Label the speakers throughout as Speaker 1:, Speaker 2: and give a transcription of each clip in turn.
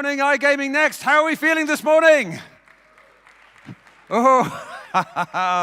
Speaker 1: morning, iGaming Next. How are we feeling this morning? Oh,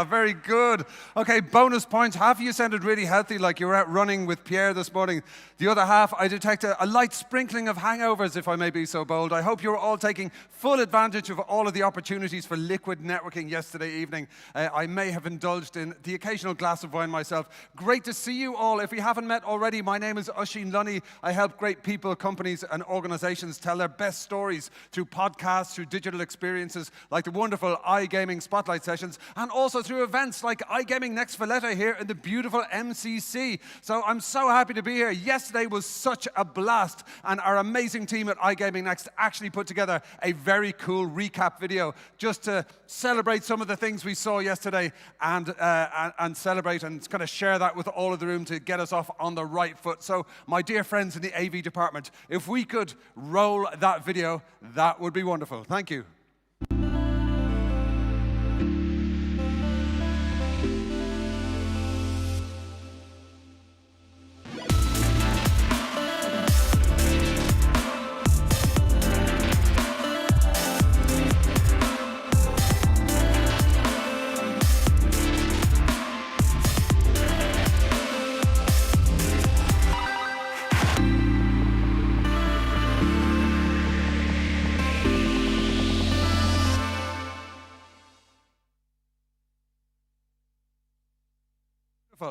Speaker 1: very good. Okay, bonus points. Half of you sounded really healthy, like you were out running with Pierre this morning. The other half, I detect a light sprinkling of hangovers, if I may be so bold. I hope you're all taking full advantage of all of the opportunities for liquid networking yesterday evening. I may have indulged in the occasional glass of wine myself. Great to see you all. If we haven't met already, my name is Oisin Lunny. I help great people, companies, and organizations tell their best stories through podcasts, through digital experiences like the wonderful iGaming Spotlight sessions, and also through events like iGaming NEXT Valletta here in the beautiful MCC. So I'm so happy to be here. Yesterday was such a blast, and our amazing team at iGaming Next actually put together a very cool recap video just to celebrate some of the things we saw yesterday and celebrate and kind of share that with all of the room to get us off on the right foot. So my dear friends in the AV department, if we could roll that video, that would be wonderful. Thank you.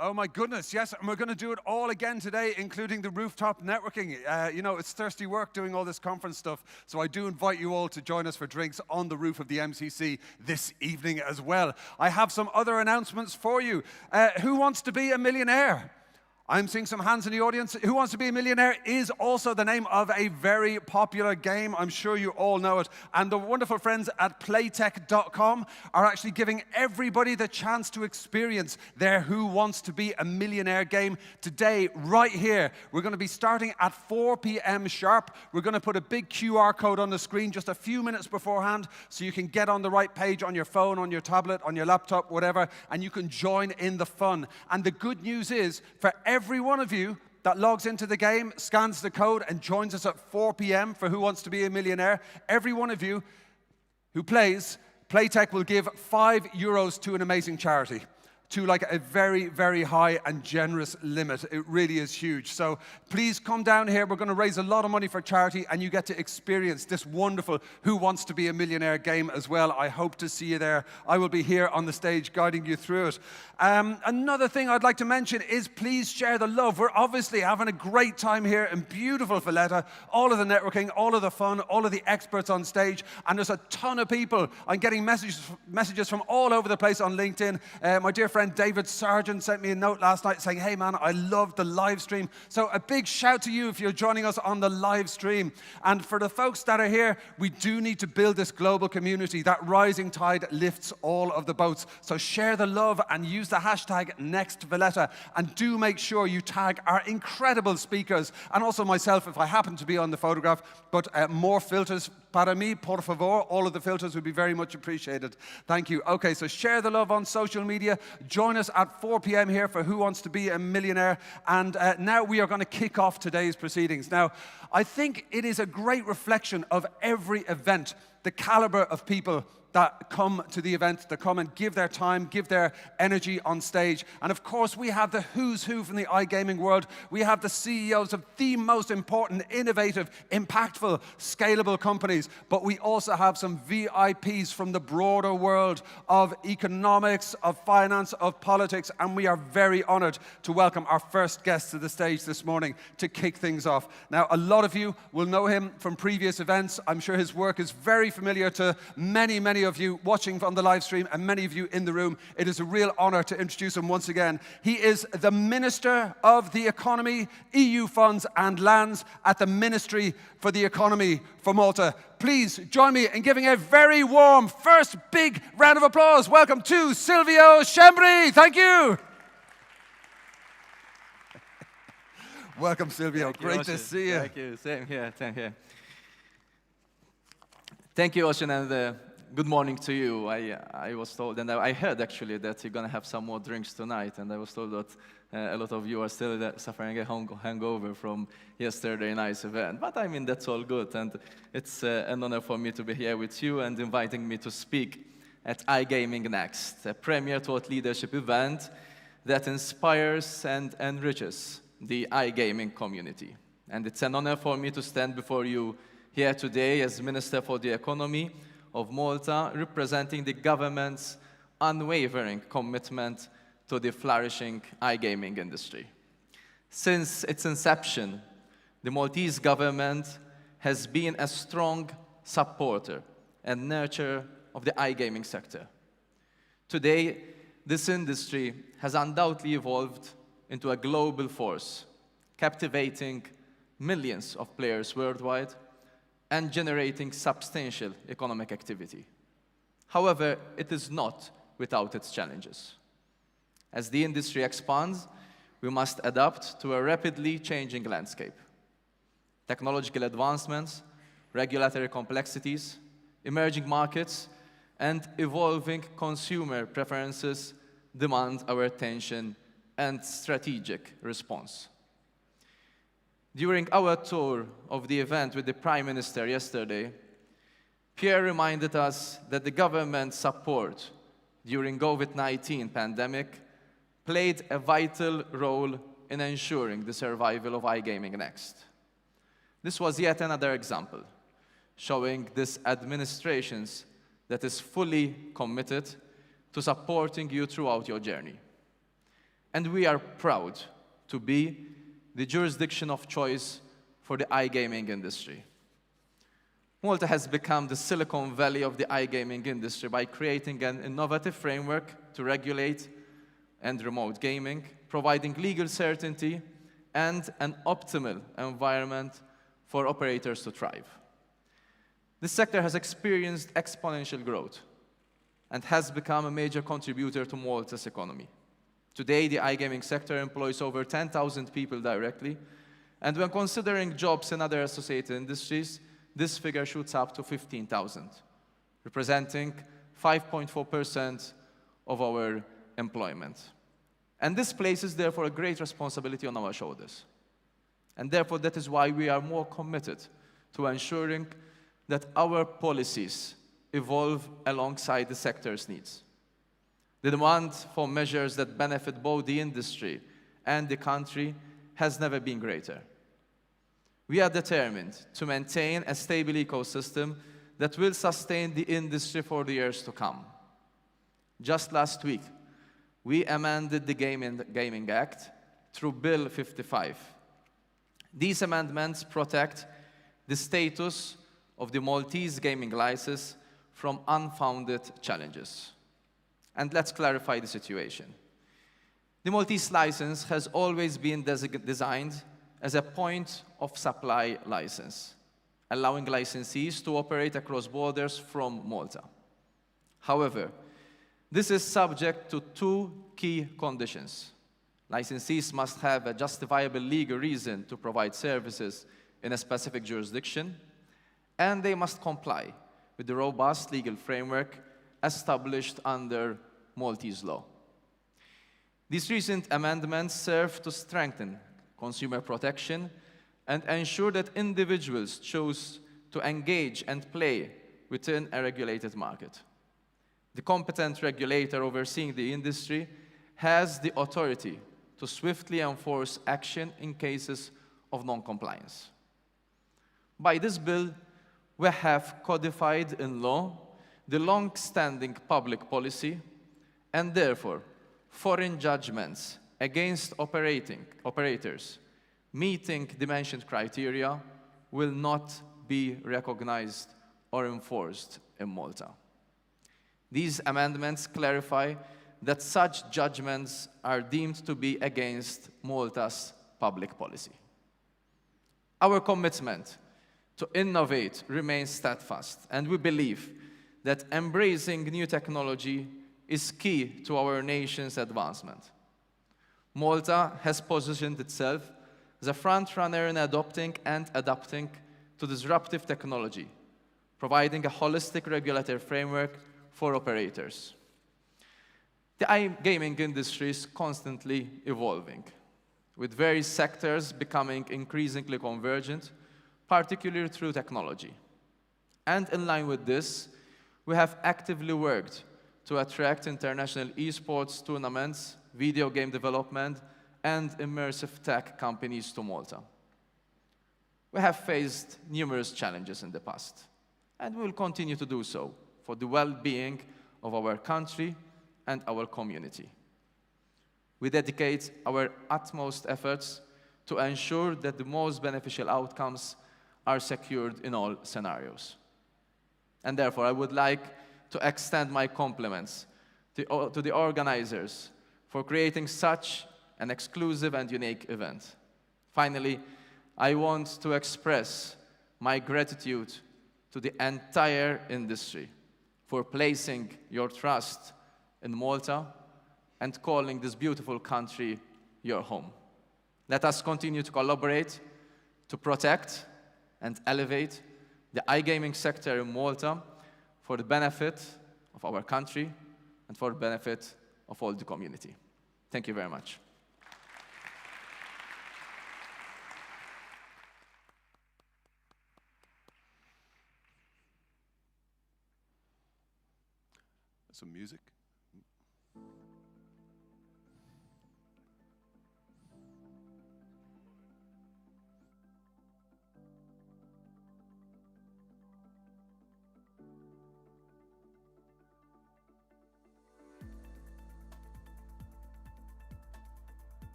Speaker 1: Oh my goodness, yes, and we're going to do it all again today, including the rooftop networking. You know, it's thirsty work doing all this conference stuff, so I do invite you all to join us for drinks on the roof of the MCC this evening as well. I have some other announcements for you. Who wants to be a millionaire? I'm seeing some hands in the audience. Who Wants to Be a Millionaire is also the name of a very popular game. I'm sure you all know it. And the wonderful friends at playtech.com are actually giving everybody the chance to experience their Who Wants to Be a Millionaire game today, right here. We're going to be starting at 4 p.m. sharp. We're going to put a big QR code on the screen just a few minutes beforehand so you can get on the right page on your phone, on your tablet, on your laptop, whatever, and you can join in the fun. And the good news is, for every one of you that logs into the game, scans the code, and joins us at 4 p.m. for Who Wants to Be a Millionaire, every one of you who plays, Playtech will give €5 to an amazing charity, to like a very, very high and generous limit. It really is huge. So please come down here. We're going to raise a lot of money for charity, and you get to experience this wonderful Who Wants to Be a Millionaire game as well. I hope to see you there. I will be here on the stage guiding you through it. Another thing I'd like to mention is please share the love. We're obviously having a great time here in beautiful Valletta. All of the networking, all of the fun, all of the experts on stage, and there's a ton of people. I'm getting messages from all over the place on LinkedIn. My dear friend David Sargent sent me a note last night saying, hey man, I loved the live stream. So a big shout to you if you're joining us on the live stream. And for the folks that are here, we do need to build this global community. That rising tide lifts all of the boats. So share the love and use the hashtag NextValletta. And do make sure you tag our incredible speakers and also myself if I happen to be on the photograph. But more filters para mí, por favor. All of the filters would be very much appreciated. Thank you. Okay, so share the love on social media. Join us at 4 p.m. here for Who Wants to Be a Millionaire. And now we are going to kick off today's proceedings. Now, I think it is a great reflection of every event, the caliber of people that come to the event, that come and give their time, give their energy on stage. And of course, we have the who's who from the iGaming world. We have the CEOs of the most important, innovative, impactful, scalable companies. But we also have some VIPs from the broader world of economics, of finance, of politics. And we are very honored to welcome our first guest to the stage this morning to kick things off. Now, a lot of you will know him from previous events. I'm sure his work is very familiar to many, many of you watching on the live stream and many of you in the room. It is a real honor to introduce him once again. He is the Minister of the Economy, EU Funds and Lands at the Ministry for the Economy for Malta. Please join me in giving a very warm first big round of applause. Welcome to Silvio Schembri. Thank you. Welcome, Silvio. Great to see you.
Speaker 2: Thank you. Same here. Same here. Thank you, Ocean, and good morning to you. I was told, and I heard actually that you're going to have some more drinks tonight, and I was told that a lot of you are still suffering a hangover from yesterday night's event. But I mean, that's all good, and it's an honor for me to be here with you and inviting me to speak at iGaming Next, a premier thought leadership event that inspires and enriches the iGaming community. And it's an honor for me to stand before you here today as Minister for the Economy of Malta, representing the government's unwavering commitment to the flourishing iGaming industry. Since its inception, the Maltese government has been a strong supporter and nurturer of the iGaming sector. Today, this industry has undoubtedly evolved into a global force, captivating millions of players worldwide and generating substantial economic activity. However, it is not without its challenges. As the industry expands, we must adapt to a rapidly changing landscape. Technological advancements, regulatory complexities, emerging markets, and evolving consumer preferences demand our attention and strategic response. During our tour of the event with the Prime Minister yesterday, Pierre reminded us that the government's support during COVID-19 pandemic played a vital role in ensuring the survival of iGaming Next. This was yet another example, showing this administration's that is fully committed to supporting you throughout your journey. And we are proud to be the jurisdiction of choice for the iGaming industry. Malta has become the Silicon Valley of the iGaming industry by creating an innovative framework to regulate and remote gaming, providing legal certainty and an optimal environment for operators to thrive. This sector has experienced exponential growth and has become a major contributor to Malta's economy. Today, the iGaming sector employs over 10,000 people directly, and when considering jobs in other associated industries, this figure shoots up to 15,000, representing 5.4% of our employment. And this places, therefore, a great responsibility on our shoulders. And therefore, that is why we are more committed to ensuring that our policies evolve alongside the sector's needs. The demand for measures that benefit both the industry and the country has never been greater. We are determined to maintain a stable ecosystem that will sustain the industry for the years to come. Just last week, we amended the Gaming Act through Bill 55. These amendments protect the status of the Maltese gaming license from unfounded challenges. And let's clarify the situation. The Maltese license has always been designed as a point of supply license, allowing licensees to operate across borders from Malta. However, this is subject to two key conditions. Licensees must have a justifiable legal reason to provide services in a specific jurisdiction, and they must comply with the robust legal framework established under Maltese law. These recent amendments serve to strengthen consumer protection and ensure that individuals choose to engage and play within a regulated market. The competent regulator overseeing the industry has the authority to swiftly enforce action in cases of non-compliance. By this bill, we have codified in law the long-standing public policy, and therefore, foreign judgments against operators meeting the mentioned criteria will not be recognized or enforced in Malta. These amendments clarify that such judgments are deemed to be against Malta's public policy. Our commitment to innovate remains steadfast, and we believe that embracing new technology is key to our nation's advancement. Malta has positioned itself as a front-runner in adopting and adapting to disruptive technology, providing a holistic regulatory framework for operators. The iGaming industry is constantly evolving, with various sectors becoming increasingly convergent, particularly through technology. And in line with this, we have actively worked to attract international esports tournaments, video game development, and immersive tech companies to Malta. We have faced numerous challenges in the past, and we will continue to do so for the well-being of our country and our community. We dedicate our utmost efforts to ensure that the most beneficial outcomes are secured in all scenarios. And therefore, I would like to extend my compliments to the organizers for creating such an exclusive and unique event. Finally, I want to express my gratitude to the entire industry for placing your trust in Malta and calling this beautiful country your home. Let us continue to collaborate to protect and elevate the iGaming sector in Malta for the benefit of our country and for the benefit of all the community. Thank you very much.
Speaker 1: Some music.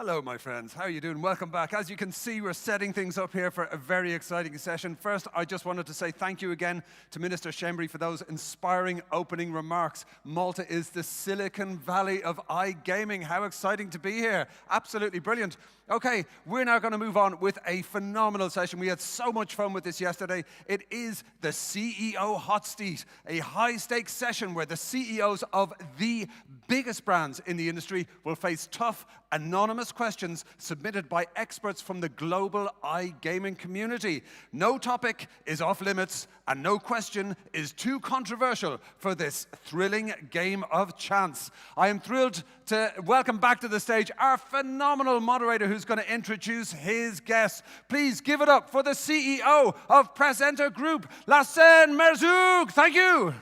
Speaker 1: Hello, my friends. How are you doing? Welcome back. As you can see, we're setting things up here for a very exciting session. First, I just wanted to say thank you again to Minister Schembri for those inspiring opening remarks. Malta is the Silicon Valley of iGaming. How exciting to be here. Absolutely brilliant. Okay, we're now going to move on with a phenomenal session. We had so much fun with this yesterday. It is the CEO Hot Seat, a high-stakes session where the CEOs of the biggest brands in the industry will face tough, anonymous questions submitted by experts from the global iGaming community. No topic is off limits, and no question is too controversial for this thrilling game of chance. I am thrilled to welcome back to the stage our phenomenal moderator who's going to introduce his guests. Please give it up for the CEO of Presenter Group, Lassen Merzoug. Thank you.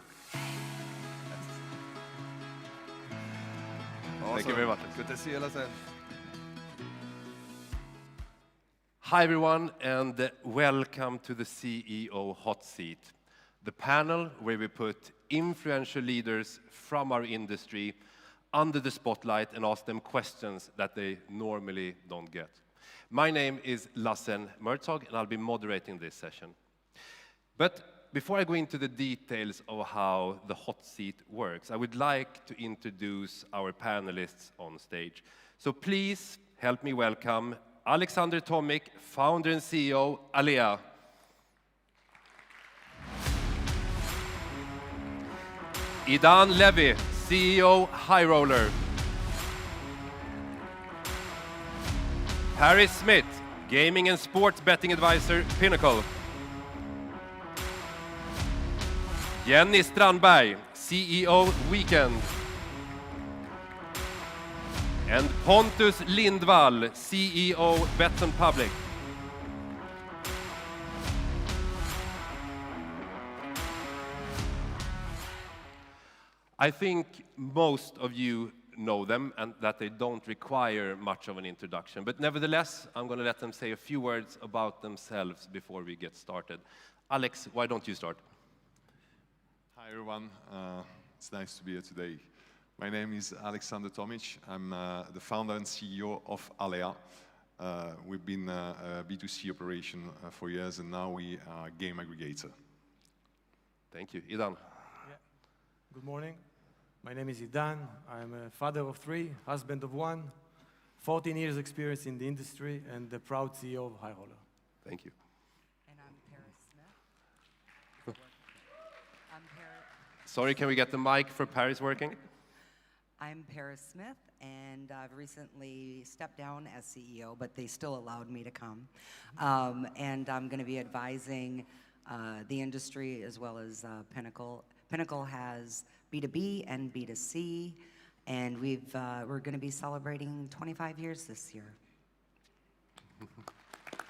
Speaker 1: Awesome.
Speaker 3: Thank you very much.
Speaker 1: Good to see you, Lassen.
Speaker 3: Hi, everyone, and welcome to the CEO Hot Seat, the panel where we put influential leaders from our industry under the spotlight and ask them questions that they normally don't get. My name is Lassen Merzoug, and I'll be moderating this session. But before I go into the details of how the hot seat works, I would like to introduce our panelists on stage. So please help me welcome Alexander Tomic, founder and CEO, Alea. Idan Levy, CEO, High Roller. Paris Smith, gaming and sports betting advisor, Pinnacle. Jenny Strandberg, CEO, Weekend. And Pontus Lindvall, CEO, Betsson Public. I think most of you know them and that they don't require much of an introduction. But nevertheless, I'm going to let them say a few words about themselves before we get started. Alex, why don't you start?
Speaker 4: Hi, everyone. It's nice to be here today. My name is Alexander Tomic. I'm the founder and CEO of Alea. We've been a B2C operation for years, and now we are a game aggregator.
Speaker 3: Thank you. Idan.
Speaker 5: Yeah. Good morning. My name is Idan. I'm a father of 3, husband of 1, 14 years experience in the industry, and the proud CEO of High Roller.
Speaker 3: Thank you.
Speaker 6: And I'm Paris Smith.
Speaker 3: Sorry, can we get the mic for Paris working?
Speaker 6: I'm Paris Smith, and I've recently stepped down as CEO, but they still allowed me to come. And I'm going to be advising the industry as well as Pinnacle. Pinnacle has B2B and B2C, and we're going to be celebrating 25 years this year.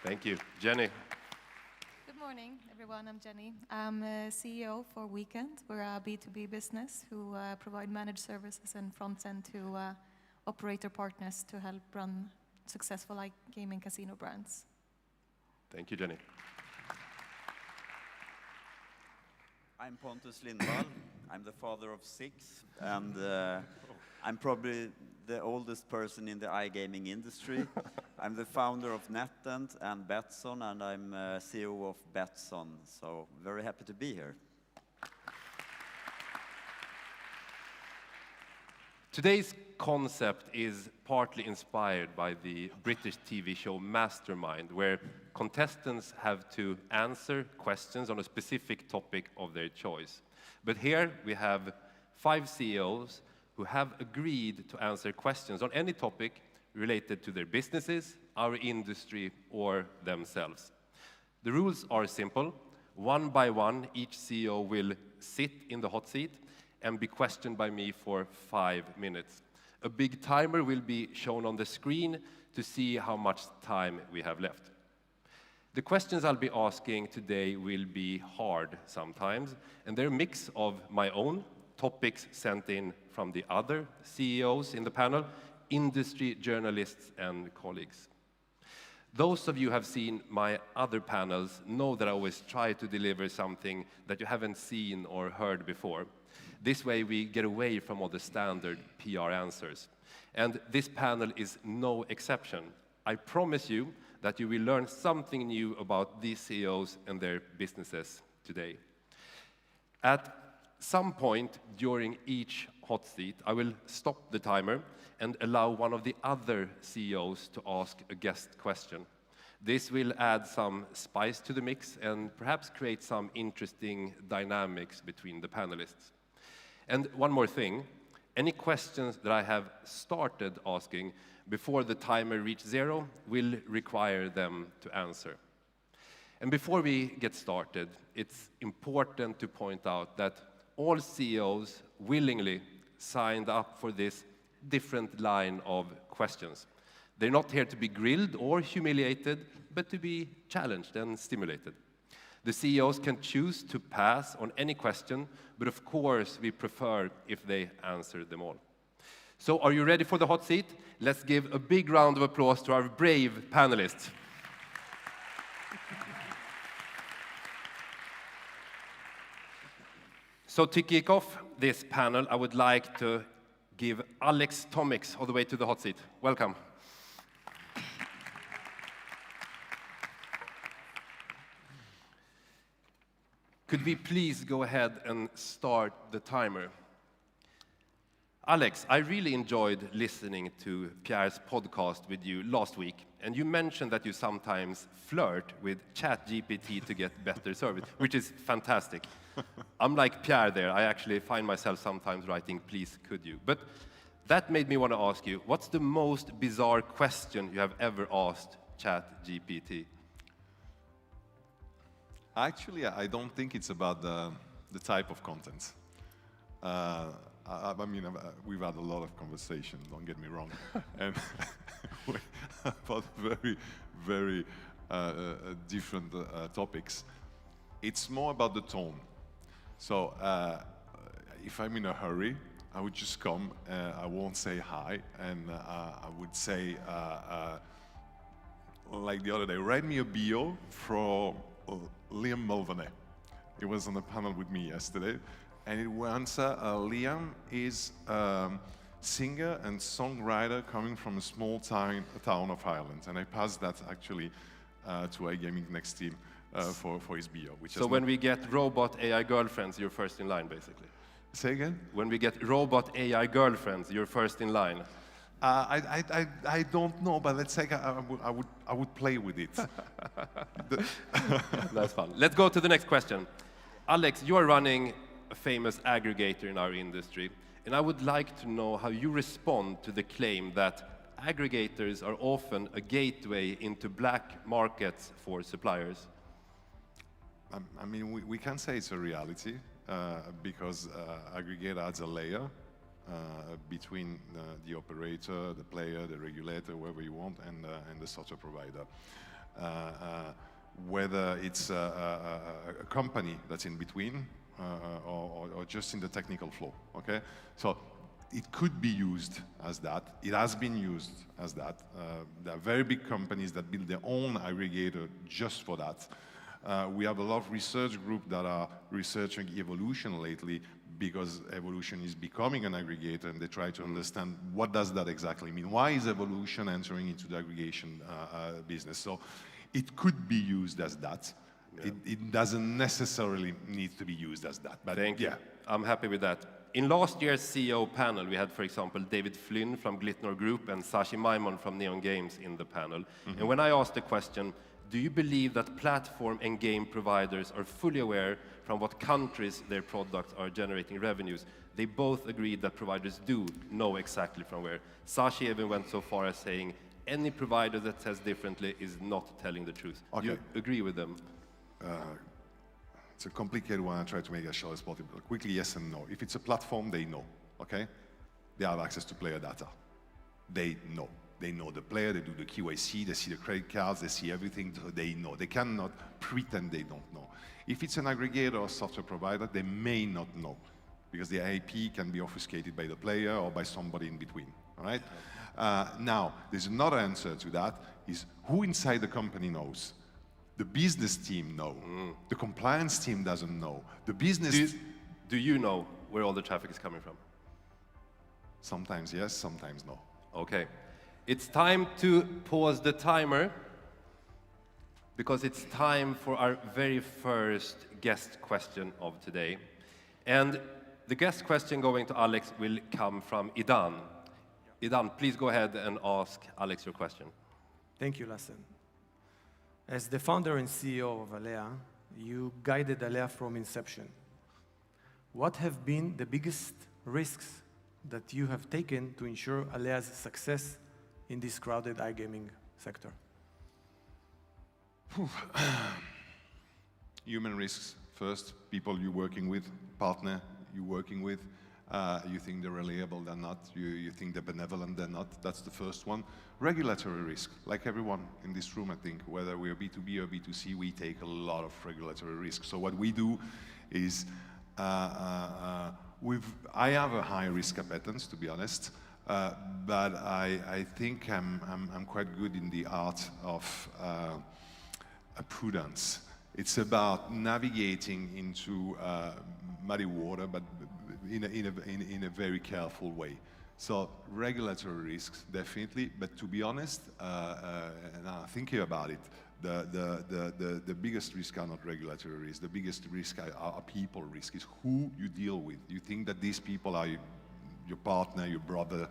Speaker 3: Thank you. Jenny.
Speaker 7: Good morning, everyone. I'm Jenny. I'm a CEO for Weekend. We're a B2B business who provide managed services and front end to operator partners to help run successful gaming casino brands.
Speaker 3: Thank you, Jenny.
Speaker 8: I'm Pontus Lindvall. I'm the father of 6, and I'm probably the oldest person in the iGaming industry. I'm the founder of NetEnt and Betsson, and I'm CEO of Betsson. So very happy to be here.
Speaker 3: Today's concept is partly inspired by the British TV show Mastermind, where contestants have to answer questions on a specific topic of their choice. But here we have 5 CEOs who have agreed to answer questions on any topic related to their businesses, our industry, or themselves. The rules are simple. One by one, each CEO will sit in the hot seat and be questioned by me for 5 minutes. A big timer will be shown on the screen to see how much time we have left. The questions I'll be asking today will be hard sometimes, and they're a mix of my own topics sent in from the other CEOs in the panel, industry journalists, and colleagues. Those of you who have seen my other panels know that I always try to deliver something that you haven't seen or heard before. This way we get away from all the standard PR answers. And this panel is no exception. I promise you that you will learn something new about these CEOs and their businesses today. At some point during each hot seat, I will stop the timer and allow one of the other CEOs to ask a guest question. This will add some spice to the mix and perhaps create some interesting dynamics between the panelists. And one more thing, any questions that I have started asking before the timer reaches 0 will require them to answer. And before we get started, it's important to point out that all CEOs willingly signed up for this different line of questions. They're not here to be grilled or humiliated, but to be challenged and stimulated. The CEOs can choose to pass on any question, but of course we prefer if they answer them all. So are you ready for the hot seat? Let's give a big round of applause to our brave panelists. So to kick off this panel, I would like to give Alex Tomics all the way to the hot seat. Welcome. Could we please go ahead and start the timer? Alex, I really enjoyed listening to Pierre's podcast with you last week, and you mentioned that you sometimes flirt with ChatGPT to get better service, which is fantastic. I'm like Pierre there. I actually find myself sometimes writing, please, could you? But that made me want to ask you, what's the most bizarre question you have ever asked ChatGPT?
Speaker 4: Actually, I don't think it's about the type of content. I mean, we've had a lot of conversation, don't get me wrong, and about very, very different topics. It's more about the tone. So if I'm in a hurry, I would just come, I won't say hi, and I would say, like the other day, write me a bio for Liam Mulvaney. He was on the panel with me yesterday. And it will answer, Liam is singer and songwriter coming from a small town of Ireland. And I passed that actually to iGaming Next team for his bio. Which
Speaker 3: so when we get robot AI girlfriends, you're first in line, basically?
Speaker 4: Say again?
Speaker 3: When we get robot AI girlfriends, you're first in line?
Speaker 4: I don't know, but let's say I would play with it.
Speaker 3: That's fun. Let's go to the next question. Alex, you are running a famous aggregator in our industry, and I would like to know how you respond to the claim that aggregators are often a gateway into black markets for suppliers.
Speaker 4: I mean, we can say it's a reality because aggregator adds a layer between the operator, the player, the regulator, whoever you want, and the software provider. Whether it's a company that's in between, or just in the technical flow, okay? So it could be used as that. It has been used as that. There are very big companies that build their own aggregator just for that. We have a lot of research groups that are researching evolution lately because evolution is becoming an aggregator, and they try to understand what does that exactly mean. Why is evolution entering into the aggregation business? So it could be used as that. Yeah. It doesn't necessarily need to be used as that. But
Speaker 3: thank you. I'm happy with that. In last year's CEO panel, we had, for example, David Flynn from Glitnor Group and Sashi Maimon from Neon Games in the panel. Mm-hmm. And when I asked the question, do you believe that platform and game providers are fully aware from what countries their products are generating revenues? They both agreed that providers do know exactly from where. Sashi even went so far as saying any provider that says differently is not telling the truth. Okay. Do you agree with them?
Speaker 4: It's a complicated one. I try to make it as short as possible. Quickly, yes and no. If it's a platform, they know, okay? They have access to player data. They know. They know the player, they do the QAC, they see the credit cards, they see everything, so they know. They cannot pretend they don't know. If it's an aggregator or software provider, they may not know, because the IP can be obfuscated by the player or by somebody in between, all right? Now, there's another answer to that, is who inside the company knows? The business team know. The compliance team doesn't know. The business...
Speaker 3: Do you know where all the traffic is coming from?
Speaker 4: Sometimes yes, sometimes no.
Speaker 3: Okay. It's time to pause the timer because it's time for our very first guest question of today. And the guest question going to Alex will come from Idan. Idan, please go ahead and ask Alex your question.
Speaker 5: Thank you, Lassen. As the founder and CEO of Alea, you guided Alea from inception. What have been the biggest risks that you have taken to ensure Alea's success in this crowded iGaming sector?
Speaker 4: Human risks first, people you're working with, partner you're working with, you think they're reliable, they're not, you think they're benevolent, they're not, that's the first one. Regulatory risk, like everyone in this room, I think, whether we're B2B or B2C, we take a lot of regulatory risk. So what we do is, I have a high risk appetite, to be honest, but I think I'm quite good in the art of prudence. It's about navigating into muddy water, but in a very careful way. So regulatory risks, definitely, but to be honest, now thinking about it, the biggest risk are not regulatory risks. The biggest risk are people risk, is who you deal with. You think that these people are your partner, your brother,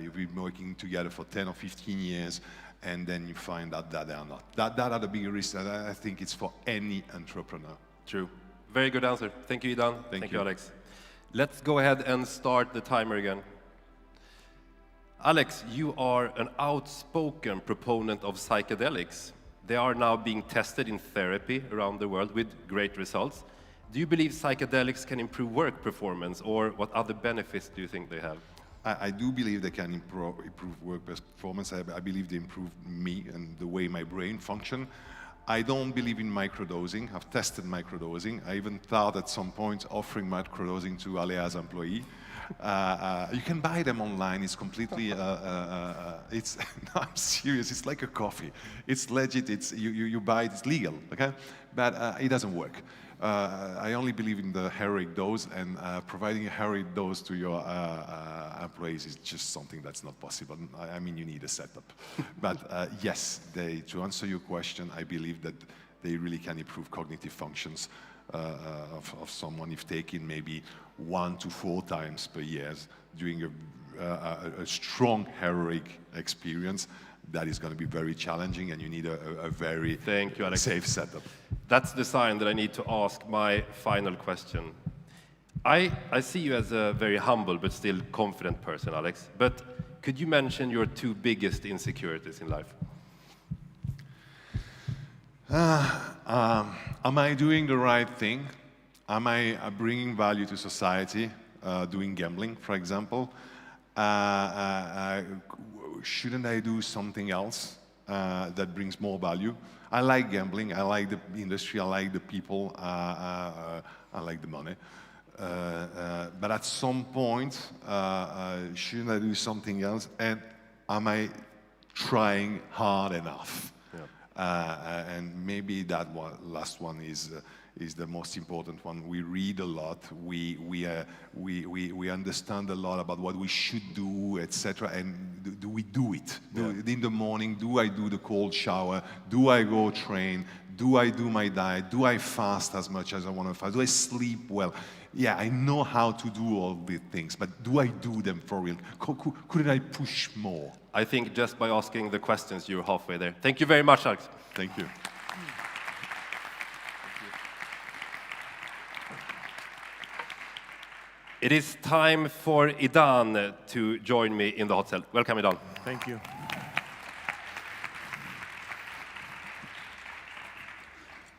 Speaker 4: you've been working together for 10 or 15 years, and then you find out that they are not. That are the bigger risks, and I think it's for any entrepreneur.
Speaker 3: True. Very good answer. Thank you, Idan. Thank you, Alex. Let's go ahead and start the timer again. Alex, you are an outspoken proponent of psychedelics. They are now being tested in therapy around the world with great results. Do you believe psychedelics can improve work performance, or what other benefits do you think they have?
Speaker 4: I do believe they can improve work performance. I believe they improve me and the way my brain functions. I don't believe in microdosing. I've tested microdosing. I even thought at some point offering microdosing to Alea's employee. You can buy them online. It's completely, it's, no, I'm serious. It's like a coffee. It's legit. It's, you buy it. It's legal, okay? But it doesn't work. I only believe in the heroic dose, and providing a heroic dose to your employees is just something that's not possible. I mean, you need a setup. But yes, to answer your question, I believe that they really can improve cognitive functions of someone if taken maybe 1 to 4 times per year during a strong heroic experience. That is going to be very challenging, and you need a very safe setup.
Speaker 3: That's the sign that I need to ask my final question. I see you as a very humble but still confident person, Alex. But could you mention your 2 biggest insecurities in life?
Speaker 4: Am I doing the right thing? Am I bringing value to society, doing gambling, for example? Shouldn't I do something else that brings more value? I like gambling, I like the industry, I like the people, I like the money. But at some point, shouldn't I do something else? And am I trying hard enough? Yeah. And maybe that last one is the most important one. We read a lot, we understand a lot about what we should do, etc. And do we do it? In the morning, do I do the cold shower? Do I go train? Do I do my diet? Do I fast as much as I want to fast? Do I sleep well? Yeah, I know how to do all these things, but do I do them for real? Couldn't I push more?
Speaker 3: I think just by asking the questions, you're halfway there. Thank you very much, Alex.
Speaker 4: Thank you.
Speaker 3: It is time for Idan to join me in the hot cell. Welcome, Idan.
Speaker 5: Thank you.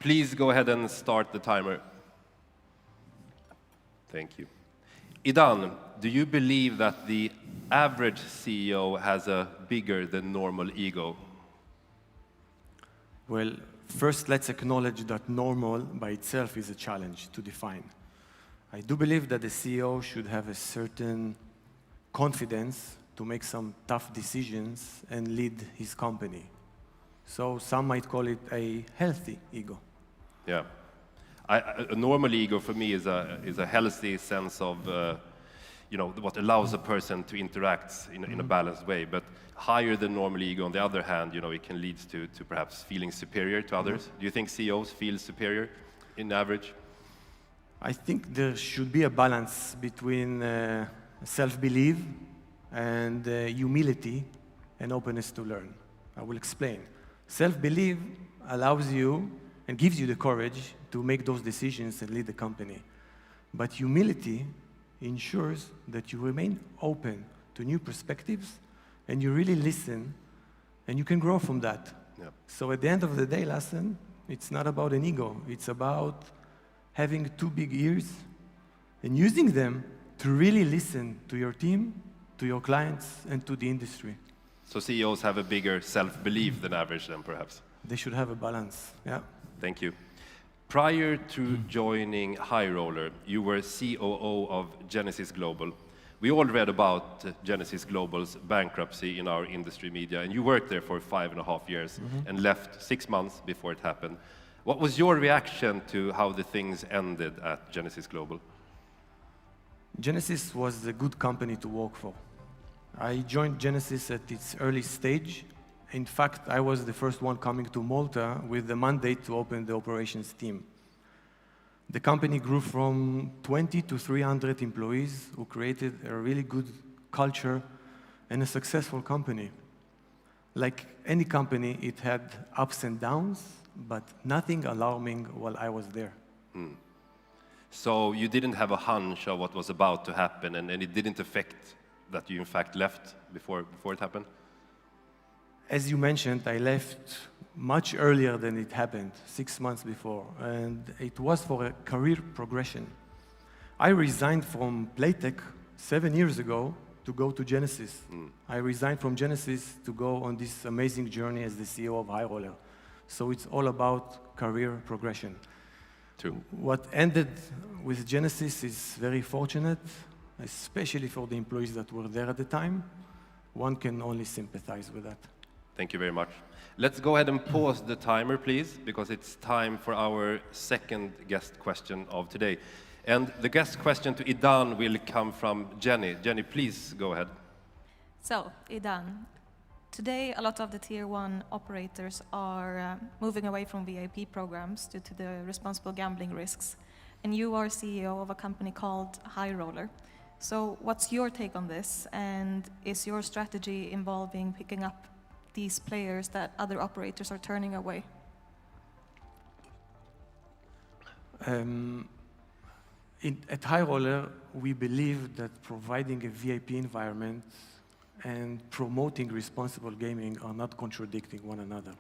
Speaker 3: Please go ahead and start the timer. Thank you. Idan, do you believe that the average CEO has a bigger than normal ego?
Speaker 5: Well, first let's acknowledge that normal by itself is a challenge to define. I do believe that the CEO should have a certain confidence to make some tough decisions and lead his company. So some might call it a healthy ego.
Speaker 3: Yeah. A normal ego for me is a healthy sense of, you know, what allows a person to interact in a balanced way. But higher than normal ego, on the other hand, you know, it can lead to perhaps feeling superior to others. Do you think CEOs feel superior in average?
Speaker 5: I think there should be a balance between self-belief and humility and openness to learn. I will explain. Self-belief allows you and gives you the courage to make those decisions and lead the company. But humility ensures that you remain open to new perspectives and you really listen and you can grow from that.
Speaker 3: Yep.
Speaker 5: So at the end of the day, Lassen, it's not about an ego. It's about having two big ears and using them to really listen to your team, to your clients, and to the industry.
Speaker 3: So CEOs have a bigger self-belief than average then, perhaps?
Speaker 5: They should have a balance, yeah.
Speaker 3: Thank you. Prior to joining High Roller, you were COO of Genesis Global. We all read about Genesis Global's bankruptcy in our industry media, and you worked there for 5.5 years and left 6 months before it happened. What was your reaction to how the things ended at Genesis Global?
Speaker 5: Genesis was a good company to work for. I joined Genesis at its early stage. In fact, I was the first one coming to Malta with the mandate to open the operations team. The company grew from 20 to 300 employees who created a really good culture and a successful company. Like any company, it had ups and downs, but nothing alarming while I was there.
Speaker 3: So you didn't have a hunch of what was about to happen, and it didn't affect that you in fact left before it happened?
Speaker 5: As you mentioned, I left much earlier than it happened, 6 months before, and it was for a career progression. I resigned from Playtech 7 years ago to go to Genesis. I resigned from Genesis to go on this amazing journey as the CEO of High Roller. So it's all about career progression.
Speaker 3: True.
Speaker 5: What ended with Genesis is very fortunate, especially for the employees that were there at the time. One can only sympathize with that.
Speaker 3: Thank you very much. Let's go ahead and pause the timer, please, because it's time for our second guest question of today. And the guest question to Idan will come from Jenny. Jenny, please go ahead.
Speaker 7: So, Idan, today a lot of the tier 1 operators are moving away from VIP programs due to the responsible gambling risks. And you are CEO of a company called High Roller. So what's your take on this? And is your strategy involving picking up these players that other operators are turning away?
Speaker 5: At High Roller, we believe that providing a VIP environment and promoting responsible gaming are not contradicting one another,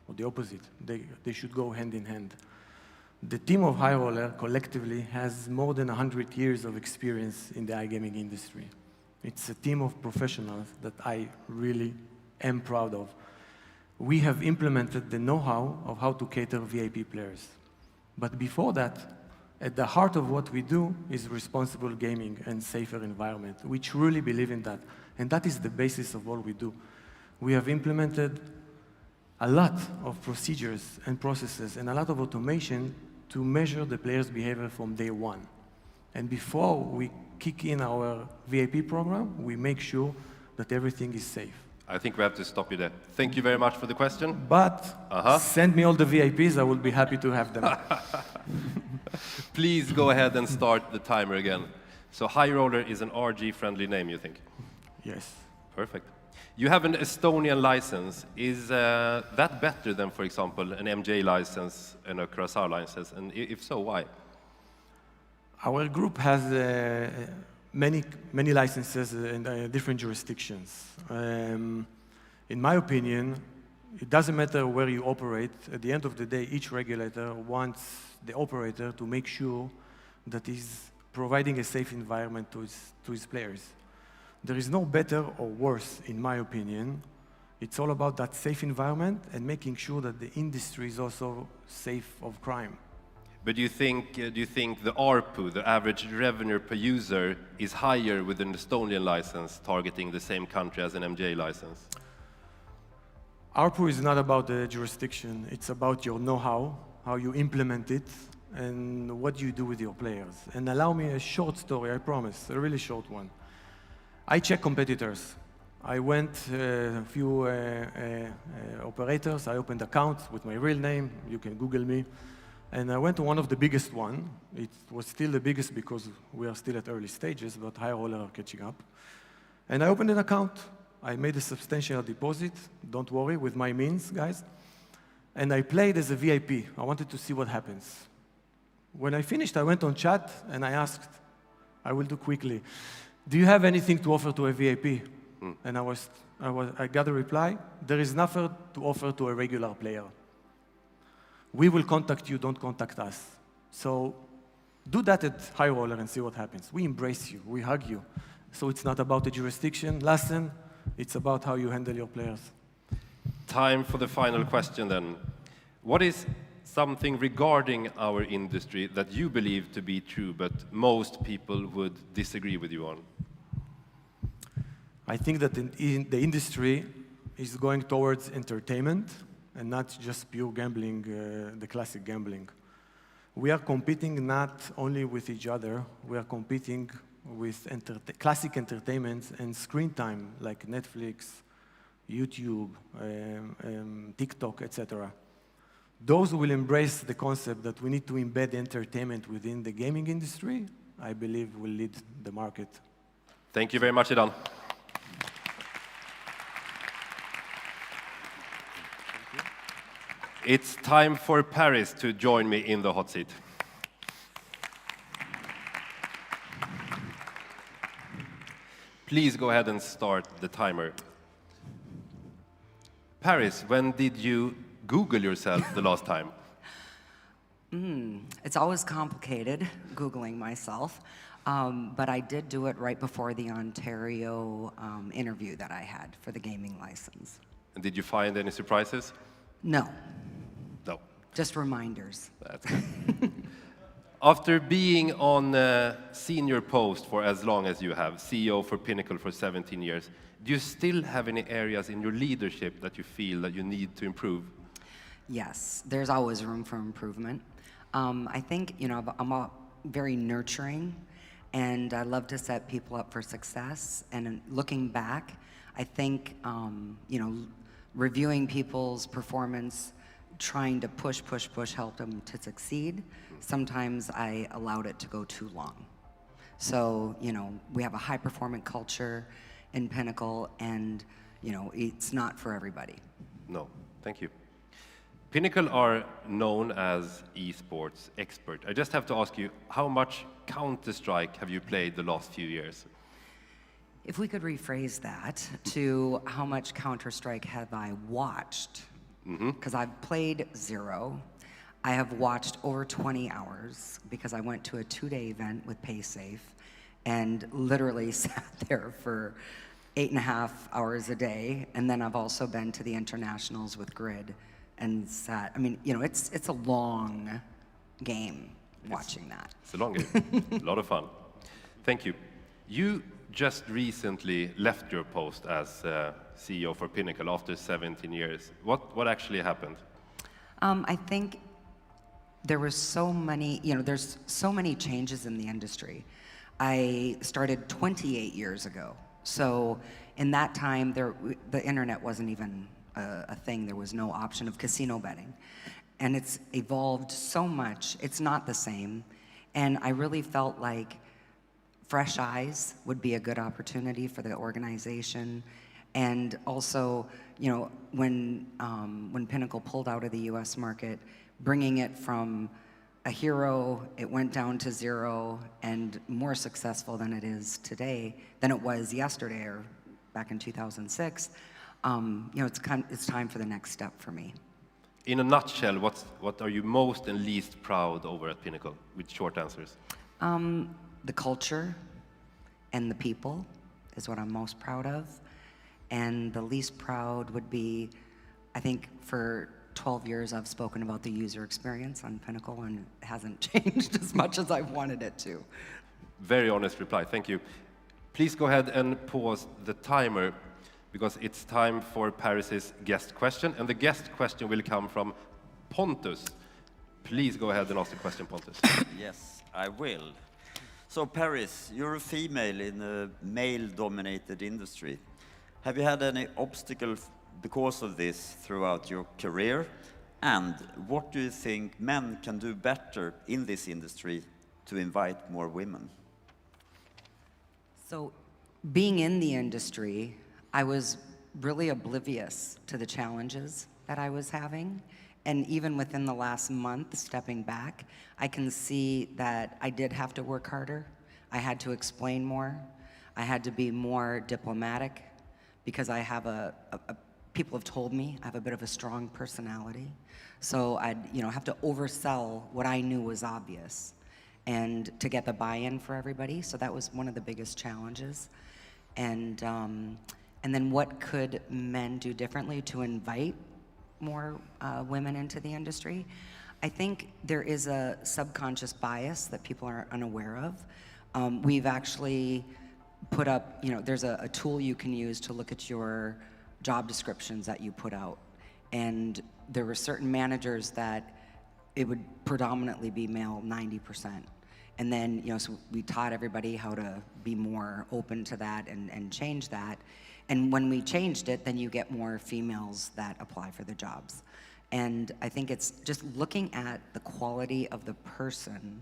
Speaker 5: or the opposite. They should go hand in hand. The team of High Roller collectively has more than 100 years of experience in the iGaming industry. It's a team of professionals that I really am proud of. We have implemented the know-how of how to cater VIP players. But before that, at the heart of what we do is responsible gaming and safer environment. We truly believe in that. And that is the basis of all we do. We have implemented a lot of procedures and processes and a lot of automation to measure the players' behavior from day one. And before we kick in our VIP program, we make sure that everything is safe.
Speaker 3: I think we have to stop you there. Thank you very much for the question.
Speaker 5: But send me all the VIPs, I will be happy to have them.
Speaker 3: Please go ahead and start the timer again. So High Roller is an RG-friendly name, you think?
Speaker 5: Yes.
Speaker 3: Perfect. You have an Estonian license. Is that better than, for example, an MJ license and a Curaçao license? And if so, why?
Speaker 5: Our group has many licenses in different jurisdictions. In my opinion, it doesn't matter where you operate. At the end of the day, each regulator wants the operator to make sure that he's providing a safe environment to his players. There is no better or worse, in my opinion. It's all about that safe environment and making sure that the industry is also safe of crime.
Speaker 3: But do you think the ARPU, the average revenue per user, is higher with an Estonian license targeting the same country as an MJ license?
Speaker 5: ARPU is not about the jurisdiction. It's about your know-how, how you implement it, and what do you do with your players? And allow me a short story, I promise, a really short one. I check competitors. I went a few operators, I opened accounts with my real name, you can Google me, and I went to one of the biggest one. It was still the biggest because we are still at early stages, but high roller are catching up. And I opened an account. I made a substantial deposit, don't worry, with my means, guys. And I played as a VIP. I wanted to see what happens. When I finished, I went on chat and I asked, I will do quickly, do you have anything to offer to a VIP? And I got a reply, there is nothing to offer to a regular player. We will contact you, don't contact us. So do that at High Roller and see what happens. We embrace you, we hug you. So it's not about the jurisdiction lesson, it's about how you handle your players.
Speaker 3: Time for the final question then. What is something regarding our industry that you believe to be true, but most people would disagree with you on?
Speaker 5: I think that the industry is going towards entertainment and not just pure gambling, the classic gambling. We are competing not only with each other, we are competing with classic entertainment and screen time like Netflix, YouTube, TikTok, etc. Those who will embrace the concept that we need to embed entertainment within the gaming industry, I believe will lead the market.
Speaker 3: Thank you very much, Idan. It's time for Paris to join me in the hot seat. Please go ahead and start the timer. Paris, when did you Google yourself the last time?
Speaker 6: It's always complicated, Googling myself, but I did do it right before the Ontario interview that I had for the gaming license.
Speaker 3: And did you find any surprises?
Speaker 6: No,
Speaker 3: No.
Speaker 6: just reminders.
Speaker 3: That's good. After being on a senior post for as long as you have, CEO for Pinnacle for 17 years, do you still have any areas in your leadership that you feel that you need to improve?
Speaker 6: Yes, there's always room for improvement. I think, you know, I'm very nurturing, and I love to set people up for success. And looking back, I think, you know, reviewing people's performance, trying to push, help them to succeed. Sometimes I allowed it to go too long. So, you know, we have a high-performing culture in Pinnacle, and, you know, it's not for everybody.
Speaker 3: No, thank you. Pinnacle are known as esports expert. I just have to ask you, how much Counter-Strike have you played the last few years?
Speaker 6: If we could rephrase that to how much Counter-Strike have I watched, because I've played 0. I have watched over 20 hours because I went to a 2-day event with PaySafe and literally sat there for 8.5 hours a day. And then I've also been to the internationals with Grid and sat, I mean, you know, it's a long game watching that.
Speaker 3: It's a long game, a lot of fun. Thank you. You just recently left your post as CEO for Pinnacle after 17 years. What actually happened?
Speaker 6: I think there were so many, you know, there's so many changes in the industry. I started 28 years ago. So in that time, the internet wasn't even a thing. There was no option of casino betting. And it's evolved so much. It's not the same. And I really felt like fresh eyes would be a good opportunity for the organization. And also, you know, when Pinnacle pulled out of the US market, bringing it from a hero, it went down to 0 and more successful than it is today, than it was yesterday or back in 2006. You know, it's time for the next step for me.
Speaker 3: In a nutshell, what are you most and least proud over at Pinnacle, with short answers?
Speaker 6: The culture and the people is what I'm most proud of. And the least proud would be, I think for 12 years I've spoken about the user experience on Pinnacle, and it hasn't changed as much as I've wanted it to.
Speaker 3: Very honest reply, thank you. Please go ahead and pause the timer, because it's time for Paris's guest question, and the guest question will come from Pontus. Please go ahead and ask the question, Pontus.
Speaker 8: Yes, I will. So, Paris, you're a female in a male-dominated industry. Have you had any obstacle because of this throughout your career? And what do you think men can do better in this industry to invite more women?
Speaker 6: So, being in the industry, I was really oblivious to the challenges that I was having. And even within the last month, stepping back, I can see that I did have to work harder. I had to explain more. I had to be more diplomatic because I have people have told me I have a bit of a strong personality. So I'd have to oversell what I knew was obvious and to get the buy-in for everybody. So that was one of the biggest challenges. And then what could men do differently to invite more women into the industry? I think there is a subconscious bias that people are unaware of. We've actually put up, there's a tool you can use to look at your job descriptions that you put out. And there were certain managers that it would predominantly be male, 90%. And then, so we taught everybody how to be more open to that and change that. And when we changed it, then you get more females that apply for the jobs. And I think it's just looking at the quality of the person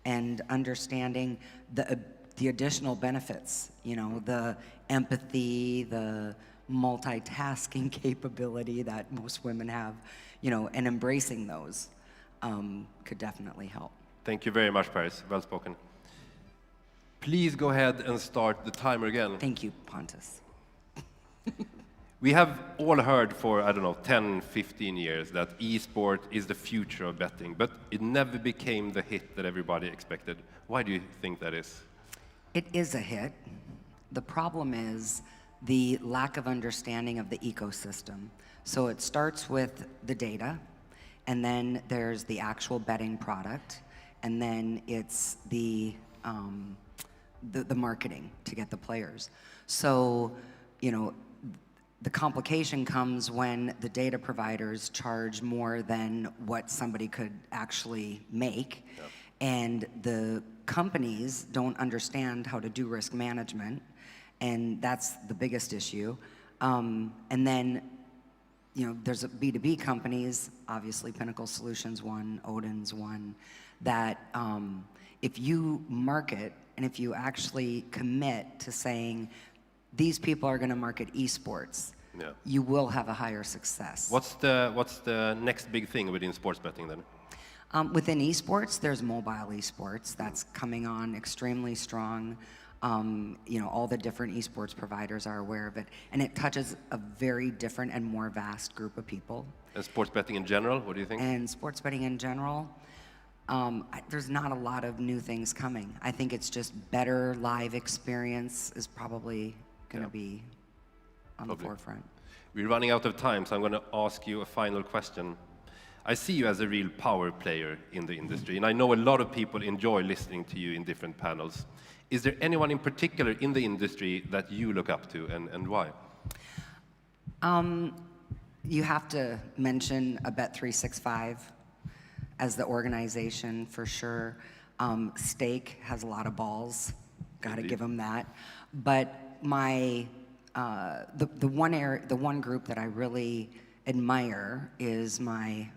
Speaker 6: and understanding the additional benefits, the empathy, the multitasking capability that most women have, and embracing those could definitely help.
Speaker 3: Thank you very much, Paris. Well spoken. Please go ahead and start the timer again.
Speaker 6: Thank you, Pontus.
Speaker 3: We have all heard for, 10, 15 years that e-sport is the future of betting, but it never became the hit that everybody expected. Why do you think that is?
Speaker 6: It is a hit. The problem is the lack of understanding of the ecosystem. So it starts with the data, and then there's the actual betting product, and then it's the marketing to get the players. So, the complication comes when the data providers charge more than what somebody could actually make. Yep. And the companies don't understand how to do risk management, and that's the biggest issue. And then, there's B2B companies, obviously Pinnacle Solutions one, Odin's one, that if you market and if you actually commit to saying, these people are going to market esports, yeah, you will have a higher success.
Speaker 3: What's the next big thing within sports betting then?
Speaker 6: Within esports, there's mobile esports that's coming on extremely strong. All the different esports providers are aware of it, and it touches a very different and more vast group of people.
Speaker 3: And sports betting in general, what do you think?
Speaker 6: And sports betting in general, there's not a lot of new things coming. I think it's just better live experience is probably going to be on the forefront.
Speaker 3: We're running out of time, so I'm going to ask you a final question. I see you as a real power player in the industry, and I know a lot of people enjoy listening to you in different panels. Is there anyone in particular in the industry that you look up to, and why?
Speaker 6: You have to mention a Bet365 as the organization for sure. Stake has a lot of balls, got to give them that. But the one group that I really admire is my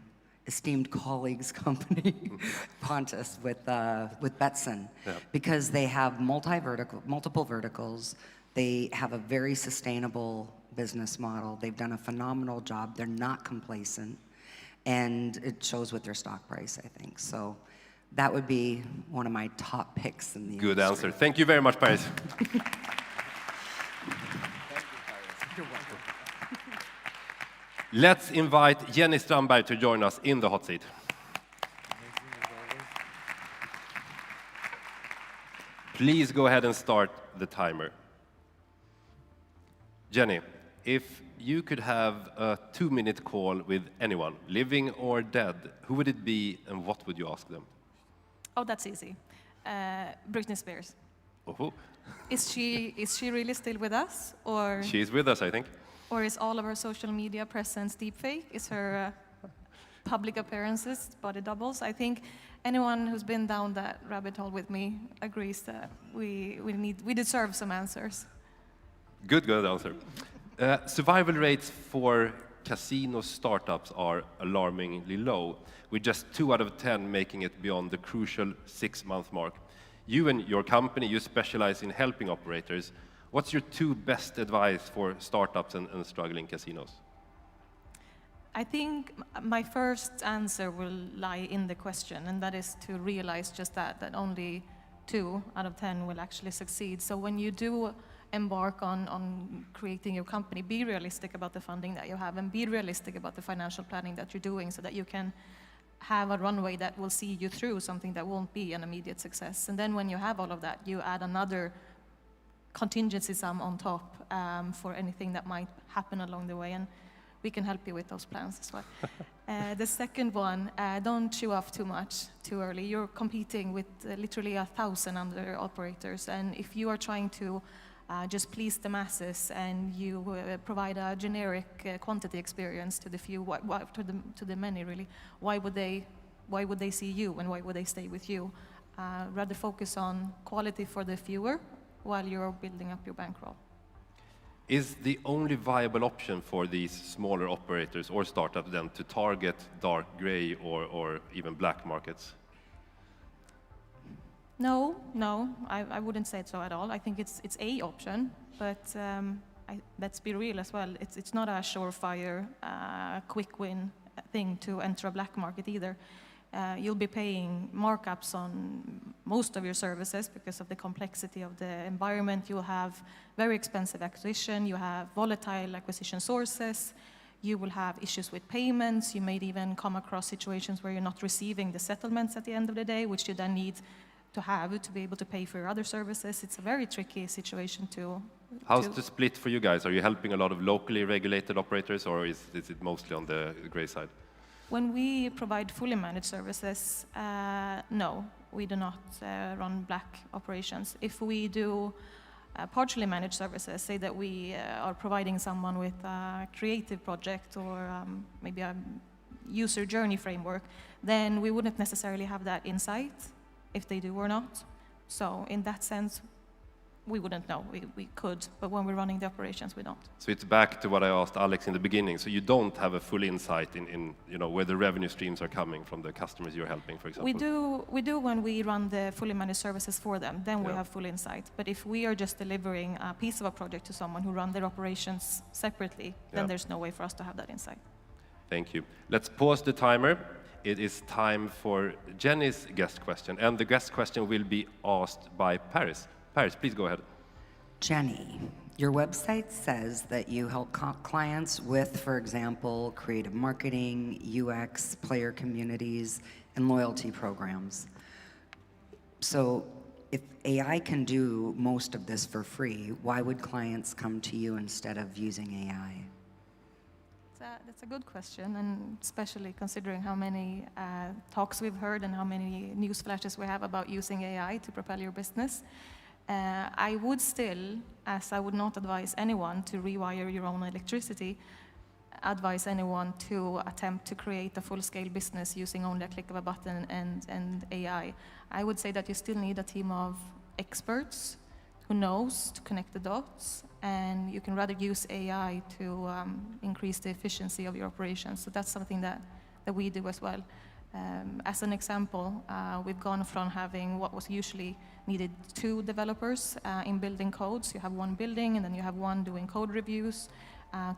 Speaker 6: esteemed colleague's company, Pontus, with Betson, yeah, because they have multiple verticals. They have a very sustainable business model. They've done a phenomenal job. They're not complacent, and it shows with their stock price, I think. So that would be one of my top picks in the
Speaker 3: Good
Speaker 6: industry.
Speaker 3: answer. Thank you very much, Paris.
Speaker 6: You're welcome.
Speaker 3: Let's invite Jenny Strandberg to join us in the hot seat. Please go ahead and start the timer. Jenny, if you could have a 2-minute call with anyone, living or dead, who would it be and what would you ask them?
Speaker 7: Oh, that's easy. Britney Spears.
Speaker 3: Oh.
Speaker 7: Is she really still with us, or?
Speaker 3: She's with us, I think.
Speaker 7: Or is all of her social media presence deepfake? Is her public appearances, body doubles. I think anyone who's been down that rabbit hole with me agrees that we deserve some answers.
Speaker 3: Good answer. Survival rates for casino startups are alarmingly low, with just 2 out of 10 making it beyond the crucial 6-month mark. You and your company, you specialize in helping operators. What's your 2 best advice for startups and struggling casinos?
Speaker 7: I think my first answer will lie in the question, and that is to realize just that only 2 out of 10 will actually succeed. So when you do embark on creating your company, be realistic about the funding that you have and be realistic about the financial planning that you're doing so that you can have a runway that will see you through something that won't be an immediate success. And then when you have all of that, you add another contingency sum on top for anything that might happen along the way. And we can help you with those plans as well. The second one, don't show off too much too early. You're competing with literally 1,000 other operators, and if you are trying to just please the masses and you provide a generic quantity experience to the few, to the many really, why would they see you and why would they stay with you? Rather focus on quality for the fewer while you're building up your bankroll.
Speaker 3: Is the only viable option for these smaller operators or startups then to target dark gray or even black markets?
Speaker 7: No, I wouldn't say so at all. I think it's a option, but let's be real as well. It's not a surefire, quick win thing to enter a black market either. You'll be paying markups on most of your services because of the complexity of the environment. You'll have very expensive acquisition, you have volatile acquisition sources, you will have issues with payments, you may even come across situations where you're not receiving the settlements at the end of the day, which you then need to be able to pay for your other services. It's a very tricky situation to...
Speaker 3: How's the split for you guys? Are you helping a lot of locally regulated operators, or is it mostly on the gray side?
Speaker 7: When we provide fully managed services, no, we do not run black operations. If we do partially managed services, say that we are providing someone with a creative project or maybe a user journey framework, then we wouldn't necessarily have that insight if they do or not. So in that sense, we wouldn't know. We could, but when we're running the operations, we don't.
Speaker 3: So it's back to what I asked Alex in the beginning. So you don't have a full insight in where the revenue streams are coming from the customers you're helping, for example.
Speaker 7: We do when we run the fully managed services for them. Then we have full insight. But if we are just delivering a piece of a project to someone who run their operations separately, then there's no way for us to have that insight.
Speaker 3: Thank you. Let's pause the timer. It is time for Jenny's guest question, and the guest question will be asked by Paris. Paris, please go ahead.
Speaker 6: Jenny, your website says that you help clients with, for example, creative marketing, UX, player communities, and loyalty programs. So if AI can do most of this for free, why would clients come to you instead of using AI?
Speaker 7: That's a good question, and especially considering how many talks we've heard and how many news flashes we have about using AI to propel your business. I would still, as I would not advise anyone to rewire your own electricity, advise anyone to attempt to create a full-scale business using only a click of a button and AI. I would say that you still need a team of experts who knows to connect the dots, and you can rather use AI to increase the efficiency of your operations. So that's something that we do as well. As an example, we've gone from having what was usually needed 2 developers in building codes. You have one building and then you have one doing code reviews,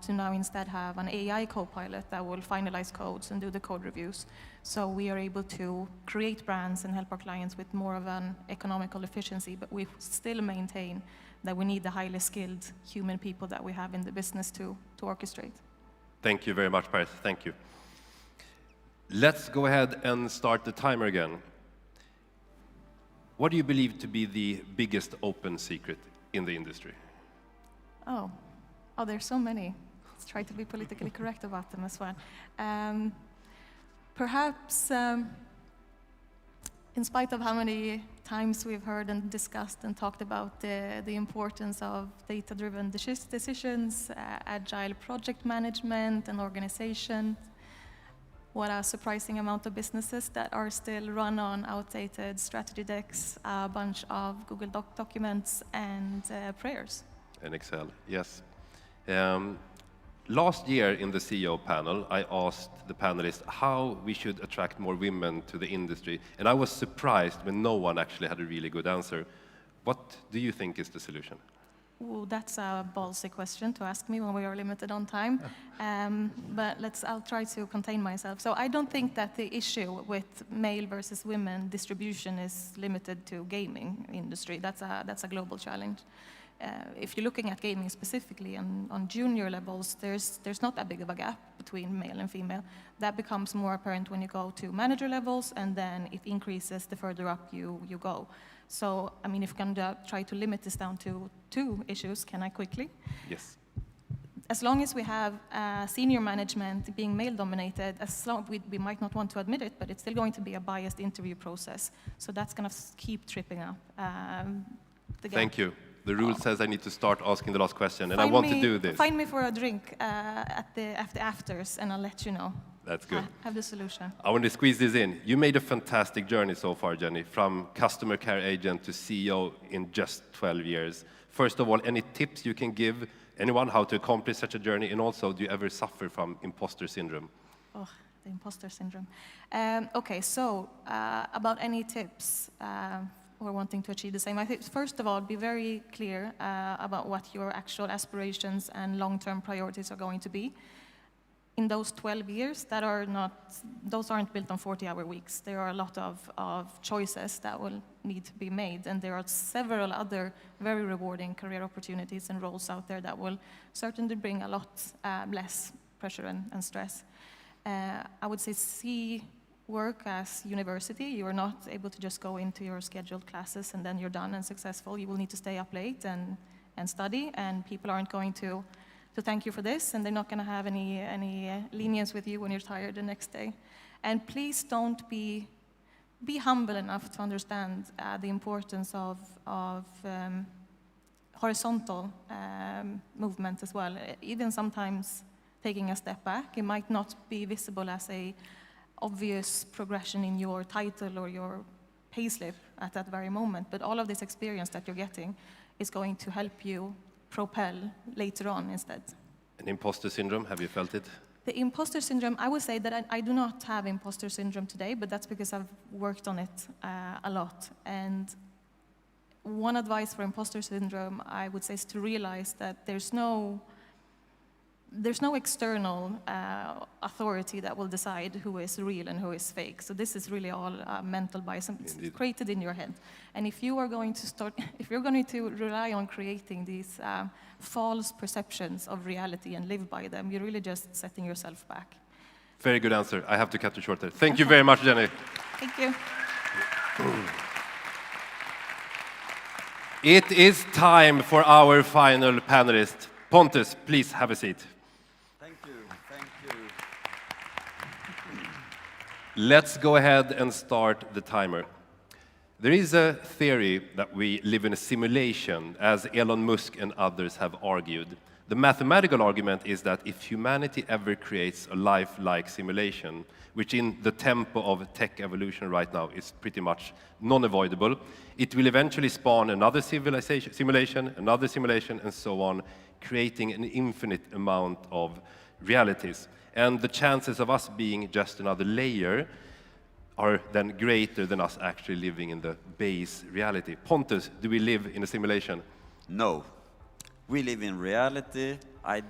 Speaker 7: to now instead have an AI co-pilot that will finalize codes and do the code reviews. So we are able to create brands and help our clients with more of an economical efficiency, but we still maintain that we need the highly skilled human people that we have in the business to orchestrate.
Speaker 3: Thank you very much, Paris. Thank you. Let's go ahead and start the timer again. What do you believe to be the biggest open secret in the industry?
Speaker 7: Oh, there's so many. Let's try to be politically correct about them as well. Perhaps, in spite of how many times we've heard and discussed and talked about the importance of data-driven decisions, agile project management and organization, what a surprising amount of businesses that are still run on outdated strategy decks, a bunch of Google documents, and prayers.
Speaker 3: And Excel, yes. Last year in the CEO panel, I asked the panelists how we should attract more women to the industry, and I was surprised when no one actually had a really good answer. What do you think is the solution?
Speaker 7: Ooh, that's a ballsy question to ask me when we are limited on time. But I'll try to contain myself. So I don't think that the issue with male versus women distribution is limited to gaming industry. That's a global challenge. If you're looking at gaming specifically on junior levels, there's not that big of a gap between male and female. That becomes more apparent when you go to manager levels, and then it increases the further up you go. So, I mean, if you can try to limit this down to 2 issues, can I quickly?
Speaker 3: Yes.
Speaker 7: As long as we have senior management being male-dominated, we might not want to admit it, but it's still going to be a biased interview process. So that's going to keep tripping up the gap.
Speaker 3: Thank you. The rule says I need to start asking the last question, and I want to do this.
Speaker 7: Find me for a drink at the afters, and I'll let you know.
Speaker 3: That's good.
Speaker 7: I have the solution.
Speaker 3: I want to squeeze this in. You made a fantastic journey so far, Jenny, from customer care agent to CEO in just 12 years. First of all, any tips you can give anyone how to accomplish such a journey? And also, do you ever suffer from imposter syndrome?
Speaker 7: Oh, the imposter syndrome. Okay, so about any tips or wanting to achieve the same, I think first of all, be very clear about what your actual aspirations and long-term priorities are going to be. In those 12 years, those aren't built on 40-hour weeks. There are a lot of choices that will need to be made, and there are several other very rewarding career opportunities and roles out there that will certainly bring a lot less pressure and stress. I would say see work as university. You are not able to just go into your scheduled classes and then you're done and successful. You will need to stay up late and study, and people aren't going to thank you for this, and they're not going to have any lenience with you when you're tired the next day. And please don't be humble enough to understand the importance of horizontal movement as well. Even sometimes taking a step back, it might not be visible as a obvious progression in your title or your payslip at that very moment, but all of this experience that you're getting is going to help you propel later on instead.
Speaker 3: And imposter syndrome, have you felt it?
Speaker 7: The imposter syndrome, I would say that I do not have imposter syndrome today, but that's because I've worked on it a lot. And one advice for imposter syndrome, I would say, is to realize that there's no external authority that will decide who is real and who is fake. So this is really all mental bias. It's created in your head. And if you are going to rely on creating these false perceptions of reality and live by them, you're really just setting yourself back.
Speaker 3: Very good answer. I have to cut you short there. Thank you very much, Jenny.
Speaker 7: Thank you.
Speaker 3: It is time for our final panelist. Pontus, please have a seat.
Speaker 8: Thank you. Thank you.
Speaker 3: Let's go ahead and start the timer. There is a theory that we live in a simulation, as Elon Musk and others have argued. The mathematical argument is that if humanity ever creates a life-like simulation, which in the tempo of tech evolution right now is pretty much non-avoidable, it will eventually spawn another simulation, and so on, creating an infinite amount of realities. And the chances of us being just another layer are then greater than us actually living in the base reality. Pontus, do we live in a simulation?
Speaker 8: No. We live in reality. I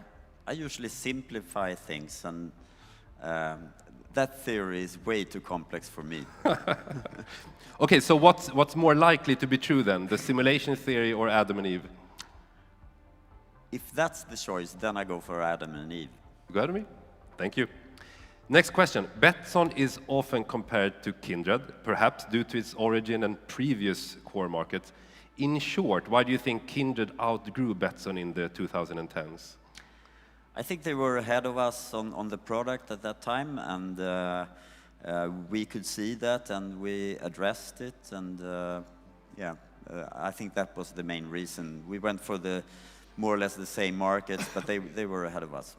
Speaker 8: usually simplify things, and that theory is way too complex for me.
Speaker 3: Okay, so what's more likely to be true then, the simulation theory or Adam and Eve?
Speaker 8: If that's the choice, then I go for Adam and Eve.
Speaker 3: You got me? Thank you. Next question. Betsson is often compared to Kindred, perhaps due to its origin and previous core markets. In short, why do you think Kindred outgrew Betsson in the 2010s?
Speaker 8: I think they were ahead of us on the product at that time, and we could see that, and we addressed it, and I think that was the main reason. We went for the more or less the same markets, but they were ahead of us.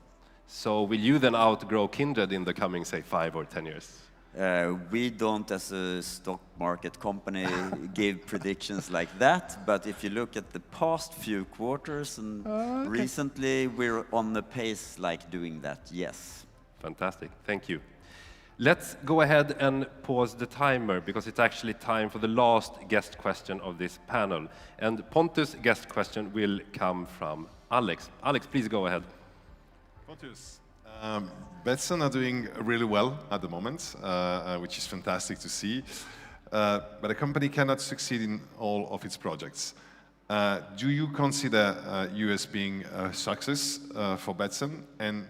Speaker 3: So will you then outgrow Kindred in the coming, say, 5 or 10 years?
Speaker 8: We don't, as a stock market company, give predictions like that. But if you look at the past few quarters and recently, we're on the pace like doing that, yes.
Speaker 3: Fantastic, thank you. Let's go ahead and pause the timer because it's actually time for the last guest question of this panel. And Pontus' guest question will come from Alex. Alex, please go ahead.
Speaker 4: Pontus, Betsson are doing really well at the moment, which is fantastic to see. But a company cannot succeed in all of its projects. Do you consider US being a success for Betsson? And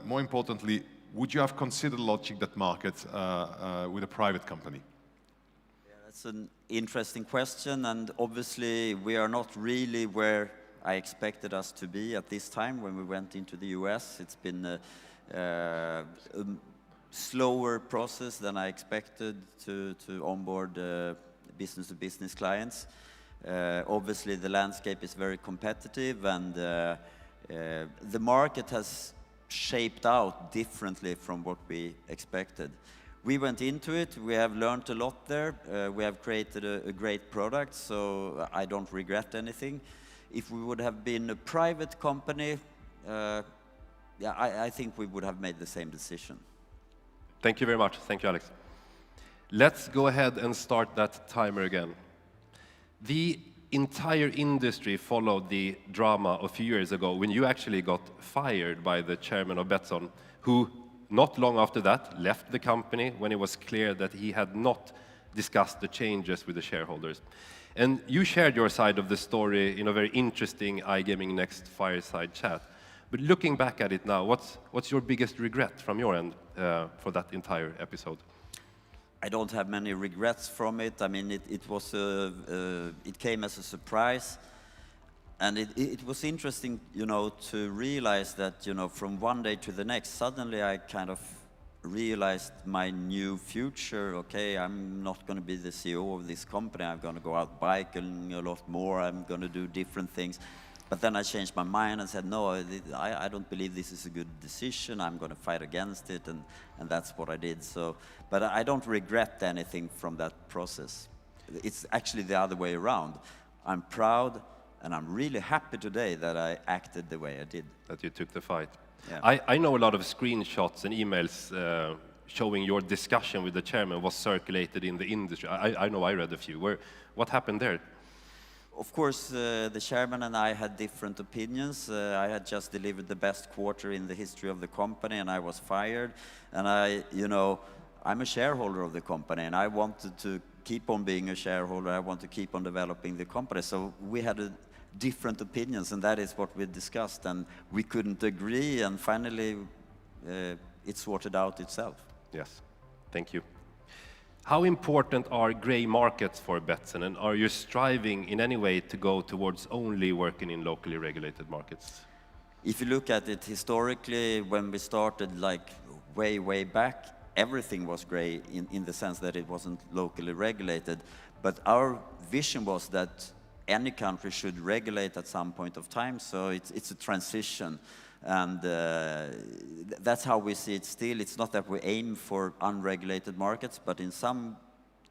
Speaker 4: more importantly, would you have considered launching that market with a private company?
Speaker 8: Yeah, that's an interesting question, and obviously we are not really where I expected us to be at this time when we went into the US. It's been a slower process than I expected to onboard business-to-business clients. Obviously the landscape is very competitive, and the market has shaped out differently from what we expected. We went into it, we have learned a lot there, we have created a great product, so I don't regret anything. If we would have been a private company, yeah, I think we would have made the same decision.
Speaker 3: Thank you very much. Thank you, Alex. Let's go ahead and start that timer again. The entire industry followed the drama a few years ago when you actually got fired by the chairman of Betsson, who not long after that left the company when it was clear that he had not discussed the changes with the shareholders. And you shared your side of the story in a very interesting iGaming Next fireside chat. But looking back at it now, what's your biggest regret from your end for that entire episode?
Speaker 8: I don't have many regrets from it. I mean, it came as a surprise, and it was interesting, you know, to realize that, you know, from one day to the next, suddenly I kind of realized my new future. Okay, I'm not going to be the CEO of this company. I'm going to go out biking a lot more. I'm going to do different things. But then I changed my mind and said, no, I don't believe this is a good decision. I'm going to fight against it, and that's what I did. So, but I don't regret anything from that process. It's actually the other way around. I'm proud, and I'm really happy today that I acted the way I did.
Speaker 3: That you took the fight.
Speaker 8: Yeah.
Speaker 3: I know a lot of screenshots and emails showing your discussion with the chairman was circulated in the industry. I know I read a few. What happened there?
Speaker 8: Of course, the chairman and I had different opinions. I had just delivered the best quarter in the history of the company, and I was fired. And I'm a shareholder of the company, and I wanted to keep on being a shareholder. I want to keep on developing the company. So we had different opinions, and that is what we discussed. And we couldn't agree, and finally, it sorted out itself.
Speaker 3: Yes, thank you. How important are grey markets for Betsson, and are you striving in any way to go towards only working in locally regulated markets?
Speaker 8: If you look at it historically, when we started like way back, everything was grey in the sense that it wasn't locally regulated. But our vision was that any country should regulate at some point of time, so it's a transition. And that's how we see it still. It's not that we aim for unregulated markets, but in some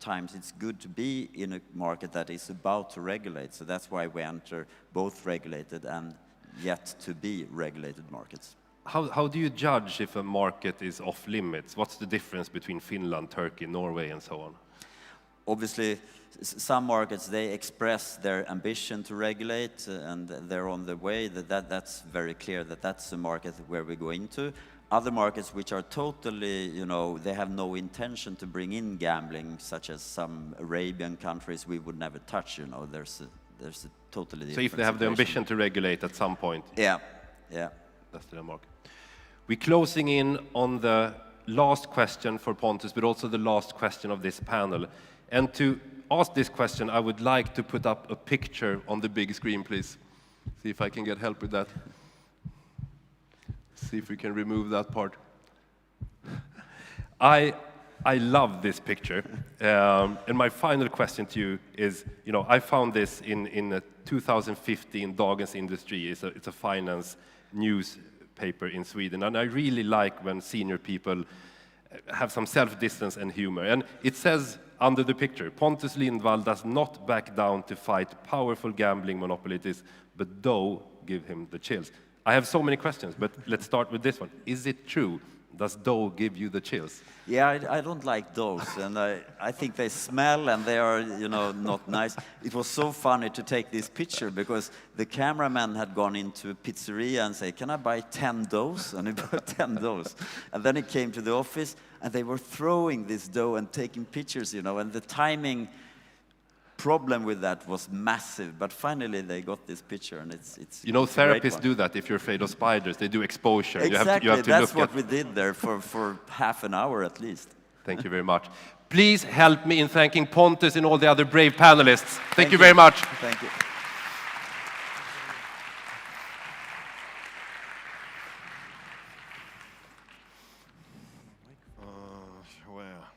Speaker 8: times it's good to be in a market that is about to regulate. So that's why we enter both regulated and yet to be regulated markets.
Speaker 3: How do you judge if a market is off limits? What's the difference between Finland, Turkey, Norway, and so on?
Speaker 8: Obviously, some markets, they express their ambition to regulate, and they're on the way. That's very clear that that's a market where we go into. Other markets which are totally, they have no intention to bring in gambling, such as some Arabian countries we would never touch. There's a totally different
Speaker 3: So if they have the ambition to regulate at some point.
Speaker 8: Yeah.
Speaker 3: That's the market. We're closing in on the last question for Pontus, but also the last question of this panel. And to ask this question, I would like to put up a picture on the big screen, please. See if I can get help with that. See if we can remove that part. I love this picture. And my final question to you is, I found this in 2015 Dagens Industri. It's a finance news paper in Sweden, and I really like when senior people have some self-distance and humor. And it says under the picture, Pontus Lindvall does not back down to fight powerful gambling monopolies, but dough give him the chills. I have so many questions, but let's start with this one. Is it true? Does dough give you the chills?
Speaker 8: Yeah, I don't like those, and I think they smell and they are, you know, not nice. It was so funny to take this picture because the cameraman had gone into a pizzeria and said, "Can I buy 10 doughs?" And he bought 10 doughs. And then he came to the office and they were throwing this dough and taking pictures, you know, and the timing problem with that was massive, but finally they got this picture, and it's
Speaker 3: you know,
Speaker 8: it's a great
Speaker 3: therapists
Speaker 8: one.
Speaker 3: do that if you're afraid of spiders. They do exposure.
Speaker 8: Exactly,
Speaker 3: you have to
Speaker 8: that's
Speaker 3: look
Speaker 8: what we did there for half an hour at least.
Speaker 3: Thank you very much. Please help me in thanking Pontus and all the other brave panelists. Thank you very much.
Speaker 8: Thank you.
Speaker 4: Wherever.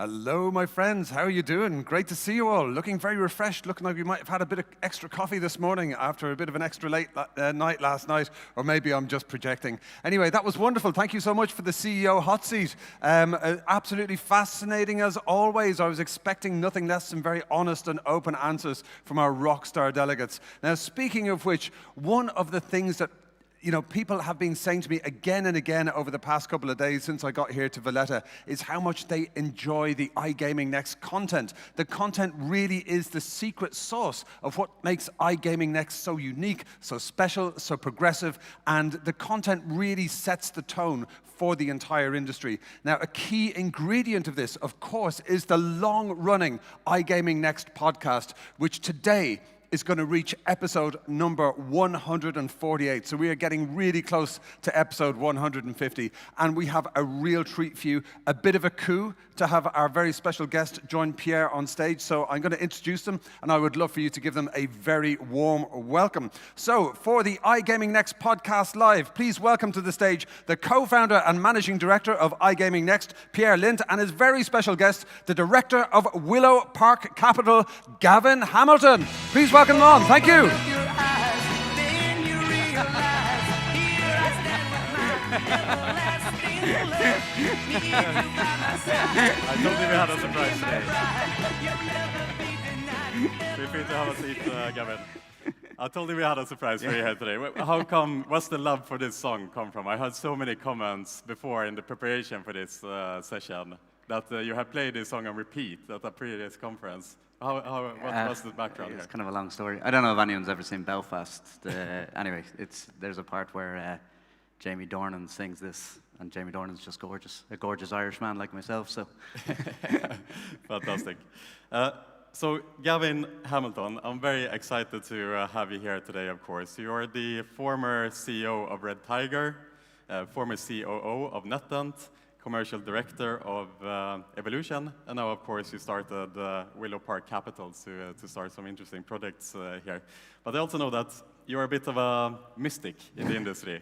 Speaker 1: Hello, my friends. How are you doing? Great to see you all. Looking very refreshed, looking like we might have had a bit of extra coffee this morning after a bit of an extra late night last night, or maybe I'm just projecting. Anyway, that was wonderful. Thank you so much for the CEO hot seat. Absolutely fascinating as always. I was expecting nothing less than very honest and open answers from our rock star delegates. Now, speaking of which, one of the things that people have been saying to me again and again over the past couple of days since I got here to Valletta is how much they enjoy the iGaming Next content. The content really is the secret sauce of what makes iGaming Next so unique, so special, so progressive, and the content really sets the tone for the entire industry. Now, a key ingredient of this, of course, is the long-running iGaming Next podcast, which today is going to reach episode number 148. So we are getting really close to episode 150. And we have a real treat for you, a bit of a coup to have our very special guest join Pierre on stage. So I'm going to introduce them, and I would love for you to give them a very warm welcome. So for the iGaming Next podcast live, please welcome to the stage the co-founder and managing director of iGaming Next, Pierre Lint, and his very special guest, the director of Willow Park Capital, Gavin Hamilton. Please welcome them on. Thank you.
Speaker 9: I told you we had a surprise today. Feel free to have a seat, Gavin. I told you we had a surprise for you here today. How come, what's the love for this song come from? I had so many comments before in the preparation for this session that you have played this song on repeat at a previous conference. What's the background
Speaker 10: It's
Speaker 9: here?
Speaker 10: kind of a long story. I don't know if anyone's ever seen Belfast. Anyway, there's a part where Jamie Dornan sings this, and Jamie Dornan's just gorgeous, a gorgeous Irish man like myself. So,
Speaker 9: Fantastic. So, Gavin Hamilton, I'm very excited to have you here today, of course. You are the former CEO of Red Tiger, former COO of NetEnt, commercial director of Evolution, and now, of course, you started Willow Park Capital to start some interesting projects here. But I also know that you're a bit of a mystic in the industry.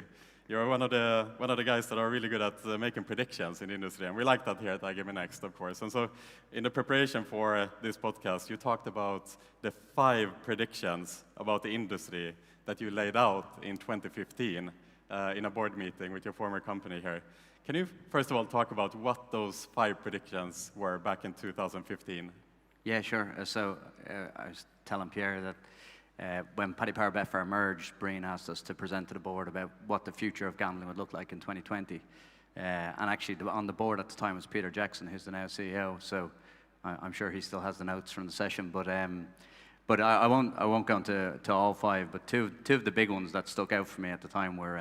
Speaker 9: You're one of the guys that are really good at making predictions in the industry, and we like that here at iGaming Next, of course. And so, in the preparation for this podcast, you talked about the 5 predictions about the industry that you laid out in 2015 in a board meeting with your former company here. Can you first of all talk about what those 5 predictions were back in 2015?
Speaker 10: yeah, sure. So I was telling Pierre that when Paddy Power Betfair merged, Breen asked us to present to the board about what the future of gambling would look like in 2020. And actually, on the board at the time was Peter Jackson, who's the now CEO. So I'm sure he still has the notes from the session. But I won't go into all 5. But two of the big ones that stuck out for me at the time were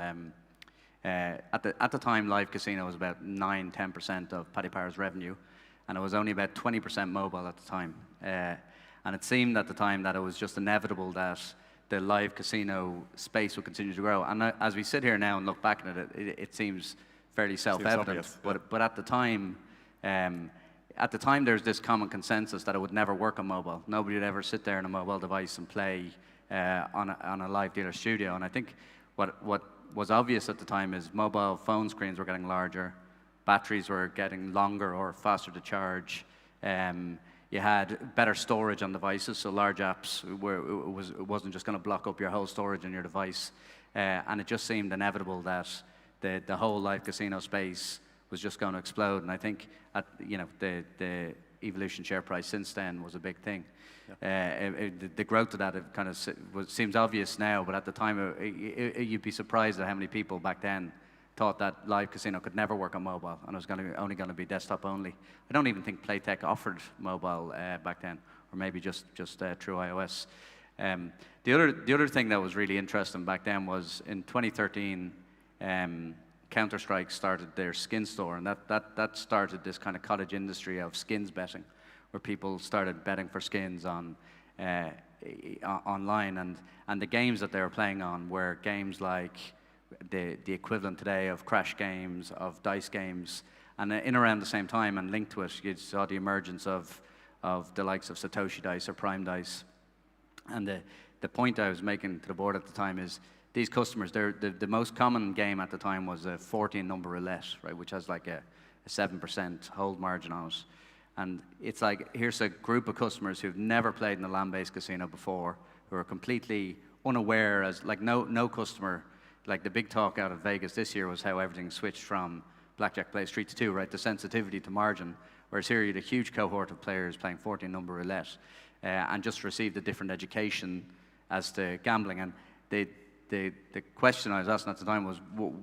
Speaker 10: at the time, live casino was about 9-10% of Paddy Power's revenue, and it was only about 20% mobile at the time. And it seemed at the time that it was just inevitable that the live casino space would continue to grow. And as we sit here now and look back at it, it seems fairly self-evident. But at the time, there's this common consensus that it would never work on mobile. Nobody would ever sit there on a mobile device and play on a live dealer studio. And I think what was obvious at the time is mobile phone screens were getting larger, batteries were getting longer or faster to charge. You had better storage on devices, so large apps it wasn't just going to block up your whole storage on your device, and it just seemed inevitable that the whole live casino space was just going to explode. And I think the Evolution share price since then was a big thing. Yeah. The growth of that kind of seems obvious now, but at the time you'd be surprised at how many people back then thought that live casino could never work on mobile, and it was only going to be desktop only. I don't even think Playtech offered mobile back then, or maybe just through iOS. The other thing that was really interesting back then was in 2013, Counter-Strike started their skin store, and that started this kind of cottage industry of skins betting, where people started betting for skins online, and the games that they were playing on were games like the equivalent today of crash games, of dice games, and in around the same time, and linked to it, you saw the emergence of the likes of Satoshi Dice or Prime Dice. And the point I was making to the board at the time is these customers, the most common game at the time was a 14-number roulette, right, which has like a 7% hold margin on it. And it's like, here's a group of customers who've never played in a land-based casino before, who are completely unaware, as like no customer, like the big talk out of Vegas this year was how everything switched from blackjack play street to 2, right? The sensitivity to margin. Whereas here you had a huge cohort of players playing 14-number roulette and just received a different education as to gambling. And the question I was asking at the time was,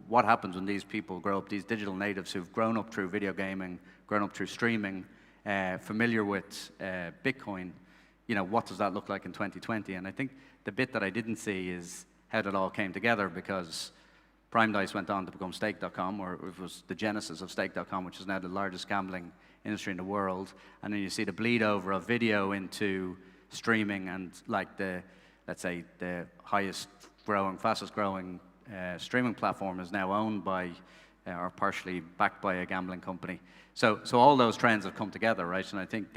Speaker 10: what happens when these people grow up, these digital natives who've grown up through video gaming, grown up through streaming, familiar with Bitcoin, you know, what does that look like in 2020? And I think the bit that I didn't see is how that all came together, because Prime Dice went on to become Stake.com, or it was the genesis of Stake.com, which is now the largest gambling industry in the world. And then you see the bleed over of video into streaming, and like the, let's say, the highest growing, fastest growing streaming platform is now owned by, or partially backed by a gambling company. So all those trends have come together, right? And I think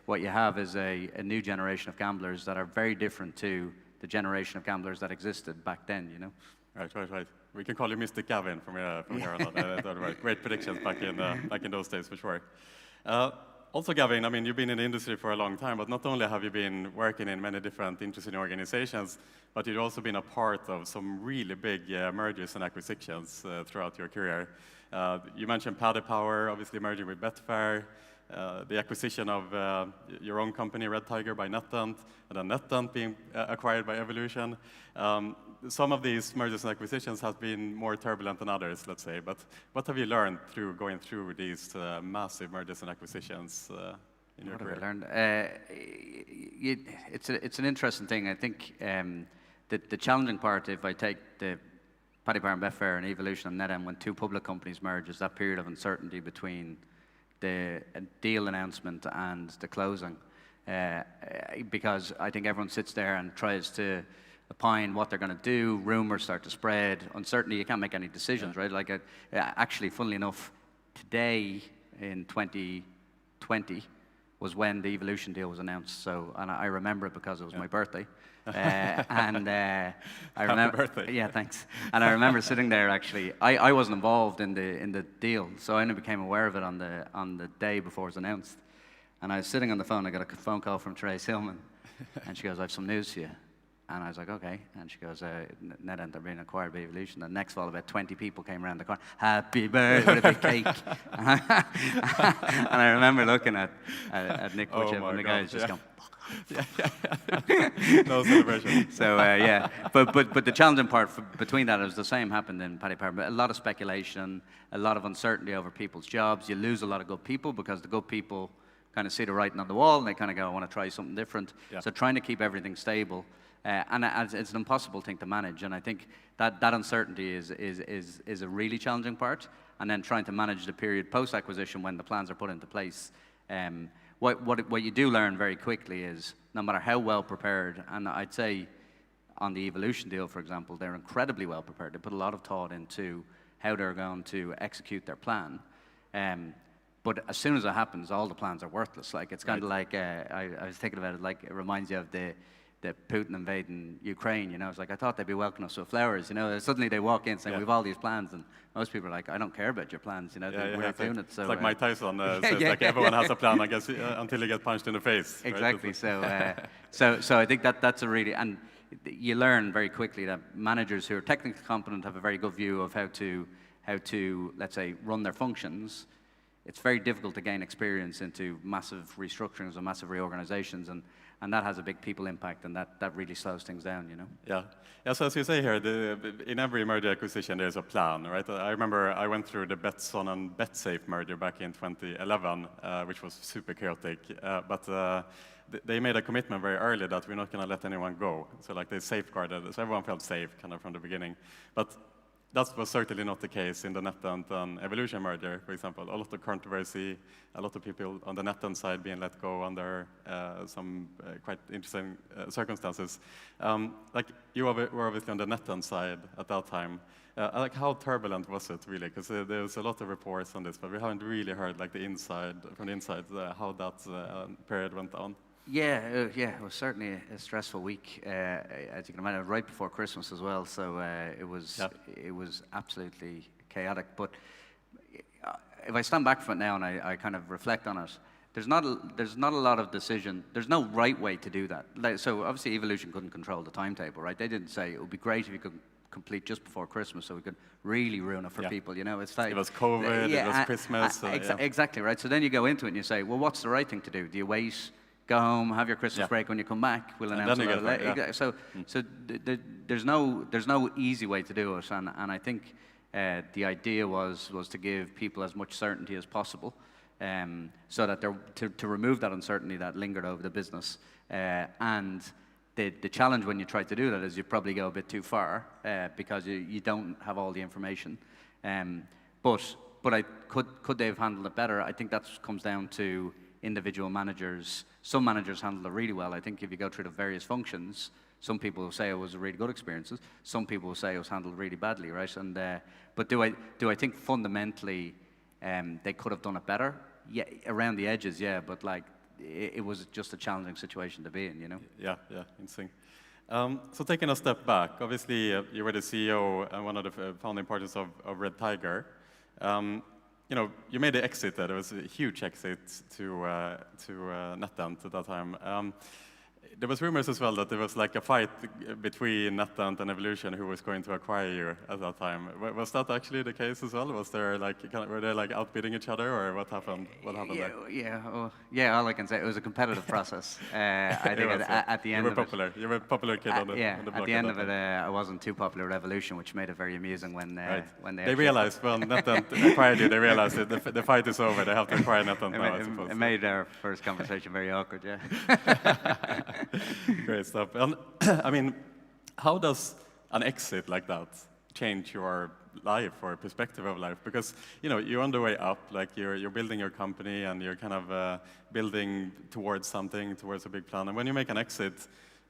Speaker 10: what you have is a new generation of gamblers that are very different to the generation of gamblers that existed back then, you know?
Speaker 9: Right. We can call you Mr. Gavin from here on out. Right. Great predictions back in those days, for sure. Also, Gavin, I mean, you've been in the industry for a long time, but not only have you been working in many different interesting organizations, but you've also been a part of some really big mergers and acquisitions throughout your career. You mentioned Paddy Power, obviously merging with Betfair, the acquisition of your own company, Red Tiger, by NetEnt, and then NetEnt being acquired by Evolution. Some of these mergers and acquisitions have been more turbulent than others, let's say, but what have you learned through going through these massive mergers and acquisitions in your career?
Speaker 10: What have I learned? It's an interesting thing. I think the challenging part, if I take the Paddy Power and Betfair and Evolution and NetEnt, when two public companies merge, is that period of uncertainty between the deal announcement and the closing, because I think everyone sits there and tries to opine what they're going to do, rumors start to spread, uncertainty, you can't make any decisions, right? Like, actually, funnily enough, today in 2020 was when the Evolution deal was announced, and I remember it because it was my birthday. I remember,
Speaker 9: Happy birthday.
Speaker 10: Yeah, thanks. And I remember sitting there. Actually, I wasn't involved in the deal, so I only became aware of it on the day before it was announced. And I was sitting on the phone. I got a phone call from Therese Hillman, and she goes, "I have some news for you." And I was like, "Okay." And she goes, "NetEnt are being acquired by Evolution." And next of all, about 20 people came around the corner. "Happy birthday!" with a big cake. And I remember looking at Nick Butcher and the guys just going,
Speaker 9: No celebration.
Speaker 10: So yeah, but the challenging part between that is the same happened in Paddy Power. But a lot of speculation, a lot of uncertainty over people's jobs. You lose a lot of good people because the good people kind of see the writing on the wall and they kind of go, "I want to try something different."
Speaker 9: Yeah.
Speaker 10: So trying to keep everything stable, and it's an impossible thing to manage. And I think that uncertainty is a really challenging part. And then trying to manage the period post acquisition when the plans are put into place. What you do learn very quickly is no matter how well prepared, and I'd say on the Evolution deal, for example, they're incredibly well prepared. They put a lot of thought into how they're going to execute their plan. But as soon as it happens, all the plans are worthless. Like, it's kind of like, I was thinking about it, like, it reminds you of the Putin invading Ukraine, you know. It's like, I thought they'd be welcoming us with flowers, you know. Suddenly they walk in saying, "We've all these plans," and most people are like, "I don't care about your plans," you know. We're not doing it. So
Speaker 9: it's like Mike Tyson says, like, everyone has a plan, I guess, until you get punched in the face.
Speaker 10: Exactly.
Speaker 9: Right?
Speaker 10: So I think that's a really, and you learn very quickly that managers who are technically competent have a very good view of how to let's say run their functions. It's very difficult to gain experience into massive restructurings or massive reorganizations, and that has a big people impact, and that really slows things down, you know?
Speaker 9: Yeah, so as you say here, in every merger acquisition, there's a plan, right? I remember I went through the Betsson and BetSafe merger back in 2011, which was super chaotic, but they made a commitment very early that we're not going to let anyone go. So like they safeguarded, so everyone felt safe kind of from the beginning. But that was certainly not the case in the NetEnt and Evolution merger, for example. A lot of controversy, a lot of people on the NetEnt side being let go under some quite interesting circumstances. Like, you were obviously on the NetEnt side at that time. Like, how turbulent was it really? Because there was a lot of reports on this, but we haven't really heard like the inside, from the inside, how that period went on.
Speaker 10: Yeah, it was certainly a stressful week, as you can imagine, right before Christmas as well. So it was absolutely chaotic. But if I stand back from it now and I kind of reflect on it, there's not a lot of decision. There's no right way to do that. Like, so obviously Evolution couldn't control the timetable, right? They didn't say it would be great if you could complete just before Christmas, so we could really ruin it for people. You know, it's like
Speaker 9: it was COVID, it was Christmas.
Speaker 10: Exactly right. So then you go into it and you say, well, what's the right thing to do? Do you wait, go home, have your Christmas break? When you come back, we'll announce it later. So there's no easy way to do it, and I think the idea was to give people as much certainty as possible, so that to remove that uncertainty that lingered over the business. And the challenge when you try to do that is you probably go a bit too far because you don't have all the information. But could they have handled it better? I think that comes down to individual managers. Some managers handled it really well. I think if you go through the various functions, some people will say it was a really good experience. Some people will say it was handled really badly, right? And but do I think fundamentally they could have done it better? Yeah, around the edges, yeah. But like it was just a challenging situation to be in, you know.
Speaker 9: Yeah, interesting. So taking a step back, obviously you were the CEO and one of the founding partners of Red Tiger. You know, you made the exit there. It was a huge exit to NetEnt at that time. There was rumors as well that there was like a fight between NetEnt and Evolution who was going to acquire you at that time. Was that actually the case as well? Was there like were they like outbidding each other, or what happened? What happened there?
Speaker 10: Yeah. All I can say, it was a competitive process. I think at the end of it,
Speaker 9: you were a popular kid on the block.
Speaker 10: At the end of it, I wasn't too popular at Evolution, which made it very amusing when they
Speaker 9: realized when NetEnt acquired you, they realized that the fight is over. They have to acquire NetEnt now, I suppose.
Speaker 10: It made our first conversation very awkward. Yeah.
Speaker 9: Great stuff. And I mean, how does an exit like that change your life or perspective of life? Because you know you're on the way up, like you're building your company and you're kind of building towards something, towards a big plan. And when you make an exit,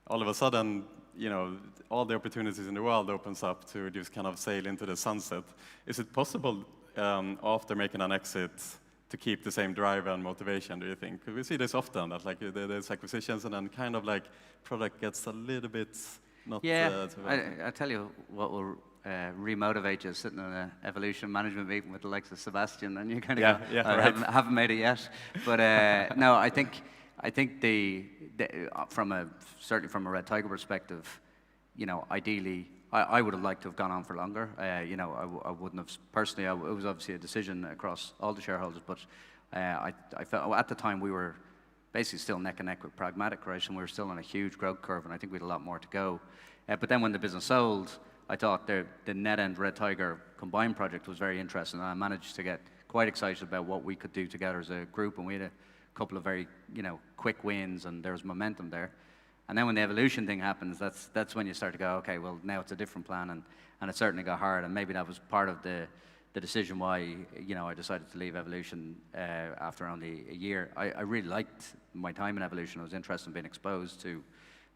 Speaker 9: all of a sudden, you know, all the opportunities in the world opens up to just kind of sail into the sunset. Is it possible after making an exit to keep the same drive and motivation, do you think? Because we see this often, that like there's acquisitions and then kind of like product gets a little bit not...
Speaker 10: Yeah, I tell you what will remotivate you, sitting in an Evolution management meeting with the likes of Sebastian, and you kind of haven't made it yet. But no, I think certainly from a Red Tiger perspective, you know, ideally, I would have liked to have gone on for longer. You know, I wouldn't have personally. It was obviously a decision across all the shareholders, but I felt at the time we were basically still neck and neck with Pragmatic, right? And we were still on a huge growth curve, and I think we had a lot more to go. But then when the business sold, I thought the NetEnt Red Tiger combined project was very interesting, and I managed to get quite excited about what we could do together as a group, and we had a couple of very, you know, quick wins, and there was momentum there. And then when the Evolution thing happens, that's when you start to go, okay, well, now it's a different plan, and it certainly got hard, and maybe that was part of the decision why, you know, I decided to leave Evolution after only a year. I really liked my time in Evolution. I was interested in being exposed to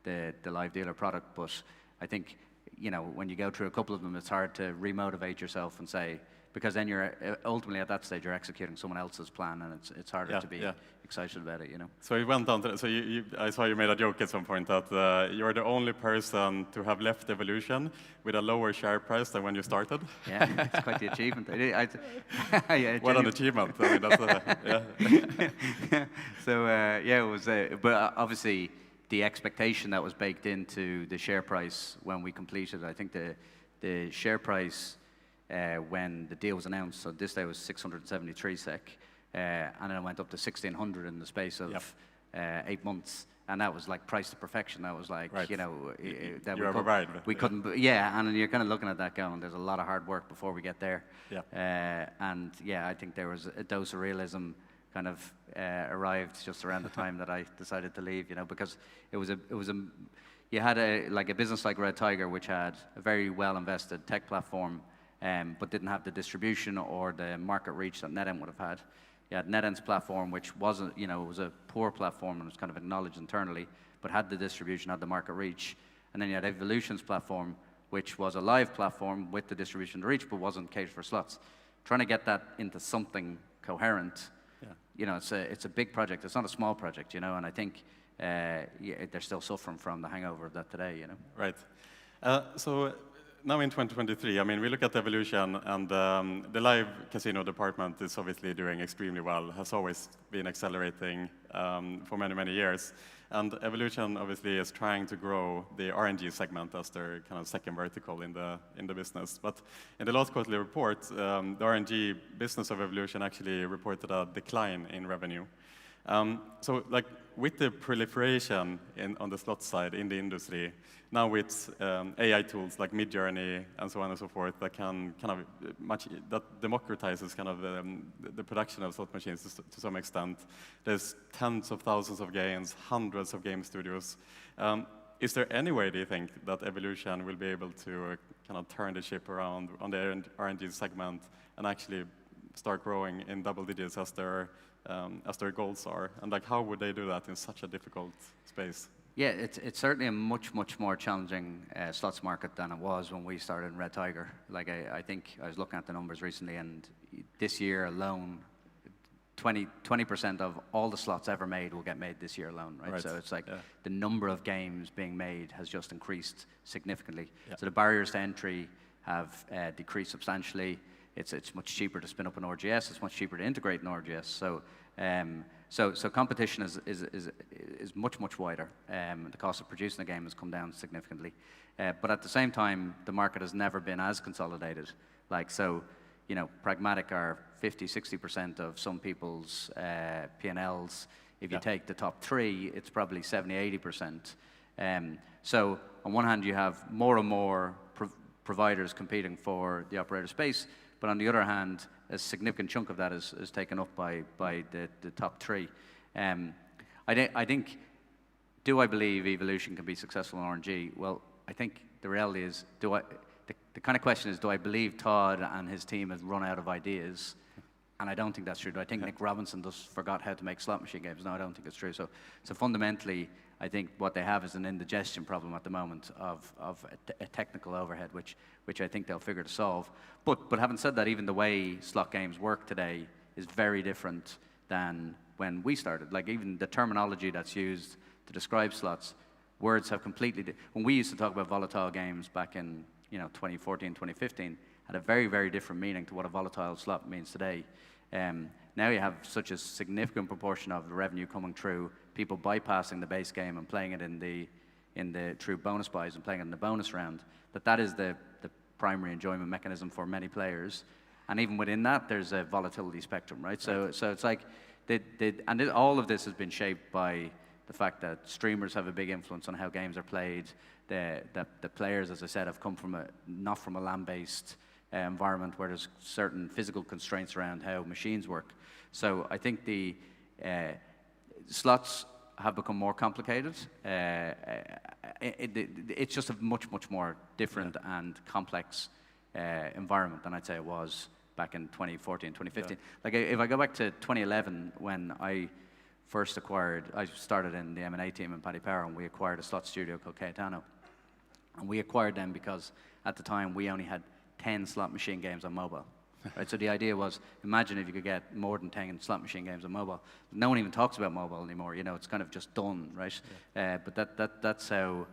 Speaker 10: the live dealer product, but I think, you know, when you go through a couple of them, it's hard to remotivate yourself and say, because then you're ultimately at that stage you're executing someone else's plan, and it's harder to be excited about it, you know.
Speaker 9: So you went on to, so I saw you made a joke at some point that you're the only person to have left Evolution with a lower share price than when you started.
Speaker 10: Yeah, it's quite the achievement.
Speaker 9: What an achievement! I mean, that's
Speaker 10: So yeah, it was. But obviously, the expectation that was baked into the share price when we completed, I think the share price. When the deal was announced, so this day was 673 SEK, and then it went up to 1,600 in the space of 8 months, and that was like price to perfection. That was like, you know, that we couldn't, and you're kind of looking at that going, there's a lot of hard work before we get there. And yeah, I think there was a dose of realism kind of arrived just around the time that I decided to leave, you know, because you had a business like Red Tiger, which had a very well invested tech platform, but didn't have the distribution or the market reach that NetEnt would have had. You had NetEnt's platform, which wasn't, you know, it was a poor platform and was kind of acknowledged internally, but had the distribution, had the market reach. And then you had Evolution's platform, which was a live platform with the distribution to reach, but wasn't catered for slots. Trying to get that into something coherent, you know, it's a big project. It's not a small project, you know, and I think they're still suffering from the hangover of that today, you know.
Speaker 9: Right. So now in 2023, I mean, we look at Evolution, and the live casino department is obviously doing extremely well, has always been accelerating for many, many years. And Evolution obviously is trying to grow the RNG segment as their kind of second vertical in the business. But in the last quarterly report, the RNG business of Evolution actually reported a decline in revenue. So like with the proliferation on the slot side in the industry, now with AI tools like Midjourney and so on and so forth that can kind of that democratizes kind of the production of slot machines to some extent. There's tens of thousands of games, hundreds of game studios. Is there any way, do you think, that Evolution will be able to kind of turn the ship around on the RNG segment and actually start growing in double digits as their goals are? And like, how would they do that in such a difficult space?
Speaker 10: Yeah, it's certainly a much more challenging slots market than it was when we started in Red Tiger. Like I think I was looking at the numbers recently, and this year alone, 20% of all the slots ever made will get made this year alone, right? So it's like the number of games being made has just increased significantly. So the barriers to entry have decreased substantially. It's much cheaper to spin up an RGS. It's much cheaper to integrate an RGS. So competition is much wider. The cost of producing a game has come down significantly. But at the same time, the market has never been as consolidated. Like, so, you know, Pragmatic are 50-60% of some people's P&Ls. If you take the top three, it's probably 70-80%. So on one hand, you have more and more providers competing for the operator space, but on the other hand, a significant chunk of that is taken up by the top three. I think, do I believe Evolution can be successful in RNG? Well, I think the reality is, the kind of question is, do I believe Todd and his team have run out of ideas? And I don't think that's true. Do I think Nick Robinson just forgot how to make slot machine games? No, I don't think it's true. So fundamentally, I think what they have is an indigestion problem at the moment of a technical overhead, which I think they'll figure to solve. But having said that, even the way slot games work today is very different than when we started. Like, even the terminology that's used to describe slots, words have completely... When we used to talk about volatile games back in 2014, 2015, had a very different meaning to what a volatile slot means today. Now you have such a significant proportion of the revenue coming through people bypassing the base game and playing it in the true bonus buys and playing it in the bonus round, that is the primary enjoyment mechanism for many players. And even within that, there's a volatility spectrum, right? So it's like, all of this has been shaped by the fact that streamers have a big influence on how games are played. The players, as I said, have come from not from a land-based environment where there's certain physical constraints around how machines work. So I think the slots have become more complicated. It's just a much more different and complex environment than I'd say it was back in 2014, 2015. Like, if I go back to 2011, when I first I started in the M&A team in Paddy Power, and we acquired a slot studio called Cayetano. And we acquired them because at the time we only had 10 slot machine games on mobile. Right? So the idea was, imagine if you could get more than 10 slot machine games on mobile. No one even talks about mobile anymore. You know, it's kind of just done, right? But that's how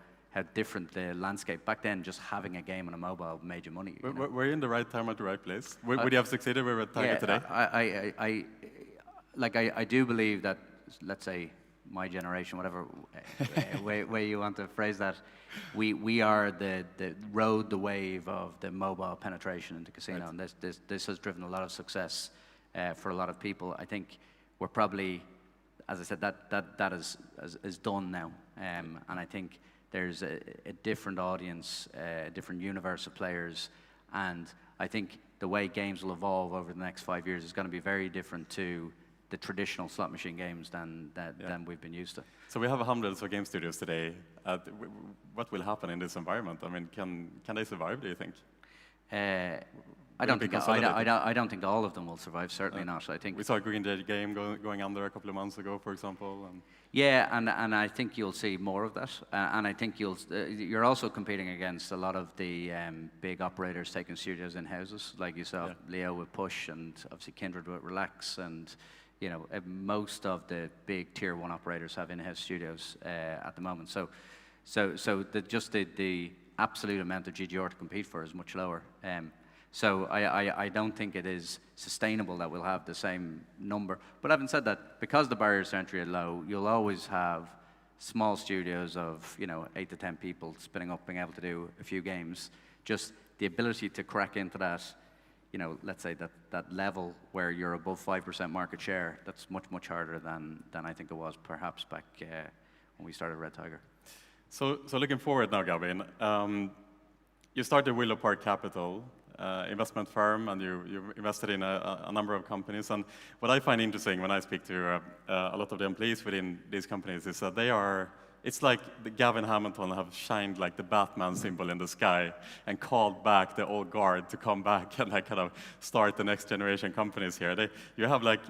Speaker 10: different the landscape. Back then, just having a game on a mobile made you money. You know?
Speaker 9: Were you in the right time at the right place? Would you have succeeded with Red Tiger today?
Speaker 10: I do believe that, let's say, my generation, whatever way you want to phrase that, we are rode the wave of the mobile penetration into casino, and this has driven a lot of success for a lot of people. I think we're probably, as I said, that is done now, and I think there's a different audience, a different universe of players, and I think the way games will evolve over the next 5 years is going to be very different to the traditional slot machine games than we've been used to.
Speaker 9: So we have hundreds of game studios today. What will happen in this environment? I mean, can they survive, do you think?
Speaker 10: I don't think all of them will survive. Certainly not. I think
Speaker 9: we saw Green Day game going under a couple of months ago, for example.
Speaker 10: Yeah, and I think you'll see more of that. And I think you're also competing against a lot of the big operators taking studios in houses, like you saw Leo with Push, and obviously Kindred with Relax, and most of the big tier 1 operators have in-house studios at the moment. So the absolute amount of GGR to compete for is much lower. So I don't think it is sustainable that we'll have the same number. But having said that, because the barriers to entry are low, you'll always have small studios of 8 to 10 people spinning up, being able to do a few games. Just the ability to crack into that, let's say that level where you're above 5% market share, that's much harder than I think it was perhaps back when we started Red Tiger.
Speaker 9: So looking forward now, Gavin, you started Willow Park Capital, investment firm, and you invested in a number of companies. And what I find interesting when I speak to a lot of the employees within these companies is that it's like the Gavin Hamilton have shined like the Batman symbol in the sky and called back the old guard to come back and kind of start the next generation companies here. You have like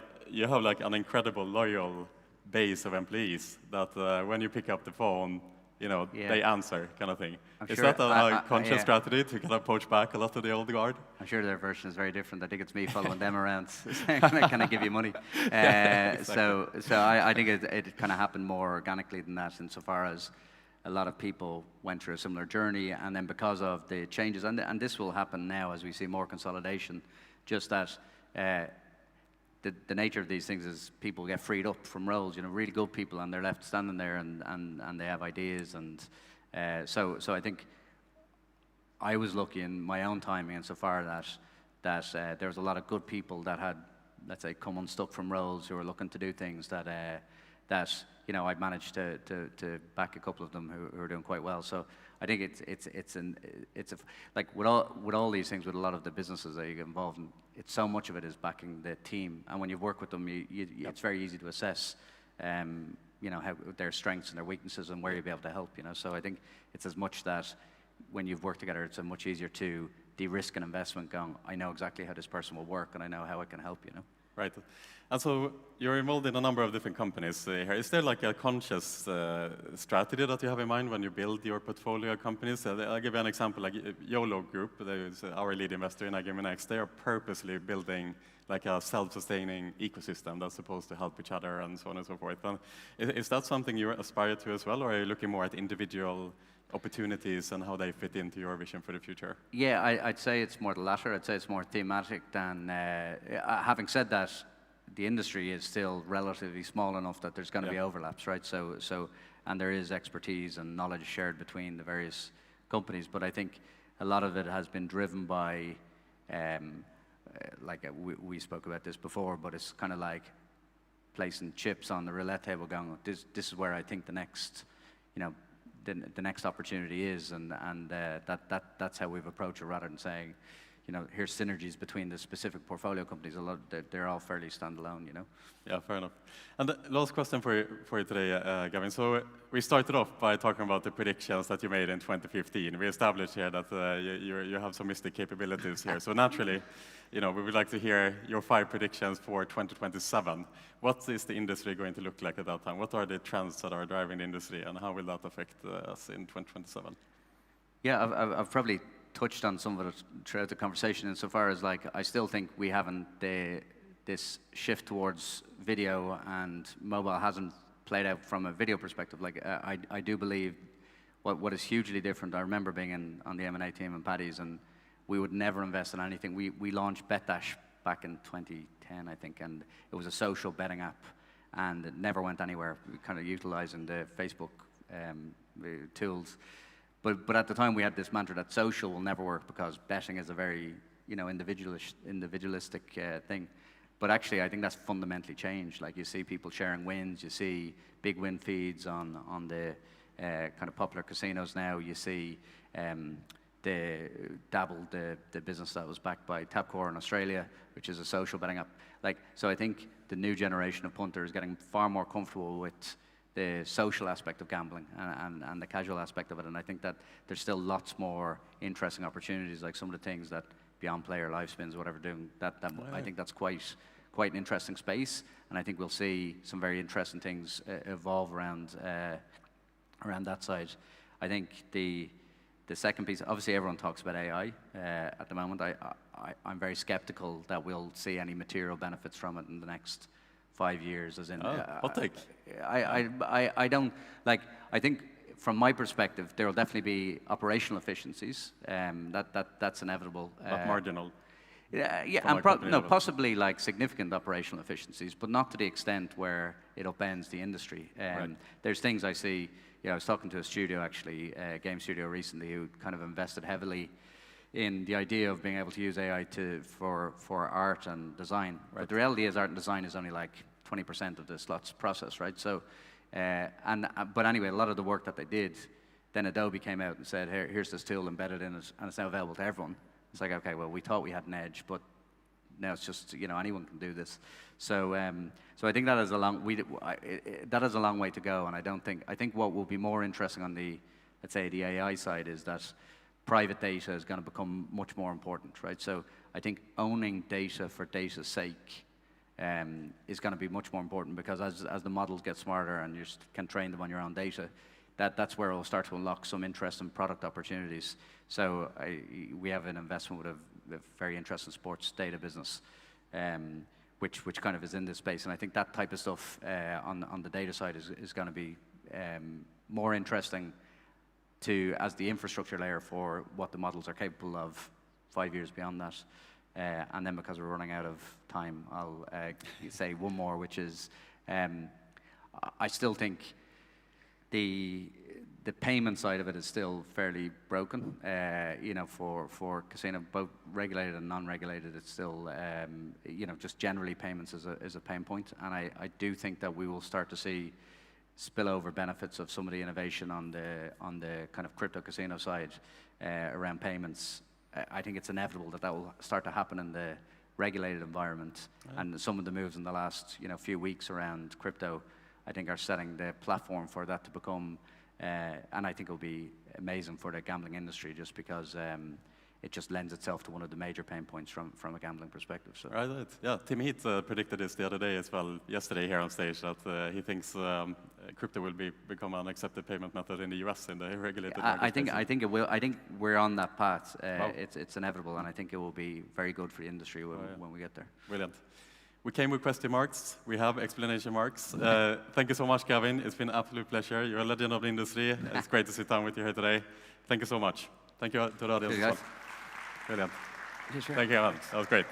Speaker 9: an incredible loyal base of employees that when you pick up the phone, they answer, kind of thing. Is that a conscious strategy to kind of poach back a lot of the old guard?
Speaker 10: I'm sure their version is very different. I think it's me following them around, can I give you money? Exactly. So I think it kind of happened more organically than that, insofar as a lot of people went through a similar journey, and then because of the changes, and this will happen now as we see more consolidation, just that the nature of these things is people get freed up from roles, really good people, and they're left standing there and they have ideas. And so I think I was lucky in my own timing insofar that there was a lot of good people that had, let's say, come unstuck from roles who were looking to do things that I'd managed to back a couple of them who are doing quite well. So I think it's like with all these things, with a lot of the businesses that you get involved in, so much of it is backing the team, and when you've worked with them, it's very easy to assess, how their strengths and their weaknesses and where you'll be able to help. So I think it's as much that when you've worked together, it's much easier to de-risk an investment. Going, I know exactly how this person will work, and I know how I can help.
Speaker 9: Right. And so you're involved in a number of different companies here. Is there like a conscious strategy that you have in mind when you build your portfolio companies? I'll give you an example, like YOLO Group, our lead investor in iGaming NEXT. They are purposely building like a self-sustaining ecosystem that's supposed to help each other and so on and so forth. And is that something you aspire to as well, or are you looking more at individual opportunities and how they fit into your vision for the future?
Speaker 10: Yeah, I'd say it's more the latter. I'd say it's more thematic than, having said that, the industry is still relatively small enough that there's going to be overlaps, right? So, and there is expertise and knowledge shared between the various companies, but I think a lot of it has been driven by, we spoke about this before, but it's kind of like placing chips on the roulette table, going, this is where I think the next, the next opportunity is, and that's how we've approached it, rather than saying, here's synergies between the specific portfolio companies. They're all fairly standalone,
Speaker 9: Yeah, fair enough. And the last question for you today, Gavin. So we started off by talking about the predictions that you made in 2015. We established here that you have some mystic capabilities here. So naturally, we would like to hear your 5 predictions for 2027. What is the industry going to look like at that time? What are the trends that are driving the industry, and how will that affect us in 2027?
Speaker 10: Yeah, I've probably touched on some of it throughout the conversation, insofar as I still think we haven't this shift towards video, and mobile hasn't played out from a video perspective. I do believe what is hugely different. I remember being on the M&A team in Paddy's, and we would never invest in anything. We launched BetDash back in 2010, I think, and it was a social betting app, and it never went anywhere, kind of utilizing the Facebook tools. But at the time, we had this mantra that social will never work because betting is a very individualistic thing. But actually, I think that's fundamentally changed. Like, you see people sharing wins, you see big win feeds on the kind of popular casinos now. You see the business that was backed by Tabcorp in Australia, which is a social betting app. So I think the new generation of punters is getting far more comfortable with the social aspect of gambling and the casual aspect of it. And I think that there's still lots more interesting opportunities, like some of the things that Beyond Player, Live Spins, whatever, doing. I think that's quite an interesting space, and I think we'll see some very interesting things evolve around that side. I think the second piece, obviously everyone talks about AI at the moment. I'm very skeptical that we'll see any material benefits from it in the next 5 years, as in...
Speaker 9: I'll take.
Speaker 10: I don't, I think from my perspective, there will definitely be operational efficiencies. That's inevitable.
Speaker 9: But marginal.
Speaker 10: Yeah,
Speaker 9: from a
Speaker 10: and
Speaker 9: company
Speaker 10: no,
Speaker 9: level.
Speaker 10: possibly like significant operational efficiencies, but not to the extent where it upends the industry.
Speaker 9: Right.
Speaker 10: There's things I see. I was talking to a studio actually, a game studio recently, who kind of invested heavily in the idea of being able to use AI for art and design. But the reality is, art and design is only like 20% of the slots process, right? So, but anyway, a lot of the work that they did, then Adobe came out and said, here's this tool embedded in it, and it's now available to everyone. It's like, okay, well, we thought we had an edge, but now it's just, anyone can do this. So, so I think that is that is a long way to go, and I think what will be more interesting on the, let's say, the AI side is that private data is going to become much more important, right? So I think owning data for data's sake is going to be much more important, because as the models get smarter and you can train them on your own data, that's where it will start to unlock some interesting product opportunities. So we have an investment with a very interesting sports data business, which kind of is in this space. And I think that type of stuff on the data side is going to be more interesting as the infrastructure layer for what the models are capable of 5 years beyond that. And then, because we're running out of time, I'll say one more, which is I still think the payment side of it is still fairly broken. For casino, both regulated and non-regulated, it's still just generally payments is a pain point. And I do think that we will start to see spillover benefits of some of the innovation on the kind of crypto casino side around payments. I think it's inevitable that will start to happen in the regulated environment. Right. And some of the moves in the last few weeks around crypto, I think, are setting the platform for that to become, and I think it'll be amazing for the gambling industry, just because it just lends itself to one of the major pain points from a gambling perspective. So.
Speaker 9: Right. Yeah, Tim Heath predicted this the other day as well, yesterday here on stage, that he thinks crypto will become an accepted payment method in the US in the regulated market.
Speaker 10: I think it will. I think we're on that path.
Speaker 9: Wow.
Speaker 10: It's inevitable, and I think it will be very good for the industry when we get there.
Speaker 9: Brilliant. We came with question marks. We have explanation marks. Thank you so much, Gavin. It's been an absolute pleasure. You're a legend of the industry. It's great to sit down with you here today. Thank you so much. Thank you to the audience as well. Brilliant.
Speaker 10: Sure.
Speaker 9: Thank you, Alan. That was great.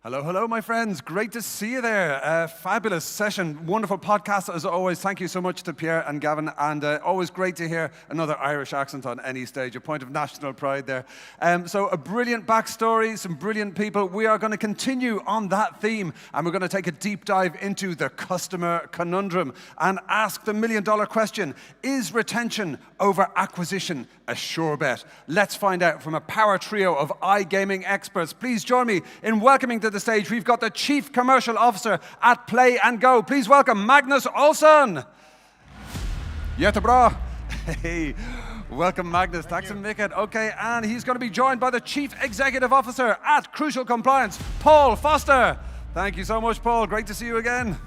Speaker 1: Hello, hello, my friends. Great to see you there. Fabulous session. Wonderful podcast, as always. Thank you so much to Pierre and Gavin. And always great to hear another Irish accent on any stage, a point of national pride there. So a brilliant backstory, some brilliant people. We are going to continue on that theme, and we're going to take a deep dive into the customer conundrum and ask the $1 million question: is retention over acquisition a sure bet? Let's find out from a power trio of iGaming experts. Please join me in welcoming to the stage, we've got the Chief Commercial Officer at Play and Go. Please welcome Magnus Olsson. Jättebra. Hey, welcome Magnus. Tack så mycket. Okay, and he's going to be joined by the Chief Executive Officer at Crucial Compliance, Paul Foster. Thank you so much, Paul. Great to see you again.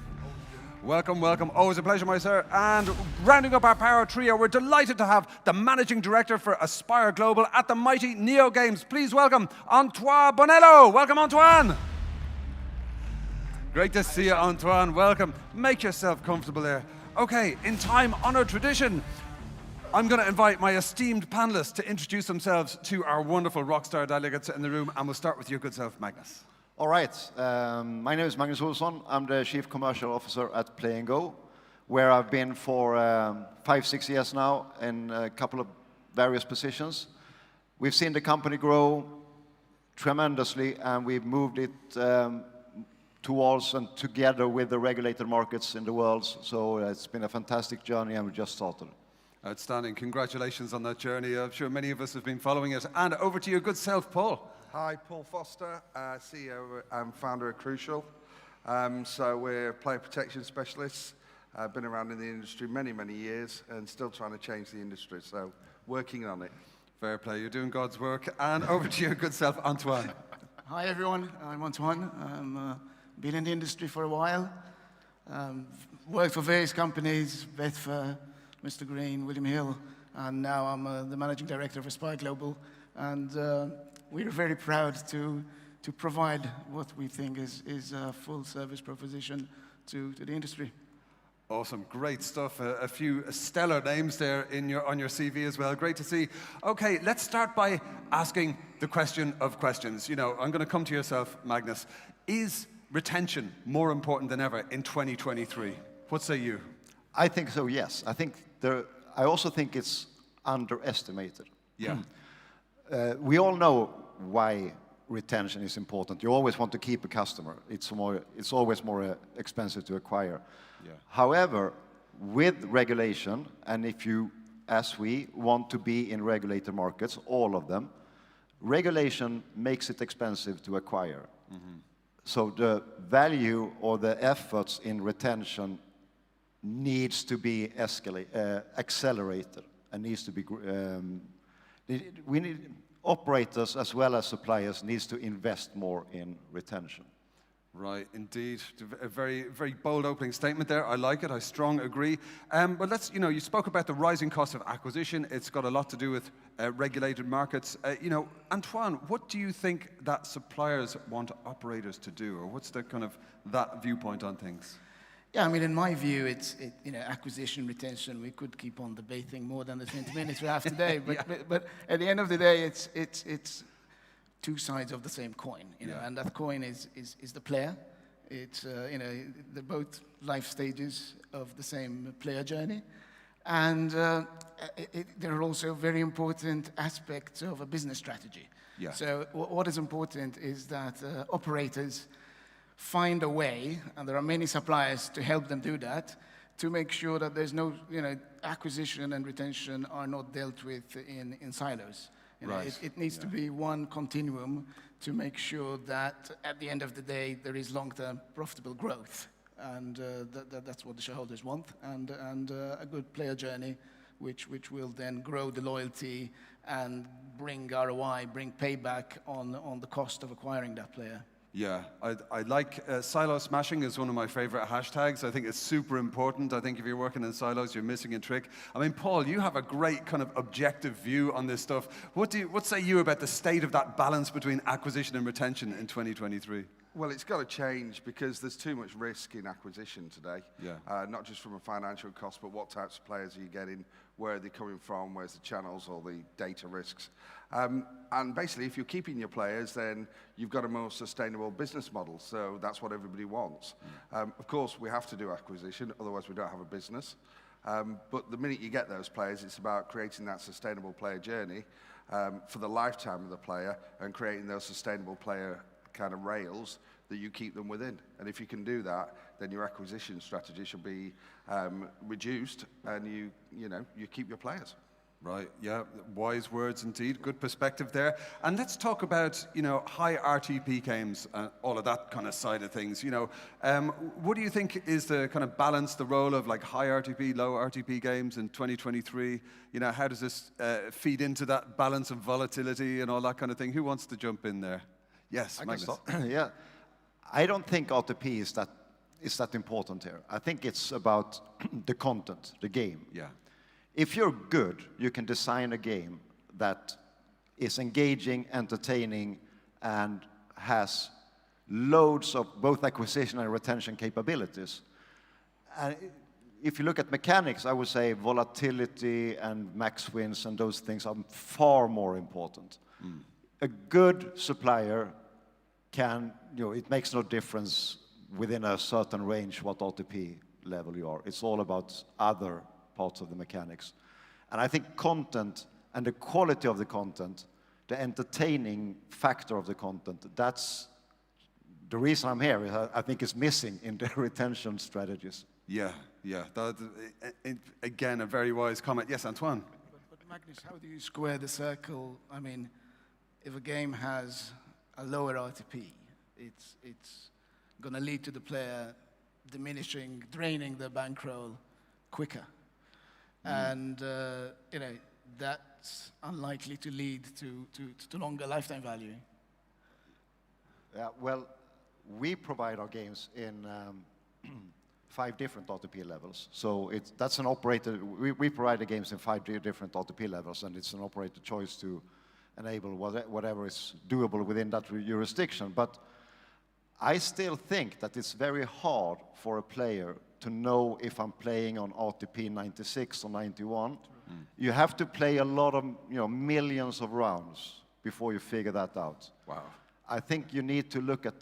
Speaker 1: Welcome, welcome. Always a pleasure, my sir. And rounding up our power trio, we're delighted to have the Managing Director for Aspire Global at the mighty Neo Games. Please welcome Antoine Bonello. Welcome, Antoine. Great to see you, Antoine. Welcome. Make yourself comfortable there. Okay, in time-honored tradition, I'm going to invite my esteemed panelists to introduce themselves to our wonderful rockstar delegates in the room, and we'll start with your good self, Magnus.
Speaker 11: All right. My name is Magnus Olsson. I'm the Chief Commercial Officer at Play and Go, where I've been for 5-6 years now in a couple of various positions. We've seen the company grow tremendously, and we've moved it towards and together with the regulated markets in the world. So it's been a fantastic journey, and we just started.
Speaker 1: Outstanding. Congratulations on that journey. I'm sure many of us have been following it. And over to your good self, Paul.
Speaker 12: Hi, Paul Foster, CEO and founder of Crucial. So we're player protection specialists. I've been around in the industry many, many years and still trying to change the industry. So working on it.
Speaker 1: Fair play. You're doing God's work. And over to your good self, Antoine.
Speaker 13: Hi, everyone. I'm Antoine. I've been in the industry for a while. Worked for various companies, Betfair, Mr. Green, William Hill, and now I'm the Managing Director of Aspire Global. And we're very proud to provide what we think is a full service proposition to the industry.
Speaker 1: Awesome, great stuff. A few stellar names there on your CV as well. Great to see. Okay, let's start by asking the question of questions. You know, I'm going to come to yourself, Magnus. Is retention more important than ever in 2023? What say you?
Speaker 11: I think so, yes. I also think it's underestimated.
Speaker 1: Yeah.
Speaker 11: We all know why retention is important. You always want to keep a customer. It's always more expensive to acquire.
Speaker 1: Yeah.
Speaker 11: However, with regulation, and if you, as we, want to be in regulated markets, all of them, regulation makes it expensive to acquire.
Speaker 1: Mm-hmm.
Speaker 11: So the value or the efforts in retention needs to be accelerated and needs to be. We need operators as well as suppliers needs to invest more in retention.
Speaker 1: Right, indeed. A very, very bold opening statement there. I like it. I strong agree. But let's, you spoke about the rising cost of acquisition. It's got a lot to do with regulated markets. Antoine, what do you think that suppliers want operators to do, or what's the kind of that viewpoint on things?
Speaker 13: Yeah, I mean, in my view, it's acquisition, retention. We could keep on debating more than the 20 minutes we have today, but at the end of the day, it's two sides of the same coin, and that coin is the player. It's they're both life stages of the same player journey, and there are also very important aspects of a business strategy.
Speaker 1: Yeah.
Speaker 13: So what is important is that operators find a way, and there are many suppliers to help them do that, to make sure that there's no, acquisition and retention are not dealt with in silos.
Speaker 1: Right.
Speaker 13: It needs to be one continuum to make sure that at the end of the day there is long-term profitable growth, and that's what the shareholders want, and a good player journey, which will then grow the loyalty and bring ROI, bring payback on the cost of acquiring that player.
Speaker 1: Yeah, I like silo smashing is one of my favorite hashtags. I think it's super important. I think if you're working in silos, you're missing a trick. I mean, Paul, you have a great kind of objective view on this stuff. What say you about the state of that balance between acquisition and retention in 2023?
Speaker 12: Well, it's got to change because there's too much risk in acquisition today.
Speaker 1: Yeah.
Speaker 12: Not just from a financial cost, but what types of players are you getting? where are they coming from, where's the channels, all the data risks. And basically, if you're keeping your players, then you've got a more sustainable business model. So that's what everybody wants. Of course, we have to do acquisition, otherwise we don't have a business. But the minute you get those players, it's about creating that sustainable player journey for the lifetime of the player and creating those sustainable player kind of rails that you keep them within. And if you can do that, then your acquisition strategy should be reduced and you keep your players.
Speaker 1: Right, yeah, wise words indeed, good perspective there. And let's talk about, high RTP games and all of that kind of side of things. What do you think is the kind of balance, the role of like high RTP, low RTP games in 2023? How does this feed into that balance of volatility and all that kind of thing? Who wants to jump in there? Yes, Magnus.
Speaker 11: Yeah, I don't think RTP is that important here. I think it's about the content, the game.
Speaker 1: Yeah.
Speaker 11: If you're good, you can design a game that is engaging, entertaining, and has loads of both acquisition and retention capabilities. And if you look at mechanics, I would say volatility and max wins and those things are far more important. A good supplier can, it makes no difference within a certain range what RTP level you are. It's all about other parts of the mechanics. And I think content and the quality of the content, the entertaining factor of the content, that's the reason I'm here. I think is missing in the retention strategies.
Speaker 1: Yeah. Again, a very wise comment. Yes, Antoine.
Speaker 13: But Magnus, how do you square the circle? I mean, if a game has a lower RTP, it's going to lead to the player draining the bankroll quicker. And, that's unlikely to lead to longer lifetime value.
Speaker 11: Yeah, well, we provide our games in 5 different RTP levels. So that's an operator, we provide the games in 5 different RTP levels, and it's an operator choice to enable whatever is doable within that jurisdiction. But I still think that it's very hard for a player to know if I'm playing on RTP 96 or 91. You have to play a lot of, millions of rounds before you figure that out.
Speaker 1: Wow.
Speaker 11: I think you need to look at,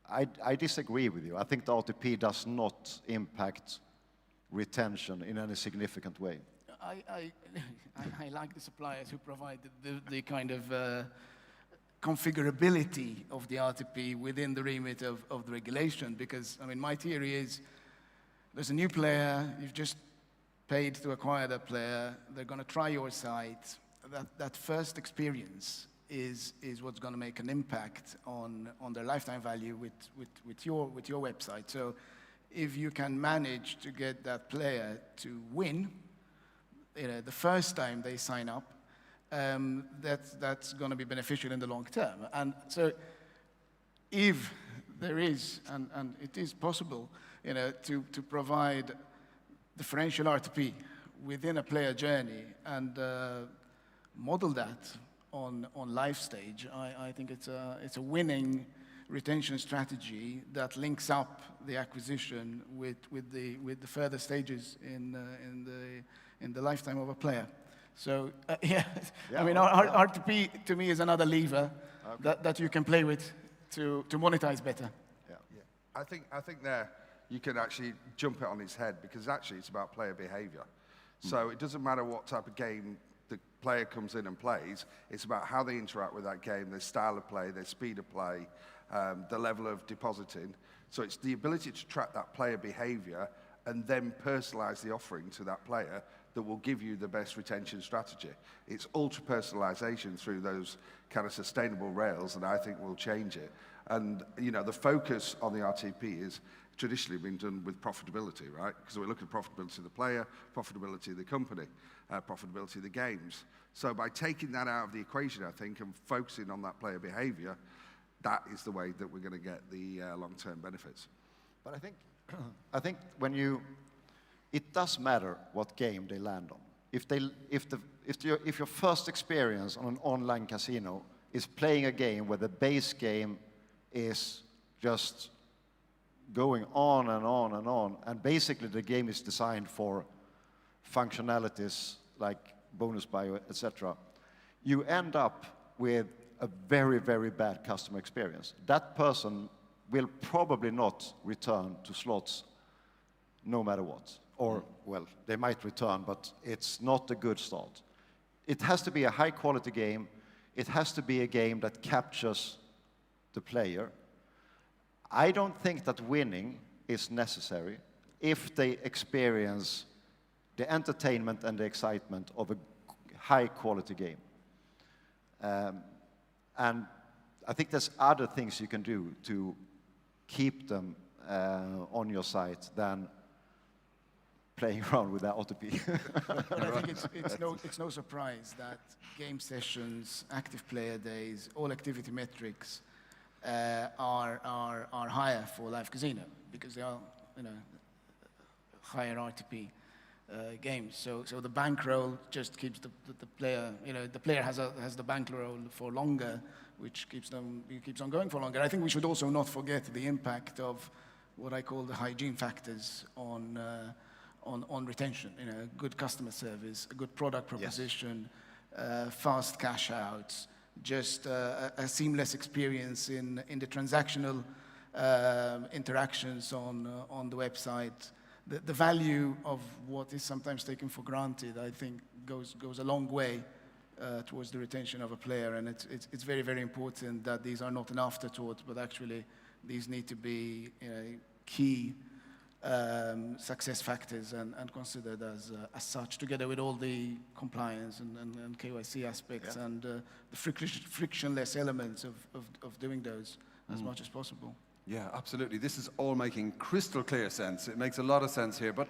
Speaker 11: I disagree with you. I think the RTP does not impact retention in any significant way.
Speaker 13: I like the suppliers who provide the kind of configurability of the RTP within the remit of the regulation, because, my theory is there's a new player, you've just paid to acquire that player, they're going to try your site. That first experience is what's going to make an impact on their lifetime value with your website. So if you can manage to get that player to win, the first time they sign up, that's going to be beneficial in the long term. And so if there is, and it is possible, to provide differential RTP within a player journey and model that on live stage, I think it's a winning retention strategy that links up the acquisition with the further stages in the lifetime of a player. So RTP to me is another lever that you can play with to monetize better.
Speaker 12: Yeah. I think there you can actually jump it on its head, because actually it's about player behavior. So it doesn't matter what type of game the player comes in and plays, it's about how they interact with that game, their style of play, their speed of play, the level of depositing. So it's the ability to track that player behavior and then personalize the offering to that player that will give you the best retention strategy. It's ultra personalization through those kind of sustainable rails that I think will change it. And the focus on the RTP is traditionally been done with profitability, right? Because we look at profitability of the player, profitability of the company, profitability of the games. So by taking that out of the equation, I think, and focusing on that player behavior, that is the way that we're going to get the long-term benefits.
Speaker 11: But I think it does matter what game they land on. If your first experience on an online casino is playing a game where the base game is just going on and on and on, and basically the game is designed for functionalities like bonus buy, etc., you end up with a very, very bad customer experience. That person will probably not return to slots no matter what. Or, well, they might return, but it's not a good start. It has to be a high-quality game. It has to be a game that captures the player. I don't think that winning is necessary if they experience the entertainment and the excitement of a high-quality game. And I think there's other things you can do to keep them on your site than playing around with that OTP.
Speaker 13: But I think it's no surprise that game sessions, active player days, all activity metrics are higher for Live Casino because they are, higher RTP games. So the bankroll just keeps the player, the player has the bankroll for longer, which keeps on going for longer. I think we should also not forget the impact of what I call the hygiene factors on retention. Good customer service, a good product proposition, fast cash outs, just a seamless experience in the transactional interactions on the website. The value of what is sometimes taken for granted, I think, goes a long way towards the retention of a player, and it's very, very important that these are not an afterthought, but actually these need to be key success factors and considered as such, together with all the compliance and KYC aspects and the frictionless elements of doing those as much as possible.
Speaker 1: Yeah, absolutely. This is all making crystal clear sense. It makes a lot of sense here. But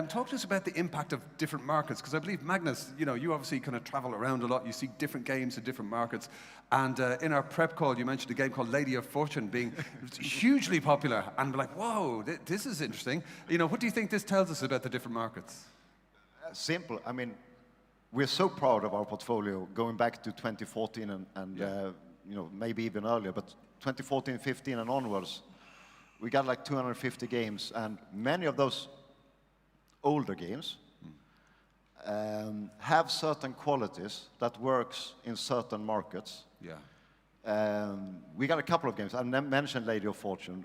Speaker 1: talk to us about the impact of different markets, because I believe, Magnus, you obviously kind of travel around a lot. You see different games in different markets. And in our prep call, you mentioned a game called Lady of Fortune being hugely popular. And we're like, whoa, this is interesting. What do you think this tells us about the different markets?
Speaker 11: Simple. I mean, we're so proud of our portfolio going back to 2014 and maybe even earlier, but 2014, 15 and onwards, we got like 250 games, and many of those older games have certain qualities that works in certain markets.
Speaker 1: Yeah.
Speaker 11: We got a couple of games. I mentioned Lady of Fortune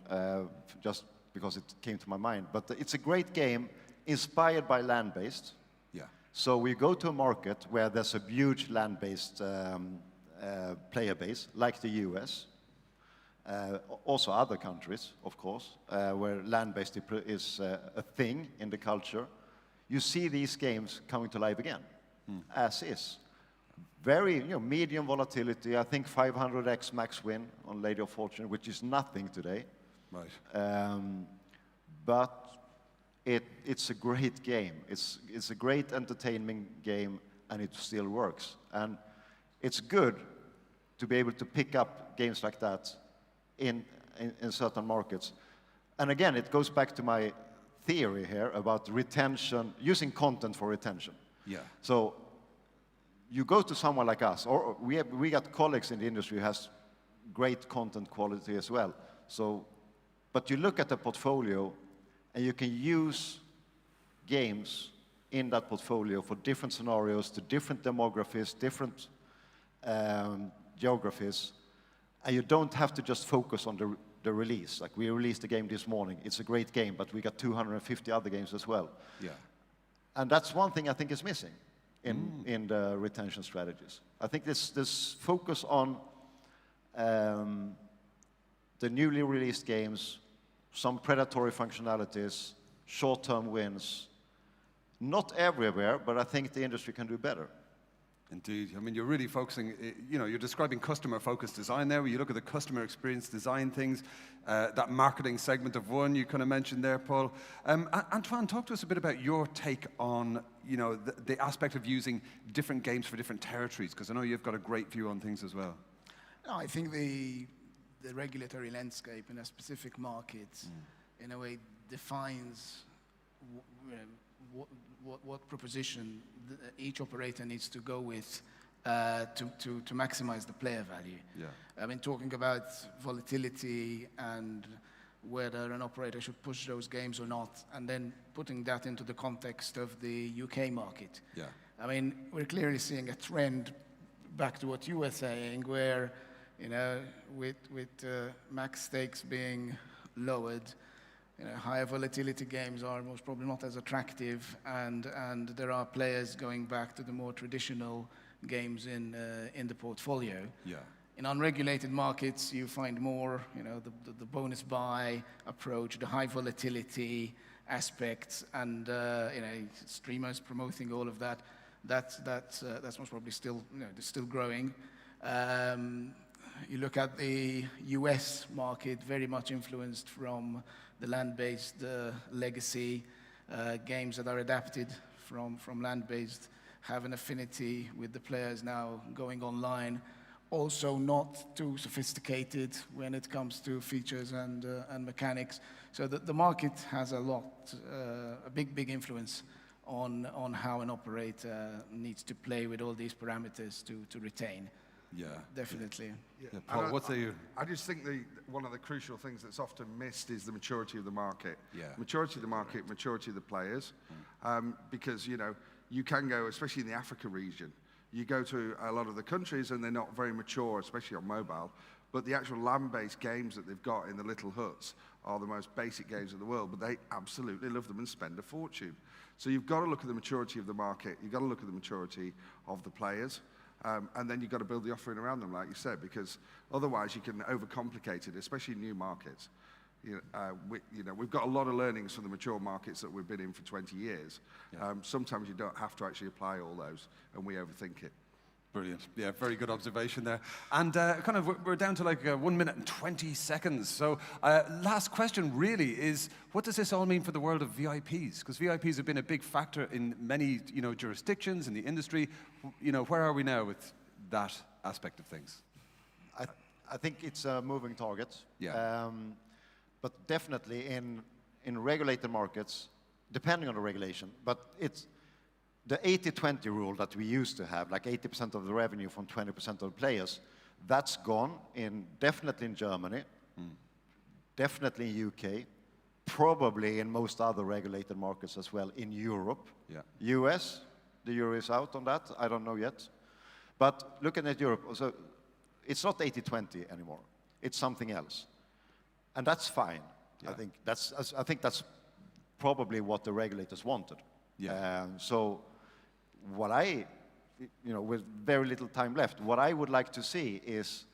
Speaker 11: just because it came to my mind, but it's a great game inspired by land-based.
Speaker 1: Yeah.
Speaker 11: So we go to a market where there's a huge land-based player base, like the US. Also other countries, of course, where land-based is a thing in the culture. You see these games coming to life again, as is. Very, medium volatility. I think 500x max win on Lady of Fortune, which is nothing today.
Speaker 1: Right.
Speaker 11: But it's a great game. It's a great entertainment game, and it still works. And it's good to be able to pick up games like that in certain markets. And again, it goes back to my theory here about retention, using content for retention.
Speaker 1: Yeah.
Speaker 11: So you go to someone like us, or we got colleagues in the industry who has great content quality as well. So, but you look at the portfolio, and you can use games in that portfolio for different scenarios, to different demographies, different geographies, and you don't have to just focus on the release. Like, we released a game this morning. It's a great game, but we got 250 other games as well.
Speaker 1: Yeah.
Speaker 11: And that's one thing I think is missing in the retention strategies. I think this focus on the newly released games, some predatory functionalities, short-term wins, not everywhere, but I think the industry can do better.
Speaker 1: Indeed. I mean, you're really focusing, you're describing customer-focused design there, where you look at the customer experience design things, that marketing segment of one you kind of mentioned there, Paul. Antoine, talk to us a bit about your take on, the aspect of using different games for different territories, because I know you've got a great view on things as well.
Speaker 13: No, I think the regulatory landscape in a specific market, in a way, defines what proposition each operator needs to go with to maximize the player value.
Speaker 1: Yeah.
Speaker 13: I mean, talking about volatility and whether an operator should push those games or not, and then putting that into the context of the UK market.
Speaker 1: Yeah.
Speaker 13: I mean, we're clearly seeing a trend back to what you were saying, where, you know, with max stakes being lowered, you know, higher volatility games are most probably not as attractive, and there are players going back to the more traditional games in the portfolio.
Speaker 1: Yeah.
Speaker 13: In unregulated markets, you find more, you know, the bonus buy approach, the high volatility aspects, and you know, streamers promoting all of that. That's most probably still, you know, still growing. You look at the US market, very much influenced from the land-based legacy games that are adapted from land-based, have an affinity with the players now going online. Also not too sophisticated when it comes to features and mechanics. So the market has a big influence on how an operator needs to play with all these parameters to retain.
Speaker 1: Yeah.
Speaker 13: Definitely.
Speaker 1: Yeah, Paul, what say you?
Speaker 12: I just think one of the crucial things that's often missed is the maturity of the market.
Speaker 1: Yeah.
Speaker 12: Maturity of the market, maturity of the players. Because, you know, you can go, especially in the Africa region, you go to a lot of the countries and they're not very mature, especially on mobile, but the actual land-based games that they've got in the little huts are the most basic games in the world, but they absolutely love them and spend a fortune. So you've got to look at the maturity of the market, you've got to look at the maturity of the players, and then you've got to build the offering around them, like you said, because otherwise you can overcomplicate it, especially in new markets. We've got a lot of learnings from the mature markets that we've been in for 20 years. Yeah. Sometimes you don't have to actually apply all those, and we overthink it.
Speaker 1: Brilliant. Yeah, very good observation there. And we're down to like 1 minute and 20 seconds. So last question really is, what does this all mean for the world of VIPs? Because VIPs have been a big factor in many, you know, jurisdictions in the industry. You know, where are we now with that aspect of things?
Speaker 11: I think it's a moving target.
Speaker 1: Yeah.
Speaker 11: But definitely in regulated markets, depending on the regulation, but it's the 80-20 rule that we used to have, like 80% of the revenue from 20% of the players, that's gone definitely in Germany, definitely in UK, probably in most other regulated markets as well in Europe.
Speaker 1: Yeah.
Speaker 11: US, the euro is out on that, I don't know yet. But looking at Europe, so it's not 80-20 anymore, it's something else. And that's fine. Yeah. I think that's probably what the regulators wanted.
Speaker 1: Yeah.
Speaker 11: So what with very little time left, what I would like to see is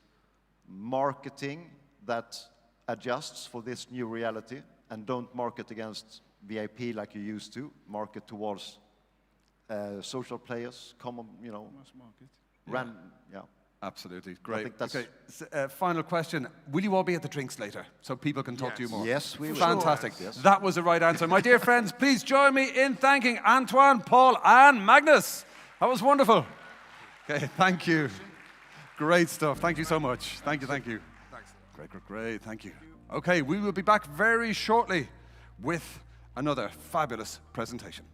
Speaker 11: marketing that adjusts for this new reality and don't market against VIP like you used to, market towards social players, common, mass market. Yeah.
Speaker 1: Absolutely, great.
Speaker 11: I think that's
Speaker 1: okay, final question. Will you all be at the drinks later so people can talk to you more?
Speaker 11: Yes, we will.
Speaker 1: Fantastic.
Speaker 11: Sure. Yes.
Speaker 1: That was the right answer. My dear friends, please join me in thanking Antoine, Paul, and Magnus. That was wonderful. Okay, thank you. Great stuff. Thank you so much. Thank you, thank you. Thanks. Great, thank you. Okay, we will be back very shortly with another fabulous presentation.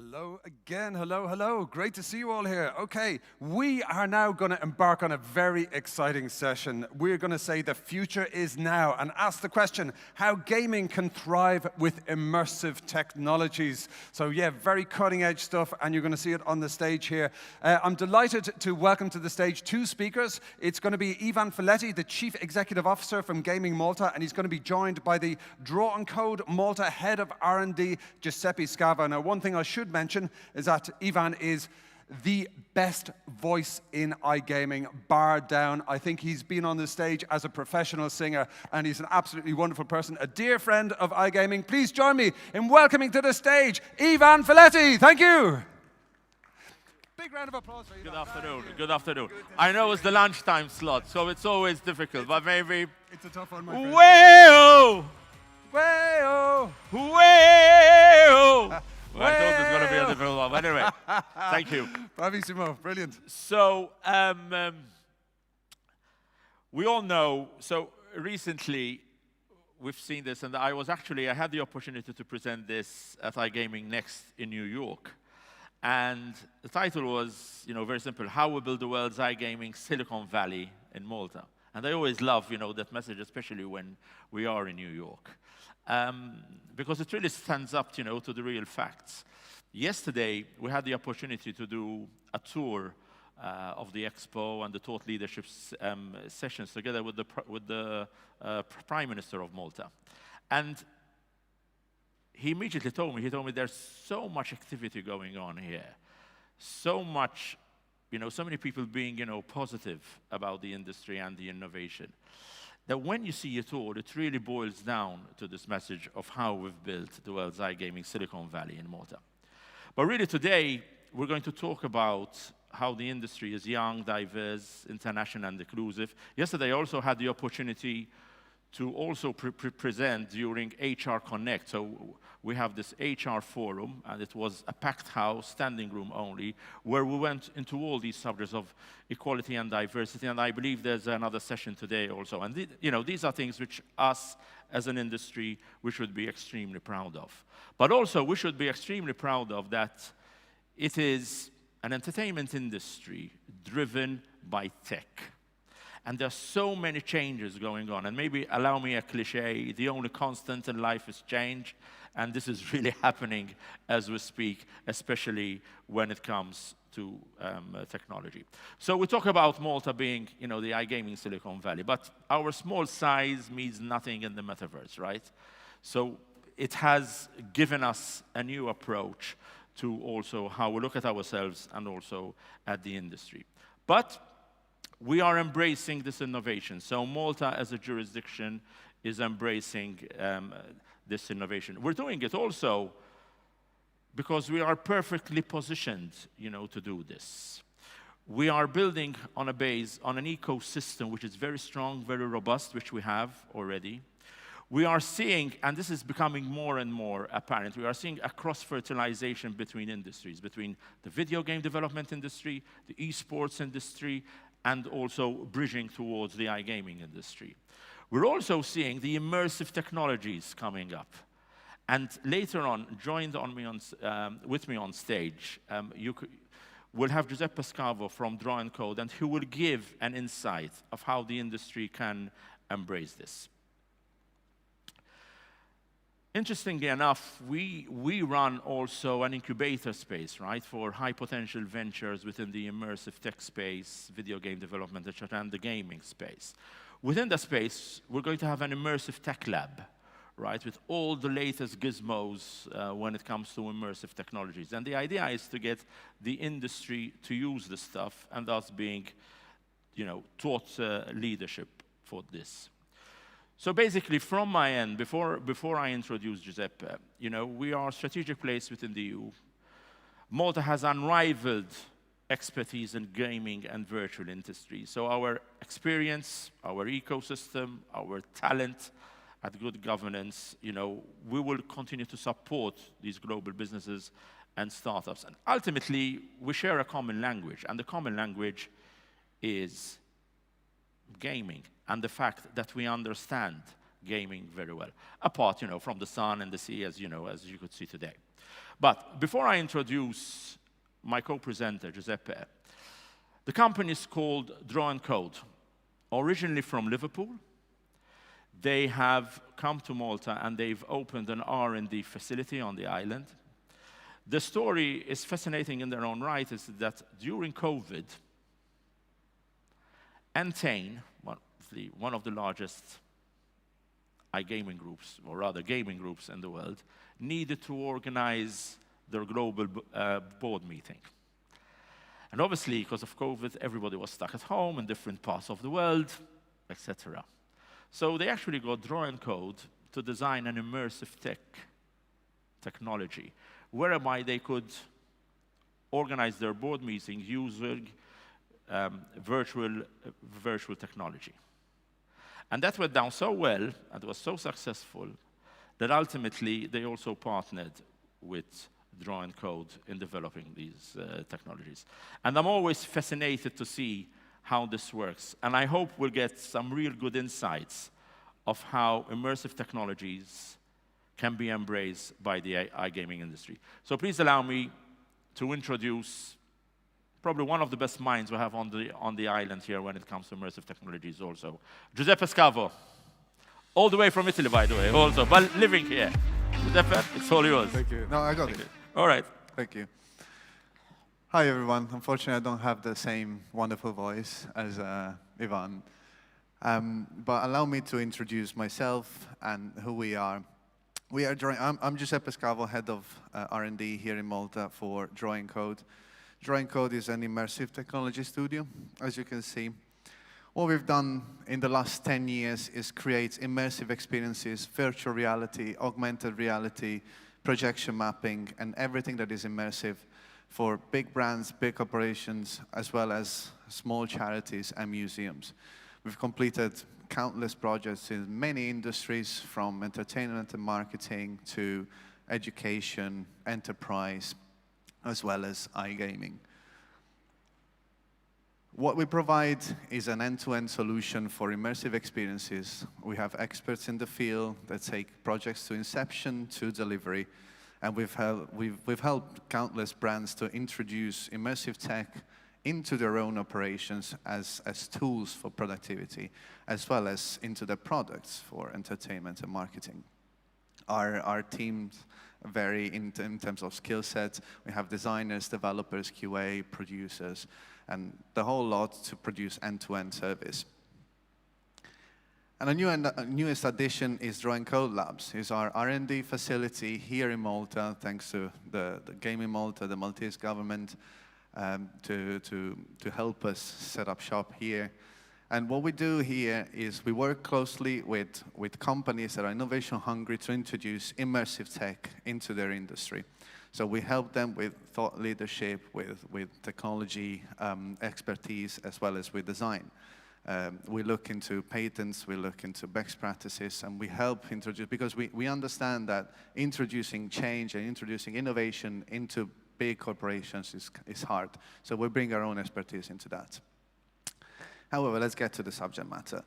Speaker 1: Hello again, hello, hello. Great to see you all here. Okay, we are now going to embark on a very exciting session. We're going to say the future is now and ask the question, how gaming can thrive with immersive technologies. So yeah, very cutting edge stuff, and you're going to see it on the stage here. I'm delighted to welcome to the stage two speakers. It's going to be Ivan Folletti, the Chief Executive Officer from Gaming Malta, and he's going to be joined by the Draw and Code Malta Head of R&D, Giuseppe Scava. Now, one thing I should mention is that Ivan is the best voice in iGaming, bar down. I think he's been on the stage as a professional singer, and he's an absolutely wonderful person, a dear friend of iGaming. Please join me in welcoming to the stage Ivan Folletti. Thank you. Big round of applause for Ivan.
Speaker 14: Good afternoon. Good afternoon. I know it's the lunchtime slot, so it's always difficult, but maybe...
Speaker 1: It's a tough one, my friend.
Speaker 14: Way-oh!
Speaker 1: Way-oh!
Speaker 14: Way-oh! Well, I thought it was going to be a difficult one. But anyway, thank you.
Speaker 1: Bravissimo, brilliant.
Speaker 14: So, we all know, so recently we've seen this, and I had the opportunity to present this at iGaming Next in New York. And the title was, very simple, How We Build the World's iGaming Silicon Valley in Malta. And I always love, that message, especially when we are in New York. Because it really stands up, to the real facts. Yesterday, we had the opportunity to do a tour of the expo and the thought leadership sessions together with the Prime Minister of Malta. And he immediately told me, there's so much activity going on here, so much, so many people being, positive about the industry and the innovation, that when you see it all, it really boils down to this message of how we've built the world's iGaming Silicon Valley in Malta. But really today, we're going to talk about how the industry is young, diverse, international, and inclusive. Yesterday, I also had the opportunity to also present during HR Connect. So we have this HR forum, and it was a packed house, standing room only, where we went into all these subjects of equality and diversity, and I believe there's another session today also. And these are things which us, as an industry, we should be extremely proud of. But also, we should be extremely proud of that it is an entertainment industry driven by tech. And there's so many changes going on. And maybe allow me a cliche, the only constant in life is change. And this is really happening as we speak, especially when it comes to technology. So we talk about Malta being, the iGaming Silicon Valley. But our small size means nothing in the metaverse, right? So it has given us a new approach to also how we look at ourselves and also at the industry. But we are embracing this innovation. So Malta, as a jurisdiction, is embracing this innovation. We're doing it also because we are perfectly positioned, to do this. We are building on an ecosystem which is very strong, very robust, which we have already. We are seeing, and this is becoming more and more apparent, we are seeing a cross-fertilization between industries, between the video game development industry, the esports industry, and also bridging towards the iGaming industry. We're also seeing the immersive technologies coming up. And later on, with me on stage, we'll have Giuseppe Scavo from Draw and Code, and he will give an insight of how the industry can embrace this. Interestingly enough, we run also an incubator space, right, for high potential ventures within the immersive tech space, video game development, etc., and the gaming space. Within that space, we're going to have an immersive tech lab, right, with all the latest gizmos when it comes to immersive technologies. And the idea is to get the industry to use this stuff, and thus being, taught leadership for this. So basically, from my end, before I introduce Giuseppe, we are a strategic place within the EU. Malta has unrivaled expertise in gaming and virtual industry. So our experience, our ecosystem, our talent at good governance, we will continue to support these global businesses and startups. And ultimately, we share a common language, and the common language is gaming, and the fact that we understand gaming very well, apart, from the sun and the sea, as you could see today. But before I introduce my co-presenter, Giuseppe, the company is called Draw and Code, originally from Liverpool. They have come to Malta and they've opened an R&D facility on the island. The story is fascinating in their own right, is that during COVID, Entain, one of the largest iGaming groups, or rather gaming groups in the world, needed to organize their global board meeting. And obviously, because of COVID, everybody was stuck at home in different parts of the world, etc. So they actually got Draw and Code to design an immersive technology, whereby they could organize their board meetings using virtual technology. And that went down so well, and was so successful, that ultimately they also partnered with Draw and Code in developing these technologies. And I'm always fascinated to see how this works. And I hope we'll get some real good insights of how immersive technologies can be embraced by the iGaming industry. So please allow me to introduce probably one of the best minds we have on the island here when it comes to immersive technologies also. Giuseppe Scavo, all the way from Italy, by the way, also, but living here. Giuseppe, it's all yours.
Speaker 15: Thank you. No, I got it.
Speaker 14: All right.
Speaker 15: Thank you. Hi, everyone. Unfortunately, I don't have the same wonderful voice as Ivan. But allow me to introduce myself and who we are. I'm Giuseppe Scavo, head of R&D here in Malta for Draw and Code. Draw and Code is an immersive technology studio, as you can see. What we've done in the last 10 years is create immersive experiences, virtual reality, augmented reality, projection mapping, and everything that is immersive for big brands, big operations, as well as small charities and museums. We've completed countless projects in many industries, from entertainment and marketing to education, enterprise, as well as iGaming. What we provide is an end-to-end solution for immersive experiences. We have experts in the field that take projects to inception to delivery, and we've helped countless brands to introduce immersive tech into their own operations as tools for productivity, as well as into their products for entertainment and marketing. Our teams vary in terms of skill sets. We have designers, developers, QA, producers, and the whole lot to produce end-to-end service. And the newest addition is Draw and Code Labs. It's our R&D facility here in Malta, thanks to the Gaming Malta, the Maltese government, to help us set up shop here. And what we do here is we work closely with companies that are innovation hungry to introduce immersive tech into their industry. So we help them with thought leadership, with technology expertise, as well as with design. We look into patents, we look into best practices, and we help introduce, because we understand that introducing change and introducing innovation into big corporations is hard. So we bring our own expertise into that. However, let's get to the subject matter.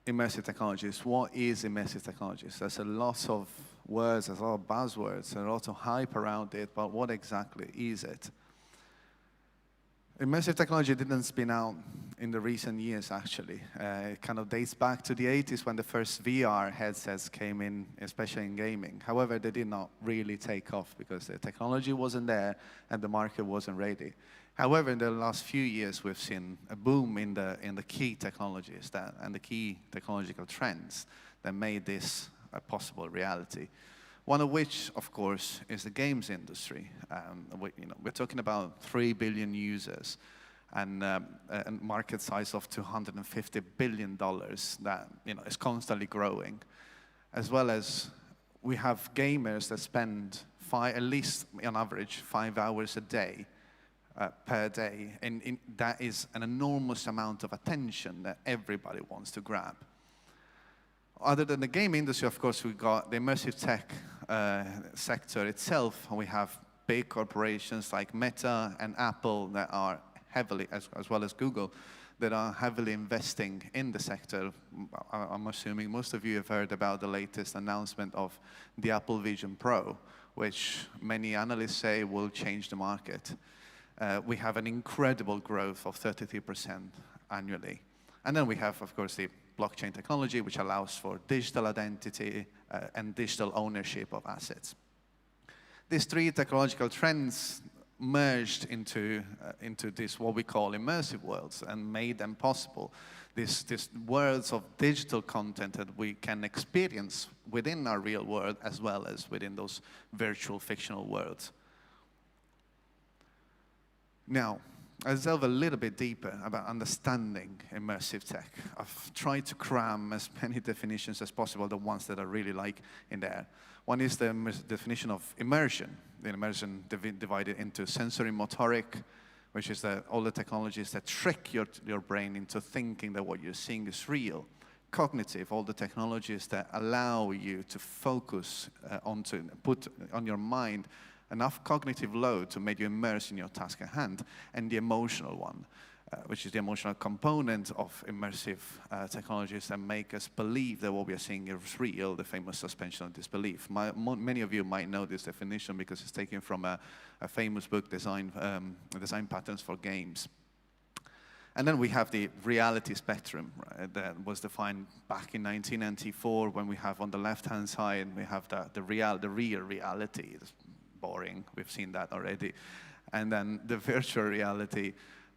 Speaker 15: Immersive technologies. What is immersive technologies? There's a lot of words, there's a lot of buzzwords, and a lot of hype around it, but what exactly is it? Immersive technology didn't spin out in the recent years, actually. It kind of dates back to the 80s when the first VR headsets came in, especially in gaming. However, they did not really take off because the technology wasn't there and the market wasn't ready. However, in the last few years, we've seen a boom in the key technologies and the key technological trends that made this a possible reality. One of which, of course, is the games industry. We're talking about 3 billion users and a market size of $250 billion that is constantly growing. As well as we have gamers that spend at least on average 5 hours a day per day, and that is an enormous amount of attention that everybody wants to grab. Other than the game industry, of course, we've got the immersive tech sector itself, and we have big corporations like Meta and Apple that are heavily, as well as Google, that are heavily investing in the sector. I'm assuming most of you have heard about the latest announcement of the Apple Vision Pro, which many analysts say will change the market. We have an incredible growth of 33% annually. And then we have, of course, the blockchain technology, which allows for digital identity and digital ownership of assets. These three technological trends merged into this, what we call immersive worlds, and made them possible. These worlds of digital content that we can experience within our real world as well as within those virtual fictional worlds. Now, I'll delve a little bit deeper about understanding immersive tech. I've tried to cram as many definitions as possible, the ones that I really like in there. One is the definition of immersion. The immersion divided into sensory motoric, which is all the technologies that trick your brain into thinking that what you're seeing is real. Cognitive, all the technologies that allow you to focus put on your mind enough cognitive load to make you immerse in your task at hand. And the emotional one, which is the emotional component of immersive technologies that make us believe that what we are seeing is real, the famous suspension of disbelief. Many of you might know this definition because it's taken from a famous book, Design Patterns for Games. And then we have the reality spectrum, right, that was defined back in 1994, when we have on the left-hand side, we have the real reality. It's boring, we've seen that already. And then the virtual reality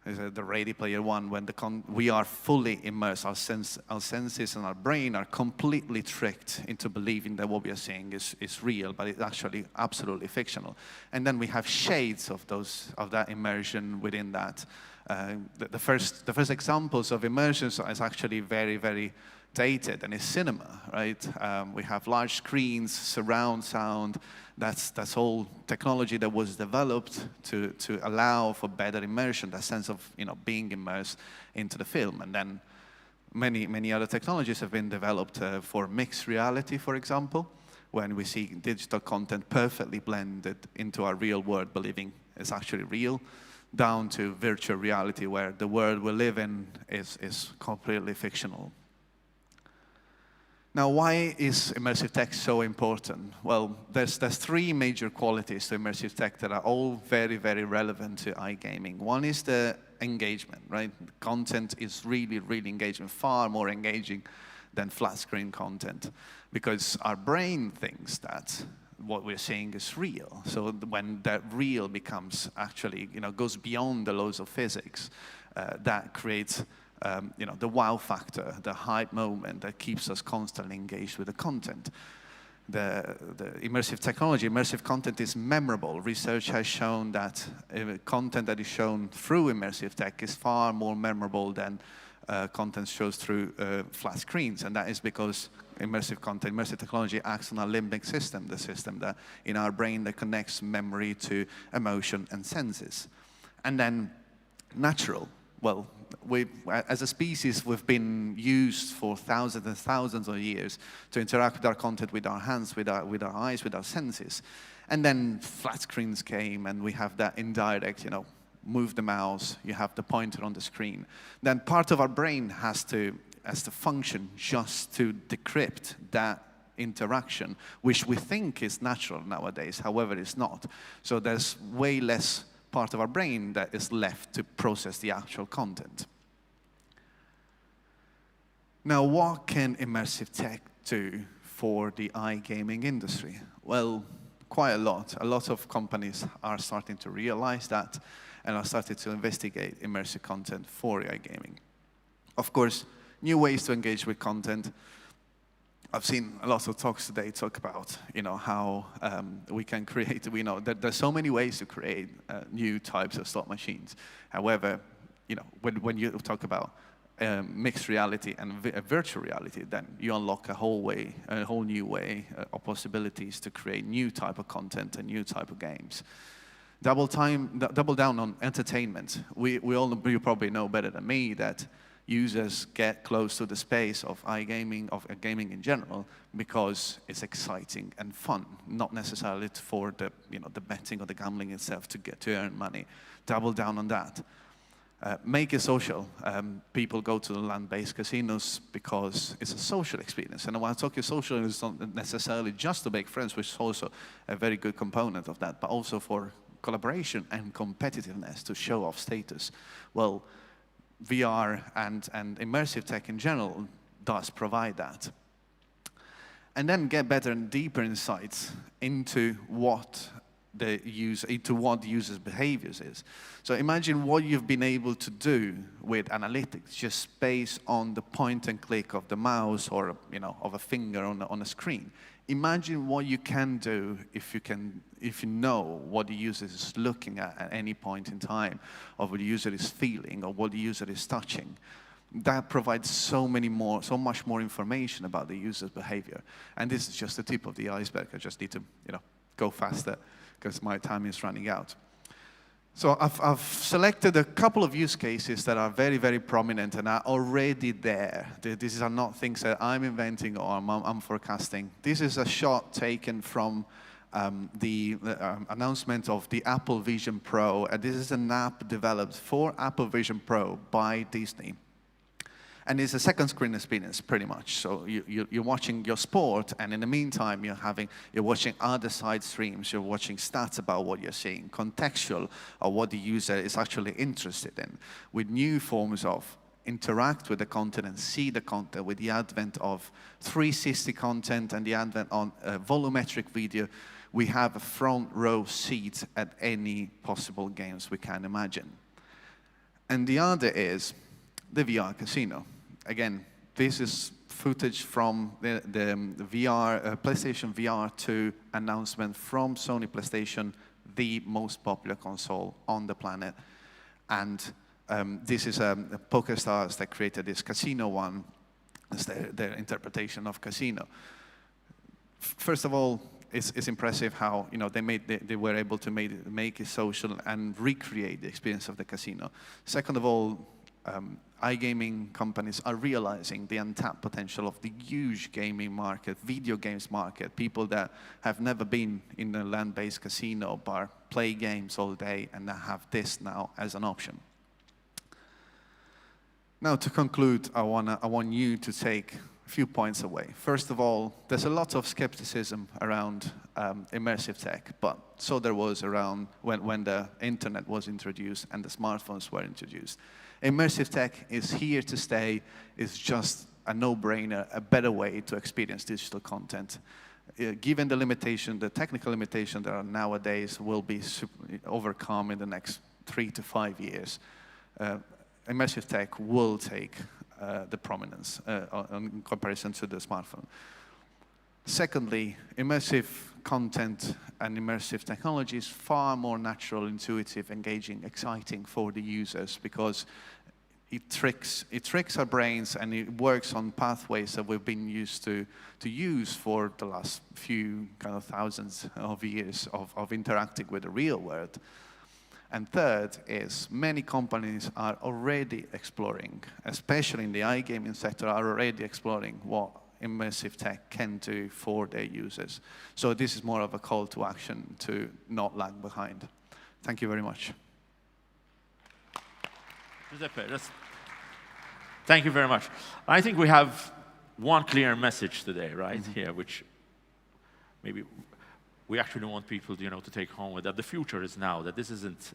Speaker 15: is the Ready Player One, when we are fully immersed. Our senses and our brain are completely tricked into believing that what we are seeing is real, but it's actually absolutely fictional. And then we have shades of that immersion within that. The first examples of immersion is actually very, very dated, and it's cinema, right? We have large screens, surround sound. That's all technology that was developed to allow for better immersion, that sense of being immersed into the film. And then many other technologies have been developed for mixed reality, for example, when we see digital content perfectly blended into our real world, believing it's actually real, down to virtual reality, where the world we live in is completely fictional. Now, why is immersive tech so important? Well, there's three major qualities to immersive tech that are all very, very relevant to iGaming. One is the engagement, right? Content is really, really engaging, far more engaging than flat screen content, because our brain thinks that what we're seeing is real. So when that real becomes actually, goes beyond the laws of physics, that creates the wow factor, the hype moment that keeps us constantly engaged with the content. The immersive technology, immersive content is memorable. Research has shown that content that is shown through immersive tech is far more memorable than content shows through flat screens, and that is because immersive content, immersive technology acts on a limbic system, the system that in our brain that connects memory to emotion and senses. And then natural. Well, as a species, we've been used for thousands and thousands of years to interact with our content with our hands, with our eyes, with our senses. And then flat screens came, and we have that indirect, move the mouse, you have the pointer on the screen. Then part of our brain has to function just to decrypt that interaction, which we think is natural nowadays. However, it's not. So there's way less part of our brain that is left to process the actual content. Now, what can immersive tech do for the iGaming industry? Well, quite a lot. A lot of companies are starting to realize that and are starting to investigate immersive content for iGaming. Of course, new ways to engage with content. I've seen a lot of talks today talk about, how we can create. We know that there's so many ways to create new types of slot machines. However, when you talk about mixed reality and virtual reality, then you unlock a whole new way of possibilities to create new type of content and new type of games. Double down on entertainment. You probably know better than me that users get close to the space of iGaming, of gaming in general, because it's exciting and fun, not necessarily for the betting or the gambling itself to earn money. Double down on that. Make it social. People go to the land-based casinos because it's a social experience. And when I talk social, it's not necessarily just to make friends, which is also a very good component of that, but also for collaboration and competitiveness to show off status. Well, VR and immersive tech in general does provide that. And then get better and deeper insights into what the user's behaviors is. So imagine what you've been able to do with analytics just based on the point and click of the mouse or of a finger on a screen. Imagine what you can do if you know what the user is looking at any point in time, or what the user is feeling, or what the user is touching. That provides so much more information about the user's behavior. And this is just the tip of the iceberg. I just need to go faster because my time is running out. So I've selected a couple of use cases that are very, very prominent and are already there. These are not things that I'm inventing or I'm forecasting. This is a shot taken from the announcement of the Apple Vision Pro. This is an app developed for Apple Vision Pro by Disney. And it's a second screen experience, pretty much. So you're watching your sport, and in the meantime, you're watching other side streams. You're watching stats about what you're seeing, contextual, or what the user is actually interested in, with new forms of interact with the content and see the content. With the advent of 360 content and the advent of volumetric video, we have a front row seat at any possible games we can imagine. And the other is the VR casino. Again, this is footage from the PlayStation VR 2 announcement from Sony PlayStation, the most popular console on the planet. And this is PokerStars that created this casino one. It's their interpretation of casino. First of all, it's impressive how they were able to make it social and recreate the experience of the casino. Second of all, iGaming companies are realizing the untapped potential of the huge gaming market, video games market, people that have never been in a land-based casino bar, play games all day, and that have this now as an option. Now, to conclude, I want you to take a few points away. First of all, there's a lot of skepticism around immersive tech, but so there was around when the internet was introduced and the smartphones were introduced. Immersive tech is here to stay. It's just a no-brainer, a better way to experience digital content. Given the limitation, the technical limitation that are nowadays will be overcome in the next 3 to 5 years. Immersive tech will take the prominence in comparison to the smartphone. Secondly, immersive content and immersive technology is far more natural, intuitive, engaging, exciting for the users because it tricks our brains and it works on pathways that we've been used to use for the last few thousands of years of interacting with the real world. And third is many companies are already exploring, especially in the iGaming sector, are already exploring what immersive tech can do for their users. So this is more of a call to action to not lag behind. Thank you very much.
Speaker 14: Giuseppe, thank you very much. I think we have one clear message today, right, here, which maybe we actually want people to take home with, that the future is now, that this isn't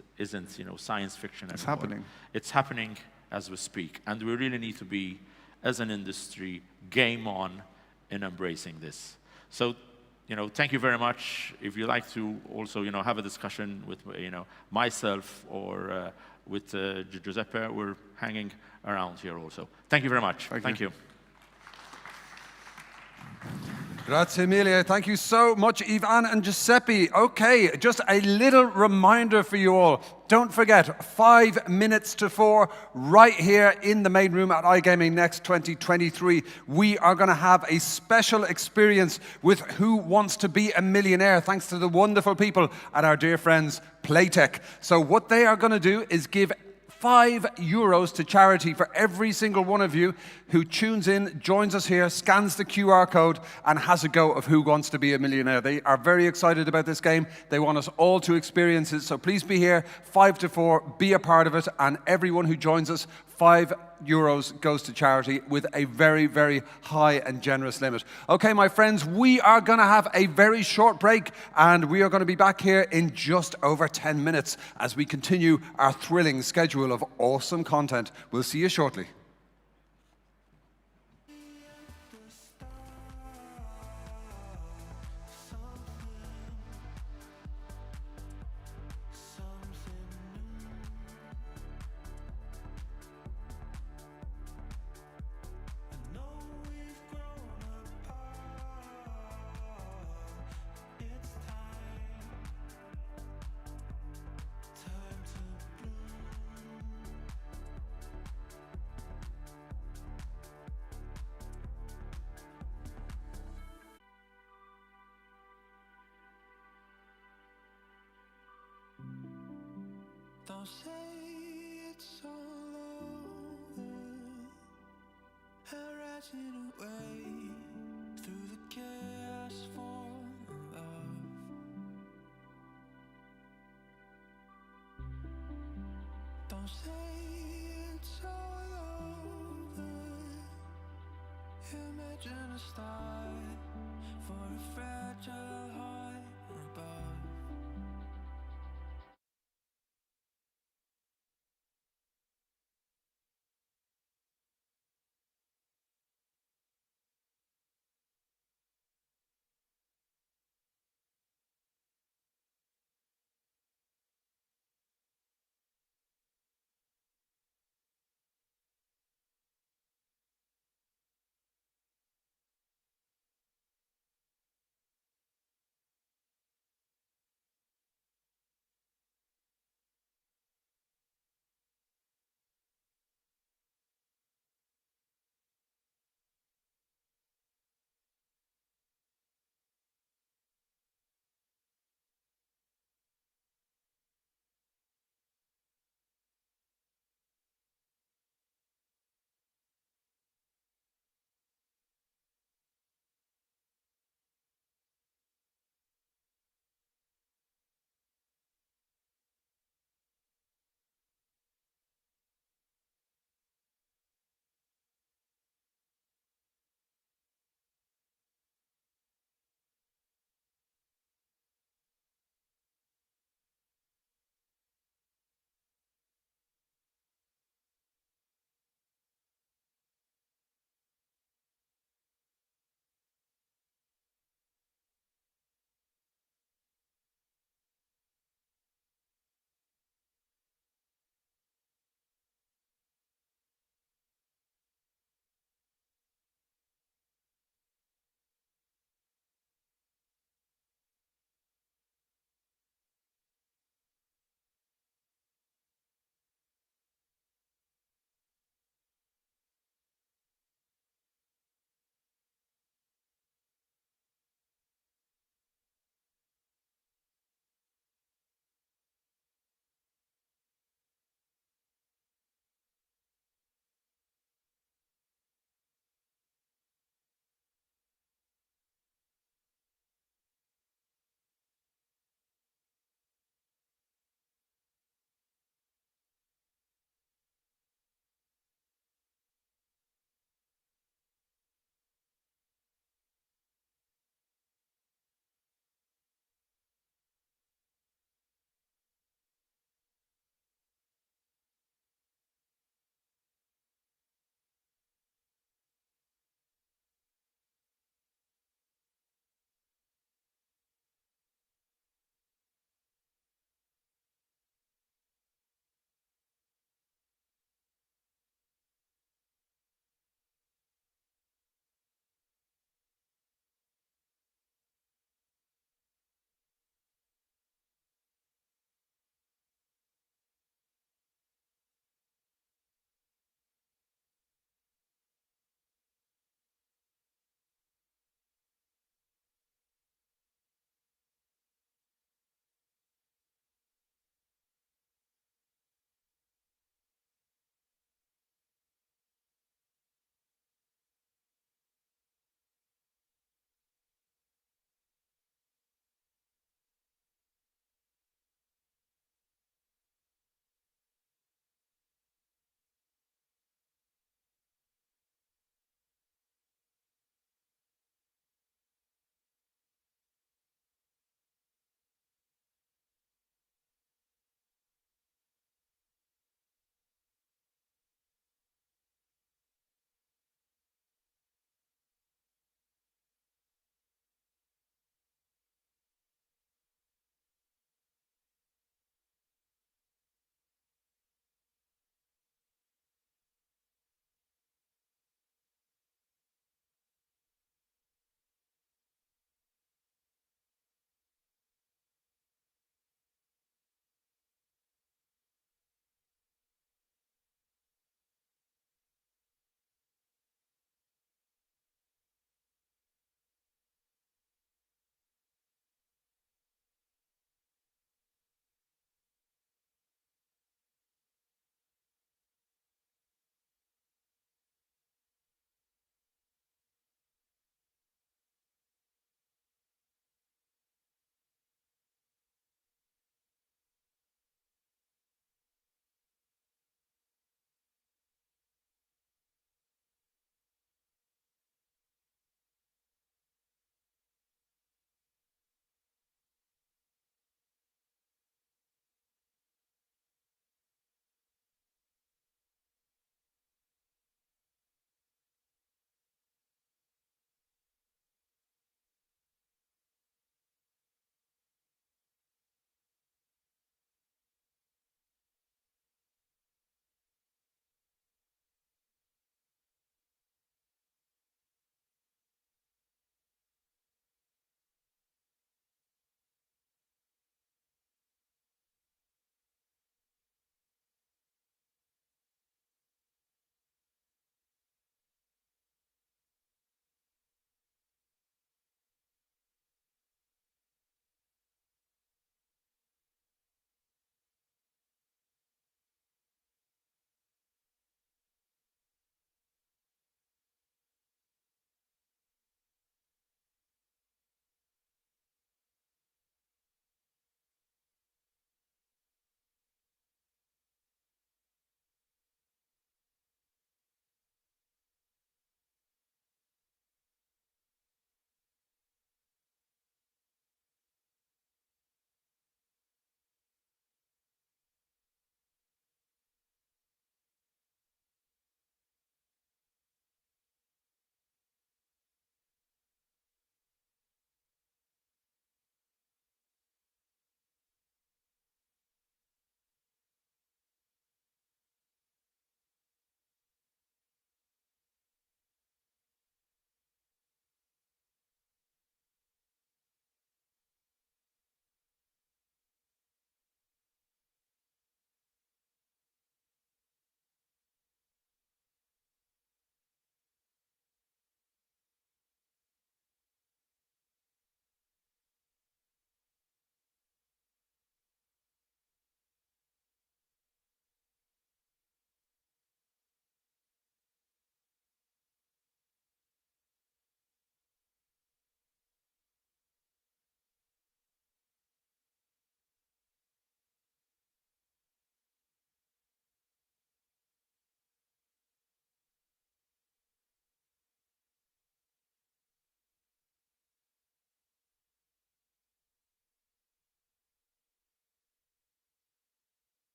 Speaker 14: science fiction anymore.
Speaker 15: It's happening.
Speaker 14: It's happening as we speak, and we really need to be, as an industry, game on in embracing this. So, thank you very much. If you'd like to also, have a discussion with, myself or with Giuseppe, we're hanging around here also. Thank you very much. Thank you.
Speaker 1: Grazie mille. Thank you so much, Ivan and Giuseppe. Okay, just a little reminder for you all. Don't forget, 5 minutes to 4, right here in the main room at iGaming Next 2023, we are going to have a special experience with Who Wants to Be a Millionaire, thanks to the wonderful people at our dear friends Playtech. So what they are going to do is give €5 to charity for every single one of you who tunes in, joins us here, scans the QR code, and has a go of Who Wants to Be a Millionaire. They are very excited about this game. They want us all to experience it. So please be here, 5 to 4, be a part of it, and everyone who joins us, €5 goes to charity with a very, very high and generous limit. Okay, my friends, we are going to have a very short break, and we are going to be back here in just over 10 minutes as we continue our thrilling schedule of awesome content. We'll see you shortly.
Speaker 16: Don't say it's all over. I'm rushing away through the chaos for love. Don't say it's all over. Imagine a start for a fragile heart above.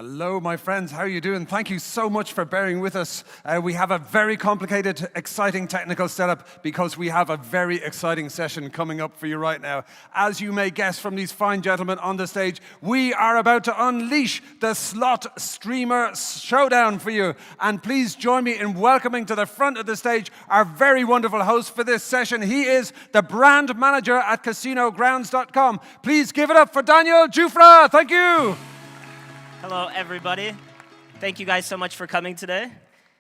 Speaker 1: Hello, my friends. How are you doing? Thank you so much for bearing with us. We have a very complicated, exciting technical setup because we have a very exciting session coming up for you right now. As you may guess from these fine gentlemen on the stage, we are about to unleash the Slot Streamer Showdown for you. And please join me in welcoming to the front of the stage our very wonderful host for this session. He is the brand manager at CasinoGrounds.com. Please give it up for Daniel Jufra. Thank you.
Speaker 17: Hello, everybody. Thank you guys so much for coming today.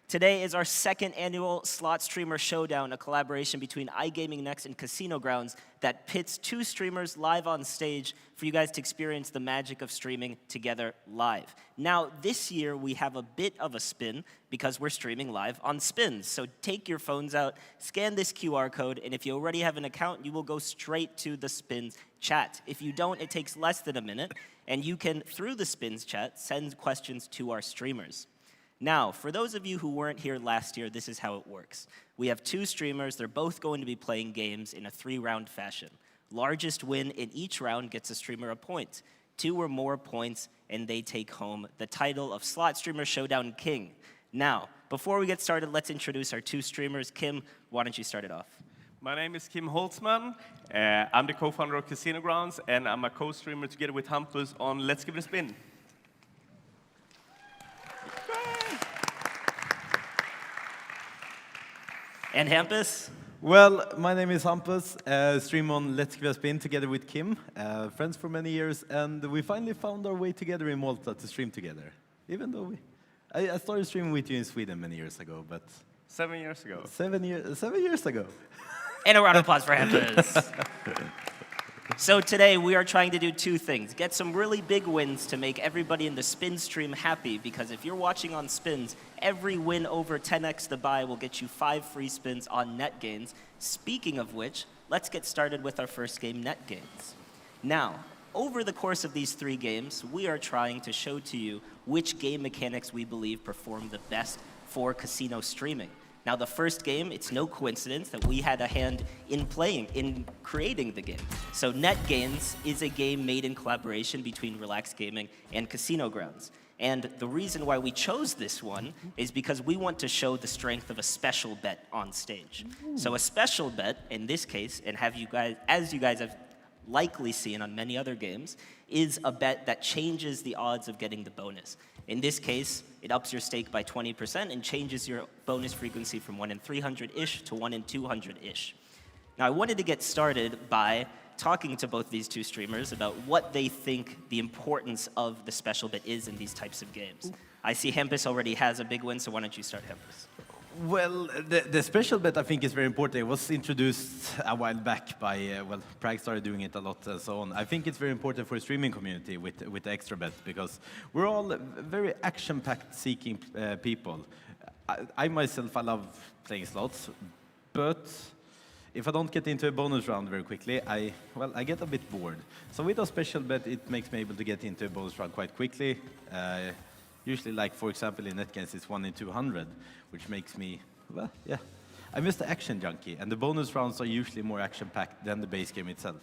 Speaker 17: Today is our second annual Slot Streamer Showdown, a collaboration between iGaming Next and Casino Grounds that pits two streamers live on stage for you guys to experience the magic of streaming together live. Now, this year, we have a bit of a spin because we're streaming live on spins. So take your phones out, scan this QR code, and if you already have an account, you will go straight to the spins chat. If you don't, it takes less than a minute, and you can, through the spins chat, send questions to our streamers. Now, for those of you who weren't here last year, this is how it works. We have two streamers. They're both going to be playing games in a 3-round fashion. Largest win in each round gets a streamer a point. 2 or more points, and they take home the title of Slot Streamer Showdown King. Now, before we get started, let's introduce our two streamers. Kim, why don't you start it off?
Speaker 18: My name is Kim Holtzman. I'm the co-founder of Casino Grounds, and I'm a co-streamer together with Hampus on Let's Give It a Spin.
Speaker 17: And Hampus?
Speaker 19: Well, my name is Hampus. Stream on Let's Give It a Spin together with Kim, friends for many years, and we finally found our way together in Malta to stream together. Even though I started streaming with you in Sweden many years ago, but
Speaker 18: 7 years ago.
Speaker 19: 7 years ago.
Speaker 17: And a round of applause for Hampus. So today we are trying to do two things. Get some really big wins to make everybody in the spin stream happy, because if you're watching on spins, every win over 10x the buy will get you 5 free spins on net gains. Speaking of which, let's get started with our first game, net gains. Now, over the course of these 3 games, we are trying to show to you which game mechanics we believe perform the best for casino streaming. Now, the first game, it's no coincidence that we had a hand in creating the game. So Net Gains is a game made in collaboration between Relax Gaming and Casino Grounds. And the reason why we chose this one is because we want to show the strength of a special bet on stage. So a special bet, in this case, and as you guys have likely seen on many other games, is a bet that changes the odds of getting the bonus. In this case, it ups your stake by 20% and changes your bonus frequency from 1 in 300-ish to 1 in 200-ish. Now, I wanted to get started by talking to both these two streamers about what they think the importance of the special bet is in these types of games. I see Hampus already has a big win, so why don't you start, Hampus?
Speaker 19: Well, the special bet I think is very important. It was introduced a while back by, Prague started doing it a lot and so on. I think it's very important for the streaming community with the extra bet, because we're all very action-packed seeking people. I myself, I love playing slots, but if I don't get into a bonus round very quickly, I get a bit bored. So with a special bet, it makes me able to get into a bonus round quite quickly. Usually, like, for example, in net gains, it's 1 in 200, which makes me, I'm just an action junkie, and the bonus rounds are usually more action-packed than the base game itself.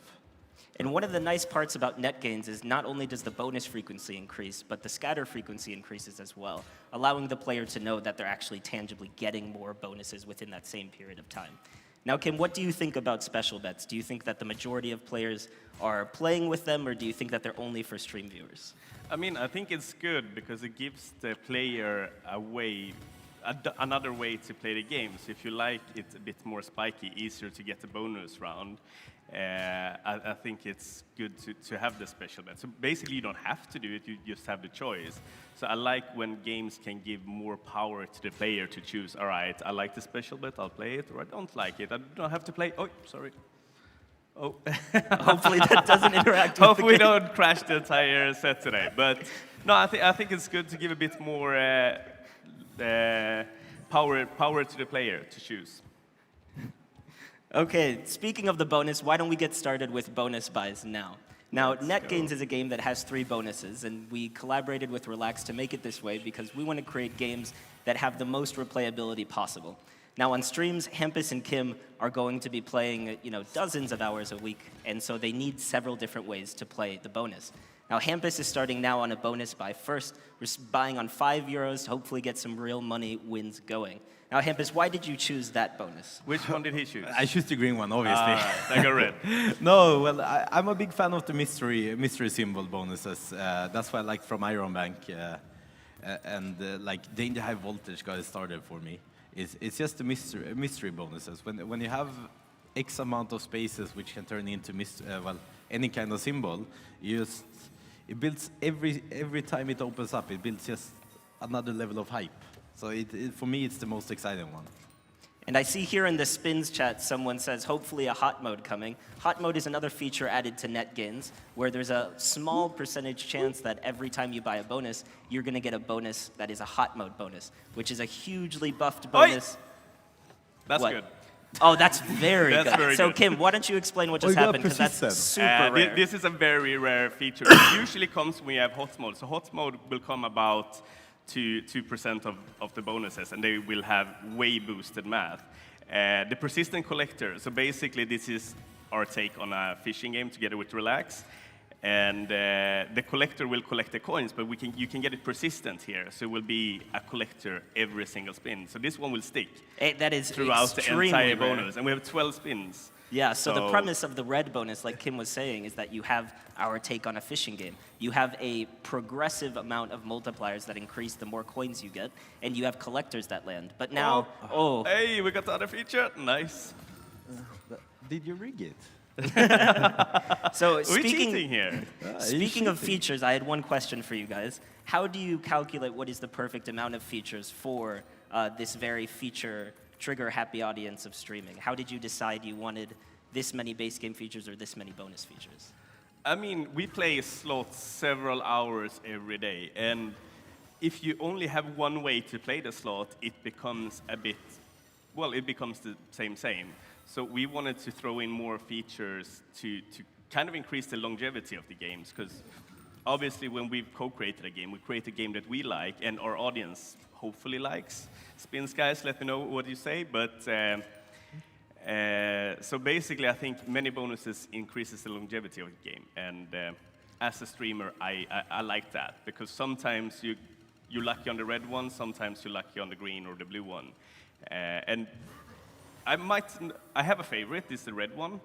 Speaker 17: And one of the nice parts about net gains is not only does the bonus frequency increase, but the scatter frequency increases as well, allowing the player to know that they're actually tangibly getting more bonuses within that same period of time. Now, Kim, what do you think about special bets? Do you think that the majority of players are playing with them, or do you think that they're only for stream viewers?
Speaker 18: I mean, I think it's good because it gives the player another way to play the game. So if you like it a bit more spiky, easier to get the bonus round, I think it's good to have the special bet. So basically, you don't have to do it, you just have the choice. So I like when games can give more power to the player to choose, all right, I like the special bet, I'll play it, or I don't like it, I don't have to play, oh, sorry. Oh.
Speaker 17: Hopefully that doesn't interact with
Speaker 18: Hopefully we
Speaker 17: the game.
Speaker 18: don't crash the entire set today. But no, I think it's good to give a bit more power to the player to choose.
Speaker 17: Okay, speaking of the bonus, why don't we get started with bonus buys now? Now, Net Gains is a game that has 3 bonuses, and we collaborated with Relax to make it this way because we want to create games that have the most replayability possible. Now, on streams, Hampus and Kim are going to be playing, dozens of hours a week, and so they need several different ways to play the bonus. Now, Hampus is starting now on a bonus buy. First, we're buying on €5 to hopefully get some real money wins going. Now, Hampus, why did you choose that bonus?
Speaker 18: Which one did he choose?
Speaker 9: I choose the green one, obviously.
Speaker 18: I got red.
Speaker 9: No, well, I'm a big fan of the mystery symbol bonuses. That's what I like from Iron Bank. Like Danger High Voltage got it started for me. It's just the mystery bonuses. When you have X amount of spaces which can turn into any kind of symbol, it builds every time it opens up. It builds just another level of hype. So for me, it's the most exciting one.
Speaker 17: And I see here in the spins chat, someone says, hopefully a hot mode coming. Hot mode is another feature added to NetGains, where there's a small percentage chance that every time you buy a bonus, you're going to get a bonus that is a hot mode bonus, which is a hugely buffed bonus.
Speaker 18: That's good.
Speaker 17: Oh, that's very
Speaker 18: That's
Speaker 17: good.
Speaker 18: very
Speaker 17: so,
Speaker 18: good.
Speaker 17: Kim, why don't you explain what just happened? Because that's super rare.
Speaker 18: This is a very rare feature. It usually comes when we have hot mode. So hot mode will come about 2% of the bonuses, and they will have way boosted math. The persistent collector, so basically this is our take on a fishing game together with Relax. And the collector will collect the coins, but you can get it persistent here. So it will be a collector every single spin. So this one will stick
Speaker 17: that is
Speaker 18: throughout the entire
Speaker 17: rare.
Speaker 18: bonus. And we have 12 spins.
Speaker 17: Yeah, so the premise of the red bonus, like Kim was saying, is that you have our take on a fishing game. You have a progressive amount of multipliers that increase the more coins you get, and you have collectors that land. But now,
Speaker 18: Hey, we got the other feature. Nice.
Speaker 9: Did you rig it?
Speaker 17: So
Speaker 18: We're cheating here.
Speaker 17: Speaking of features, I had one question for you guys. How do you calculate what is the perfect amount of features for this very feature trigger happy audience of streaming? How did you decide you wanted this many base game features or this many bonus features?
Speaker 18: I mean, we play slots several hours every day, and if you only have one way to play the slot, it becomes it becomes the same. So we wanted to throw in more features to kind of increase the longevity of the games, because obviously when we've co-created a game, we create a game that we like and our audience hopefully likes. Spins guys, let me know what you say, but so basically I think many bonuses increases the longevity of the game, and as a streamer I like that, because sometimes you're lucky on the red one, sometimes you're lucky on the green or the blue one, and I have a favorite, it's the red one,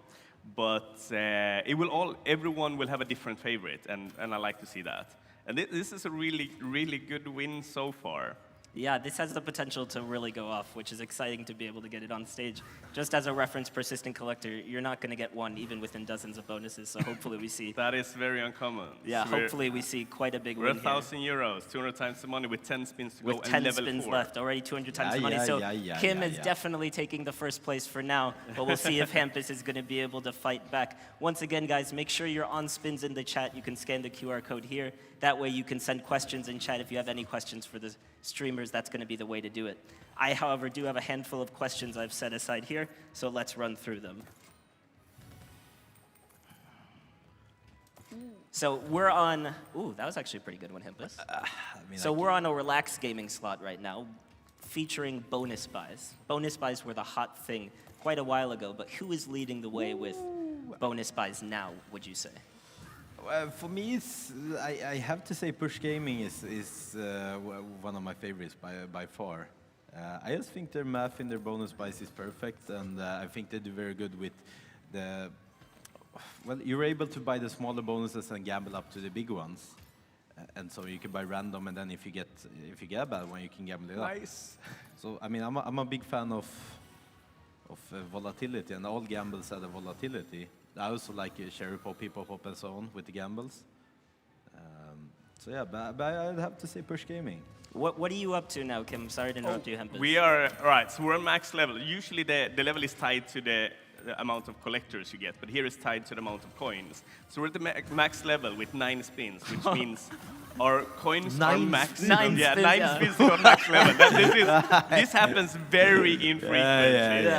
Speaker 18: but everyone will have a different favorite, and I like to see that. And this is a really, really good win so far.
Speaker 17: Yeah, this has the potential to really go off, which is exciting to be able to get it on stage. Just as a reference, persistent collector, you're not going to get one even within dozens of bonuses, so hopefully we see...
Speaker 18: That is very uncommon.
Speaker 17: Yeah, so hopefully we see quite a big win here.
Speaker 18: We're €1,000, 200 times the money with 10 spins to go,
Speaker 17: with 10
Speaker 18: and level
Speaker 17: spins
Speaker 18: 4.
Speaker 17: left, already 200 times the money. So Kim is definitely taking the first place for now, but we'll see if Hampus is going to be able to fight back. Once again, guys, make sure you're on spins in the chat. You can scan the QR code here. That way you can send questions in chat if you have any questions for the streamers. That's going to be the way to do it. I, however, do have a handful of questions I've set aside here, so let's run through them. So we're on, ooh, that was actually a pretty good one, Hampus. So we're on a relaxed gaming slot right now, featuring bonus buys. Bonus buys were the hot thing quite a while ago, but who is leading the way with bonus buys now, would you say?
Speaker 9: For me, I have to say Push Gaming is one of my favorites by far. I just think their math in their bonus buys is perfect, and I think they do very good with the... Well, you're able to buy the smaller bonuses and gamble up to the big ones. And so you can buy random, and then if you get a bad one, you can gamble it up.
Speaker 18: Nice.
Speaker 9: So, I mean, I'm a big fan of volatility, and all gambles have a volatility. I also like cherry pop, hip hop, and so on with the gambles. So yeah, but I'd have to say Push Gaming.
Speaker 17: What are you up to now, Kim? Sorry to interrupt you, Hampus.
Speaker 18: We are, right, so we're on max level. Usually the level is tied to the amount of collectors you get, but here it's tied to the amount of coins. So we're at the max level with 9 spins, which means our coins are max.
Speaker 17: Nine
Speaker 18: spins to go max level. This happens very infrequently.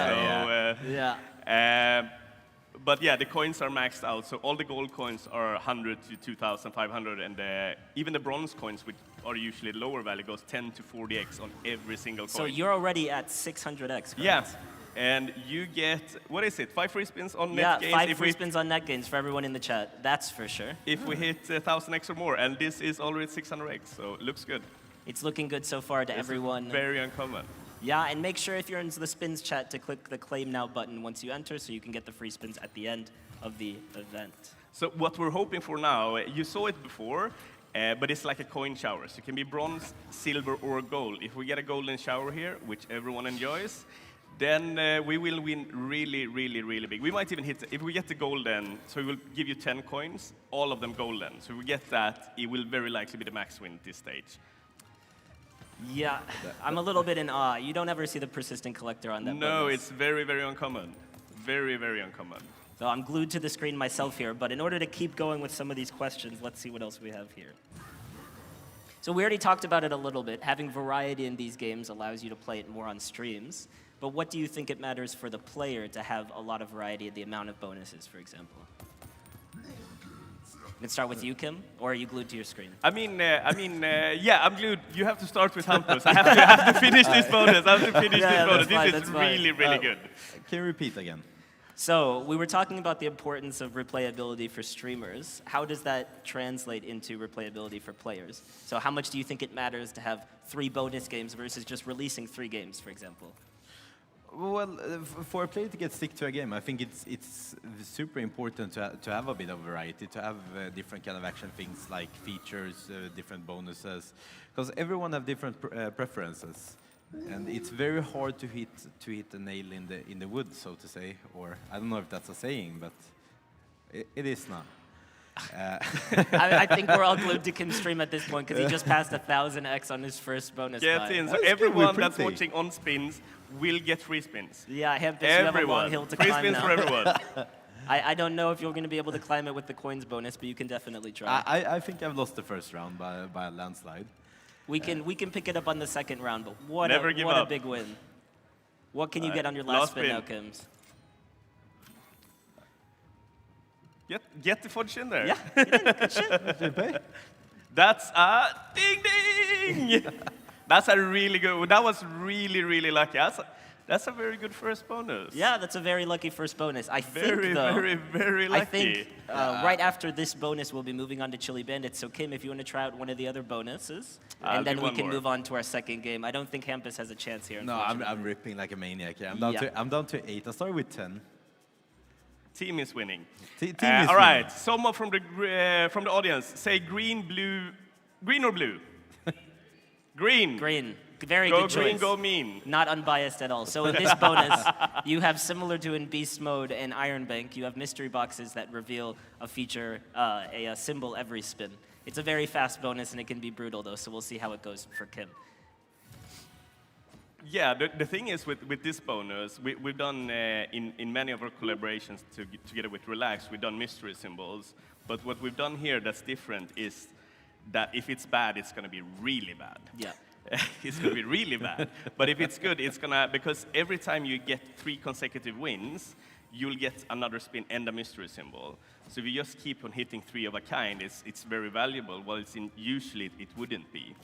Speaker 18: But yeah, the coins are maxed out. So all the gold coins are 100 to 2,500, and even the bronze coins, which are usually lower value, goes 10 to 40x on every single coin.
Speaker 17: So you're already at 600x, correct?
Speaker 18: Yeah. And you get, what is it, 5 free spins on
Speaker 17: Yeah,
Speaker 18: net games?
Speaker 17: 5 free spins on net games for everyone in the chat. That's for sure.
Speaker 18: If we hit 1,000x or more, and this is already 600x, so it looks good.
Speaker 17: It's looking good so far to
Speaker 18: This is
Speaker 17: everyone.
Speaker 18: very uncommon.
Speaker 17: Yeah, and make sure if you're in the spins chat to click the Claim Now button once you enter so you can get the free spins at the end of the event.
Speaker 18: So what we're hoping for now, you saw it before, but it's like a coin shower. So it can be bronze, silver, or gold. If we get a golden shower here, which everyone enjoys, then we will win really, really, really big. We might even hit, if we get the golden, so we will give you 10 coins, all of them golden. So if we get that, it will very likely be the max win at this stage.
Speaker 17: Yeah, I'm a little bit in awe. You don't ever see the persistent collector on that
Speaker 18: No,
Speaker 17: bonus.
Speaker 18: it's very, very uncommon. Very, very uncommon.
Speaker 17: So I'm glued to the screen myself here, but in order to keep going with some of these questions, let's see what else we have here. So we already talked about it a little bit. Having variety in these games allows you to play it more on streams. But what do you think it matters for the player to have a lot of variety in the amount of bonuses, for example? We can start with you, Kim, or are you glued to your screen?
Speaker 18: Yeah, I'm glued. You have to start with Hampus. I have to finish this bonus. I have to finish this bonus. This is really, really good.
Speaker 19: Can you repeat again?
Speaker 17: So we were talking about the importance of replayability for streamers. How does that translate into replayability for players? So how much do you think it matters to have 3 bonus games versus just releasing 3 games, for example?
Speaker 19: Well, for a player to get stick to a game, I think it's super important to have a bit of variety, to have different kind of action things like features, different bonuses, because everyone have different preferences, and it's very hard to hit the nail in the wood, so to say, or I don't know if that's a saying, but it is now.
Speaker 17: I think we're all glued to Kim's stream at this point because he just passed 1,000x on his first bonus
Speaker 18: Get
Speaker 17: buy.
Speaker 18: in. So everyone that's watching on spins will get free spins.
Speaker 17: Yeah, Hampus, you have a long hill to
Speaker 18: free
Speaker 17: climb
Speaker 18: spins
Speaker 17: now.
Speaker 18: for everyone.
Speaker 17: I don't know if you're going to be able to climb it with the coins bonus, but you can definitely try.
Speaker 19: I think I've lost the first round by a landslide.
Speaker 17: We can pick it up on the second round, but what
Speaker 18: Never
Speaker 17: a
Speaker 18: give
Speaker 17: what
Speaker 18: up.
Speaker 17: a big win. What can you get on your last spin now, Kims?
Speaker 18: Get the fudge in there.
Speaker 17: Yeah, good shit.
Speaker 18: That's a ding ding. That's a really good. That was really, really lucky. That's a very good first bonus.
Speaker 17: Yeah, that's a very lucky first bonus. I
Speaker 18: Very,
Speaker 17: think, though,
Speaker 18: very, very lucky.
Speaker 17: I think right after this bonus, we'll be moving on to Chili Bandits. So, Kim, if you want to try out one of the other bonuses, and then we can move on to our second game. I don't think Hampus has a chance here.
Speaker 19: No, I'm ripping like a maniac. Yeah. I'm down to 8. I started with 10.
Speaker 18: Team is winning.
Speaker 19: Team is
Speaker 18: all right, someone from the audience, say green, blue, green or blue? Green.
Speaker 17: Green. Very
Speaker 18: go
Speaker 17: good choice.
Speaker 18: Green, go mean.
Speaker 17: Not unbiased at all. So in this bonus, you have similar to in Beast Mode and Iron Bank, you have mystery boxes that reveal a feature, a symbol every spin. It's a very fast bonus and it can be brutal though, so we'll see how it goes for Kim.
Speaker 18: Yeah, the thing is with this bonus, we've done in many of our collaborations together with Relax, we've done mystery symbols. But what we've done here that's different is that if it's bad, it's going to be really bad.
Speaker 17: Yeah.
Speaker 18: It's going to be really bad. But if it's good, it's going to, because every time you get 3 consecutive wins, you'll get another spin and a mystery symbol. So if you just keep on hitting 3 of a kind, it's very valuable, while usually it wouldn't be.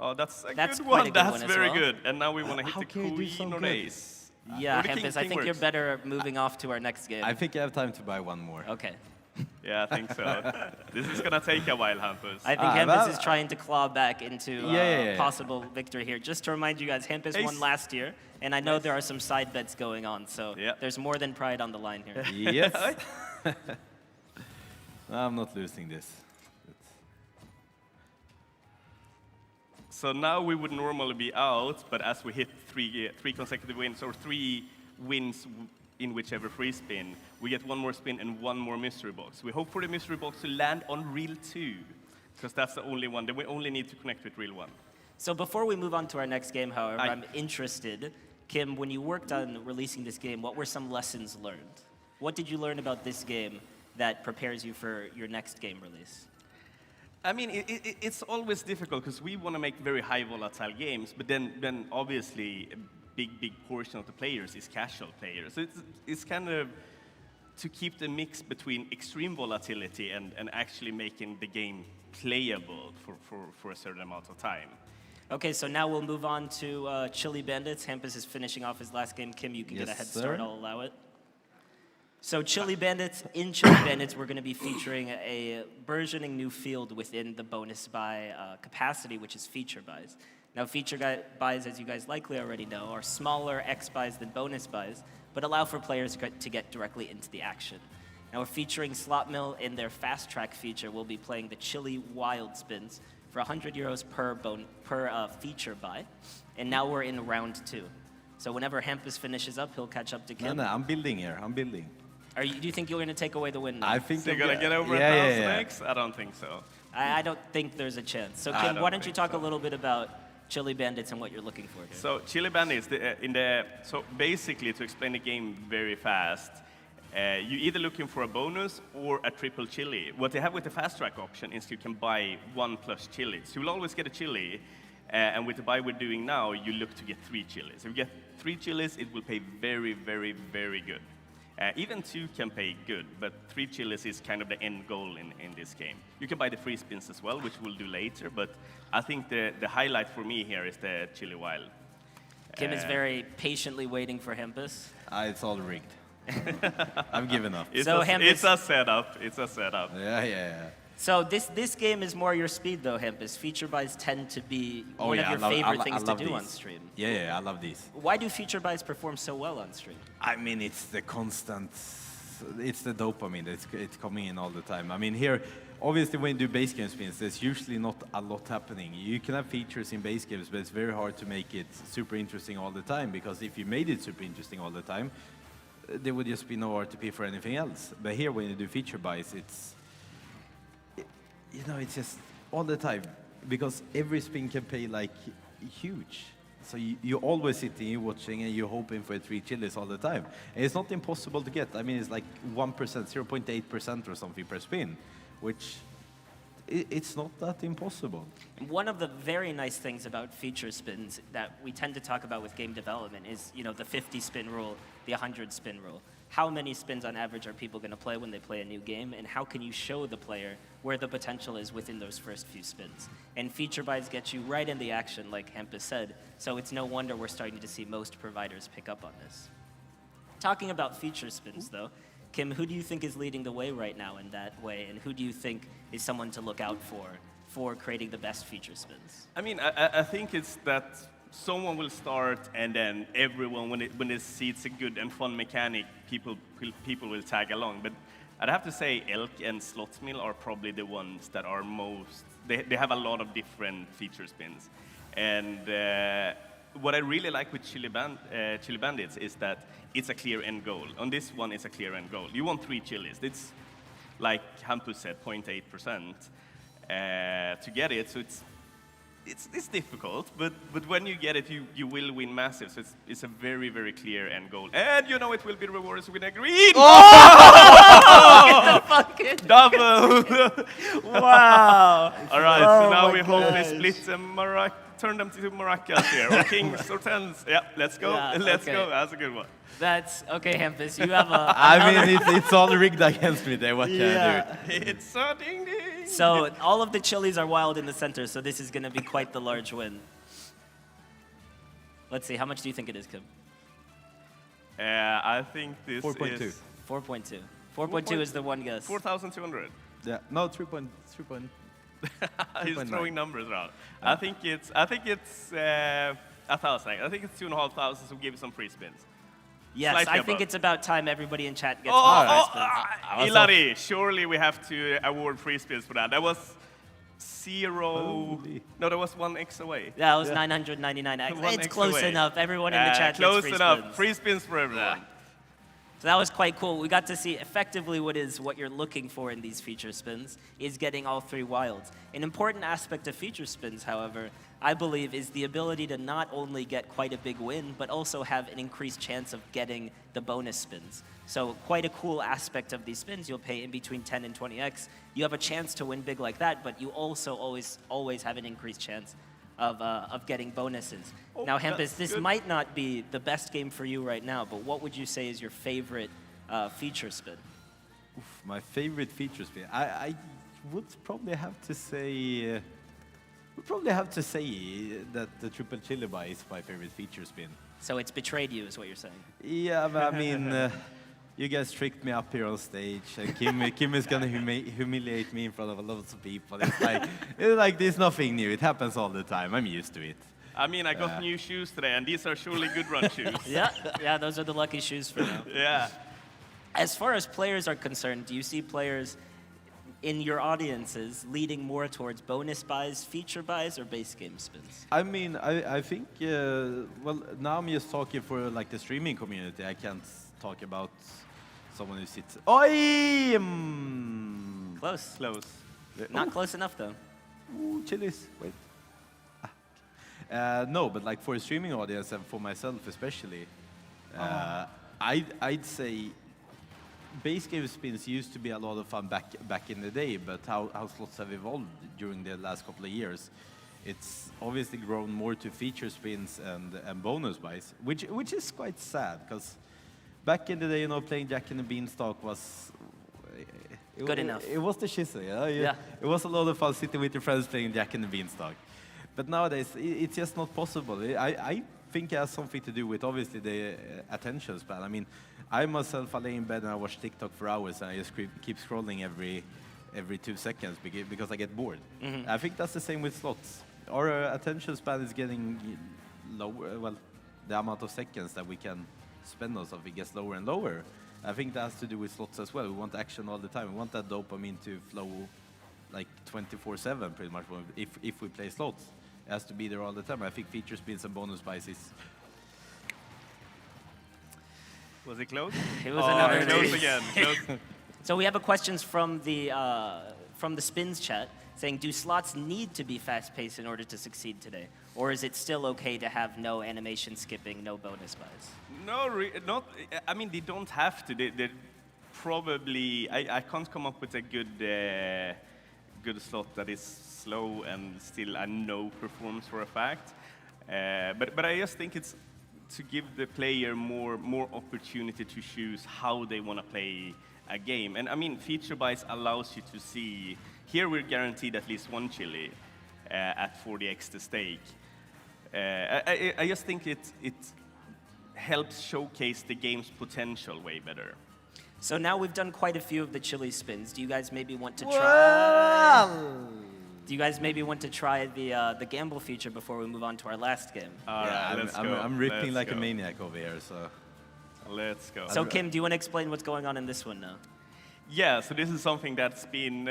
Speaker 18: Oh, that's a good one.
Speaker 17: Quite a good
Speaker 18: That's
Speaker 17: one as
Speaker 18: very
Speaker 17: well.
Speaker 18: good. And now we want to hit the queen or ace.
Speaker 17: Yeah,
Speaker 18: Or the
Speaker 17: Hampus, I
Speaker 18: king
Speaker 17: think you're
Speaker 18: works.
Speaker 17: better moving off to our next game.
Speaker 19: I think I have time to buy one more.
Speaker 17: Okay.
Speaker 18: Yeah, I think so. This is going to take a while, Hampus.
Speaker 17: I think Hampus is trying to claw back into
Speaker 19: Yeah.
Speaker 17: possible victory here. Just to remind you guys, Hampus
Speaker 18: Ace.
Speaker 17: won last year, and I know there are some side bets going on, so there's more than pride on the line here.
Speaker 19: Yes. I'm not losing this.
Speaker 18: So now we would normally be out, but as we hit 3 consecutive wins, or 3 wins in whichever free spin, we get 1 more spin and 1 more mystery box. We hope for the mystery box to land on reel 2, because that's the only one. Then we only need to connect with reel 1.
Speaker 17: So before we move on to our next game, however, I'm interested, Kim, when you worked on releasing this game, what were some lessons learned? What did you learn about this game that prepares you for your next game release?
Speaker 18: I mean, it's always difficult, because we want to make very high volatile games, but then obviously a big portion of the players is casual players. So it's kind of to keep the mix between extreme volatility and actually making the game playable for a certain amount of time.
Speaker 17: Okay, so now we'll move on to Chili Bandits. Hampus is finishing off his last game. Kim, you can get a
Speaker 2: Yes,
Speaker 17: head start.
Speaker 2: sir.
Speaker 17: I'll allow it. So Chili Bandits, in Chili Bandits, we're going to be featuring a burgeoning new field within the bonus buy capacity, which is feature buys. Now, buys, as you guys likely already know, are smaller X buys than bonus buys, but allow for players to get directly into the action. Now, we're featuring Slot Mill in their fast track feature. We'll be playing the Chili Wild Spins for 100 euros per feature buy. And now we're in round 2. So whenever Hampus finishes up, he'll catch up to Kim.
Speaker 19: No, I'm building here. I'm building.
Speaker 17: Do you think you're going to take away the win now?
Speaker 19: I think
Speaker 18: So you're gonna get over 1,000x? I don't think so.
Speaker 17: I don't think there's a chance. So
Speaker 18: I
Speaker 17: Kim,
Speaker 18: don't
Speaker 17: why don't you
Speaker 18: think
Speaker 17: talk
Speaker 18: so.
Speaker 17: a little bit about Chili Bandits and what you're looking for here?
Speaker 18: So Chili Bandits, so basically to explain the game very fast, you're either looking for a bonus or a triple chili. What they have with the fast track option is you can buy 1+ chilies. You will always get a chili, and with the buy we're doing now, you look to get 3 chilies. If you get 3 chilies, it will pay very, very, very good. Even 2 can pay good, but 3 chilies is kind of the end goal in this game. You can buy the free spins as well, which we'll do later, but I think the highlight for me here is the Chili Wild.
Speaker 17: Kim is very patiently waiting for Hampus.
Speaker 19: It's all rigged. I've given up.
Speaker 18: It's
Speaker 17: So
Speaker 18: a setup. It's a setup.
Speaker 19: Yeah.
Speaker 17: So this game is more your speed, though, Hampus. Feature buys tend to be one of your favorite things to do on stream.
Speaker 19: Yeah, I love these.
Speaker 17: Why do feature buys perform so well on stream?
Speaker 19: I mean, it's the constant, it's the dopamine. It's coming in all the time. I mean, here, obviously, when you do base game spins, there's usually not a lot happening. You can have features in base games, but it's very hard to make it super interesting all the time, because if you made it super interesting all the time, there would just be no RTP for anything else. But here, when you do feature buys, it's just all the time, because every spin can pay like huge. So you're always sitting, you're watching, and you're hoping for 3 chilies all the time. And it's not impossible to get. I mean, it's like 1%, 0.8% or something per spin, which it's not that impossible.
Speaker 17: One of the very nice things about feature spins that we tend to talk about with game development is, the 50 spin rule, the 100 spin rule. How many spins on average are people going to play when they play a new game, and how can you show the player where the potential is within those first few spins? And feature buys get you right in the action, like Hampus said, so it's no wonder we're starting to see most providers pick up on this. Talking about feature spins, though, Kim, who do you think is leading the way right now in that way, and who do you think is someone to look out for creating the best feature spins?
Speaker 18: I mean, I think it's that someone will start, and then everyone, when they see it's a good and fun mechanic, people will tag along. But I'd have to say Elk and Slot Mill are probably the ones that are most, they have a lot of different feature spins. And what I really like with Chili Bandits is that it's a clear end goal. On this one, it's a clear end goal. You want 3 chilies. It's, like Hampus said, 0.8% to get it, so it's difficult, but when you get it, you will win massive. So it's a very, very clear end goal. And it will be rewarded with a green!
Speaker 17: Oh!
Speaker 18: Double!
Speaker 17: Wow!
Speaker 18: All right, so now we hope they split them, turn them to maracas here, or kings or tens. Yeah, let's go.
Speaker 17: Yeah,
Speaker 18: let's
Speaker 17: okay.
Speaker 18: go. That's a good one.
Speaker 17: That's okay, Hampus. You have a.
Speaker 19: I mean, it's all rigged against me there. What can I do?
Speaker 18: It's a ding ding.
Speaker 17: So all of the chilies are wild in the center, so this is going to be quite the large win. Let's see, how much do you think it is, Kim?
Speaker 18: I think this
Speaker 19: 4.2.
Speaker 18: is
Speaker 17: 4.2. 4.2 is the one guess.
Speaker 18: 4,200.
Speaker 19: Yeah, no, 3.3.
Speaker 18: He's
Speaker 19: 3.9.
Speaker 18: throwing numbers around. I think it's 1,000. I think it's 2,500. So give some free spins.
Speaker 17: Yes,
Speaker 18: Slightly
Speaker 17: I think
Speaker 18: above.
Speaker 17: it's about time everybody in chat gets
Speaker 18: Ilari, surely we have to award free spins for that. That was 0. No, that was 1x away.
Speaker 17: That was 999x. It's close enough. Everyone in the chat
Speaker 18: close
Speaker 17: gets free
Speaker 18: enough.
Speaker 17: spins.
Speaker 18: Free spins for everyone.
Speaker 17: So that was quite cool. We got to see effectively what you're looking for in these feature spins is getting all 3 wilds. An important aspect of feature spins, however, I believe, is the ability to not only get quite a big win, but also have an increased chance of getting the bonus spins. So quite a cool aspect of these spins. You'll pay in between 10 and 20x. You have a chance to win big like that, but you also always have an increased chance of getting bonuses. Now, Hampus, this might not be the best game for you right now, but what would you say is your favorite feature spin?
Speaker 19: My favorite feature spin? I would probably have to say... would probably have to say that the triple chili buy is my favorite feature spin.
Speaker 17: So it's betrayed you, is what you're saying?
Speaker 19: Yeah, but I mean, you guys tricked me up here on stage, and Kim is gonna humiliate me in front of lots of people. It's like there's nothing new. It happens all the time. I'm used to it.
Speaker 18: I mean, I got new shoes today, and these are surely good run shoes.
Speaker 17: Yeah, those are the lucky shoes for now.
Speaker 18: Yeah.
Speaker 17: As far as players are concerned, do you see players in your audiences leading more towards bonus buys, feature buys, or base game spins?
Speaker 19: I mean, I think, well, now I'm just talking for like the streaming community. I can't talk about someone who sits. Oi!
Speaker 17: Close.
Speaker 18: Close.
Speaker 17: Not close enough, though.
Speaker 19: Ooh, chilies. Wait. No, but like for a streaming audience and for myself especially, I'd say base game spins used to be a lot of fun back in the day, but how slots have evolved during the last couple of years, it's obviously grown more to feature spins and bonus buys, which is quite sad, because back in the day, playing Jack and the Beanstalk was
Speaker 17: good enough.
Speaker 19: It was the shizzle, yeah. It was a lot of fun sitting with your friends playing Jack and the Beanstalk. But nowadays, it's just not possible. I think it has something to do with, obviously, the attention span. I mean, I myself, I lay in bed and I watch TikTok for hours, and I just keep scrolling every 2 seconds because I get bored. I think that's the same with slots. Our attention span is getting lower. Well, the amount of seconds that we can spend on something gets lower and lower. I think that has to do with slots as well. We want action all the time. We want that dopamine to flow like 24/7 pretty much if we play slots. It has to be there all the time. I think feature spins and bonus buys is...
Speaker 18: Was it close?
Speaker 17: It was another
Speaker 18: close again. Close.
Speaker 17: So we have a questions from the spins chat saying, do slots need to be fast-paced in order to succeed today? Or is it still okay to have no animation skipping, no bonus buys?
Speaker 18: No, not. I mean, they don't have to. They probably. I can't come up with a good slot that is slow and still I know performs for a fact. But I just think it's to give the player more opportunity to choose how they want to play a game. And I mean, feature buys allows you to see. Here we're guaranteed at least one chili at 40x the stake. I just think it helps showcase the game's potential way better.
Speaker 17: So now we've done quite a few of the chili spins. Do you guys maybe want to try? Do you guys maybe want to try the gamble feature before we move on to our last game?
Speaker 18: All right, let's go.
Speaker 19: I'm ripping like a maniac over here, so...
Speaker 18: Let's go.
Speaker 17: So Kim, do you want to explain what's going on in this one now?
Speaker 18: Yeah, so this is something that's been...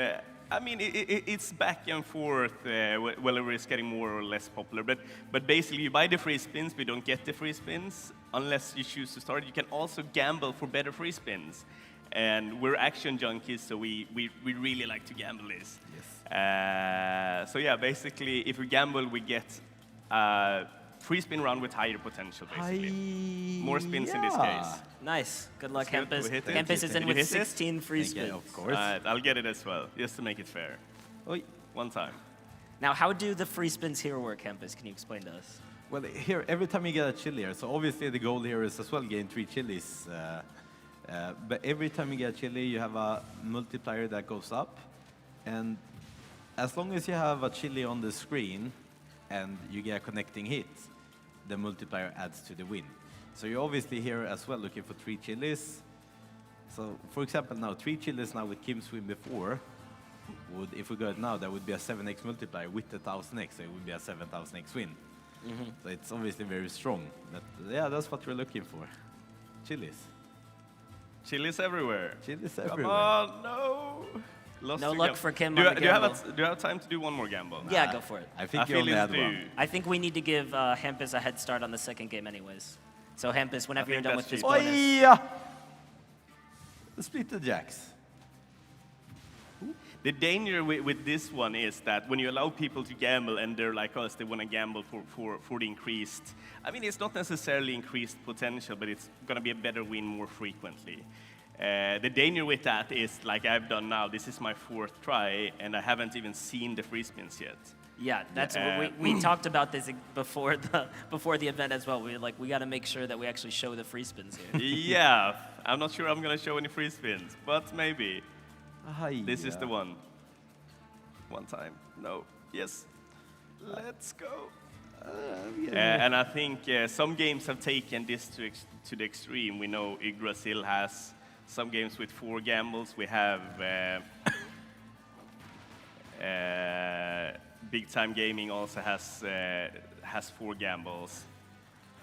Speaker 18: I mean, it's back and forth, whether it's getting more or less popular. But basically, you buy the free spins, but you don't get the free spins unless you choose to start. You can also gamble for better free spins. And we're action junkies, so we really like to gamble this. Yes. So yeah, basically, if we gamble, we get a free spin round with higher potential, basically. More spins in this case.
Speaker 17: Nice. Good luck,
Speaker 18: Good.
Speaker 17: Hampus.
Speaker 18: We hit it.
Speaker 17: Hampus is in
Speaker 18: You
Speaker 17: with
Speaker 18: hit it?
Speaker 17: 16 free spins.
Speaker 19: Of course.
Speaker 18: I'll get it as well, just to make it fair.
Speaker 19: Oi.
Speaker 18: One time.
Speaker 17: Now, how do the free spins here work, Hampus? Can you explain to us?
Speaker 19: Well, here, every time you get a chili here, so obviously the goal here is as well gain 3 chilies. But every time you get a chili, you have a multiplier that goes up. And as long as you have a chili on the screen and you get a connecting hit, the multiplier adds to the win. So you're obviously here as well looking for 3 chilies. So for example now, 3 chilies now with Kim's win before, if we go it now, that would be a 7x multiplier with the 1000x, so it would be a 7000x win. So it's obviously very strong. But yeah, that's what we're looking for. Chilies.
Speaker 18: Chilies everywhere.
Speaker 19: Chilies
Speaker 18: Come
Speaker 19: everywhere.
Speaker 18: on, no. Lost
Speaker 17: No
Speaker 18: to
Speaker 17: luck
Speaker 18: gam-
Speaker 17: for Kim
Speaker 18: do,
Speaker 17: on the
Speaker 18: do you have
Speaker 17: gamble.
Speaker 18: do you have time to do one more gamble?
Speaker 17: Yeah, go for it.
Speaker 19: I think
Speaker 18: I
Speaker 19: you only
Speaker 18: feel
Speaker 19: had
Speaker 18: it's
Speaker 19: one.
Speaker 18: due.
Speaker 17: I think we need to give Hampus a head start on the second game anyways. So Hampus, whenever you're
Speaker 18: think
Speaker 17: done with
Speaker 18: that's
Speaker 17: this
Speaker 18: cheap.
Speaker 17: bonus.
Speaker 19: Yeah. Split the jacks.
Speaker 18: The danger with this one is that when you allow people to gamble and they're like us, they want to gamble for the increased. I mean, it's not necessarily increased potential, but it's going to be a better win more frequently. The danger with that is, like I've done now, this is my 4th try, and I haven't even seen the free spins yet.
Speaker 17: Yeah, that's we talked about this before the event as well. We got to make sure that we actually show the free spins here.
Speaker 18: Yeah, I'm not sure I'm going to show any free spins, but maybe. This is the one. One time. No. Yes.
Speaker 9: Let's go.
Speaker 18: And I think some games have taken this to the extreme. We know Yggdrasil has some games with 4 gambles. We have Big Time Gaming also has 4 gambles.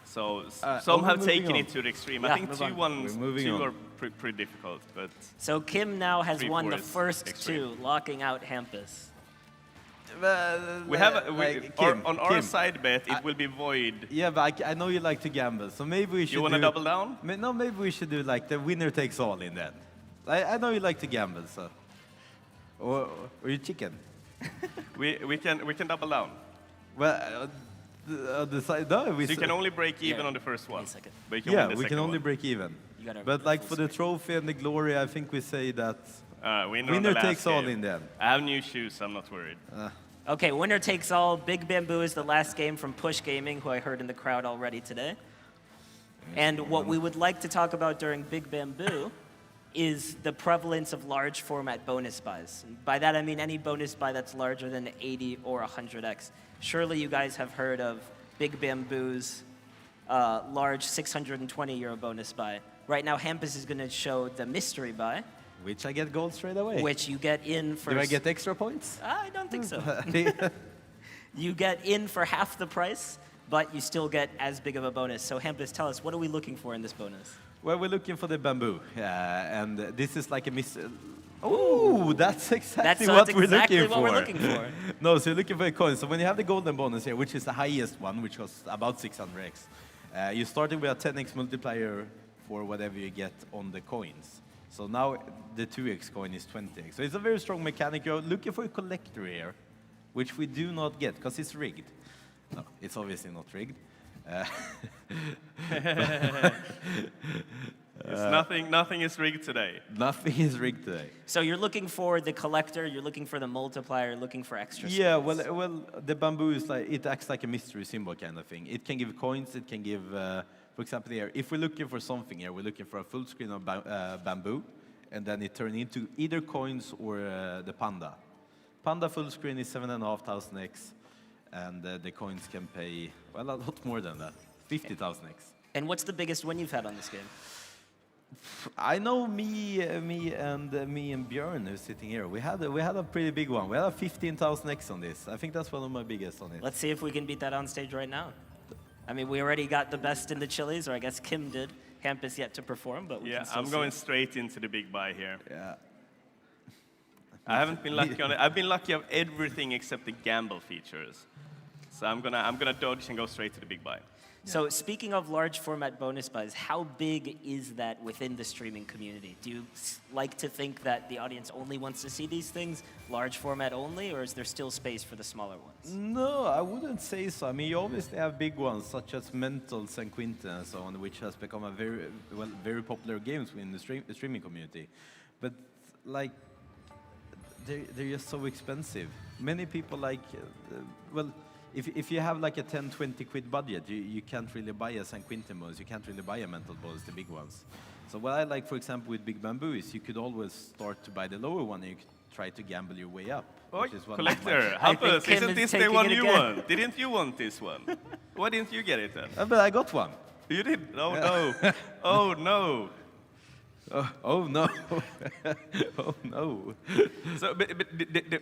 Speaker 18: So some have taken it to the extreme. I think two are pretty difficult, but
Speaker 17: So Kim now has
Speaker 18: 3,
Speaker 17: won
Speaker 18: 4
Speaker 17: the
Speaker 18: is
Speaker 17: first
Speaker 18: extreme.
Speaker 17: 2, locking out Hampus.
Speaker 18: We have
Speaker 9: Kim,
Speaker 18: on our
Speaker 9: Kim,
Speaker 18: side bet. It will be void.
Speaker 9: Yeah, but I know you like to gamble, so maybe we should.
Speaker 18: You want to double down?
Speaker 9: No, maybe we should do like the winner takes all in that. I know you like to gamble, so. Or you chicken.
Speaker 18: we can double down.
Speaker 9: Well, the side, no,
Speaker 18: So you can only break even on the first one. But you can
Speaker 9: yeah,
Speaker 18: win the
Speaker 9: we can
Speaker 18: second
Speaker 9: only
Speaker 18: one.
Speaker 9: break even.
Speaker 17: gotta
Speaker 9: But like for the trophy and the glory, I think we say that
Speaker 18: winner
Speaker 9: winner takes all
Speaker 18: game.
Speaker 9: in the end.
Speaker 18: I have new shoes, I'm not worried.
Speaker 17: Okay, winner takes all. Big Bamboo is the last game from Push Gaming, who I heard in the crowd already today. And what we would like to talk about during Big Bamboo is the prevalence of large format bonus buys. By that I mean any bonus buy that's larger than 80 or 100x. Surely you guys have heard of Big Bamboo's large 620 euro bonus buy. Right now Hampus is going to show the mystery buy.
Speaker 9: Which I get gold straight away.
Speaker 17: Which you get in for...
Speaker 9: Do I get extra points?
Speaker 17: I don't think so. You get in for half the price, but you still get as big of a bonus. So Hampus, tell us, what are we looking for in this bonus?
Speaker 9: Well, we're looking for the bamboo, and this is like a Oh, that's exactly what we're looking for. No, so you're looking for a coin. So when you have the golden bonus here, which is the highest one, which was about 600x, you're starting with a 10x multiplier for whatever you get on the coins. So now the 2x coin is 20x. So it's a very strong mechanic. You're looking for a collector here, which we do not get because it's rigged. No, it's obviously not rigged.
Speaker 18: Nothing is rigged today.
Speaker 9: Nothing is rigged today.
Speaker 17: So you're looking for the collector, you're looking for the multiplier, you're looking for extra spins.
Speaker 9: Yeah, well, the bamboo is like, it acts like a mystery symbol kind of thing. It can give coins, it can give, for example, here, if we're looking for something here, we're looking for a full screen of bamboo, and then it turns into either coins or the panda. Panda full screen is 7,500x, and the coins can pay, well, a lot more than that, 50,000x.
Speaker 17: And what's the biggest win you've had on this game?
Speaker 9: I know me and Björn, who's sitting here, we had a pretty big one. We had a 15,000x on this. I think that's one of my biggest on it.
Speaker 17: Let's see if we can beat that on stage right now. I mean, we already got the best in the Chili's, or I guess Kim did. Hampus yet to perform, but we can still
Speaker 18: I'm going straight into the big buy here.
Speaker 9: Yeah.
Speaker 18: I haven't been lucky on it. I've been lucky of everything except the gamble features. So I'm gonna dodge and go straight to the big buy.
Speaker 17: So speaking of large format bonus buys, how big is that within the streaming community? Do you like to think that the audience only wants to see these things, large format only, or is there still space for the smaller ones?
Speaker 9: No, I wouldn't say so. I mean, you obviously have big ones such as Mentals and Quinten and so on, which has become a very popular games within the streaming community. But like, they're just so expensive. Many people like, if you have like a 10, 20 quid budget, you can't really buy a San Quinten bonus, you can't really buy a mental bonus, the big ones. So what I like, for example, with Big Bamboo is you could always start to buy the lower one and you could try to gamble your way up.
Speaker 18: Oh, collector, Hampus, isn't this the one you want? Didn't you want this one? Why didn't you get it then?
Speaker 9: But I got one.
Speaker 18: You did? Oh no. Oh no.
Speaker 9: Oh no. Oh no.
Speaker 18: So, but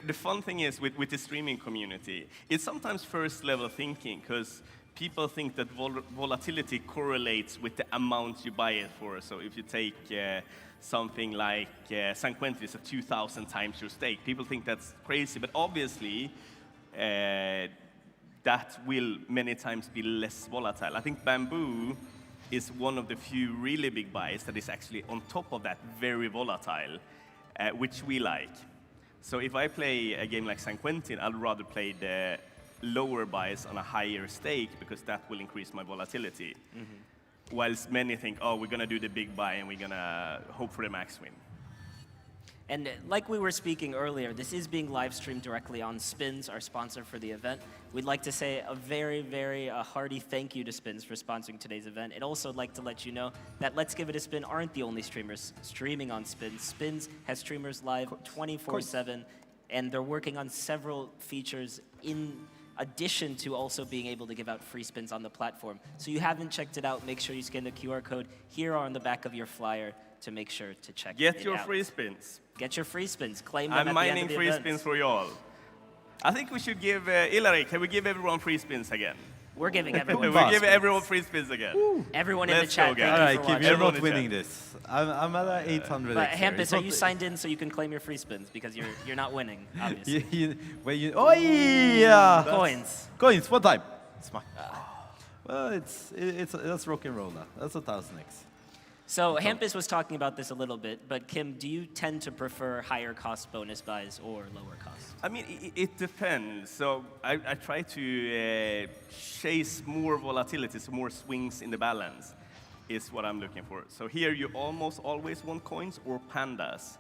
Speaker 18: the fun thing is with the streaming community, it's sometimes first level thinking because people think that volatility correlates with the amount you buy it for. So if you take something like San Quentin is 2,000 times your stake, people think that's crazy, but obviously that will many times be less volatile. I think Bamboo is one of the few really big buys that is actually on top of that very volatile, which we like. So if I play a game like San Quentin, I'd rather play the lower buys on a higher stake because that will increase my volatility. Mm-hmm. Whilst many think, oh, we're gonna do the big buy and we're gonna hope for the max win.
Speaker 17: And like we were speaking earlier, this is being live streamed directly on Spins, our sponsor for the event. We'd like to say a very, very hearty thank you to Spins for sponsoring today's event. I'd also like to let you know that Let's Give It a Spin aren't the only streamers streaming on Spins. Spins has streamers live 24/7, and they're working on several features in addition to also being able to give out free spins on the platform. So you haven't checked it out, make sure you scan the QR code here or on the back of your flyer to make sure to check it out.
Speaker 18: Get your free spins.
Speaker 17: Get your free spins. Claim them
Speaker 18: I'm
Speaker 17: at the end
Speaker 18: mining
Speaker 17: of the
Speaker 18: free
Speaker 17: event.
Speaker 18: spins for you all. I think we should give, Ilari, can we give everyone free spins again?
Speaker 17: We're giving everyone
Speaker 18: We give everyone free spins again.
Speaker 17: Everyone in the
Speaker 18: Let's
Speaker 17: chat,
Speaker 18: go,
Speaker 17: thank
Speaker 18: guys.
Speaker 17: you
Speaker 19: All right,
Speaker 17: for
Speaker 19: Kim,
Speaker 17: watching.
Speaker 19: you're
Speaker 18: Everyone
Speaker 19: not
Speaker 18: in chat.
Speaker 19: winning this. I'm at 800.
Speaker 17: But
Speaker 19: X here.
Speaker 17: Hampus,
Speaker 19: It's
Speaker 17: are
Speaker 19: not-
Speaker 17: you signed in so you can claim your free spins? Because you're not winning, obviously.
Speaker 19: Oh yeah!
Speaker 17: Coins.
Speaker 19: Coins. What time? Smack. Well, that's rock and roll now. That's 1000x.
Speaker 17: So Hampus was talking about this a little bit, but Kim, do you tend to prefer higher cost bonus buys or lower cost?
Speaker 18: I mean, it depends. So I try to chase more volatility, so more swings in the balance is what I'm looking for. So here you almost always want coins or pandas.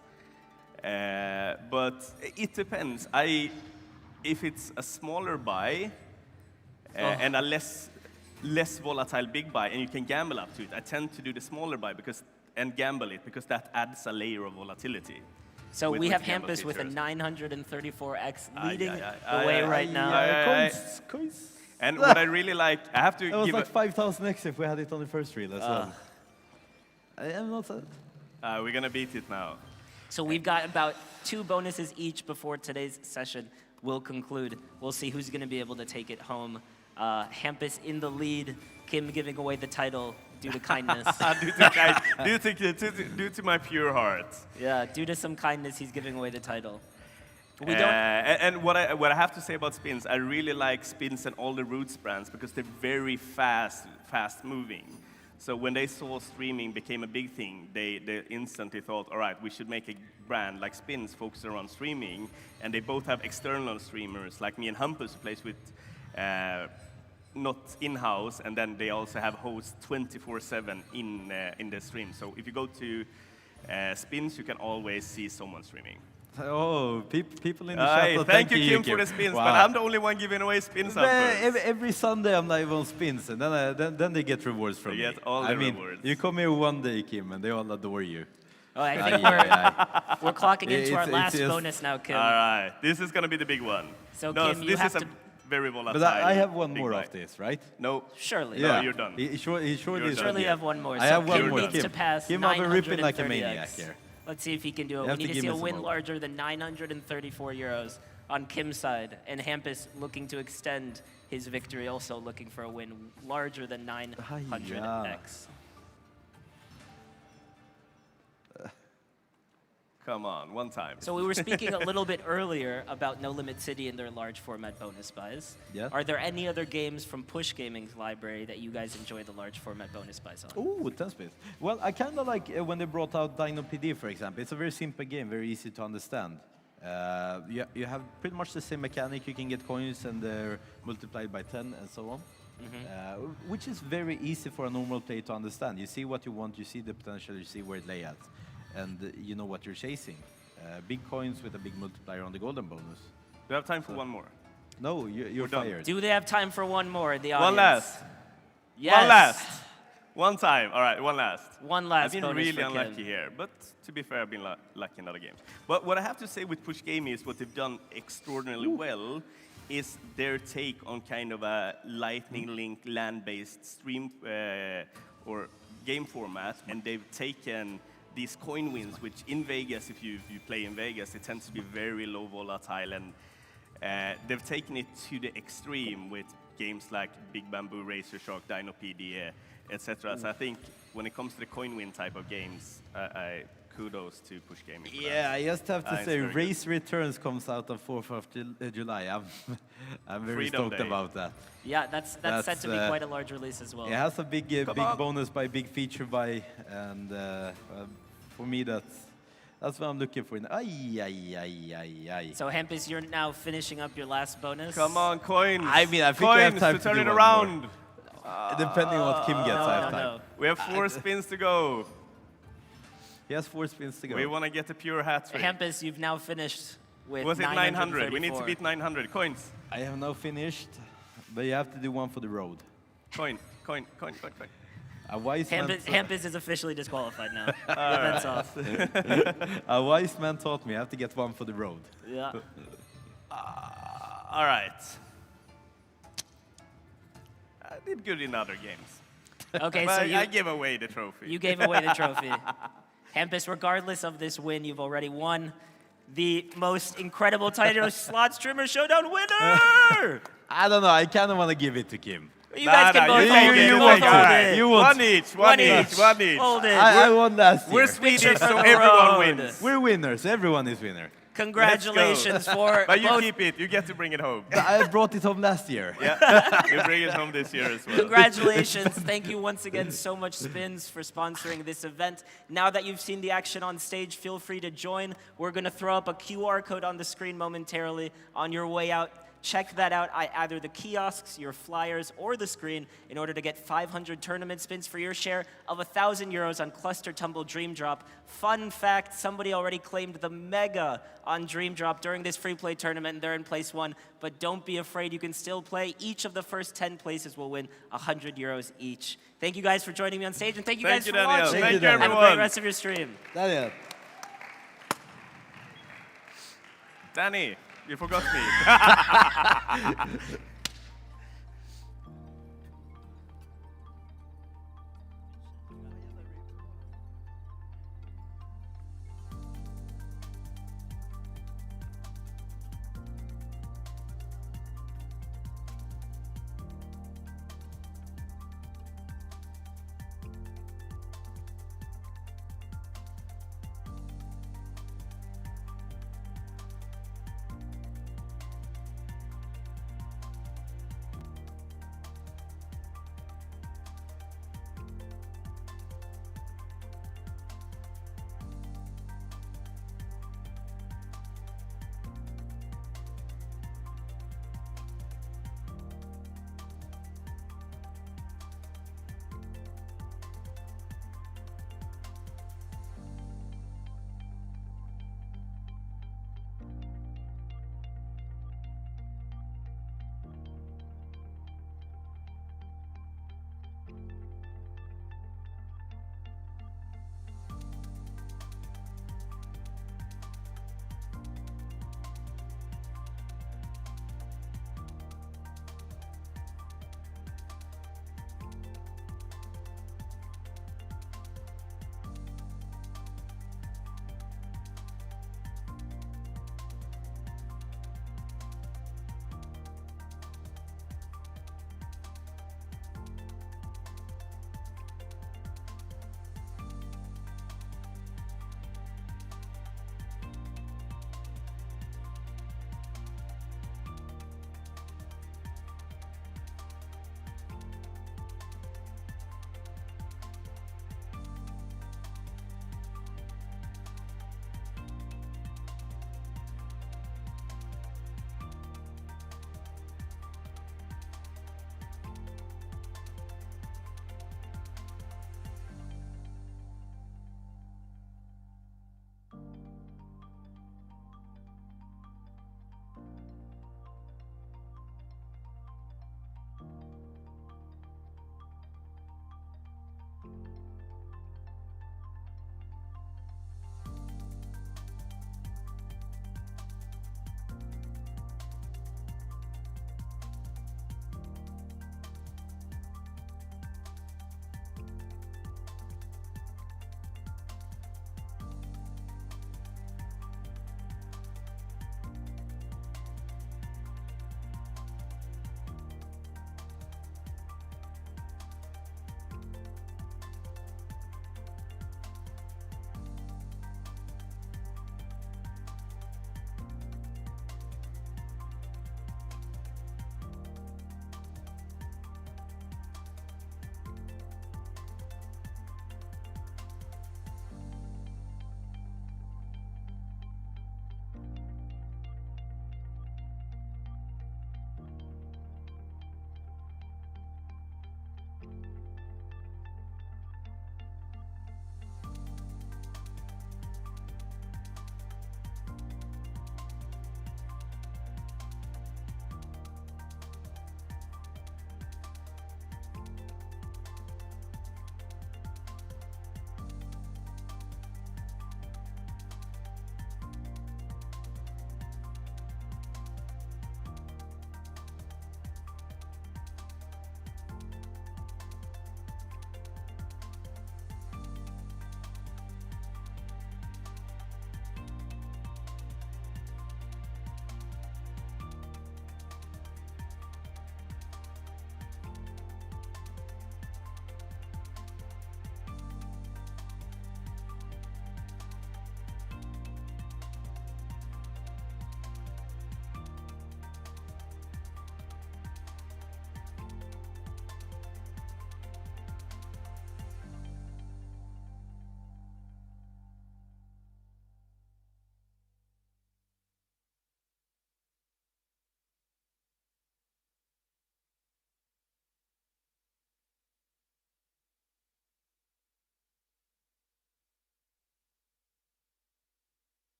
Speaker 18: But it depends. If it's a smaller buy and a less volatile big buy, and you can gamble up to it, I tend to do the smaller buy and gamble it because that adds a layer of volatility.
Speaker 17: So we have Hampus with a 934x leading the way right now.
Speaker 19: Coins.
Speaker 18: And what I really like, I have to
Speaker 19: It was
Speaker 18: give
Speaker 19: like 5,000x if we had it on the first reel as well. I am not sad.
Speaker 18: we're gonna beat it now.
Speaker 17: So we've got about 2 bonuses each before today's session will conclude. We'll see who's going to be able to take it home. Hampus in the lead, Kim giving away the title due to kindness.
Speaker 18: due to my pure heart.
Speaker 17: Yeah, due to some kindness, he's giving away the title. We
Speaker 18: and what I have to say about spins, I really like spins and all the Roots brands because they're very fast moving. So when they saw streaming became a big thing, they instantly thought, all right, we should make a brand like Spins focused around streaming. And they both have external streamers like me and Hampus who plays with not in-house, and then they also have hosts 24/7 in the stream. So if you go to Spins, you can always see someone streaming.
Speaker 19: Oh, people in the chat.
Speaker 18: Thank you, Kim, for the spins,
Speaker 19: Wow.
Speaker 18: but I'm the only one giving away spins.
Speaker 19: Every Sunday I'm live on spins, and then they get rewards from
Speaker 18: They
Speaker 19: me.
Speaker 18: get all the
Speaker 19: I mean,
Speaker 18: rewards.
Speaker 19: you come here one day, Kim, and they all adore you.
Speaker 17: Oh, I think we're clocking into our last bonus now, Kim.
Speaker 18: All right, this is going to be the big one.
Speaker 17: So,
Speaker 18: no,
Speaker 17: Kim, you
Speaker 18: this
Speaker 17: have
Speaker 18: is
Speaker 17: to...
Speaker 18: a very volatile.
Speaker 19: But I have one
Speaker 18: big
Speaker 19: more
Speaker 18: buy.
Speaker 19: of this, right?
Speaker 18: No.
Speaker 17: Surely.
Speaker 18: No,
Speaker 19: Yeah.
Speaker 18: you're done.
Speaker 19: He surely
Speaker 17: Surely you have one more.
Speaker 19: I
Speaker 17: So
Speaker 19: have one
Speaker 17: Kim
Speaker 19: more.
Speaker 17: needs to pass
Speaker 19: Kim, I've been ripping like a
Speaker 17: 930x.
Speaker 19: maniac here.
Speaker 17: Let's see if he can do it.
Speaker 19: You
Speaker 17: We
Speaker 19: have
Speaker 17: need
Speaker 19: to
Speaker 17: to
Speaker 19: give
Speaker 17: see
Speaker 19: me
Speaker 17: a
Speaker 19: some
Speaker 17: win
Speaker 19: more.
Speaker 17: larger than 934 euros on Kim's side, and Hampus looking to extend his victory, also looking for a win larger than 900x.
Speaker 18: Come on, one time.
Speaker 17: So we were speaking a little bit earlier about No Limit City and their large format bonus buys.
Speaker 19: Yeah.
Speaker 17: Are there any other games from Push Gaming's library that you guys enjoy the large format bonus buys on?
Speaker 19: Ooh, 10 spins. Well, I kind of like when they brought out Dino PD, for example. It's a very simple game, very easy to understand. You have pretty much the same mechanic. You can get coins and they're multiplied by 10 and so on. Which is very easy for a normal player to understand. You see what you want, you see the potential, you see where it lay at. And you know what you're chasing. Big coins with a big multiplier on the golden bonus.
Speaker 18: Do you have time for one more?
Speaker 19: No, you're
Speaker 18: done.
Speaker 19: fired.
Speaker 17: Do they have time for one more, the audience?
Speaker 18: One last.
Speaker 17: Yes.
Speaker 18: One last. One time. All right, one last.
Speaker 17: One last
Speaker 18: I've been
Speaker 17: bonus
Speaker 18: really
Speaker 17: for Kim.
Speaker 18: unlucky here, but to be fair, I've been lucky in other games. But what I have to say with Push Gaming is what they've done extraordinarily well is their take on kind of a Lightning Link land-based stream or game format, and they've taken these coin wins, which in Vegas, if you play in Vegas, it tends to be very low volatile, and they've taken it to the extreme with games like Big Bamboo, Razor Shark, Dino PD, etc. So I think when it comes to the coin win type of games, kudos to Push Gaming. For
Speaker 19: Yeah,
Speaker 18: that.
Speaker 19: I just have to
Speaker 18: It's
Speaker 19: say,
Speaker 18: very good.
Speaker 19: Race Returns comes out on 4th of July. I'm very
Speaker 18: Freedom
Speaker 19: stoked
Speaker 18: Day.
Speaker 19: about that.
Speaker 17: Yeah, that's set to be quite a large release as well.
Speaker 19: It has a big
Speaker 18: Come on.
Speaker 19: bonus buy, big feature buy, and for me that's what I'm looking for. Ay.
Speaker 17: So Hampus, you're now finishing up your last bonus.
Speaker 18: Come on, coins.
Speaker 19: I mean, I think
Speaker 18: coins
Speaker 19: I have time
Speaker 18: to
Speaker 19: to
Speaker 18: turn
Speaker 19: do
Speaker 18: it
Speaker 19: one
Speaker 18: around.
Speaker 19: more. Depending on what Kim gets, I have time.
Speaker 18: We have 4 spins to go.
Speaker 19: He has 4 spins to go.
Speaker 18: We want to get a pure hat trick.
Speaker 17: Hampus, you've now finished with
Speaker 18: Was it 900? We need to
Speaker 17: 934.
Speaker 18: beat 900. Coins.
Speaker 19: I have now finished, but you have to do one for the road.
Speaker 18: Coin.
Speaker 19: A wise man.
Speaker 17: Hampus is officially disqualified now. That's off.
Speaker 19: A wise man taught me I have to get one for the road.
Speaker 17: Yeah.
Speaker 18: All right. did good in other games.
Speaker 17: Okay,
Speaker 18: But
Speaker 17: so
Speaker 18: I gave away the trophy.
Speaker 17: You gave away the trophy. Hampus, regardless of this win, you've already won the most incredible title, Slot Streamer Showdown winner!
Speaker 19: I don't know. I kind of want to give it to Kim.
Speaker 17: You guys can both hold it.
Speaker 19: You
Speaker 17: both
Speaker 19: want
Speaker 17: hold
Speaker 19: it.
Speaker 17: it.
Speaker 19: You want
Speaker 18: One each, one each, one each.
Speaker 17: Hold it.
Speaker 19: I won last year.
Speaker 18: We're Swedish,
Speaker 17: Picture
Speaker 18: so
Speaker 17: for the
Speaker 18: everyone
Speaker 17: road.
Speaker 18: wins.
Speaker 19: We're winners. Everyone is winner.
Speaker 17: Congratulations for
Speaker 18: But you
Speaker 17: both.
Speaker 18: keep it. You get to bring it home.
Speaker 19: I brought it home last year.
Speaker 18: Yeah, you bring it home this year as well.
Speaker 17: Congratulations. Thank you once again so much, Spins, for sponsoring this event. Now that you've seen the action on stage, feel free to join. We're going to throw up a QR code on the screen momentarily on your way out. Check that out at either the kiosks, your flyers, or the screen in order to get 500 tournament spins for your share of 1,000 euros on Cluster Tumble Dream Drop. Fun fact, somebody already claimed the mega on Dream Drop during this free play tournament, and they're in place 1. But don't be afraid, you can still play. Each of the first 10 places will win 100 euros each. Thank you guys for joining me on stage, and thank you guys for
Speaker 18: Daniel.
Speaker 17: watching.
Speaker 18: Thank you,
Speaker 17: Have a
Speaker 18: everyone.
Speaker 17: great rest of your stream.
Speaker 19: Daniel.
Speaker 18: Danny, you forgot me.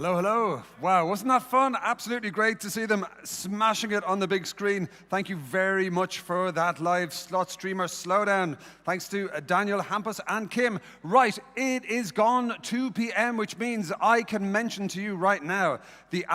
Speaker 1: Hello, hello. Wow, wasn't that fun? Absolutely great to see them smashing it on the big screen. Thank you very much for that live slot streamer slowdown. Thanks to Daniel, Hampus, and Kim. Right, it is gone 2 p.m., which means I can mention to you right now the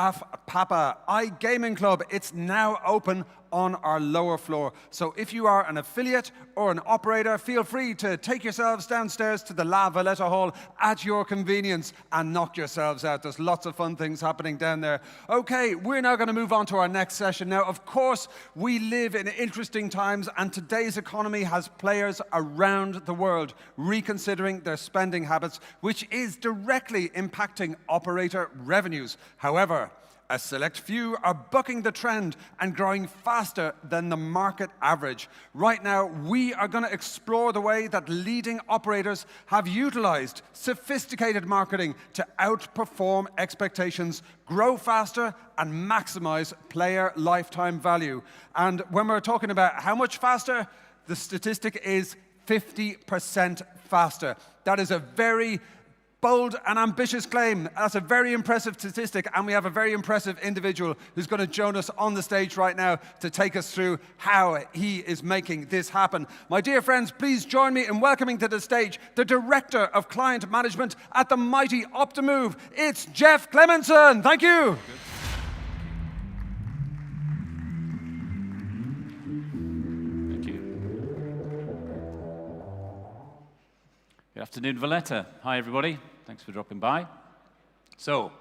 Speaker 1: Papa iGaming Club. It's now open on our lower floor. So if you are an affiliate or an operator, feel free to take yourselves downstairs to the La Valletta Hall at your convenience and knock yourselves out. There's lots of fun things happening down there. Okay, we're now going to move on to our next session. Now, of course, we live in interesting times, and today's economy has players around the world reconsidering their spending habits, which is directly impacting operator revenues. However, a select few are bucking the trend and growing faster than the market average. Right now, we are going to explore the way that leading operators have utilized sophisticated marketing to outperform expectations, grow faster, and maximize player lifetime value. And when we're talking about how much faster, the statistic is 50% faster. That is a very bold and ambitious claim. That's a very impressive statistic, and we have a very impressive individual who's going to join us on the stage right now to take us through how he is making this happen. My dear friends, please join me in welcoming to the stage the Director of Client Management at the mighty Optimove. It's Jeff Clemenson. Thank you.
Speaker 20: Good afternoon, Valletta. Hi, everybody. Thanks for dropping by. So,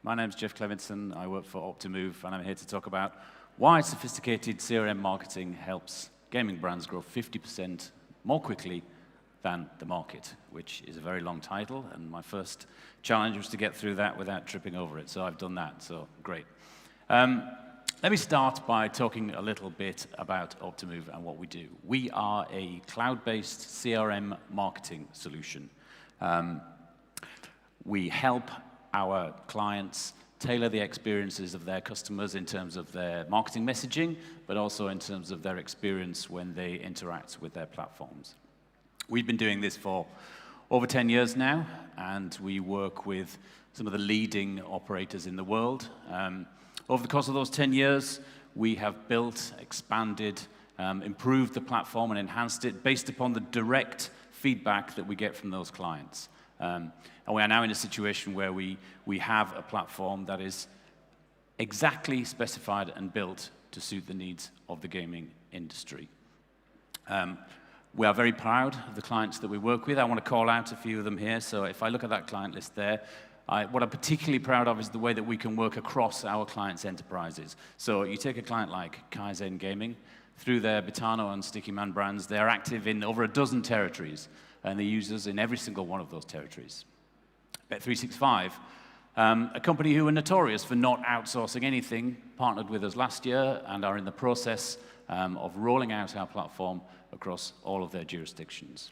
Speaker 20: my name's Jeff Clemenson. I work for Optimove, and I'm here to talk about why sophisticated CRM marketing helps gaming brands grow 50% more quickly than the market, which is a very long title, and my first challenge was to get through that without tripping over it, so I've done that, so great. Let me start by talking a little bit about Optimove and what we do. We are a cloud-based CRM marketing solution. We help our clients tailor the experiences of their customers in terms of their marketing messaging, but also in terms of their experience when they interact with their platforms. We've been doing this for over 10 years now, and we work with some of the leading operators in the world. Over the course of those 10 years, we have built, expanded, improved the platform and enhanced it based upon the direct feedback that we get from those clients. And we are now in a situation where we have a platform that is exactly specified and built to suit the needs of the gaming industry. We are very proud of the clients that we work with. I want to call out a few of them here. So if I look at that client list there, what I'm particularly proud of is the way that we can work across our clients' enterprises. So you take a client like Kaizen Gaming, through their Bitano and Sticky Man brands, they're active in over a dozen territories, and they use us in every single one of those territories. Bet365, a company who are notorious for not outsourcing anything, partnered with us last year and are in the process of rolling out our platform across all of their jurisdictions.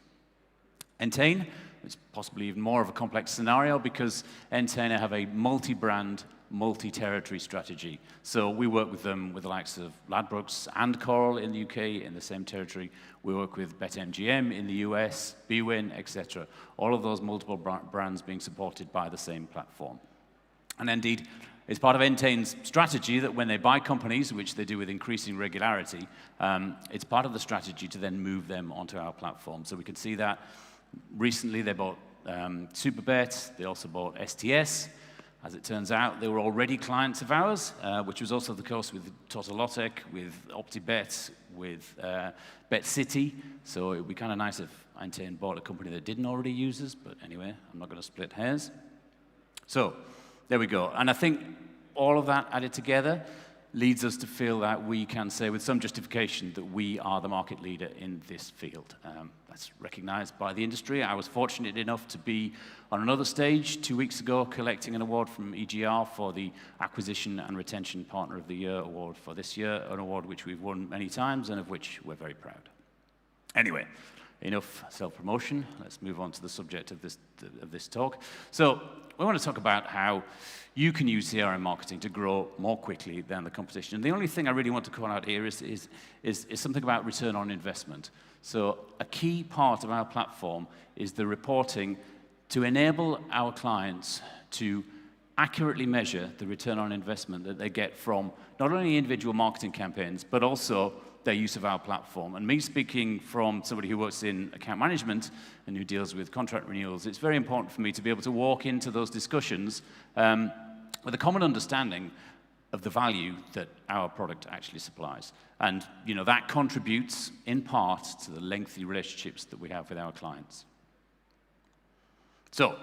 Speaker 20: Entain, it's possibly even more of a complex scenario because Entain have a multi-brand, multi-territory strategy. So we work with them with the likes of Ladbrokes and Coral in the UK in the same territory. We work with BetMGM in the US, bwin, etc. All of those multiple brands being supported by the same platform. And indeed, it's part of Entain's strategy that when they buy companies, which they do with increasing regularity, it's part of the strategy to then move them onto our platform. So we can see that recently they bought Superbet, they also bought STS. As it turns out, they were already clients of ours, which was also the case with Totolotek, with OptiBet, with BetCity. So it would be kind of nice if Entain bought a company that didn't already use us, but anyway, I'm not going to split hairs. So there we go. And I think all of that added together leads us to feel that we can say with some justification that we are the market leader in this field. That's recognized by the industry. I was fortunate enough to be on another stage 2 weeks ago collecting an award from EGR for the Acquisition and Retention Partner of the Year award for this year, an award which we've won many times and of which we're very proud. Anyway, enough self-promotion. Let's move on to the subject of this talk. So we want to talk about how you can use CRM marketing to grow more quickly than the competition. And the only thing I really want to call out here is something about return on investment. So a key part of our platform is the reporting to enable our clients to accurately measure the return on investment that they get from not only individual marketing campaigns, but also their use of our platform. And me speaking from somebody who works in account management and who deals with contract renewals, it's very important for me to be able to walk into those discussions with a common understanding of the value that our product actually supplies. And that contributes in part to the lengthy relationships that we have with our clients. So,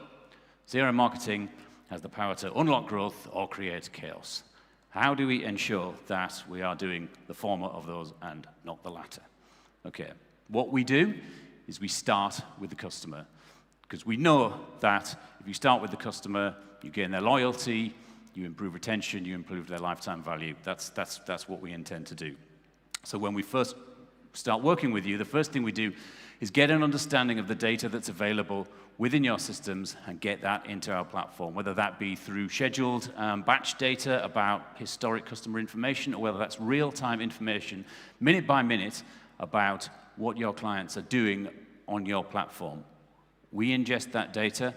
Speaker 20: CRM marketing has the power to unlock growth or create chaos. How do we ensure that we are doing the former of those and not the latter? Okay, what we do is we start with the customer, because we know that if you start with the customer, you gain their loyalty, you improve retention, you improve their lifetime value. That's what we intend to do. So when we first start working with you, the first thing we do is get an understanding of the data that's available within your systems and get that into our platform, whether that be through scheduled batch data about historic customer information, or whether that's real-time information, minute by minute, about what your clients are doing on your platform. We ingest that data,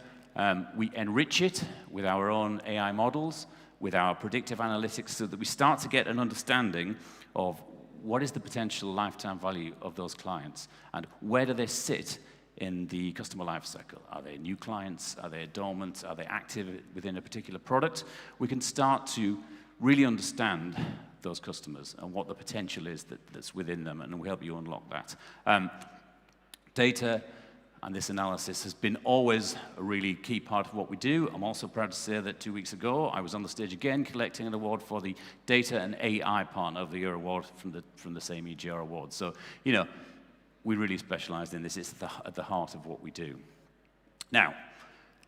Speaker 20: we enrich it with our own AI models, with our predictive analytics, so that we start to get an understanding of what is the potential lifetime value of those clients, and where do they sit in the customer life cycle? Are they new clients? Are they dormant? Are they active within a particular product? We can start to really understand those customers and what the potential is that's within them, and we help you unlock that. Data and this analysis has been always a really key part of what we do. I'm also proud to say that 2 weeks ago, I was on the stage again collecting an award for the Data and AI Partner of the Year award from the same EGR award. So, we really specialize in this. It's at the heart of what we do. Now,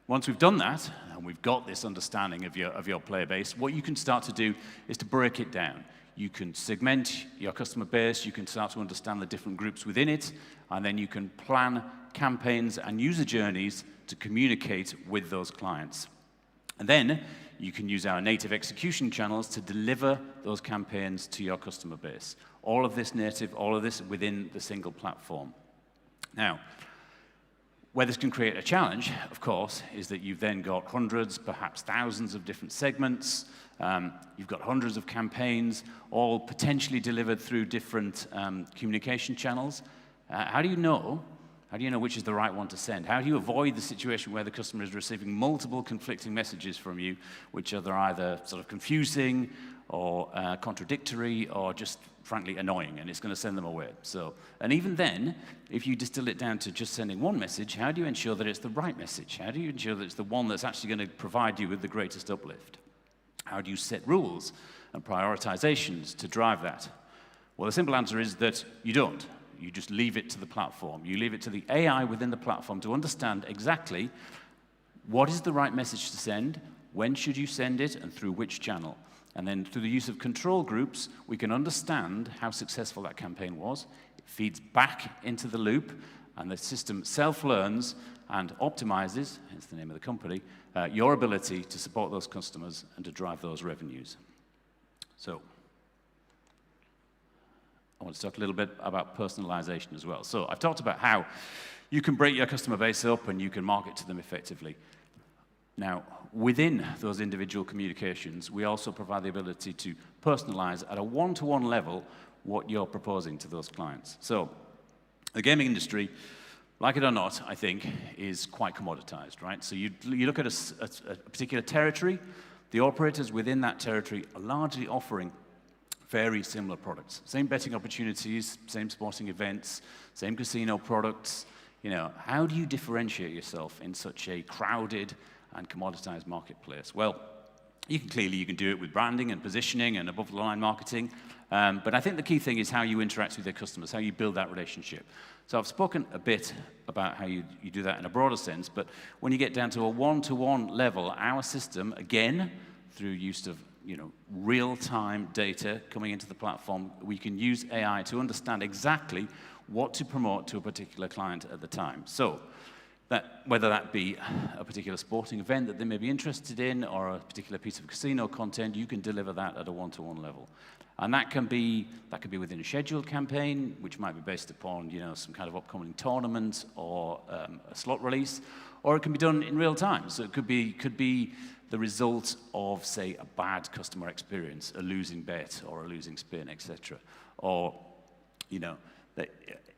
Speaker 20: once we've done that, and we've got this understanding of your player base, what you can start to do is to break it down. You can segment your customer base, you can start to understand the different groups within it, and then you can plan campaigns and user journeys to communicate with those clients. And then you can use our native execution channels to deliver those campaigns to your customer base. All of this native, all of this within the single platform. Now, where this can create a challenge, of course, is that you've then got hundreds, perhaps thousands of different segments. You've got hundreds of campaigns, all potentially delivered through different communication channels. How do you know which is the right one to send? How do you avoid the situation where the customer is receiving multiple conflicting messages from you, which are either sort of confusing or contradictory or just frankly annoying, and it's going to send them away? And even then, if you distill it down to just sending one message, how do you ensure that it's the right message? How do you ensure that it's the one that's actually going to provide you with the greatest uplift? How do you set rules and prioritizations to drive that? Well, the simple answer is that you don't. You just leave it to the platform. You leave it to the AI within the platform to understand exactly what is the right message to send, when should you send it, and through which channel. And then through the use of control groups, we can understand how successful that campaign was. It feeds back into the loop, and the system self-learns and optimizes, hence the name of the company, your ability to support those customers and to drive those revenues. So, I want to talk a little bit about personalization as well. So I've talked about how you can break your customer base up and you can market to them effectively. Now, within those individual communications, we also provide the ability to personalize at a one-to-one level what you're proposing to those clients. So the gaming industry, like it or not, I think, is quite commoditized, right? So you look at a particular territory, the operators within that territory are largely offering very similar products. Same betting opportunities, same sporting events, same casino products. How do you differentiate yourself in such a crowded and commoditized marketplace? Well, you can do it with branding and positioning and above-the-line marketing. But I think the key thing is how you interact with your customers, how you build that relationship. So I've spoken a bit about how you do that in a broader sense, but when you get down to a one-to-one level, our system, again, through use of real-time data coming into the platform, we can use AI to understand exactly what to promote to a particular client at the time. So whether that be a particular sporting event that they may be interested in or a particular piece of casino content, you can deliver that at a one-to-one level. And that can be within a scheduled campaign, which might be based upon some kind of upcoming tournament or a slot release, or it can be done in real time. So it could be the result of, say, a bad customer experience, a losing bet or a losing spin, etc., or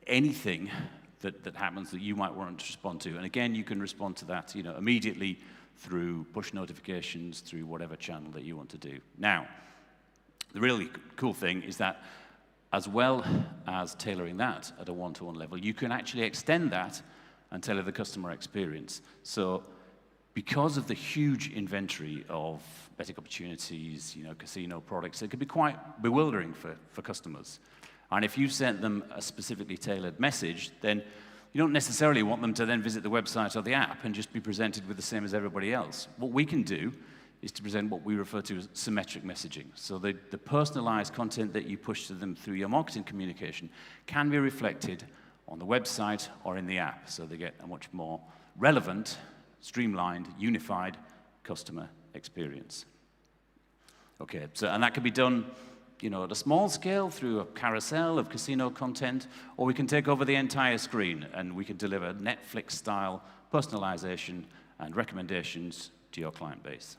Speaker 20: anything that happens that you might want to respond to. And again, you can respond to that immediately through push notifications, through whatever channel that you want to do. Now, the really cool thing is that as well as tailoring that at a one-to-one level, you can actually extend that and tailor the customer experience. So because of the huge inventory of betting opportunities, casino products, it can be quite bewildering for customers. And if you sent them a specifically tailored message, then you don't necessarily want them to then visit the website or the app and just be presented with the same as everybody else. What we can do is to present what we refer to as symmetric messaging. So the personalized content that you push to them through your marketing communication can be reflected on the website or in the app, so they get a much more relevant, streamlined, unified customer experience. Okay, and that can be done at a small scale through a carousel of casino content, or we can take over the entire screen and we can deliver Netflix-style personalization and recommendations to your client base.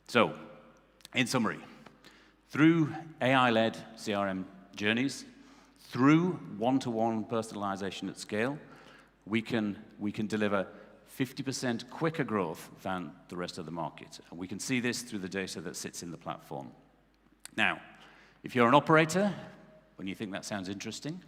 Speaker 20: So, in summary, through AI-led CRM journeys, through one-to-one personalization at scale, we can deliver 50% quicker growth than the rest of the market. And we can see this through the data that sits in the platform. Now, if you're an operator, when you think that sounds interesting,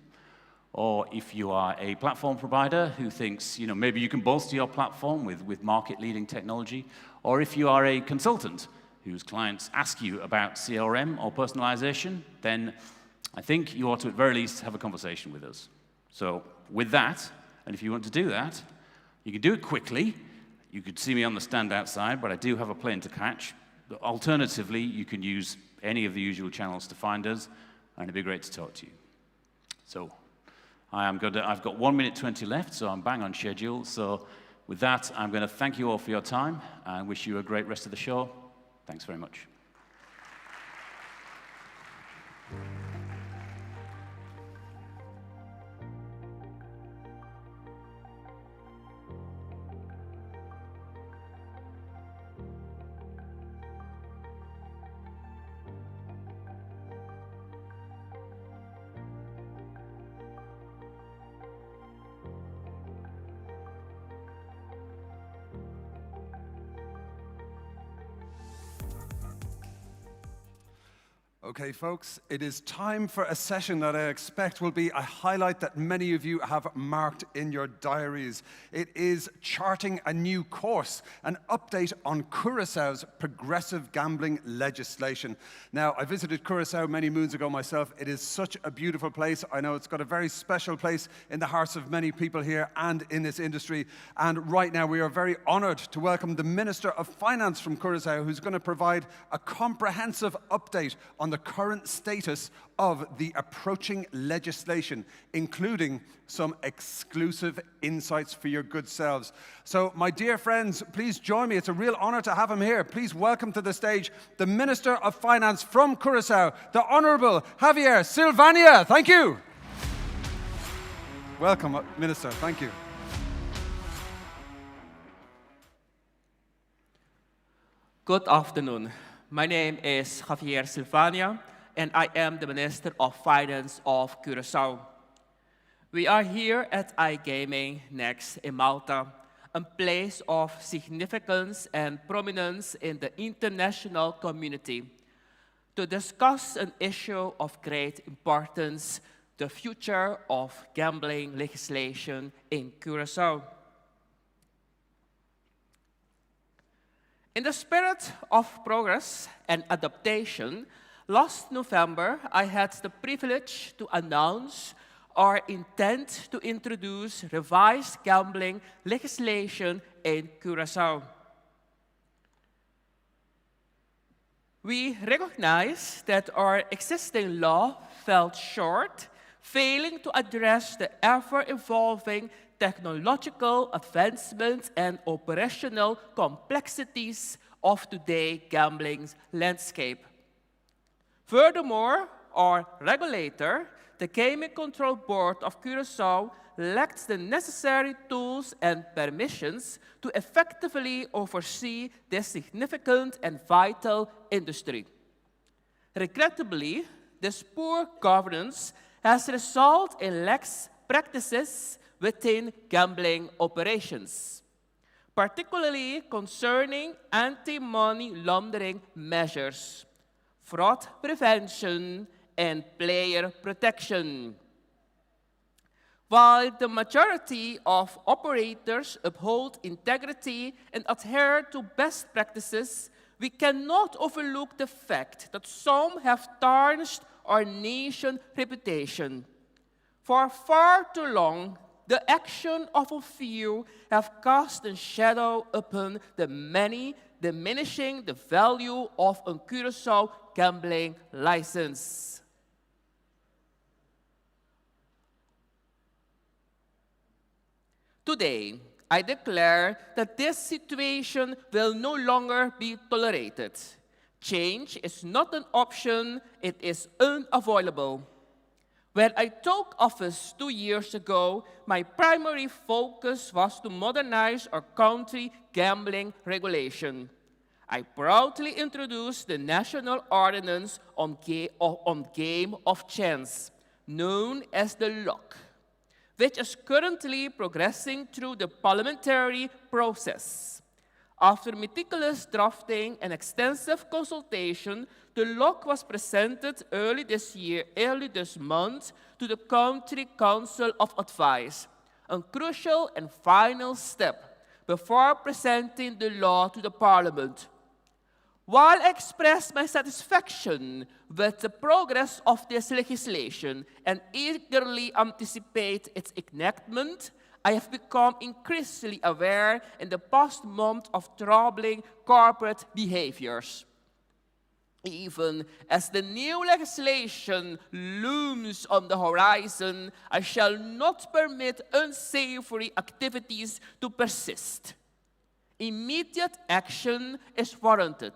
Speaker 20: or if you are a platform provider who thinks, maybe you can bolster your platform with market-leading technology, or if you are a consultant whose clients ask you about CRM or personalization, then I think you ought to at very least have a conversation with us. So with that, and if you want to do that, you can do it quickly. You could see me on the stand outside, but I do have a plane to catch. Alternatively, you can use any of the usual channels to find us, and it'd be great to talk to you. So I've got 1 minute 20 left, so I'm bang on schedule. So with that, I'm going to thank you all for your time and wish you a great rest of the show. Thanks very much.
Speaker 1: Okay, folks, it is time for a session that I expect will be a highlight that many of you have marked in your diaries. It is charting a new course, an update on Curaçao's progressive gambling legislation. Now, I visited Curaçao many moons ago myself. It is such a beautiful place. I know it's got a very special place in the hearts of many people here and in this industry. And right now, we are very honored to welcome the Minister of Finance from Curaçao, who's going to provide a comprehensive update on the current status of the approaching legislation, including some exclusive insights for your good selves. So, my dear friends, please join me. It's a real honor to have him here. Please welcome to the stage the Minister of Finance from Curaçao, the Honorable Javier Silvania. Thank you. Welcome, Minister. Thank you.
Speaker 21: Good afternoon. My name is Javier Silvania, and I am the Minister of Finance of Curaçao. We are here at iGaming NEXT in Malta, a place of significance and prominence in the international community, to discuss an issue of great importance, the future of gambling legislation in Curaçao. In the spirit of progress and adaptation, last November, I had the privilege to announce our intent to introduce revised gambling legislation in Curaçao. We recognize that our existing law fell short, failing to address the ever-evolving technological advancements and operational complexities of today's gambling landscape. Furthermore, our regulator, the Gaming Control Board of Curaçao, lacked the necessary tools and permissions to effectively oversee this significant and vital industry. Regrettably, this poor governance has resulted in lax practices within gambling operations, particularly concerning anti-money laundering measures, fraud prevention, and player protection. While the majority of operators uphold integrity and adhere to best practices, we cannot overlook the fact that some have tarnished our nation's reputation. For far too long, the action of a few have cast a shadow upon the many, diminishing the value of a Curaçao gambling license. Today, I declare that this situation will no longer be tolerated. Change is not an option, it is unavoidable. When I took office 2 years ago, my primary focus was to modernize our country gambling regulation. I proudly introduced the National Ordinance on Game of Chance, known as the LOC, which is currently progressing through the parliamentary process. After meticulous drafting and extensive consultation, the LOC was presented early this month, to the Country Council of Advice, a crucial and final step before presenting the law to the Parliament. While I express my satisfaction with the progress of this legislation and eagerly anticipate its enactment, I have become increasingly aware in the past month of troubling corporate behaviors. Even as the new legislation looms on the horizon, I shall not permit unsavory activities to persist. Immediate action is warranted.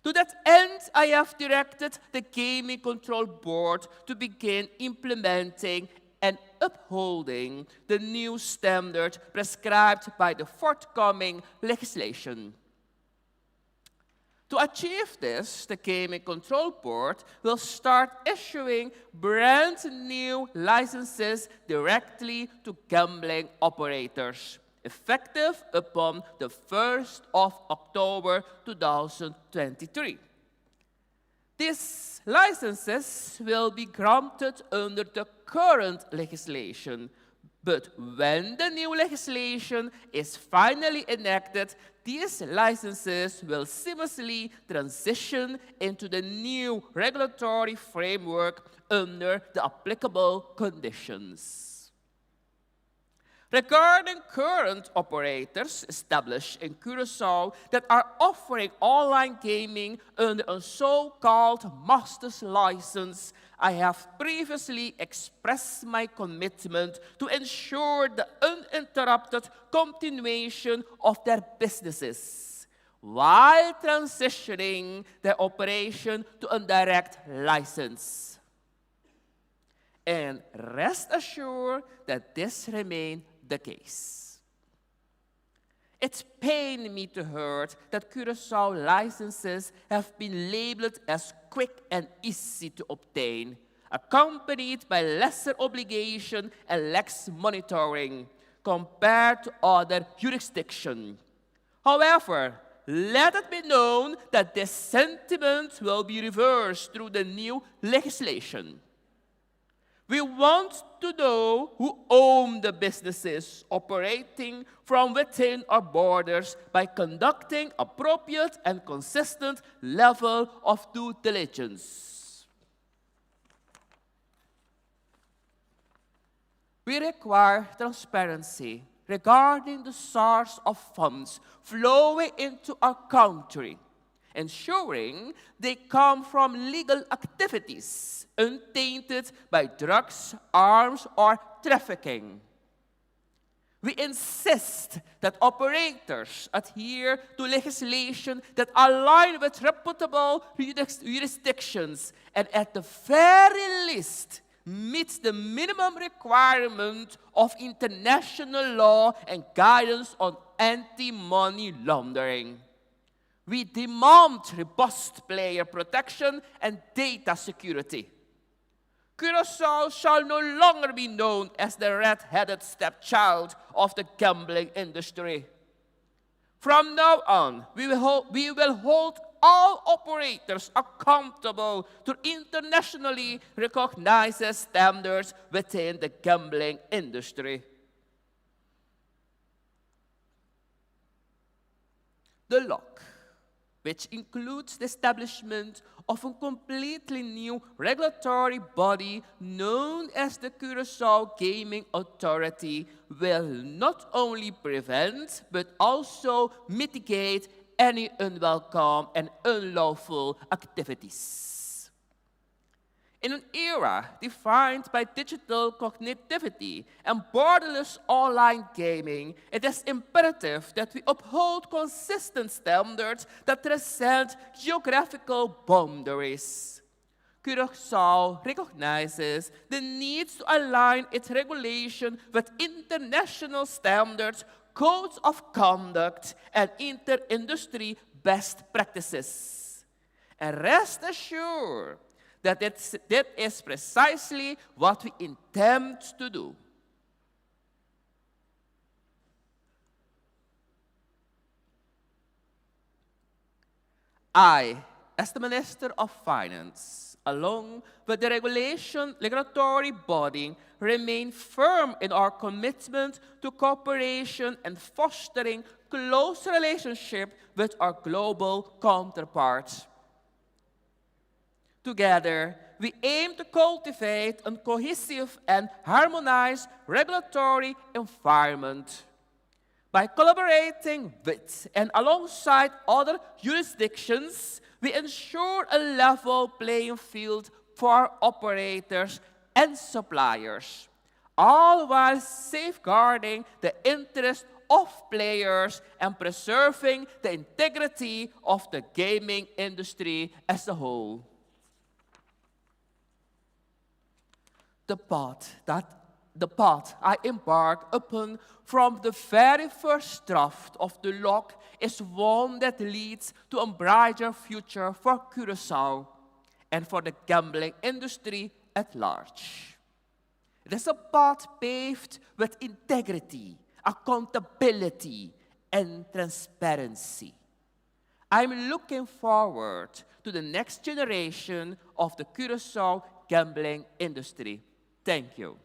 Speaker 21: To that end, I have directed the Gaming Control Board to begin implementing and upholding the new standard prescribed by the forthcoming legislation. To achieve this, the Gaming Control Board will start issuing brand new licenses directly to gambling operators, effective upon the 1st of October 2023. These licenses will be granted under the current legislation, but when the new legislation is finally enacted, these licenses will seamlessly transition into the new regulatory framework under the applicable conditions. Regarding current operators established in Curaçao that are offering online gaming under a so-called master's license, I have previously expressed my commitment to ensure the uninterrupted continuation of their businesses while transitioning their operation to a direct license. And rest assured that this remains the case. It's pained me to hear that Curaçao licenses have been labeled as quick and easy to obtain, accompanied by lesser obligation and lax monitoring compared to other jurisdictions. However, let it be known that this sentiment will be reversed through the new legislation. We want to know who own the businesses operating from within our borders by conducting appropriate and consistent level of due diligence. We require transparency regarding the source of funds flowing into our country, ensuring they come from legal activities untainted by drugs, arms, or trafficking. We insist that operators adhere to legislation that align with reputable jurisdictions and at the very least meets the minimum requirement of international law and guidance on anti-money laundering. We demand robust player protection and data security. Curaçao shall no longer be known as the red-headed stepchild of the gambling industry. From now on, we will hold all operators accountable to internationally recognized standards within the gambling industry. The lock, which includes the establishment of a completely new regulatory body known as the Curaçao Gaming Authority, will not only prevent but also mitigate any unwelcome and unlawful activities. In an era defined by digital connectivity and borderless online gaming, it is imperative that we uphold consistent standards that transcend geographical boundaries. Curaçao recognizes the need to align its regulation with international standards, codes of conduct, and inter-industry best practices. And rest assured that that is precisely what we intend to do. I, as the Minister of Finance, along with the regulatory body, remain firm in our commitment to cooperation and fostering close relationship with our global counterparts. Together, we aim to cultivate a cohesive and harmonized regulatory environment. By collaborating with and alongside other jurisdictions, we ensure a level playing field for operators and suppliers, all while safeguarding the interests of players and preserving the integrity of the gaming industry as a whole. The path I embarked upon from the very first draft of the lock is one that leads to a brighter future for Curaçao and for the gambling industry at large. It is a path paved with integrity, accountability, and transparency. I'm looking forward to the next generation of the Curaçao gambling industry. Thank you.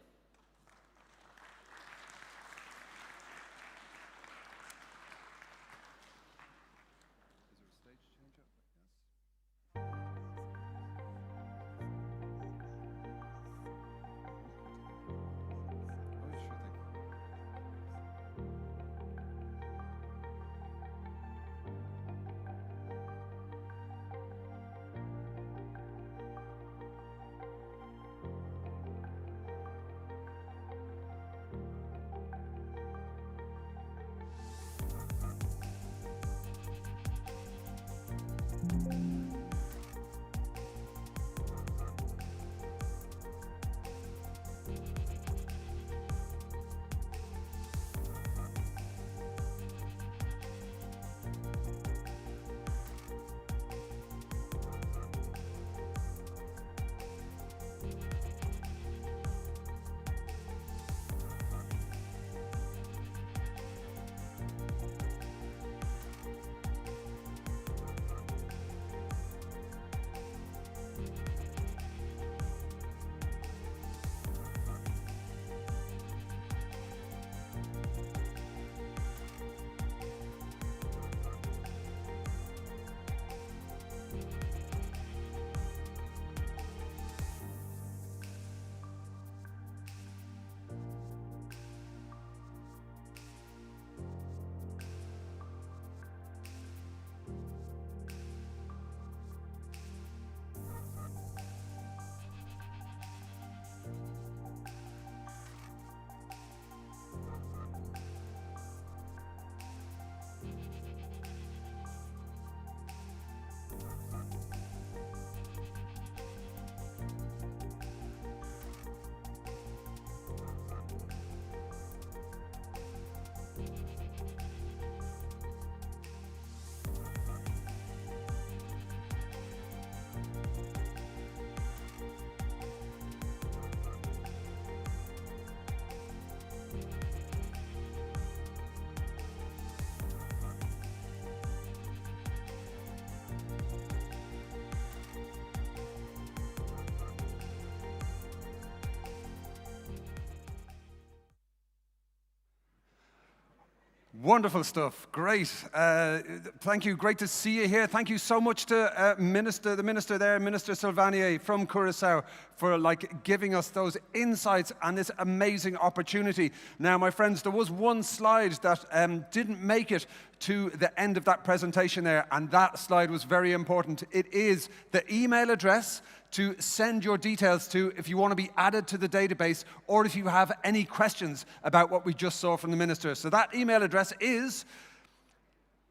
Speaker 1: Wonderful stuff. Great. Thank you. Great to see you here. Thank you so much to the minister there, Minister Silvanier from Curaçao, for giving us those insights and this amazing opportunity. Now, my friends, there was one slide that didn't make it to the end of that presentation there, and that slide was very important. It is the email address to send your details to if you want to be added to the database or if you have any questions about what we just saw from the minister. So that email address is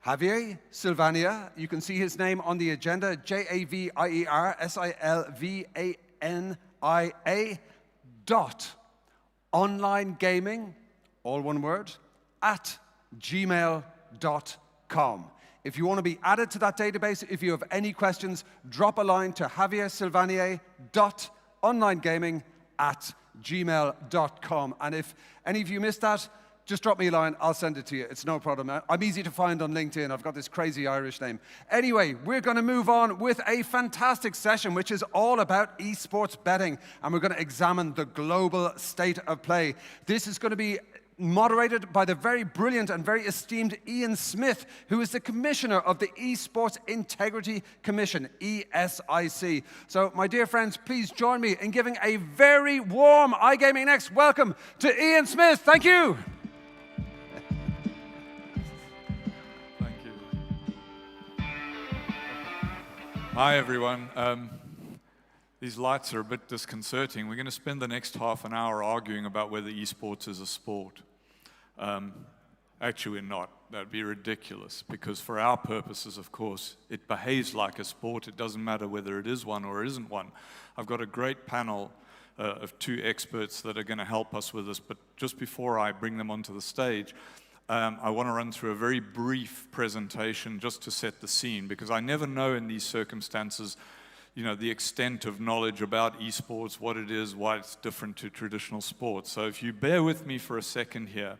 Speaker 1: Javier Silvania. You can see his name on the agenda, JAVIER .onlinegaming, all one word, @gmail.com. If you want to be added to that database, if you have any questions, drop a line to javiersilvanier.onlinegaming@gmail.com. And if any of you missed that, just drop me a line. I'll send it to you. It's no problem. I'm easy to find on LinkedIn. I've got this crazy Irish name. Anyway, we're going to move on with a fantastic session, which is all about esports betting. And we're going to examine the global state of play. This is going to be moderated by the very brilliant and very esteemed Ian Smith, who is the commissioner of the Esports Integrity Commission, ESIC. So, my dear friends, please join me in giving a very warm iGaming Next welcome to Ian Smith. Thank you.
Speaker 5: Thank you. Hi, everyone. These lights are a bit disconcerting. We're going to spend the next half an hour arguing about whether esports is a sport. Actually, we're not. That'd be ridiculous, because for our purposes, of course, it behaves like a sport. It doesn't matter whether it is one or isn't one. I've got a great panel of two experts that are going to help us with this, but just before I bring them onto the stage, I want to run through a very brief presentation just to set the scene, because I never know in these circumstances the extent of knowledge about esports, what it is, why it's different to traditional sports. So if you bear with me for a second here,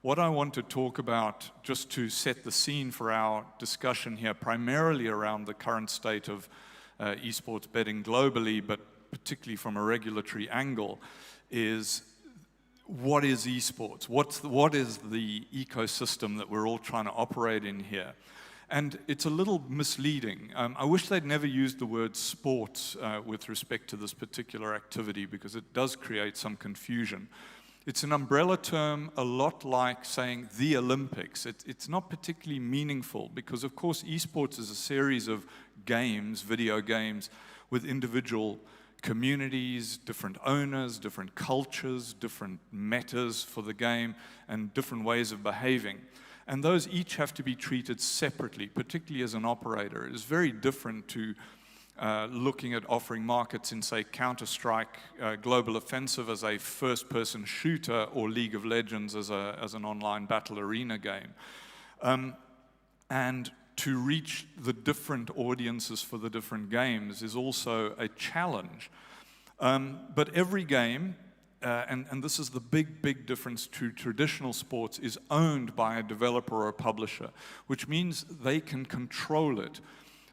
Speaker 5: what I want to talk about, just to set the scene for our discussion here, primarily around the current state of esports betting globally, but particularly from a regulatory angle, is what is esports? What is the ecosystem that we're all trying to operate in here? And it's a little misleading. I wish they'd never used the word sports with respect to this particular activity, because it does create some confusion. It's an umbrella term, a lot like saying the Olympics. It's not particularly meaningful, because of course esports is a series of games, video games, with individual communities, different owners, different cultures, different metas for the game, and different ways of behaving. And those each have to be treated separately, particularly as an operator. It is very different to looking at offering markets in, say, Counter-Strike Global Offensive as a first-person shooter, or League of Legends as an online battle arena game. And to reach the different audiences for the different games is also a challenge. But every game, and this is the big difference to traditional sports, is owned by a developer or a publisher, which means they can control it.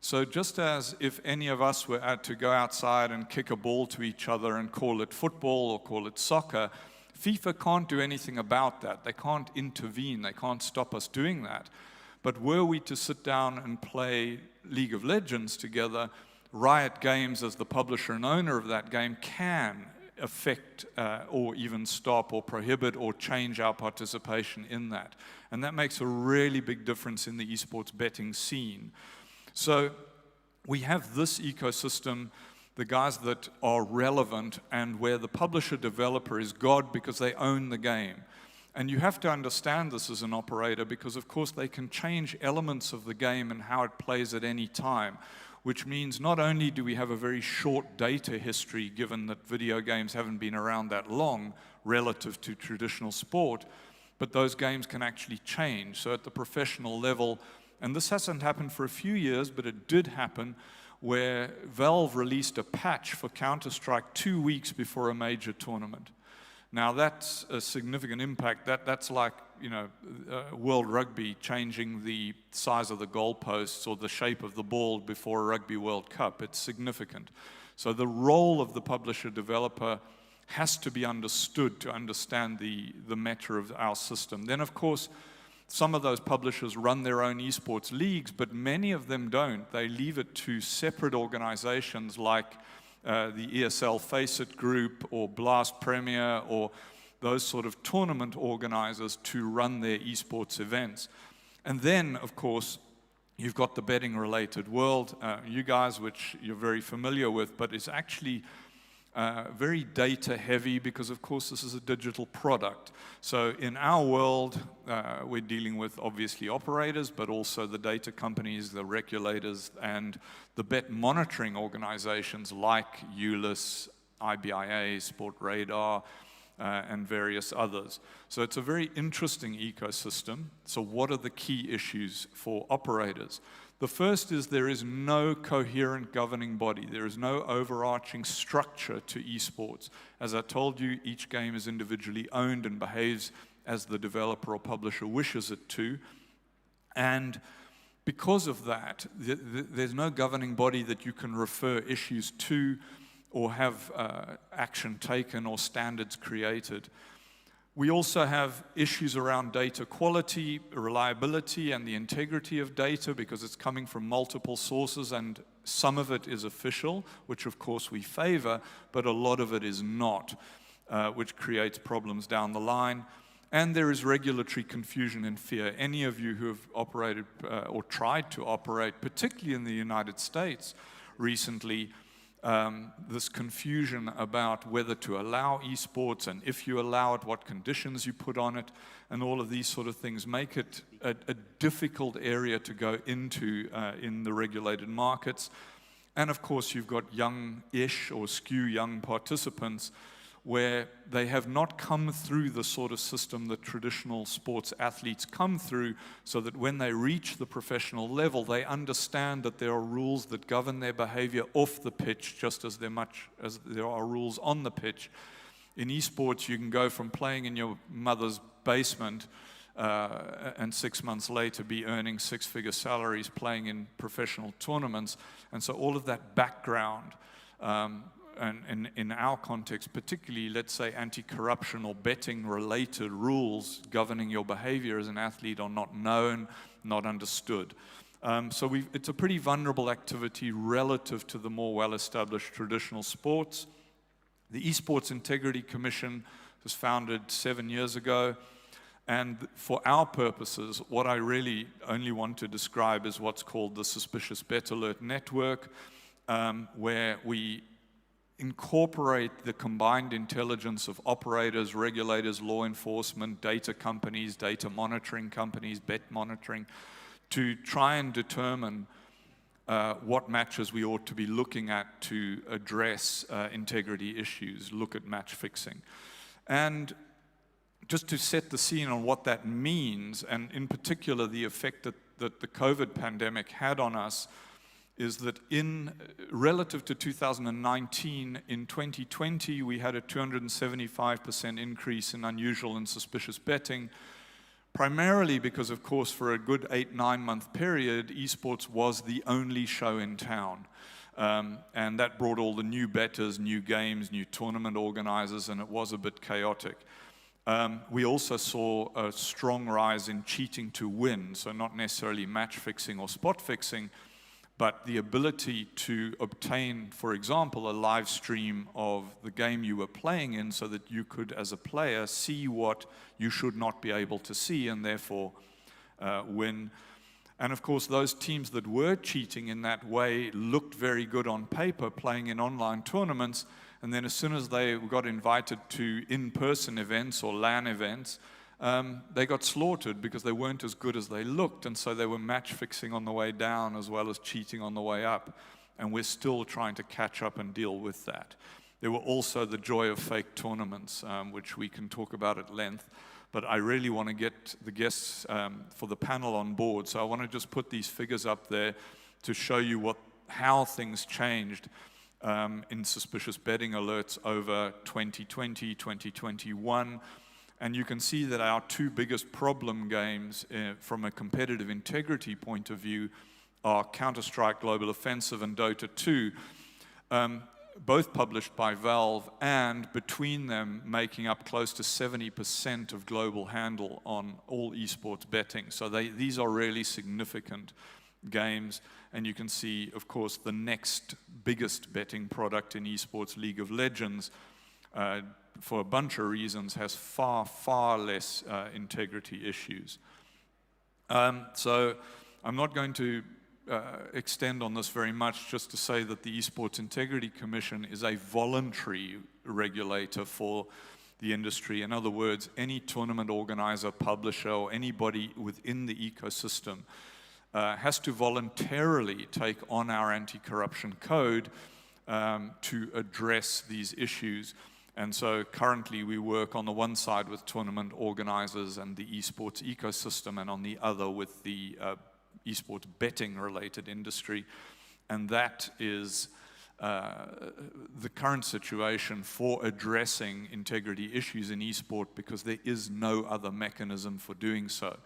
Speaker 5: So just as if any of us were to go outside and kick a ball to each other and call it football or call it soccer, FIFA can't do anything about that. They can't intervene. They can't stop us doing that. But were we to sit down and play League of Legends together, Riot Games, as the publisher and owner of that game, can affect or even stop or prohibit or change our participation in that. And that makes a really big difference in the esports betting scene. So we have this ecosystem, the guys that are relevant, and where the publisher developer is God because they own the game. And you have to understand this as an operator, because of course they can change elements of the game and how it plays at any time, which means not only do we have a very short data history, given that video games haven't been around that long relative to traditional sport, but those games can actually change. So at the professional level, and this hasn't happened for a few years, but it did happen, where Valve released a patch for Counter-Strike 2 weeks before a major tournament. Now that's a significant impact. That's like, World Rugby changing the size of the goalposts or the shape of the ball before a Rugby World Cup. It's significant. So the role of the publisher-developer has to be understood to understand the meta of our system. Then, of course, Some of those publishers run their own esports leagues, but many of them don't. They leave it to separate organizations like the ESL Faceit Group or Blast Premier or those sort of tournament organizers to run their esports events. And then, of course, you've got the betting-related world, you guys, which you're very familiar with, but it's actually very data-heavy because, of course, this is a digital product. So in our world, we're dealing with, obviously, operators, but also the data companies, the regulators, and the bet monitoring organizations like ULIS, IBIA, Sportradar, and various others. So it's a very interesting ecosystem. So what are the key issues for operators? The first is there is no coherent governing body. There is no overarching structure to esports. As I told you, each game is individually owned and behaves as the developer or publisher wishes it to. And because of that, there's no governing body that you can refer issues to or have action taken or standards created. We also have issues around data quality, reliability, and the integrity of data because it's coming from multiple sources and some of it is official, which of course we favor, but a lot of it is not, which creates problems down the line. And there is regulatory confusion and fear. Any of you who have operated or tried to operate, particularly in the United States recently, this confusion about whether to allow esports and if you allow it, what conditions you put on it, and all of these sort of things make it a difficult area to go into in the regulated markets. And of course, you've got young-ish or skew young participants where they have not come through the sort of system that traditional sports athletes come through, so that when they reach the professional level, they understand that there are rules that govern their behavior off the pitch, just as much as there are rules on the pitch. In esports, you can go from playing in your mother's basement and 6 months later be earning six-figure salaries playing in professional tournaments. And so all of that background, and in our context, particularly, let's say, anti-corruption or betting-related rules governing your behavior as an athlete are not known, not understood. So it's a pretty vulnerable activity relative to the more well-established traditional sports. The Esports Integrity Commission was founded 7 years ago, and for our purposes, what I really only want to describe is what's called the Suspicious Bet Alert Network, where we incorporate the combined intelligence of operators, regulators, law enforcement, data companies, data monitoring companies, bet monitoring, to try and determine what matches we ought to be looking at to address integrity issues, look at match fixing. And just to set the scene on what that means, and in particular the effect that the COVID pandemic had on us, is that relative to 2019, in 2020, we had a 275% increase in unusual and suspicious betting, primarily because, of course, for a good 8-9 month period, esports was the only show in town. And that brought all the new bettors, new games, new tournament organizers, and it was a bit chaotic. We also saw a strong rise in cheating to win, so not necessarily match fixing or spot fixing, but the ability to obtain, for example, a live stream of the game you were playing in so that you could, as a player, see what you should not be able to see and therefore win. And of course, those teams that were cheating in that way looked very good on paper playing in online tournaments, and then as soon as they got invited to in-person events or LAN events, they got slaughtered because they weren't as good as they looked, and so they were match fixing on the way down as well as cheating on the way up, and we're still trying to catch up and deal with that. There were also the joy of fake tournaments, which we can talk about at length, but I really want to get the guests for the panel on board, so I want to just put these figures up there to show you how things changed in suspicious betting alerts over 2020, 2021. And you can see that our two biggest problem games from a competitive integrity point of view are Counter-Strike Global Offensive and Dota 2. both published by Valve, and between them making up close to 70% of global handle on all esports betting. So these are really significant games, and you can see, of course, the next biggest betting product in esports, League of Legends, for a bunch of reasons, has far, far less integrity issues. So I'm not going to extend on this very much, just to say that the Esports Integrity Commission is a voluntary regulator for the industry. In other words, any tournament organizer, publisher, or anybody within the ecosystem has to voluntarily take on our anti-corruption code to address these issues. And so currently we work on the one side with tournament organizers and the esports ecosystem, and on the other with the esports betting related industry. And that is the current situation for addressing integrity issues in esport, because there is no other mechanism for doing so.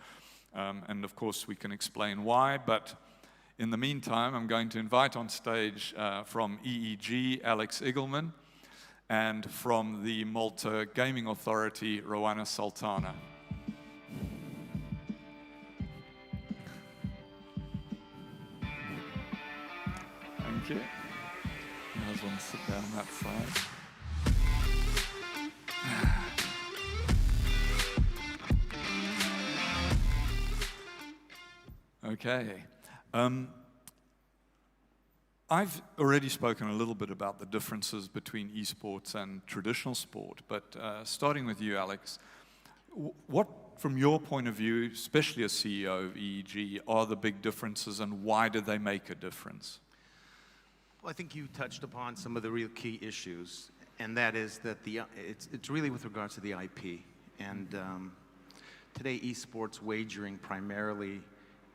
Speaker 5: And of course we can explain why, but in the meantime I'm going to invite on stage from EEG, Alex Igelman, and from the Malta Gaming Authority, Rowana Sultana. Thank you. You guys want to sit down on that side? Okay. I've already spoken a little bit about the differences between esports and traditional sport, but starting with you, Alex, what, from your point of view, especially as CEO of EEG, are the big differences, and why do they make a difference?
Speaker 6: Well, I think you touched upon some of the real key issues, and that is that it's really with regards to the IP. And today, esports wagering primarily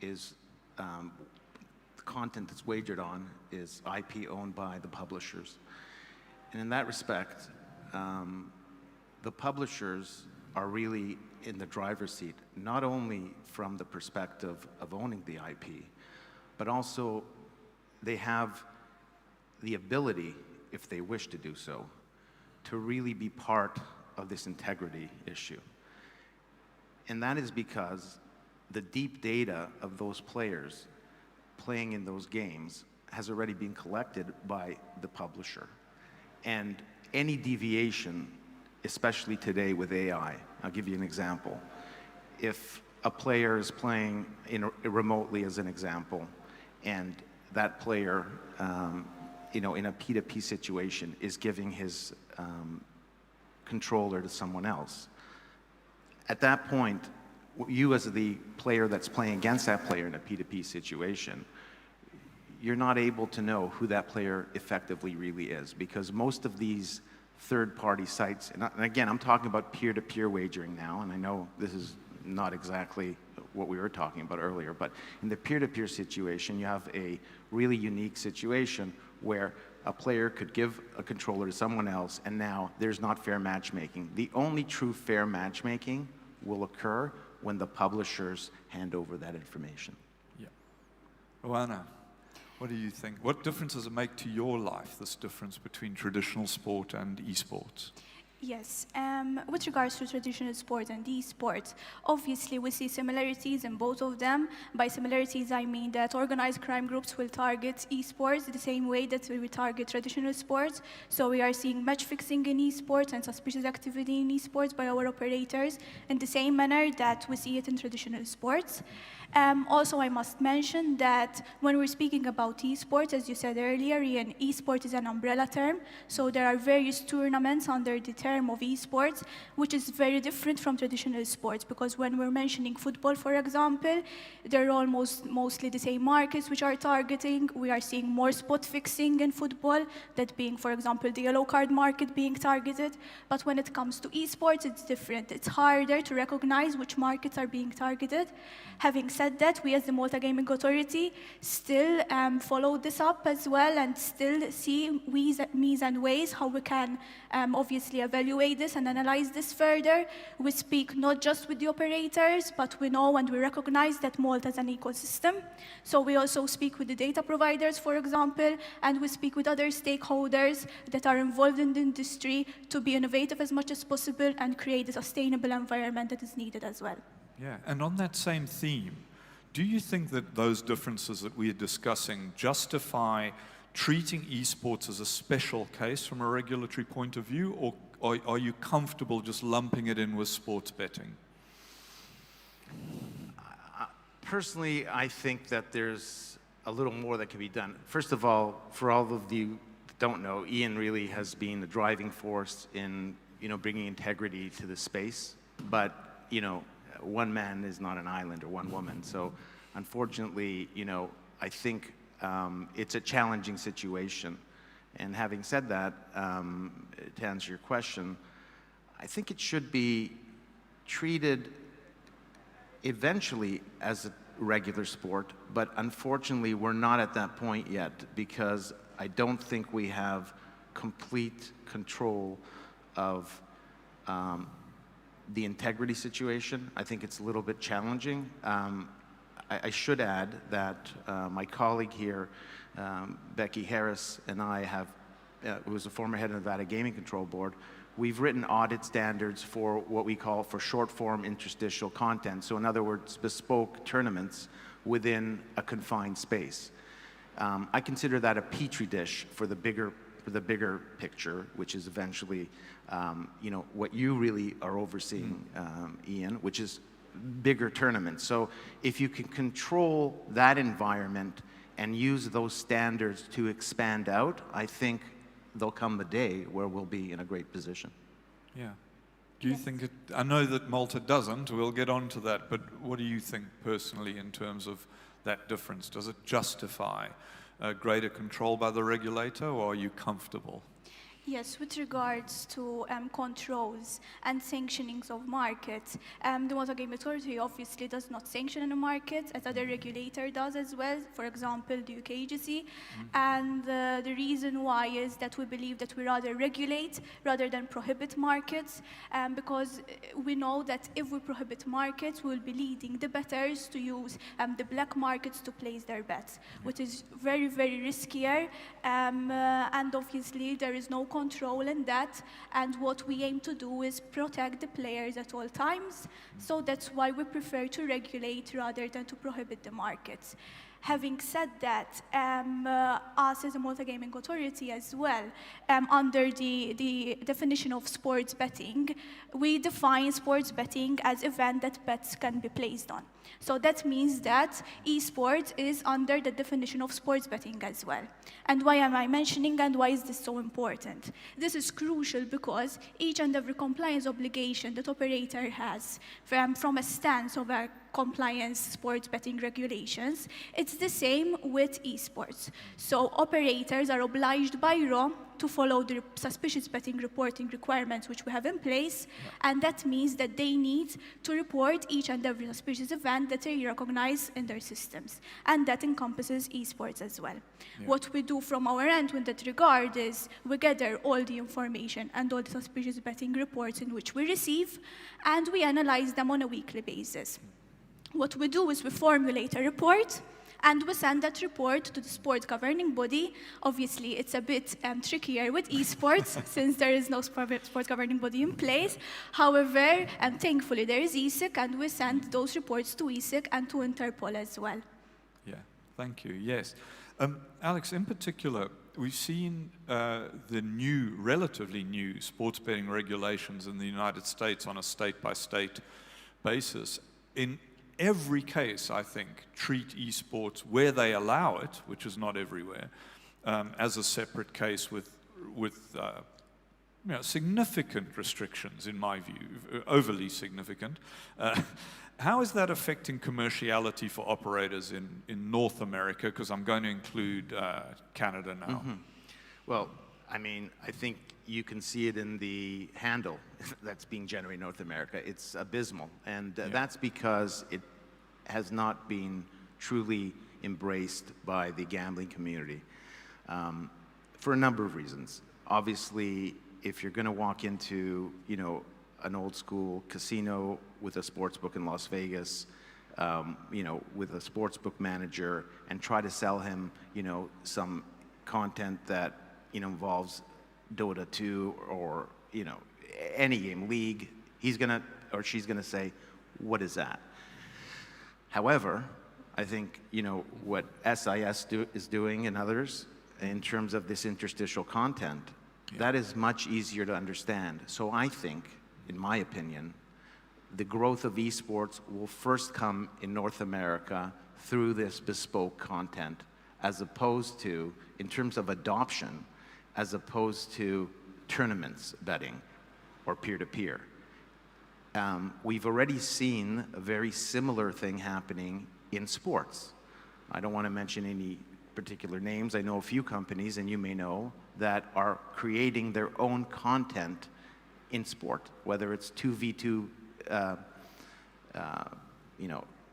Speaker 6: is the content that's wagered on is IP owned by the publishers. And in that respect, the publishers are really in the driver's seat, not only from the perspective of owning the IP, but also they have the ability, if they wish to do so, to really be part of this integrity issue. And that is because the deep data of those players playing in those games has already been collected by the publisher. And any deviation, especially today with AI, I'll give you an example. If a player is playing remotely, as an example, and that player, in a P2P situation, is giving his controller to someone else, at that point, you as the player that's playing against that player in a P2P situation, you're not able to know who that player effectively really is, because most of these third-party sites, and again, I'm talking about peer-to-peer wagering now, and I know this is not exactly what we were talking about earlier, but in the peer-to-peer situation, you have a really unique situation where a player could give a controller to someone else, and now there's not fair matchmaking. The only true fair matchmaking will occur when the publishers hand over that information.
Speaker 5: Yeah. Rowana, what do you think? What difference does it make to your life, this difference between traditional sport and esports?
Speaker 22: Yes, with regards to traditional sport and esports, obviously we see similarities in both of them. By similarities, I mean that organized crime groups will target esports the same way that we target traditional sports. So we are seeing match fixing in esports and suspicious activity in esports by our operators in the same manner that we see it in traditional sports. Also, I must mention that when we're speaking about esports, as you said earlier, Ian, esport is an umbrella term. So there are various tournaments under the term of esports, which is very different from traditional sports, because when we're mentioning football, for example, they're almost mostly the same markets which are targeting. We are seeing more spot fixing in football, that being, for example, the yellow card market being targeted. But when it comes to esports, it's different. It's harder to recognize which markets are being targeted. Having said that, we as the Malta Gaming Authority still follow this up as well and still see means and ways how we can obviously evaluate this and analyze this further. We speak not just with the operators, but we know and we recognize that Malta is an ecosystem. So we also speak with the data providers, for example, and we speak with other stakeholders that are involved in the industry to be innovative as much as possible and create a sustainable environment that is needed as well.
Speaker 5: Yeah, and on that same theme, do you think that those differences that we are discussing justify treating esports as a special case from a regulatory point of view, or are you comfortable just lumping it in with sports betting?
Speaker 6: Personally, I think that there's a little more that can be done. First of all, for all of you that don't know, Ian really has been the driving force in bringing integrity to the space. But one man is not an island, or one woman. So unfortunately, I think it's a challenging situation. And having said that, to answer your question, I think it should be treated eventually as a regular sport, but unfortunately we're not at that point yet, because I don't think we have complete control of the integrity situation. I think it's a little bit challenging. I should add that my colleague here, Becky Harris, and I who was a former head of the Nevada Gaming Control Board, we've written audit standards for what we call for short-form interstitial content. So in other words, bespoke tournaments within a confined space. I consider that a petri dish for the bigger picture, which is eventually, what you really are overseeing, Ian, which is bigger tournaments. So if you can control that environment and use those standards to expand out, I think there'll come the day where we'll be in a great position.
Speaker 5: Yeah. Do you think I know that Malta doesn't, we'll get on to that, but what do you think personally in terms of that difference? Does it justify greater control by the regulator, or are you comfortable?
Speaker 22: Yes, with regards to controls and sanctionings of markets, the Malta Gaming Authority obviously does not sanction in a market, as other regulator does as well, for example, the UK agency. And the reason why is that we believe that we rather regulate rather than prohibit markets, because we know that if we prohibit markets, we'll be leading the bettors to use the black markets to place their bets, which is very, very riskier, and obviously there is no control in that, and what we aim to do is protect the players at all times. So that's why we prefer to regulate rather than to prohibit the markets. Having said that, us as a Malta Gaming Authority as well, under the definition of sports betting, we define sports betting as an event that bets can be placed on. So that means that esports is under the definition of sports betting as well. And why am I mentioning and why is this so important? This is crucial because each and every compliance obligation that operator has from a stance of a compliance sports betting regulations, it's the same with esports. So operators are obliged by law to follow the suspicious betting reporting requirements which we have in place, and that means that they need to report each and every suspicious event that they recognize in their systems, and that encompasses esports as well. What we do from our end in that regard is we gather all the information and all the suspicious betting reports in which we receive, and we analyze them on a weekly basis. What we do is we formulate a report, and we send that report to the sports governing body. Obviously, it's a bit trickier with esports since there is no sports governing body in place. However, thankfully, there is ESIC, and we send those reports to ESIC and to Interpol as well.
Speaker 5: Yeah, thank you. Yes. Alex, in particular, we've seen the relatively new sports betting regulations in the United States on a state-by-state basis. In every case, I think, treat esports where they allow it, which is not everywhere, as a separate case with significant restrictions, in my view, overly significant. How is that affecting commerciality for operators in North America? Because I'm going to include Canada now.
Speaker 6: Well, I mean, I think you can see it in the handle that's being generated in North America. It's abysmal, and that's because has not been truly embraced by the gambling community for a number of reasons. Obviously, if you're going to walk into, an old school casino with a sports book in Las Vegas, with a sports book manager and try to sell him, some content that, involves Dota 2 or, any game, League, he's gonna, or she's gonna say, what is that? However, I think, what SIS is doing and others in terms of this interstitial content, that is much easier to understand. So I think, in my opinion, the growth of esports will first come in North America through this bespoke content, as opposed to, in terms of adoption, as opposed to tournaments betting or peer-to-peer. We've already seen a very similar thing happening in sports. I don't want to mention any particular names. I know a few companies, and you may know, that are creating their own content in sport, whether it's 2v2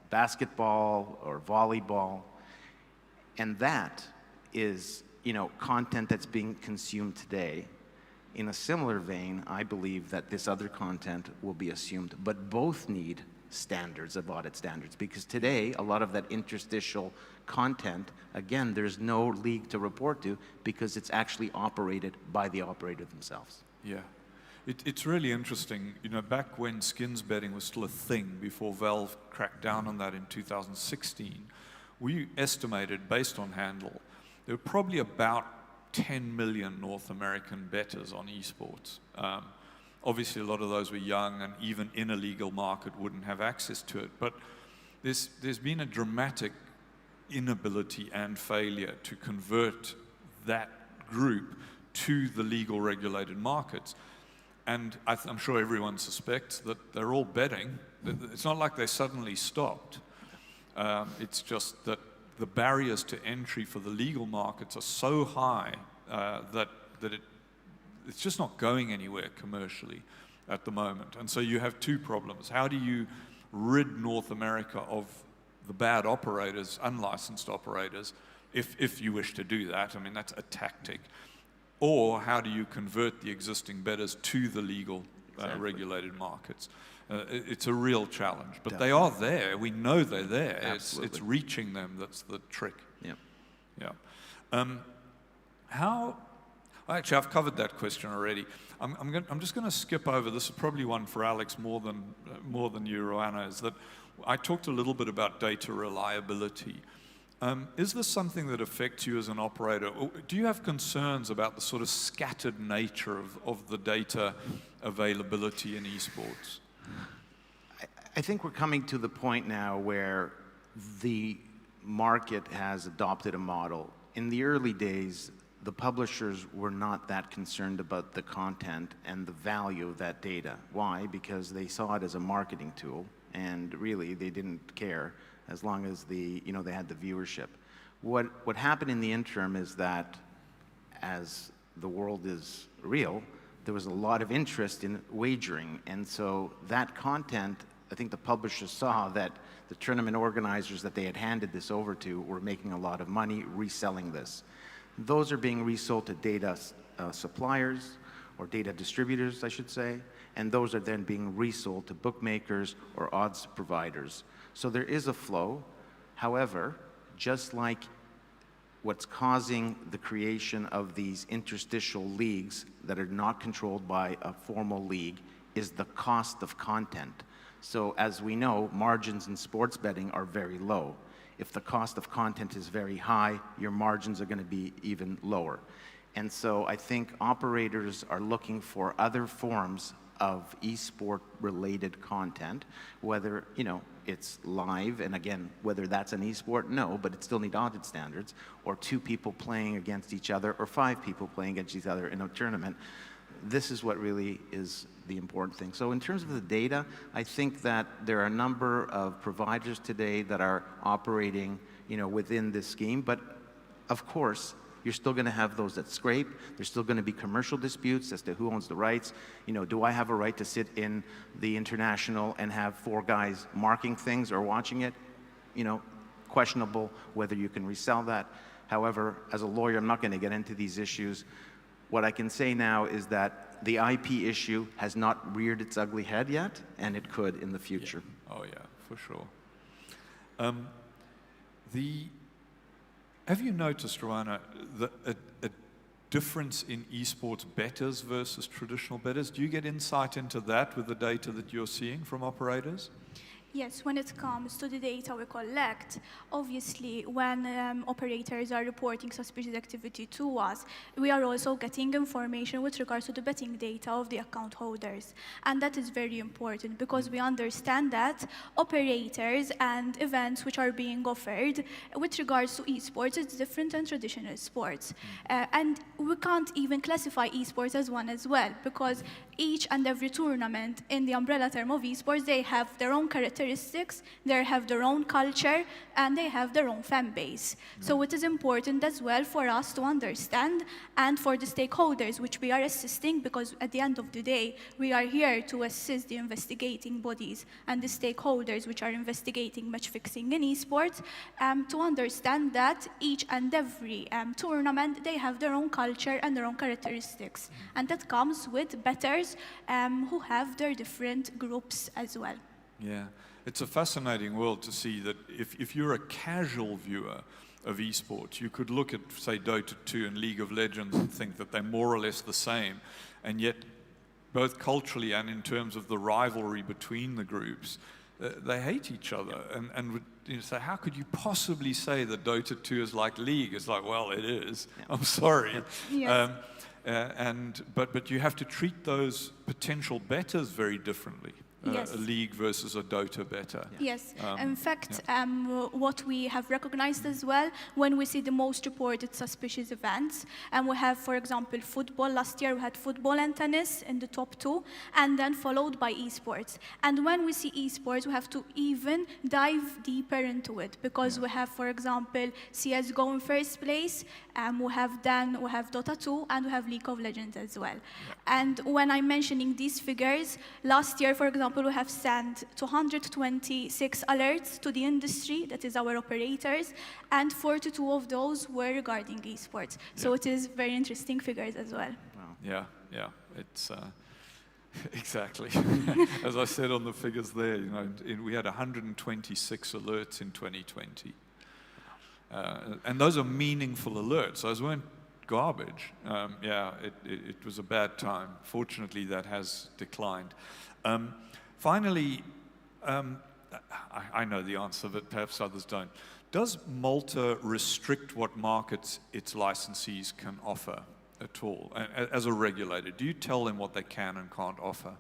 Speaker 6: basketball or volleyball. And that is, content that's being consumed today. In a similar vein, I believe that this other content will be assumed, but both need standards of audit standards, because today, a lot of that interstitial content, again, there's no league to report to because it's actually operated by the operator themselves.
Speaker 5: Yeah. It's really interesting, back when skins betting was still a thing, before Valve cracked down on that in 2016, we estimated, based on handle, there were probably about 10 million North American bettors on esports. Obviously, a lot of those were young and even in a legal market wouldn't have access to it. But there's been a dramatic inability and failure to convert that group to the legal regulated markets. And I'm sure everyone suspects that they're all betting. It's not like they suddenly stopped. It's just that the barriers to entry for the legal markets are so high that it's just not going anywhere commercially at the moment. And so you have two problems. How do you rid North America of the bad operators, unlicensed operators, if you wish to do that? I mean, that's a tactic. Or how do you convert the existing bettors to the legal regulated markets? It's a real challenge, but they are there. We know they're there. It's reaching them that's the trick. Yeah. Actually, I've covered that question already. I'm just going to skip over. This is probably one for Alex more than you, Roanna. Is that I talked a little bit about data reliability. Is this something that affects you as an operator? Or do you have concerns about the sort of scattered nature of the data availability in esports?
Speaker 6: I think we're coming to the point now where the market has adopted a model. In the early days, the publishers were not that concerned about the content and the value of that data. Why? Because they saw it as a marketing tool, and really they didn't care as long as they had the viewership. What happened in the interim is that as the world is real, there was a lot of interest in wagering, and so that content, I think the publishers saw that the tournament organizers that they had handed this over to were making a lot of money reselling this. Those are being resold to data suppliers, or data distributors, I should say, and those are then being resold to bookmakers or odds providers. So there is a flow. However, just like what's causing the creation of these interstitial leagues that are not controlled by a formal league is the cost of content. So as we know, margins in sports betting are very low. If the cost of content is very high, your margins are going to be even lower. And so I think operators are looking for other forms of esport-related content, whether, it's live, and again, whether that's an esport, no, but it still needs audit standards, or 2 people playing against each other, or 5 people playing against each other in a tournament. This is what really is the important thing. So in terms of the data, I think that there are a number of providers today that are operating, within this scheme, but of course, you're still going to have those that scrape. There's still going to be commercial disputes as to who owns the rights. Do I have a right to sit in the international and have 4 guys marking things or watching it? questionable whether you can resell that. However, as a lawyer, I'm not going to get into these issues. What I can say now is that the IP issue has not reared its ugly head yet, and it could in the future.
Speaker 5: Yeah. Oh yeah, for sure. Have you noticed, Rowana, a difference in esports bettors versus traditional bettors? Do you get insight into that with the data that you're seeing from operators?
Speaker 22: Yes, when it comes to the data we collect, obviously when operators are reporting suspicious activity to us, we are also getting information with regards to the betting data of the account holders. And that is very important because we understand that operators and events which are being offered with regards to esports is different than traditional sports. And we can't even classify esports as one as well because each and every tournament in the umbrella term of esports, they have their own characteristics, they have their own culture, and they have their own fan base. So it is important as well for us to understand and for the stakeholders, which we are assisting, because at the end of the day, we are here to assist the investigating bodies and the stakeholders which are investigating match fixing in esports, to understand that each and every tournament, they have their own culture and their own characteristics. And that comes with bettors who have their different groups as well.
Speaker 5: Yeah, it's a fascinating world to see that if you're a casual viewer of esports, you could look at, say, Dota 2 and League of Legends and think that they're more or less the same, and yet both culturally and in terms of the rivalry between the groups, they hate each other. And would, say, how could you possibly say that Dota 2 is like League? It's like, well, it is. Yeah. I'm sorry.
Speaker 22: Yes.
Speaker 5: But you have to treat those potential bettors very differently.
Speaker 22: Yes.
Speaker 5: A League versus a Dota better.
Speaker 22: Yes. In fact, what we have recognized as well, when we see the most reported suspicious events, and we have, for example, football. Last year we had football and tennis in the top 2, and then followed by esports. And when we see esports, we have to even dive deeper into it, because we have, for example, CSGO in first place, we have Dota 2, and we have League of Legends as well. And when I'm mentioning these figures, last year, for example, we have sent 226 alerts to the industry, that is our operators, and 42 of those were regarding esports. So it is very interesting figures as well.
Speaker 5: Wow. Yeah, it's exactly. As I said on the figures there, we had 126 alerts in 2020. And those are meaningful alerts. Those weren't garbage. It was a bad time. Fortunately, that has declined. Finally, I know the answer, but perhaps others don't. Does Malta restrict what markets its licensees can offer at all? As a regulator, do you tell them what they can and can't offer?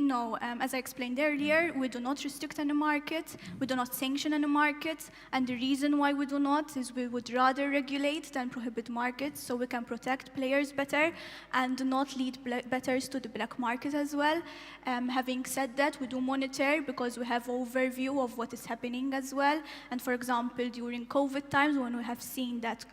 Speaker 22: No, as I explained earlier, we do not restrict any market, we do not sanction any markets, and the reason why we do not is we would rather regulate than prohibit markets, so we can protect players better and not lead bettors to the black market as well. Having said that, we do monitor because we have overview of what is happening as well, and for example, during COVID times when we have seen that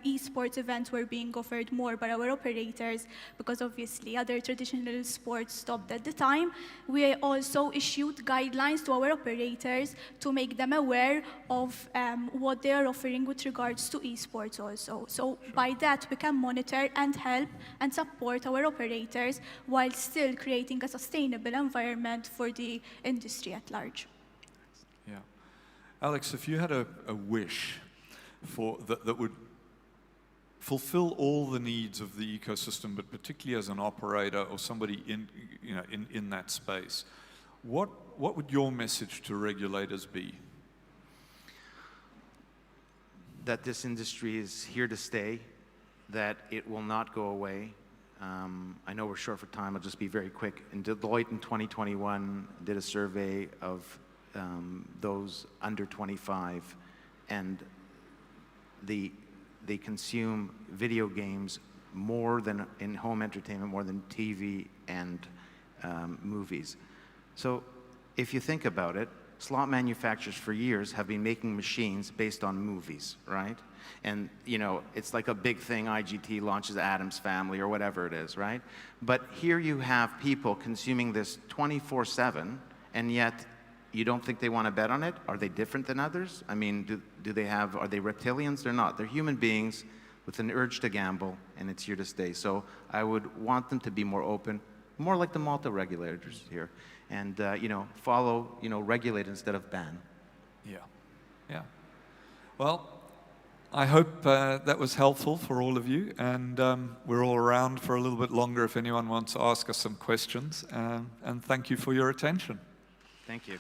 Speaker 22: esports events were being offered more by our operators, because obviously other traditional sports stopped at the time, we also issued guidelines to our operators to make them aware of what they are offering with regards to esports also. So by that, we can monitor and help and support our operators while still creating a sustainable environment for the industry at large.
Speaker 5: Yeah. Alex, if you had a wish that would fulfill all the needs of the ecosystem, but particularly as an operator or somebody in that space, what would your message to regulators be?
Speaker 6: That this industry is here to stay, that it will not go away. I know we're short for time, I'll just be very quick. And Deloitte in 2021 did a survey of those under 25, and they consume video games more than in home entertainment, more than TV and movies. So if you think about it, slot manufacturers for years have been making machines based on movies, right? And it's like a big thing, IGT launches Addams Family or whatever it is, right? But here you have people consuming this 24/7, and yet You don't think they want to bet on it? Are they different than others? I mean, are they reptilians? They're not. They're human beings with an urge to gamble, and it's here to stay. So I would want them to be more open, more like the Malta regulators here, and follow, regulate instead of ban.
Speaker 5: Yeah. Well, I hope that was helpful for all of you, and we're all around for a little bit longer if anyone wants to ask us some questions, and thank you for your attention.
Speaker 6: Thank you.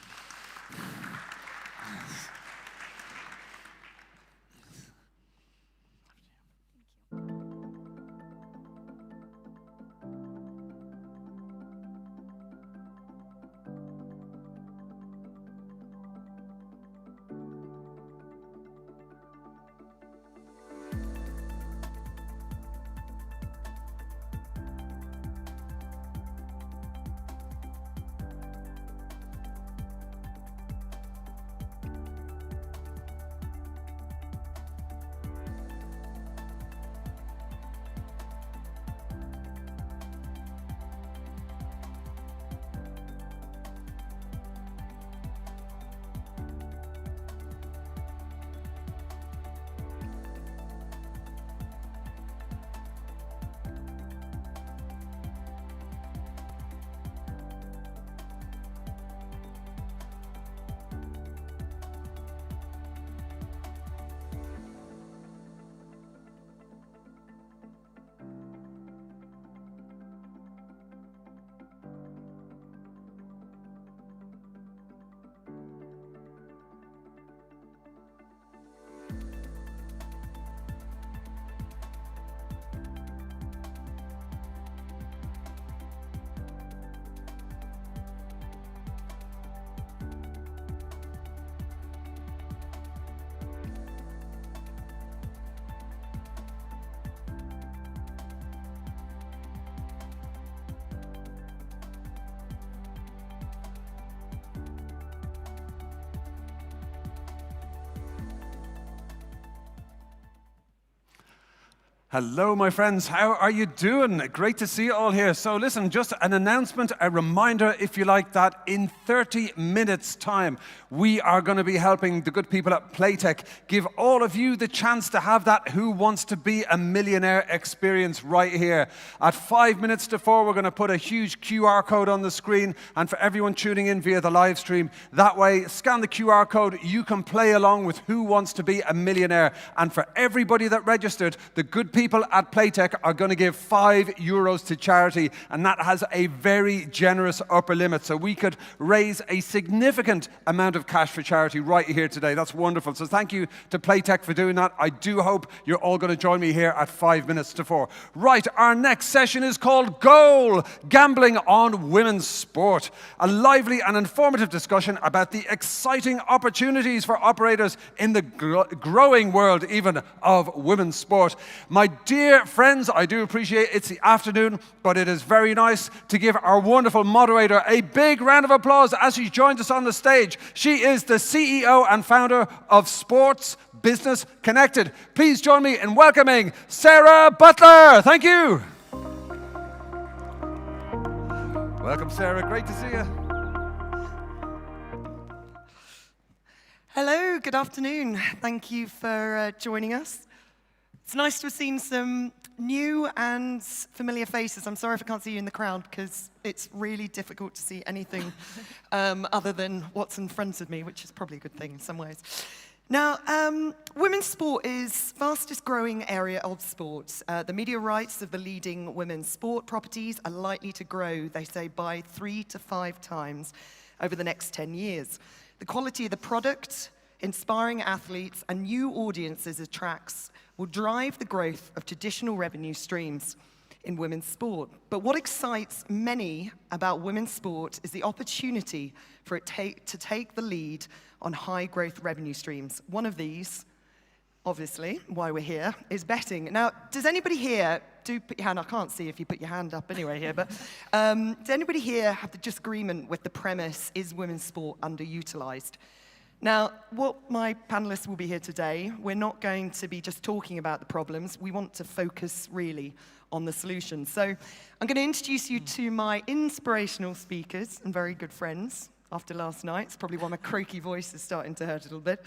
Speaker 1: Hello, my friends. How are you doing? Great to see you all here. So listen, just an announcement, a reminder, if you like, that in 30 minutes' time, we are going to be helping the good people at Playtech give all of you the chance to have that Who Wants to Be a Millionaire experience right here. At 5 minutes to 4, we're going to put a huge QR code on the screen, and for everyone tuning in via the live stream, that way, scan the QR code, you can play along with Who Wants to Be a Millionaire. And for everybody that registered, the good people at Playtech are going to give €5 to charity, and that has a very generous upper limit. So we could raise a significant amount of cash for charity right here today. That's wonderful. So thank you to Playtech for doing that. I do hope you're all going to join me here at 5 minutes to 4. Right, our next session is called Goal, Gambling on Women's Sport. A lively and informative discussion about the exciting opportunities for operators in the growing world even of women's sport. My dear friends, I do appreciate it's the afternoon, but it is very nice to give our wonderful moderator a big round of applause as she joins us on the stage. She is the CEO and founder of Sports Business Connected. Please join me in welcoming Sarah Butler. Thank you. Welcome, Sarah. Great to see you.
Speaker 3: Hello, good afternoon. Thank you for joining us. It's nice to have seen some new and familiar faces. I'm sorry if I can't see you in the crowd because it's really difficult to see anything other than what's in front of me, which is probably a good thing in some ways. Now, women's sport is fastest growing area of sport. The media rights of the leading women's sport properties are likely to grow, they say, by 3 to 5 times over the next 10 years. The quality of the product, inspiring athletes, and new audiences attracts will drive the growth of traditional revenue streams in women's sport. But what excites many about women's sport is the opportunity for it to take the lead on high growth revenue streams. One of these, obviously, why we're here, is betting. Now, does anybody here, do put your hand, I can't see if you put your hand up anyway here, but does anybody here have the disagreement with the premise, is women's sport underutilized? Now, what my panelists will be here today, we're not going to be just talking about the problems. We want to focus really on the solutions. So I'm going to introduce you to my inspirational speakers and very good friends. after last night. It's probably why my croaky voice is starting to hurt a little bit.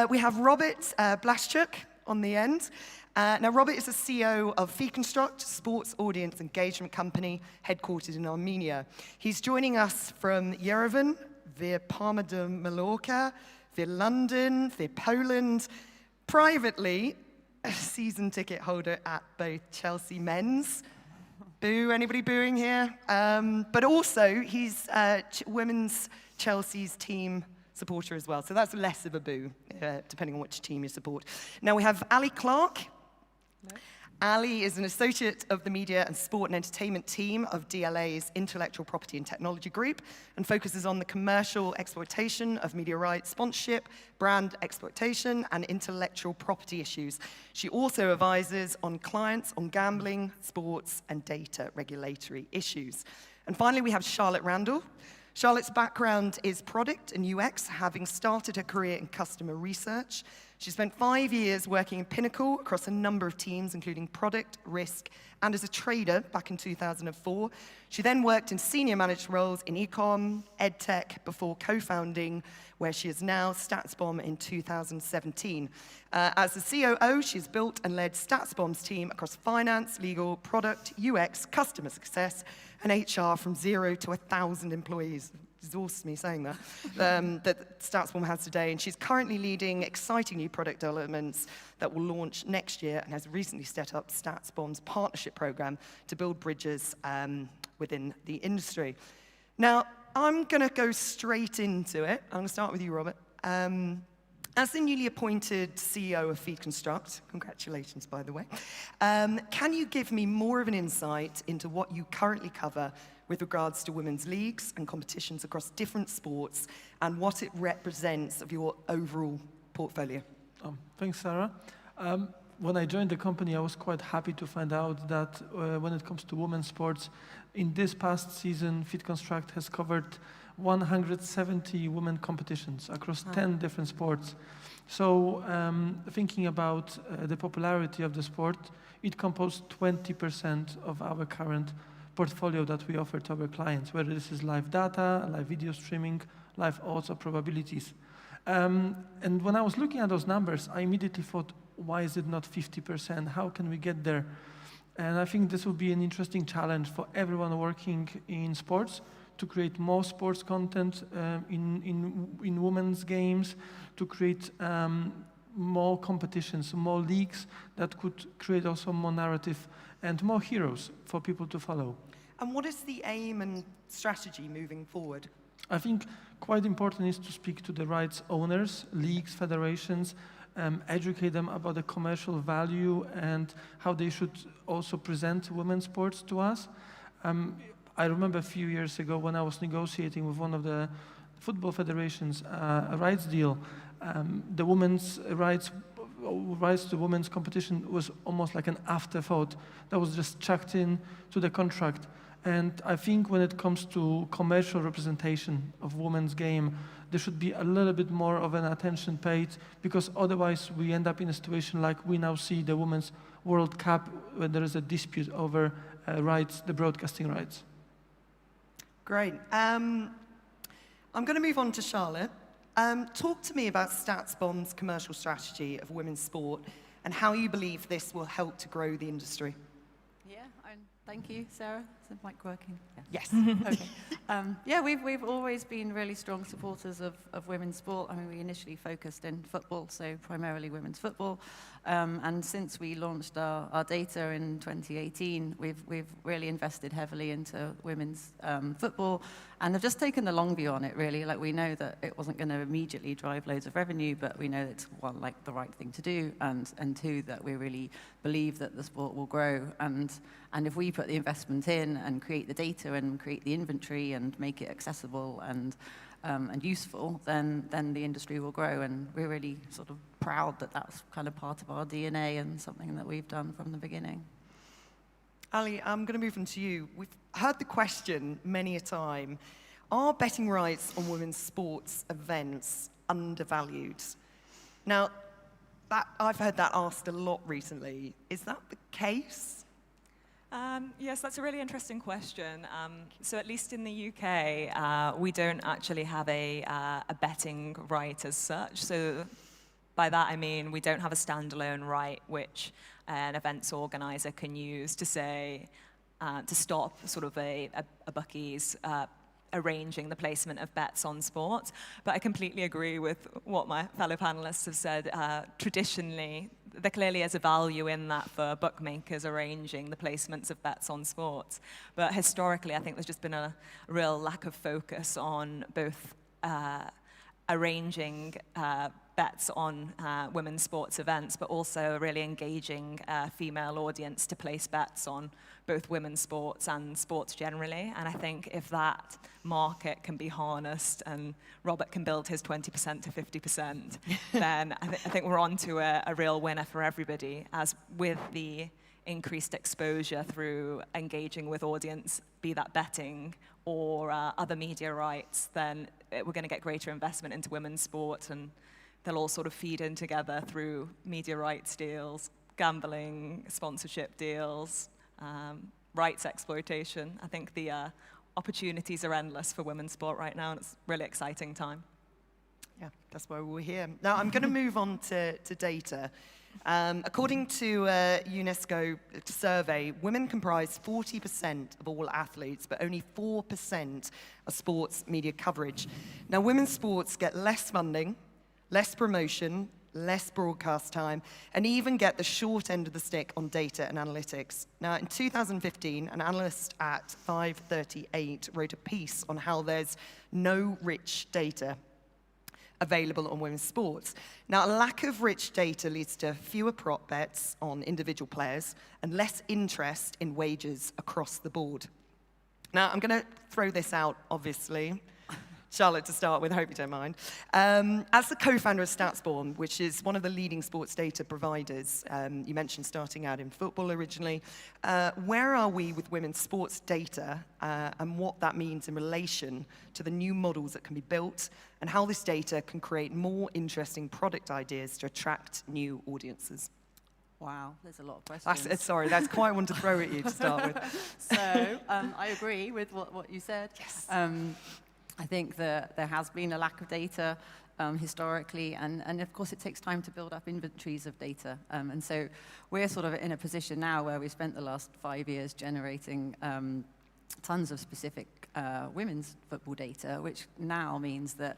Speaker 3: We have Robert Blaschuk on the end. Now, Robert is the CEO of FeedConstruct, sports audience engagement company headquartered in Armenia. He's joining us from Yerevan, via Palma de Mallorca, via London, via Poland. Privately, a season ticket holder at both Chelsea men's. Boo, anybody booing here? But also, he's women's Chelsea's team supporter as well. So that's less of a boo, depending on which team you support. Now we have Ali Clark. Hello. Ali is an associate of the media and sport and entertainment team of DLA's Intellectual Property and Technology Group and focuses on the commercial exploitation of media rights, sponsorship, brand exploitation, and intellectual property issues. She also advises on clients on gambling, sports, and data regulatory issues. And finally, we have Charlotte Randall. Charlotte's background is product and UX, having started her career in customer research. She spent 5 years working in Pinnacle across a number of teams, including product, risk, and as a trader back in 2004. She then worked in senior managed roles in ecom, edtech, before co-founding, where she is now, StatsBomb in 2017. As the COO, she's built and led StatsBomb's team across finance, legal, product, UX, customer success, and HR from 0 to 1,000 employees. Exhausts me saying that, that StatsBomb has today. And she's currently leading exciting new product developments that will launch next year and has recently set up StatsBomb's partnership program to build bridges within the industry. Now, I'm going to go straight into it. I'm going to start with you, Robert. As the newly appointed CEO of FeedConstruct, congratulations, by the way, can you give me more of an insight into what you currently cover with regards to women's leagues and competitions across different sports and what it represents of your overall portfolio?
Speaker 7: Thanks, Sarah. When I joined the company, I was quite happy to find out that when it comes to women's sports, in this past season, FeedConstruct has covered 170 women competitions across 10 different sports. So thinking about the popularity of the sport, it composed 20% of our current portfolio that we offer to our clients, whether this is live data, live video streaming, live odds or probabilities. And when I was looking at those numbers, I immediately thought, why is it not 50%? How can we get there? And I think this will be an interesting challenge for everyone working in sports to create more sports content in women's games, to create more competitions, more leagues that could create also more narrative and more heroes for people to follow.
Speaker 3: And what is the aim and strategy moving forward?
Speaker 7: I think quite important is to speak to the rights owners, leagues, federations, educate them about the commercial value and how they should also present women's sports to us. I remember a few years ago when I was negotiating with one of the football federations a rights deal, the women's rights to women's competition was almost like an afterthought that was just chucked in to the contract. And I think when it comes to commercial representation of women's game, there should be a little bit more of an attention paid, because otherwise we end up in a situation like we now see the Women's World Cup, where there is a dispute over rights, the broadcasting rights.
Speaker 3: Great. I'm going to move on to Charlotte. Talk to me about StatsBomb's commercial strategy of women's sport and how you believe this will help to grow the industry.
Speaker 8: Yeah, thank you, Sarah. Is the mic working? Yeah.
Speaker 3: Yes.
Speaker 8: Okay. Yeah, we've always been really strong supporters of women's sport. I mean, we initially focused in football, so primarily women's football. And since we launched our data in 2018, we've really invested heavily into women's football and have just taken the long view on it, really. Like, we know that it wasn't going to immediately drive loads of revenue, but we know it's, one, like the right thing to do, and two, that we really believe that the sport will grow. And if we put the investment in and create the data and create the inventory and make it accessible and useful, then the industry will grow. And we're really sort of proud that that's kind of part of our DNA and something that we've done from the beginning.
Speaker 3: Ali, I'm going to move on to you. We've heard the question many a time, are betting rights on women's sports events undervalued? Now, I've heard that asked a lot recently. Is that the case?
Speaker 4: Yes, that's a really interesting question. So at least in the UK, we don't actually have a betting right as such. So by that I mean we don't have a standalone right which an events organizer can use to say, to stop sort of a bookie's arranging the placement of bets on sport. But I completely agree with what my fellow panelists have said. Traditionally, there clearly is a value in that for bookmakers arranging the placements of bets on sports. But historically, I think there's just been a real lack of focus on both arranging bets on women's sports events, but also really engaging a female audience to place bets on both women's sports and sports generally. And I think if that market can be harnessed and Robert can build his 20% to 50%, then I think we're on to a real winner for everybody, as with the increased exposure through engaging with audience, be that betting or other media rights, then we're going to get greater investment into women's sport, and they'll all sort of feed in together through media rights deals, gambling, sponsorship deals, rights exploitation. I think the opportunities are endless for women's sport right now, and it's a really exciting time.
Speaker 3: Yeah, that's why we're here. Now, I'm going to move on to data. According to a UNESCO survey, women comprise 40% of all athletes, but only 4% of sports media coverage. Now, women's sports get less funding, less promotion, less broadcast time, and even get the short end of the stick on data and analytics. Now, in 2015, an analyst at 538 wrote a piece on how there's no rich data available on women's sports. Now, a lack of rich data leads to fewer prop bets on individual players and less interest in wagers across the board. Now, I'm going to throw this out, obviously. Charlotte, to start with, I hope you don't mind. As the co-founder of StatsBorn, which is one of the leading sports data providers, you mentioned starting out in football originally, where are we with women's sports data and what that means in relation to the new models that can be built and how this data can create more interesting product ideas to attract new audiences?
Speaker 8: Wow, there's a lot of questions.
Speaker 3: Sorry, that's quite one to throw at you to start with.
Speaker 8: So I agree with what you said.
Speaker 3: Yes.
Speaker 8: I think that there has been a lack of data historically, and of course it takes time to build up inventories of data. And so we're sort of in a position now where we've spent the last 5 years generating tons of specific women's football data, which now means that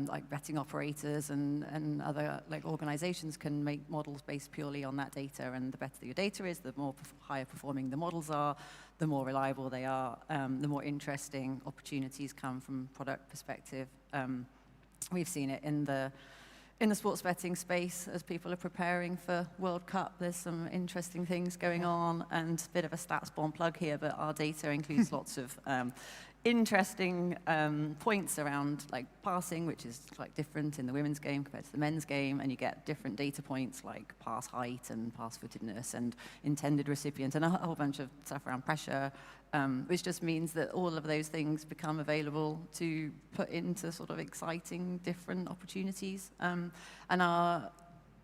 Speaker 8: like betting operators and other like organizations can make models based purely on that data, and the better your data is, the more higher performing the models are, the more reliable they are, the more interesting opportunities come from product perspective. We've seen it in the sports betting space as people are preparing for World Cup. There's some interesting things going on, and a bit of a StatsBorn plug here, but our data includes lots of interesting points around like passing, which is like different in the women's game compared to the men's game, and you get different data points like pass height and pass footedness and intended recipient and a whole bunch of stuff around pressure, which just means that all of those things become available to put into sort of exciting different opportunities.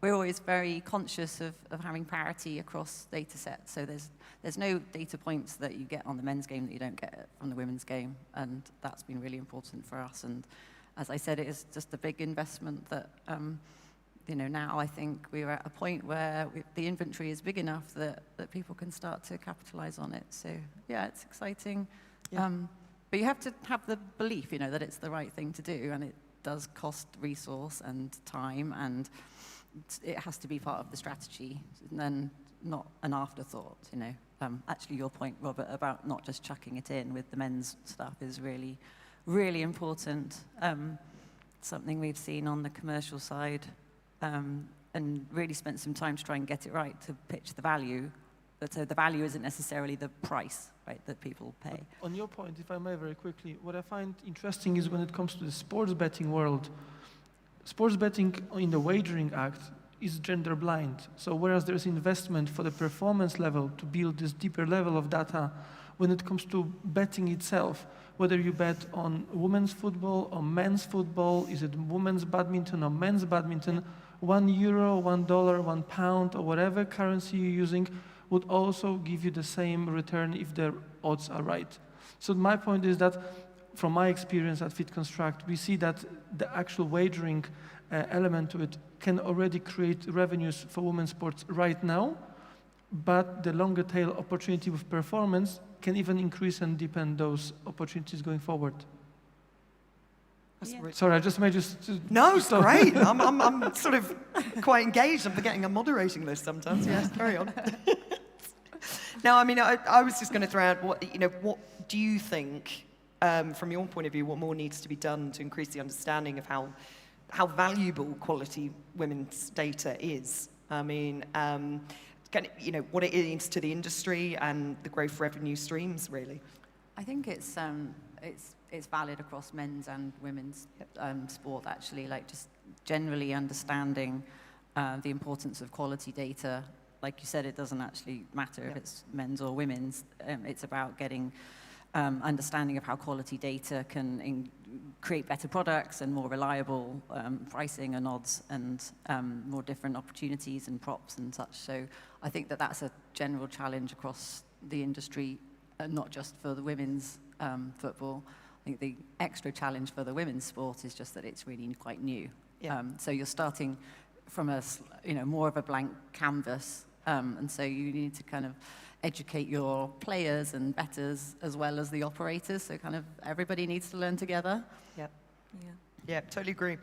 Speaker 8: We're always very conscious of having parity across data sets. So there's no data points that you get on the men's game that you don't get from the women's game, and that's been really important for us. And as I said, it is just a big investment that, now I think we're at a point where the inventory is big enough that people can start to capitalize on it. So yeah, it's exciting. Yeah. But you have to have the belief, that it's the right thing to do, and it does cost resource and time, and it has to be part of the strategy, and then not an afterthought, Actually, your point, Robert, about not just chucking it in with the men's stuff is really, really important. Something we've seen on the commercial side, and really spent some time to try and get it right to pitch the value. But so the value isn't necessarily the price, right, that people pay.
Speaker 7: But on your point, if I may very quickly, what I find interesting is when it comes to the sports betting world, sports betting in the Wagering Act is gender blind. So whereas there's investment for the performance level to build this deeper level of data, when it comes to betting itself, whether you bet on women's football or men's football, is it women's badminton or men's badminton, €1, $1, £1, or whatever currency you're using, would also give you the same return if the odds are right. So my point is that from my experience at FitConstruct, we see that the actual wagering element to it can already create revenues for women's sports right now, but the longer tail opportunity with performance can even increase and deepen those opportunities going forward. Sorry, I just made you...
Speaker 3: No, it's great. I'm sort of quite engaged. I'm forgetting I'm moderating this sometimes. Yes, carry on. Now, I mean, I was just going to throw out, what do you think, from your point of view, what more needs to be done to increase the understanding of how valuable quality women's data is? I mean, what it is to the industry and the growth revenue streams, really.
Speaker 8: I think it's valid across men's and women's sport, actually. Like, just generally understanding the importance of quality data. Like you said, it doesn't actually matter if it's men's or women's. It's about getting understanding of how quality data can create better products and more reliable pricing and odds and more different opportunities and props and such. So I think that that's a general challenge across the industry, not just for the women's football. I think the extra challenge for the women's sport is just that it's really quite new.
Speaker 3: Yeah.
Speaker 8: So you're starting from a more of a blank canvas, and so you need to kind of educate your players and bettors as well as the operators. So kind of everybody needs to learn together.
Speaker 3: Yep. Yeah, totally agree.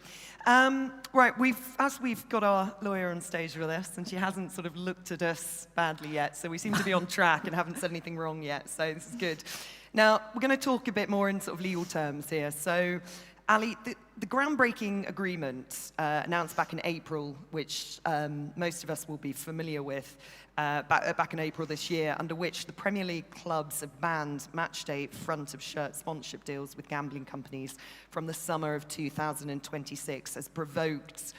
Speaker 3: Right, as we've got our lawyer on stage with us, and she hasn't sort of looked at us badly yet, so we seem to be on track and haven't said anything wrong yet, so this is good. Now, we're going to talk a bit more in sort of legal terms here. So, Ali, the groundbreaking agreement announced back in April, which most of us will be familiar with, back in April this year, under which the Premier League clubs have banned matchday front-of-shirt sponsorship deals with gambling companies from the summer of 2026, has provoked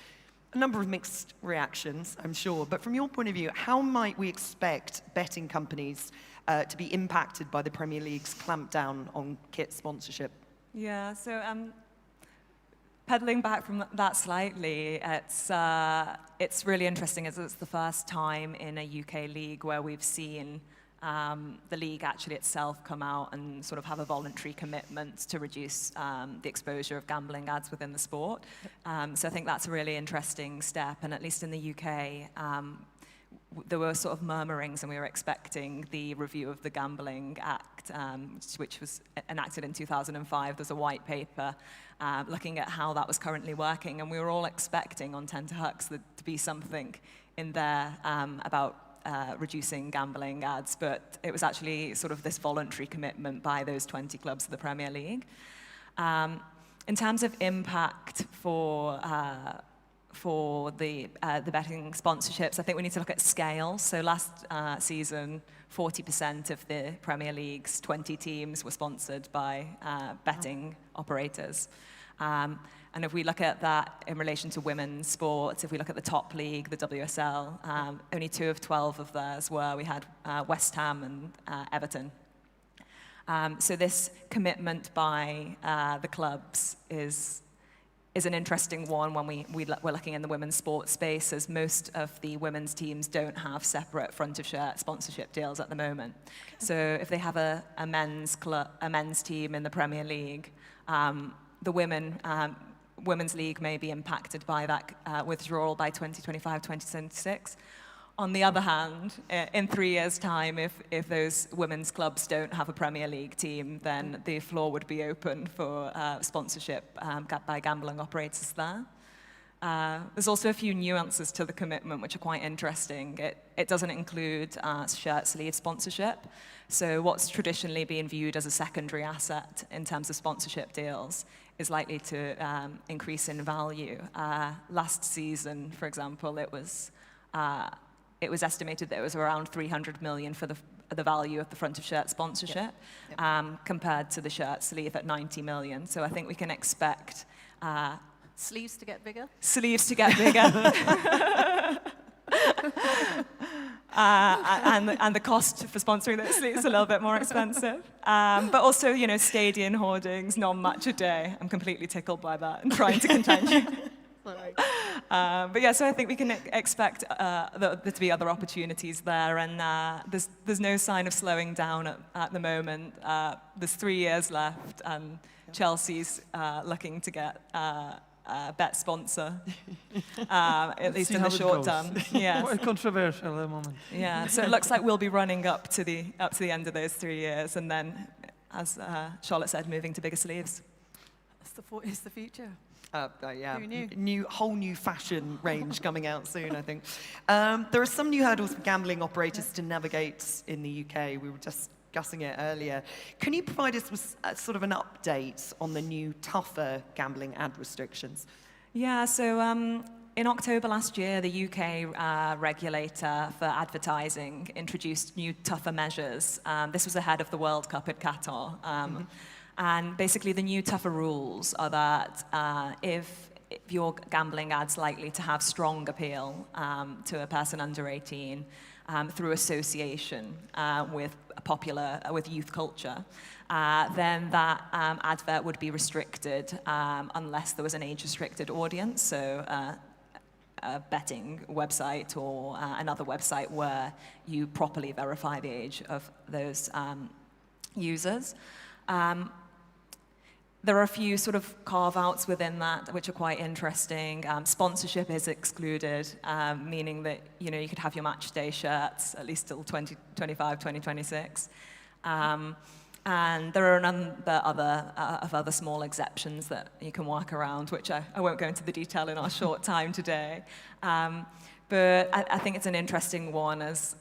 Speaker 3: a number of mixed reactions, I'm sure. But from your point of view, how might we expect betting companies to be impacted by the Premier League's clampdown on kit sponsorship?
Speaker 4: Yeah, so pedaling back from that slightly, it's really interesting as it's the first time in a UK league where we've seen the league actually itself come out and sort of have a voluntary commitment to reduce the exposure of gambling ads within the sport. So I think that's a really interesting step, and at least in the UK, there were sort of murmurings, and we were expecting the review of the Gambling Act, which was enacted in 2005. There's a white paper looking at how that was currently working, and we were all expecting on 10 to Hux to be something in there about reducing gambling ads, but it was actually sort of this voluntary commitment by those 20 clubs of the Premier League. In terms of impact for the betting sponsorships, I think we need to look at scale. So last season, 40% of the Premier League's 20 teams were sponsored by betting operators. And if we look at that in relation to women's sports, if we look at the top league, the WSL, only 2 of 12 of theirs were. We had West Ham and Everton. So this commitment by the clubs is an interesting one when we're looking in the women's sports space, as most of the women's teams don't have separate front-of-shirt sponsorship deals at the moment. Okay. So if they have a men's team in the Premier League, the women's league may be impacted by that withdrawal by 2025, 2026. On the other hand, in 3 years' time, if those women's clubs don't have a Premier League team, then the floor would be open for sponsorship by gambling operators there. There's also a few nuances to the commitment which are quite interesting. It doesn't include shirt sleeve sponsorship. So what's traditionally been viewed as a secondary asset in terms of sponsorship deals is likely to increase in value. Last season, for example, it was estimated that it was around 300 million for the value of the front-of-shirt sponsorship, compared to the shirt sleeve at 90 million. So I think we can expect...
Speaker 8: sleeves to get bigger?
Speaker 4: Sleeves to get bigger. And the cost for sponsoring those sleeves is a little bit more expensive. But also, stadium hoardings, not much a day. I'm completely tickled by that and trying to contain you.
Speaker 3: Sorry.
Speaker 4: But yeah, so I think we can expect there to be other opportunities there, and there's no sign of slowing down at the moment. There's 3 years left, and Chelsea's looking to get a bet sponsor, at least in the short term. Yes.
Speaker 7: Quite controversial at the moment.
Speaker 4: Yeah, so it looks like we'll be running up to the end of those 3 years, and then, as Charlotte said, moving to bigger sleeves.
Speaker 8: It's the future.
Speaker 3: Yeah,
Speaker 8: Who knew?
Speaker 3: Whole new fashion range coming out soon, I think. There are some new hurdles for gambling operators to navigate in the UK. We were discussing it earlier. Can you provide us with sort of an update on the new, tougher gambling ad restrictions?
Speaker 4: Yeah, so in October last year, the UK regulator for advertising introduced new, tougher measures. This was ahead of the World Cup at Qatar. And basically, the new, tougher rules are that if your gambling ad's likely to have strong appeal to a person under 18 through association with youth culture, then that advert would be restricted unless there was an age-restricted audience, so a betting website or another website where you properly verify the age of those users. There are a few sort of carve-outs within that which are quite interesting. Sponsorship is excluded, meaning that you could have your match day shirts at least till 2025, 2026. And there are a number of other small exceptions that you can work around, which I won't go into the detail in our short time today. But I think it's an interesting one as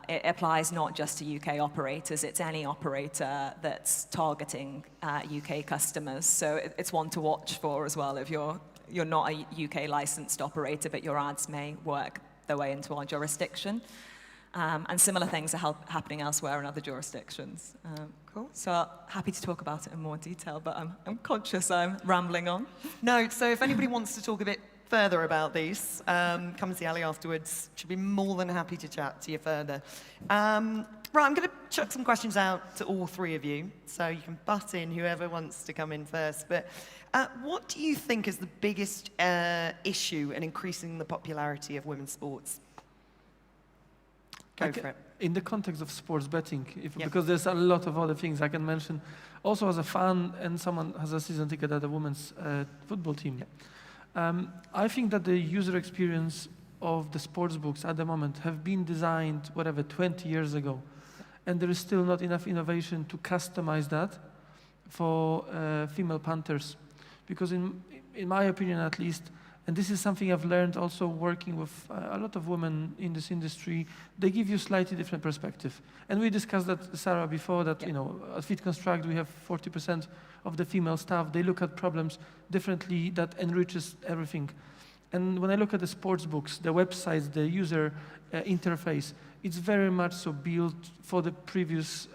Speaker 4: it applies not just to UK operators, it's any operator that's targeting UK customers. So it's one to watch for as well if you're not a UK licensed operator, but your ads may work their way into our jurisdiction. And similar things are happening elsewhere in other jurisdictions. Cool. So happy to talk about it in more detail, but I'm conscious I'm rambling on.
Speaker 3: No, so if anybody wants to talk a bit further about these, come and see Ali afterwards. She'll be more than happy to chat to you further. Right, I'm going to chuck some questions out to all three of you, so you can butt in whoever wants to come in first. But what do you think is the biggest issue in increasing the popularity of women's sports? Go for it.
Speaker 7: In the context of sports betting, because there's a lot of other things I can mention. Also as a fan and someone has a season ticket at a women's football team. I think that the user experience of the sports books at the moment have been designed, 20 years ago. And there is still not enough innovation to customize that for female punters. Because in my opinion at least, and this is something I've learned also working with a lot of women in this industry, they give you slightly different perspective. And we discussed that, Sarah, before that, at Fit Construct we have 40% of the female staff. They look at problems differently, that enriches everything. And when I look at the sports books, the websites, the user interface, it's very much so built for the previous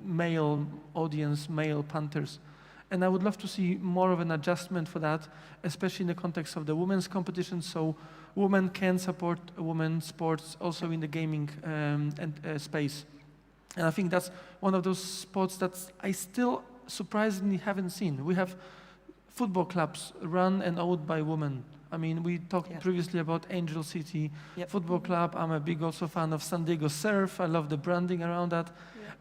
Speaker 7: male audience, male punters. And I would love to see more of an adjustment for that, especially in the context of the women's competition, so women can support women's sports also in the gaming space. And I think that's one of those sports that I still surprisingly haven't seen. We have football clubs run and owned by women. I mean, we talked previously about Angel City Football Club. I'm a big also fan of San Diego Surf. I love the branding around that.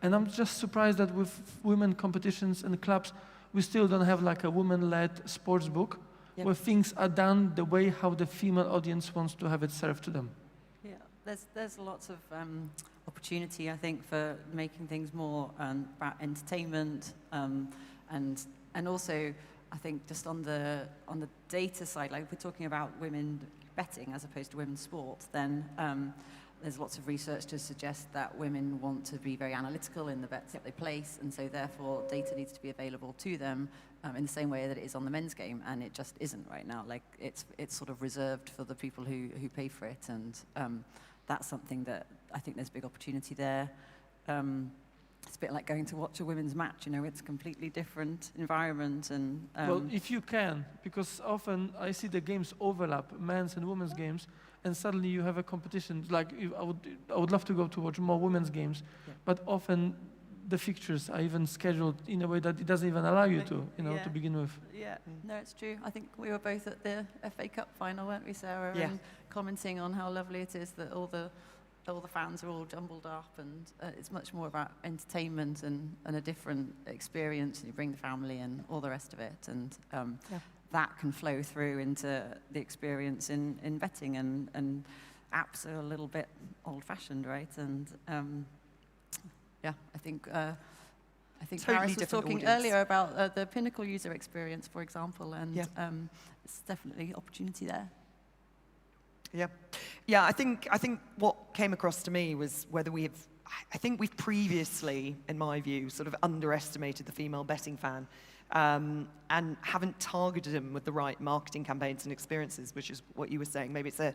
Speaker 7: And I'm just surprised that with women competitions and clubs, we still don't have like a woman-led sports book where things are done the way how the female audience wants to have it served to them.
Speaker 8: Yeah, there's lots of opportunity, I think, for making things more about entertainment, and also, I think, just on the data side, like if we're talking about women betting as opposed to women's sport, then there's lots of research to suggest that women want to be very analytical in the bets that they place, and so therefore data needs to be available to them in the same way that it is on the men's game, and it just isn't right now. Like it's sort of reserved for the people who pay for it, and that's something that I think there's big opportunity there. It's a bit like going to watch a women's match, it's a completely different environment. And
Speaker 7: well, if you can, because often I see the games overlap, men's and women's games, and suddenly you have a competition. Like I would love to go to watch more women's games, but often the fixtures are even scheduled in a way that it doesn't even allow you to,
Speaker 8: Yeah.
Speaker 7: to begin with.
Speaker 8: Yeah, no, it's true. I think we were both at the FA Cup final, weren't we, Sarah?
Speaker 3: Yeah.
Speaker 8: And commenting on how lovely it is that all the fans are all jumbled up, and it's much more about entertainment and a different experience. You bring the family and all the rest of it, and that can flow through into the experience in betting. And apps are a little bit old-fashioned, right? And yeah, I think
Speaker 3: Totally
Speaker 8: Paris was
Speaker 3: different
Speaker 8: talking
Speaker 3: audience.
Speaker 8: earlier about the Pinnacle user experience, for example, and it's definitely opportunity there.
Speaker 3: Yeah. I think what came across to me was whether I think we've previously, in my view, sort of underestimated the female betting fan, and haven't targeted them with the right marketing campaigns and experiences, which is what you were saying. Maybe it's a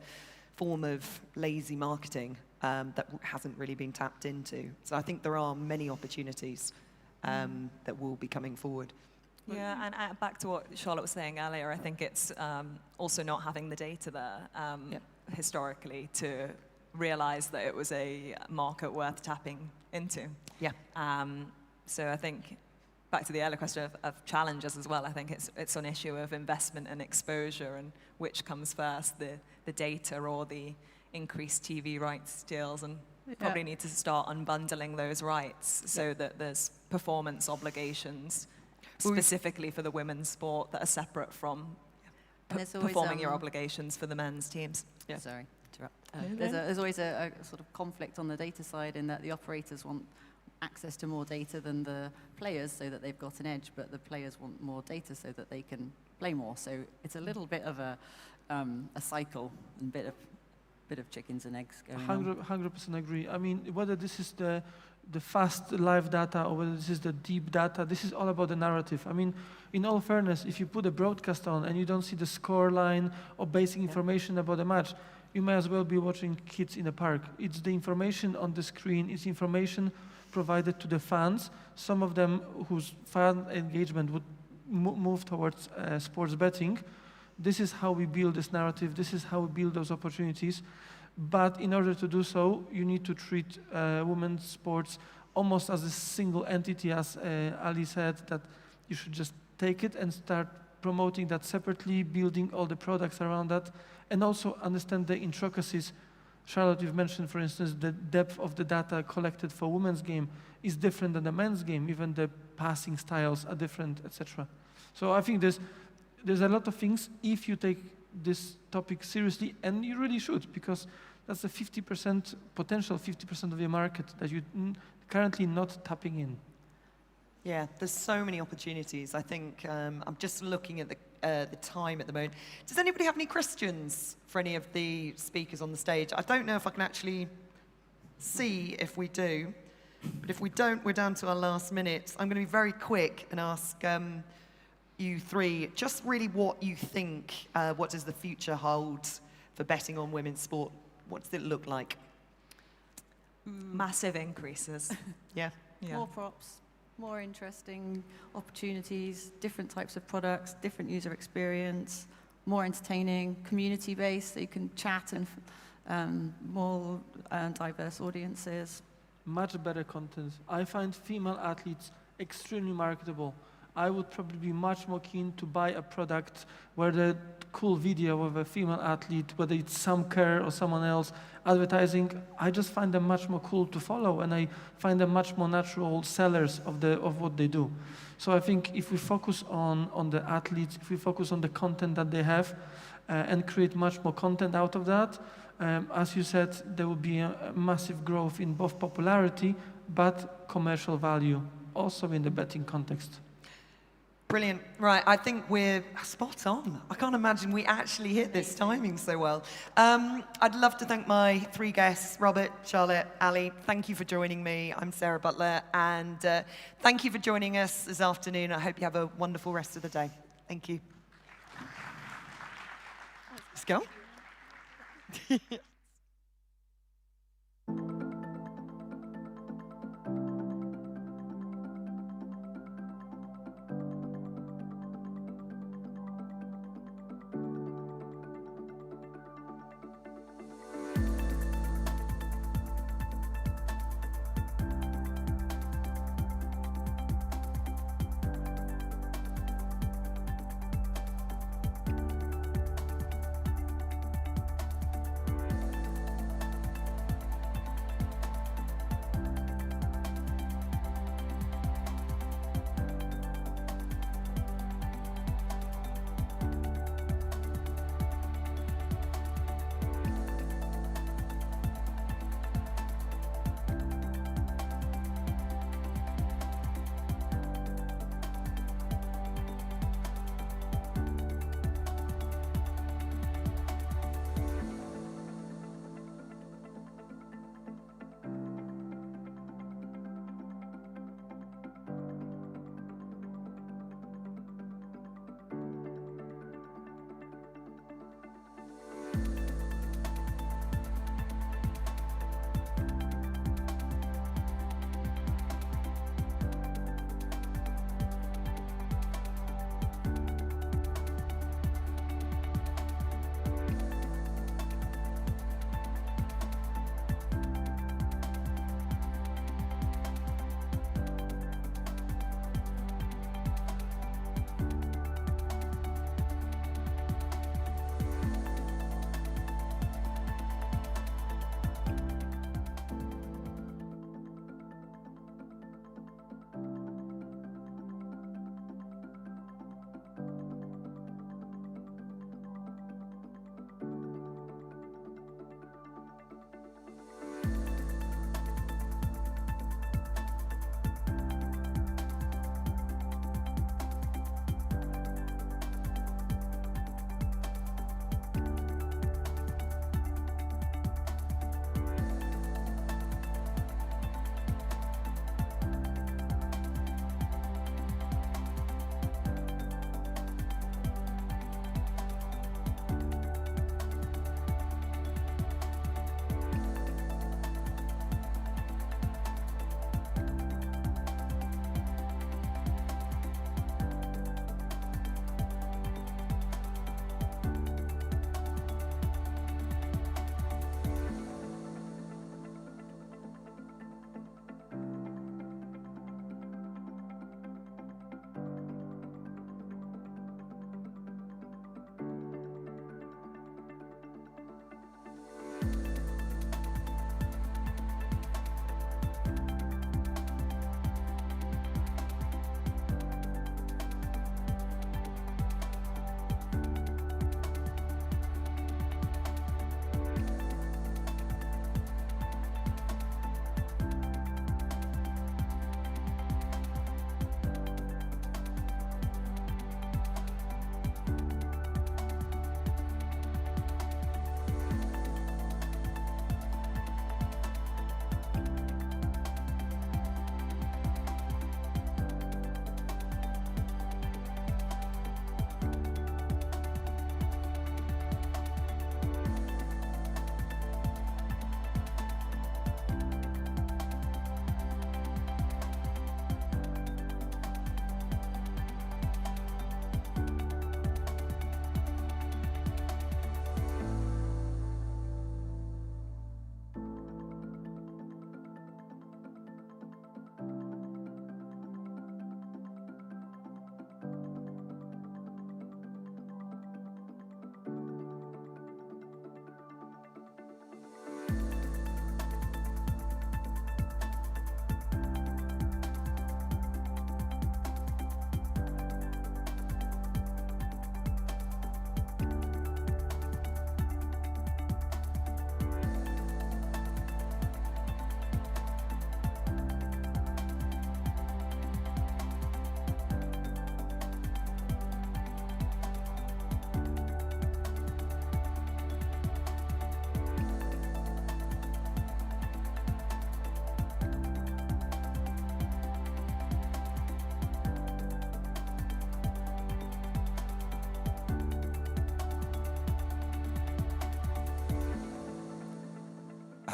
Speaker 3: form of lazy marketing that hasn't really been tapped into. So I think there are many opportunities that will be coming forward.
Speaker 4: Yeah, and back to what Charlotte was saying earlier, I think it's also not having the data there historically to realize that it was a market worth tapping into.
Speaker 3: Yeah.
Speaker 4: So I think back to the earlier question of challenges as well, I think it's an issue of investment and exposure, and which comes first, the data or the increased TV rights deals, and probably need to start unbundling those rights so that there's performance obligations specifically for the women's sport that are separate from performing your obligations for the men's teams.
Speaker 8: Yeah. Sorry, interrupt. There's always a sort of conflict on the data side in that the operators want access to more data than the players so that they've got an edge, but the players want more data so that they can play more. So it's a little bit of a cycle and bit of chickens and eggs going on.
Speaker 7: 100% agree. I mean, whether this is the fast live data or whether this is the deep data, this is all about the narrative. I mean, in all fairness, if you put a broadcast on and you don't see the score line or basic information about the match, you may as well be watching kids in a park. It's the information on the screen, it's information provided to the fans, some of them whose fan engagement would move towards sports betting. This is how we build this narrative, this is how we build those opportunities. But in order to do so, you need to treat women's sports almost as a single entity, as Ali said, that you should just take it and start promoting that separately, building all the products around that, and also understand the intricacies. Charlotte, you've mentioned, for instance, the depth of the data collected for women's game is different than the men's game. Even the passing styles are different, etc. So I think there's a lot of things if you take this topic seriously, and you really should, because that's a 50% potential, 50% of your market that you're currently not tapping in.
Speaker 3: Yeah, there's so many opportunities. I think I'm just looking at the time at the moment. Does anybody have any questions for any of the speakers on the stage? I don't know if I can actually see if we do, but if we don't, we're down to our last minute. I'm going to be very quick and ask you three just really what you think, what does the future hold for betting on women's sport? What does it look like?
Speaker 4: Massive increases.
Speaker 3: Yeah.
Speaker 8: More props, more interesting opportunities, different types of products, different user experience, more entertaining, community-based, so you can chat and more diverse audiences.
Speaker 7: Much better content. I find female athletes extremely marketable. I would probably be much more keen to buy a product where the cool video of a female athlete, whether it's Sam Kerr or someone else, advertising, I just find them much more cool to follow, and I find them much more natural sellers of what they do. So I think if we focus on the athletes, if we focus on the content that they have, and create much more content out of that, as you said, there will be a massive growth in both popularity, but commercial value, also in the betting context.
Speaker 3: Brilliant. Right, I think we're spot on. I can't imagine we actually hit this timing so well. I'd love to thank my three guests, Robert, Charlotte, Ali. Thank you for joining me. I'm Sarah Butler, and thank you for joining us this afternoon. I hope you have a wonderful rest of the day. Thank you. Let's go.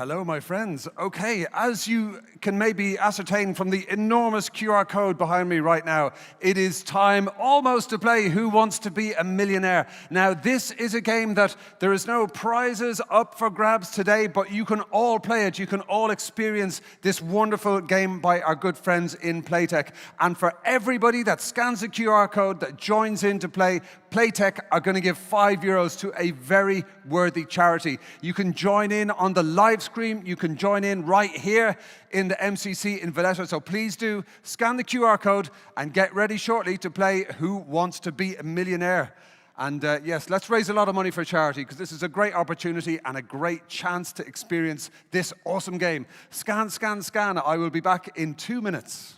Speaker 1: Hello, my friends. Okay, as you can maybe ascertain from the enormous QR code behind me right now, it is time almost to play Who Wants to Be a Millionaire. Now, this is a game that there is no prizes up for grabs today, but you can all play it. You can all experience this wonderful game by our good friends in Playtech. And for everybody that scans the QR code that joins in to play, Playtech are going to give €5 to a very worthy charity. You can join in on the live stream. You can join in right here in the MCC in Valletta. So please do scan the QR code and get ready shortly to play Who Wants to Be a Millionaire. And yes, let's raise a lot of money for charity because this is a great opportunity and a great chance to experience this awesome game. Scan, scan, scan. I will be back in 2 minutes.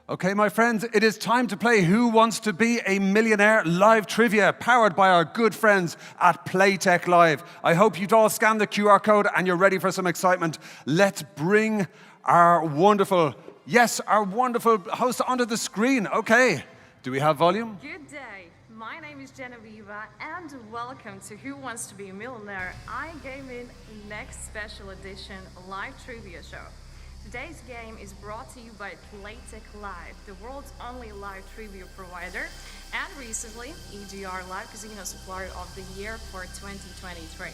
Speaker 1: Okay, my friends, it is time to play Who Wants to Be a Millionaire live trivia, powered by our good friends at Playtech Live. I hope you've all scanned the QR code and you're ready for some excitement. Let's bring our wonderful host onto the screen. Okay, do we have volume?
Speaker 10: Good day. My name is Genevieve, and welcome to Who Wants to Be a Millionaire iGaming Next Special Edition live trivia show. Today's game is brought to you by Playtech Live, the world's only live trivia provider, and recently, EGR Live Casino Supplier of the Year for 2023.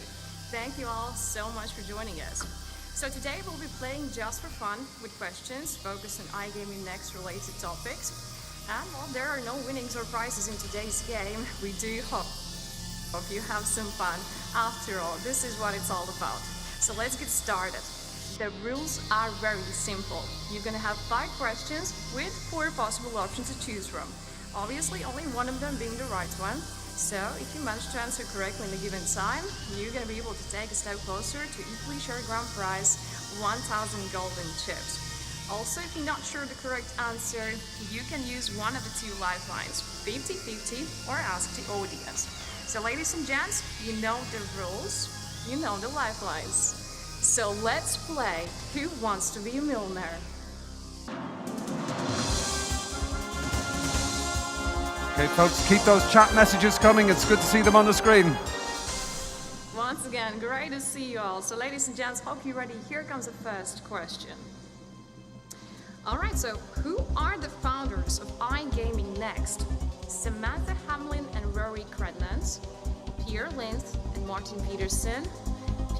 Speaker 10: Thank you all so much for joining us. So today we'll be playing just for fun with questions focused on iGaming Next related topics. And while there are no winnings or prizes in today's game, we do hope you have some fun. After all, this is what it's all about. So let's get started. The rules are very simple. You're going to have 5 questions with 4 possible options to choose from. Obviously, only one of them being the right one. So, if you manage to answer correctly in a given time, you're going to be able to take a step closer to equally share grand prize, 1,000 golden chips. Also, if you're not sure the correct answer, you can use one of the 2 lifelines, 50-50 or ask the audience. So, ladies and gents, you know the rules, you know the lifelines. So let's play Who Wants to Be a Millionaire?
Speaker 1: Okay, folks, keep those chat messages coming. It's good to see them on the screen.
Speaker 10: Once again, great to see you all. So ladies and gents, hope you're ready. Here comes the first question. All right, so who are the founders of iGaming Next? Samantha Hamlin and Rory Credland, Pierre Linth and Martin Peterson,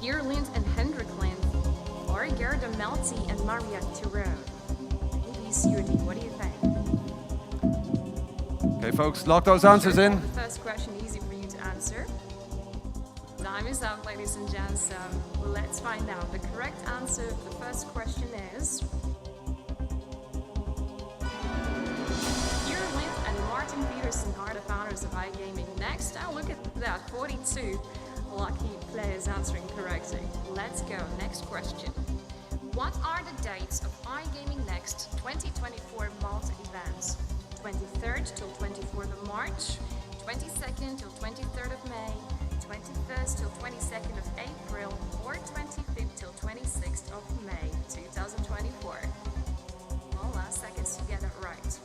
Speaker 10: Pierre Linth and Hendrik Linth, or Gerda Melty and Maria Theroux? ABCD, what do you think?
Speaker 1: Okay, folks, lock those answers in.
Speaker 10: The first question easy for you to answer. Time is up, ladies and gents, so let's find out. The correct answer to the first question is Pierre Linth and Martin Peterson are the founders of iGaming Next. And look at that, 42 lucky players answering correctly. Let's go, next question. What are the dates of iGaming Next 2024 Malta events? 23rd till 24th of March, 22nd till 23rd of May, 21st till 22nd of April, or 25th till 26th of May 2024. Well, last seconds to get it right.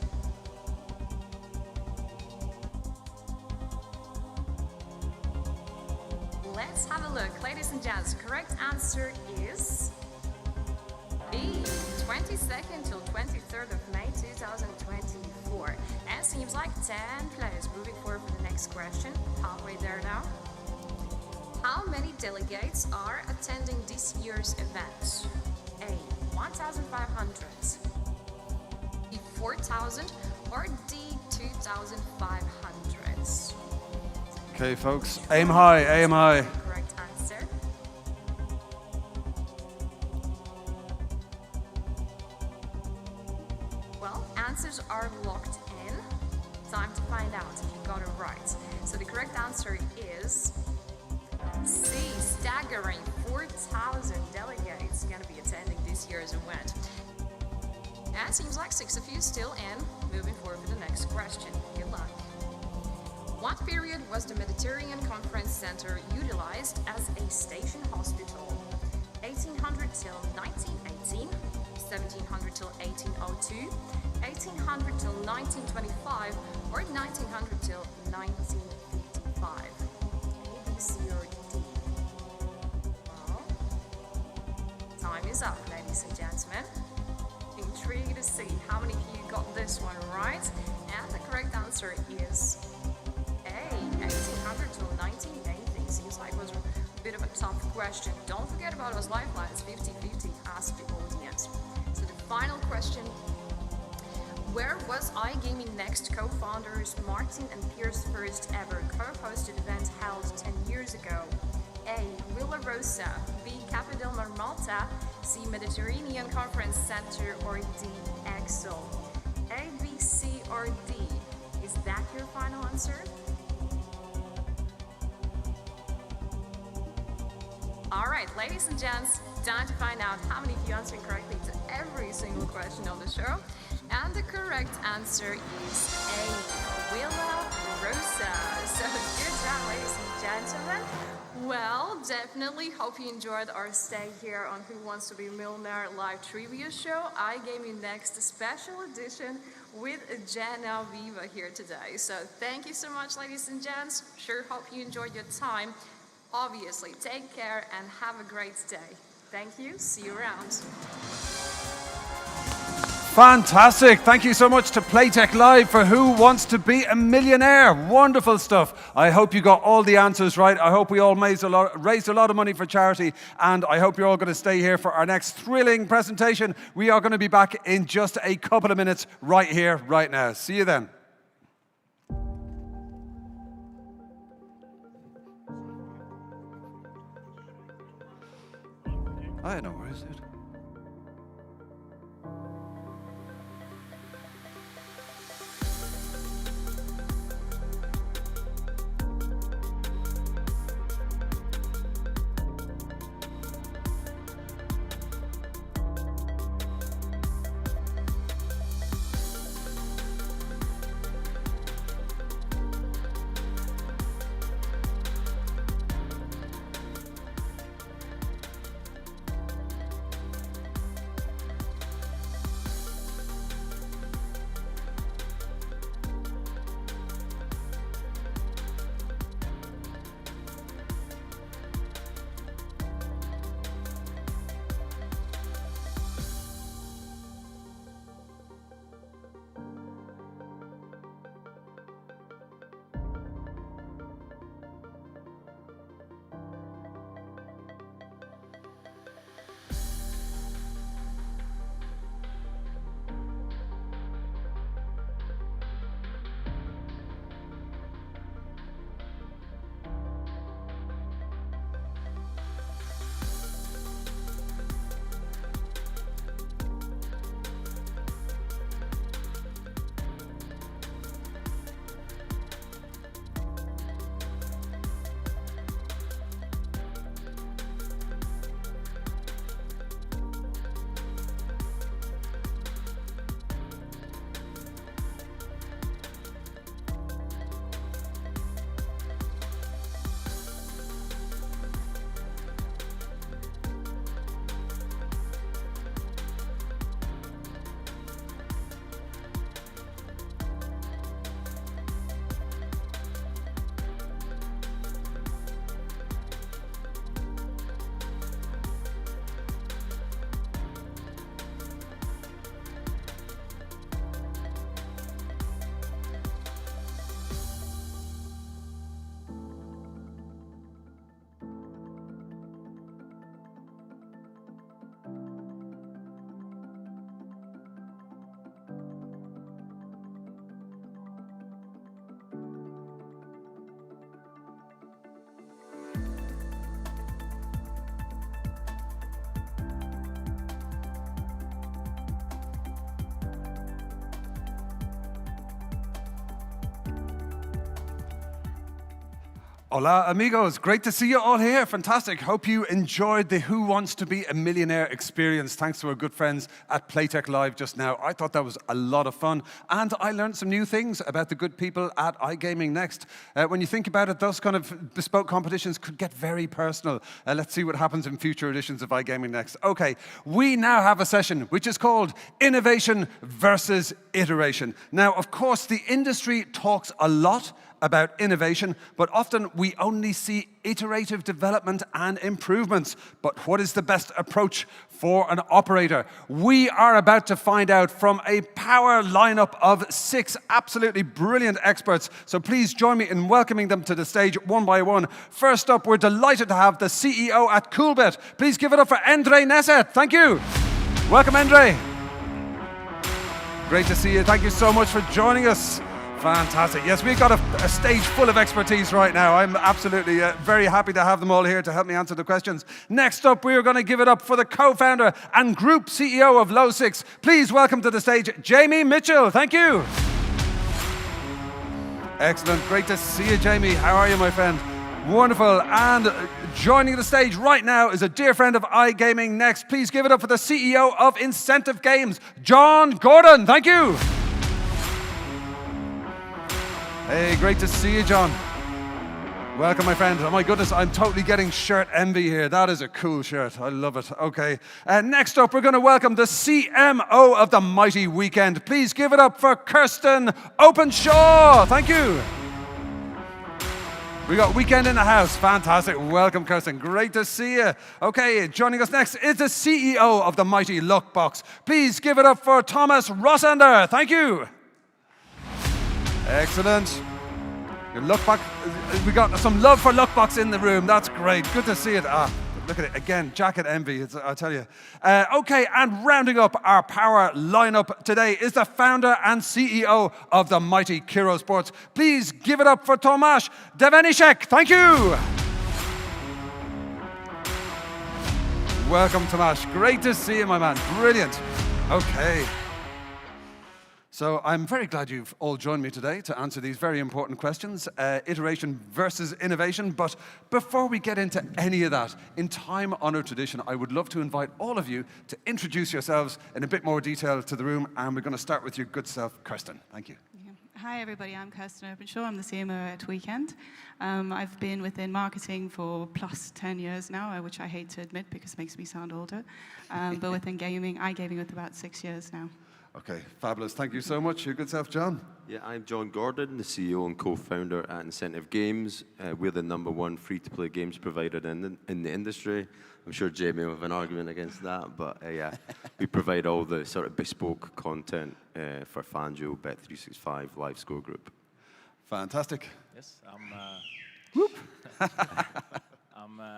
Speaker 10: Let's have a look. Ladies and gents, correct answer is B, 22nd till 23rd of May 2024. And seems like 10 players moving forward for the next question. Halfway there now. How many delegates are attending this year's event? A. 1,500, B. 4,000, or D. 2,500?
Speaker 1: Okay, folks, aim high, aim high.
Speaker 10: Correct answer. Well, answers are locked in. Time to find out if you got it right. So the correct answer is C, staggering 4,000 delegates going to be attending this year's event. And seems like 6 of you still in. Moving forward for the next question. Good luck. What period was the Mediterranean Conference Center utilized as a station hospital? 1800 till 1918, 1700 till 1802, 1800 till 1925, or 1900 till 1955? A, B, C, or D? Well, time is up, ladies and gentlemen. Intrigued to see how many of you got this one right. And the correct answer is A, 1800 till 1980. Seems like it was a bit of a tough question. Don't forget about those lifelines, 50-50, ask the audience. So the final question: where was iGaming Next co-founders Martin and Pierre's first ever co-hosted event held 10 years ago? A, Villa Rosa, B, Cape del Mar, Malta, C, Mediterranean Conference Center, or D, Excel? A, B, C, or D? Is that your final answer? All right, ladies and gents, time to find out how many of you answering correctly to every single question on the show. And the correct answer is A, Villa Rosa. So good job, ladies and gentlemen. Well, definitely hope you enjoyed our stay here on Who Wants to Be a Millionaire live trivia show, iGaming Next special edition with Jenna Viva here today. So thank you so much, ladies and gents. Sure hope you enjoyed your time. Obviously, take care and have a great day. Thank you. See you around.
Speaker 1: Fantastic. Thank you so much to Playtech Live for Who Wants to Be a Millionaire. Wonderful stuff. I hope you got all the answers right. I hope we all raised a lot of money for charity, and I hope you're all going to stay here for our next thrilling presentation. We are going to be back in just a couple of minutes right here, right now. See you then. I know, where is it? Hola, amigos. Great to see you all here. Fantastic. Hope you enjoyed the Who Wants to Be a Millionaire experience, thanks to our good friends at Playtech Live just now. I thought that was a lot of fun, and I learned some new things about the good people at iGaming Next. When you think about it, those kind of bespoke competitions could get very personal. Let's see what happens in future editions of iGaming Next. Okay, we now have a session which is called Innovation versus Iteration. Now, of course, the industry talks a lot about innovation, but often we only see iterative development and improvements. But what is the best approach for an operator? We are about to find out from a power lineup of 6 absolutely brilliant experts. So please join me in welcoming them to the stage one by one. First up, we're delighted to have the CEO at Coolbet. Please give it up for Endre Nesset. Thank you. Welcome, Endre. Great to see you. Thank you so much for joining us. Fantastic. Yes, we've got a stage full of expertise right now. I'm absolutely very happy to have them all here to help me answer the questions. Next up, we're going to give it up for the co-founder and group CEO of Low6. Please welcome to the stage, Jamie Mitchell. Thank you. Excellent. Great to see you, Jamie. How are you, my friend? Wonderful. And joining the stage right now is a dear friend of iGaming Next. Please give it up for the CEO of Incentive Games, John Gordon. Thank you. Hey, great to see you, John. Welcome, my friend. Oh my goodness, I'm totally getting shirt envy here. That is a cool shirt. I love it. Okay. Next up, we're going to welcome the CMO of the Mighty Weekend. Please give it up for Kirsten Openshaw. Thank you. We got Weekend in the house. Fantastic. Welcome, Kirsten. Great to see you. Okay, joining us next is the CEO of the Mighty Luckbox. Please give it up for Thomas Rossander. Thank you. Excellent. Your Luckbox, we got some love for Luckbox in the room. That's great. Good to see it. Look at it again. Jacket envy. I tell you. Okay, and rounding up our power lineup today is the founder and CEO of the Mighty Kiro Sports. Please give it up for Tomasz Devenishek. Thank you. Welcome, Tomasz. Great to see you, my man. Brilliant. Okay. So I'm very glad you've all joined me today to answer these very important questions, iteration versus innovation. But before we get into any of that, in time-honored tradition, I would love to invite all of you to introduce yourselves in a bit more detail to the room. And we're going to start with your good self, Kirsten. Thank you.
Speaker 12: Yeah. Hi, everybody. I'm Kirsten Openshaw. I'm the CMO at Weekend. I've been within marketing for plus 10 years now, which I hate to admit because it makes me sound older. But within gaming, iGaming with about 6 years now.
Speaker 1: Okay, fabulous. Thank you so much. Your good self, John.
Speaker 13: Yeah, I'm John Gordon, the CEO and co-founder at Incentive Games. We're the #1 free-to-play games provider in the industry. I'm sure Jamie will have an argument against that, but yeah, we provide all the sort of bespoke content for FanDuel, Bet365, Live Score Group.
Speaker 1: Fantastic.
Speaker 23: Yes,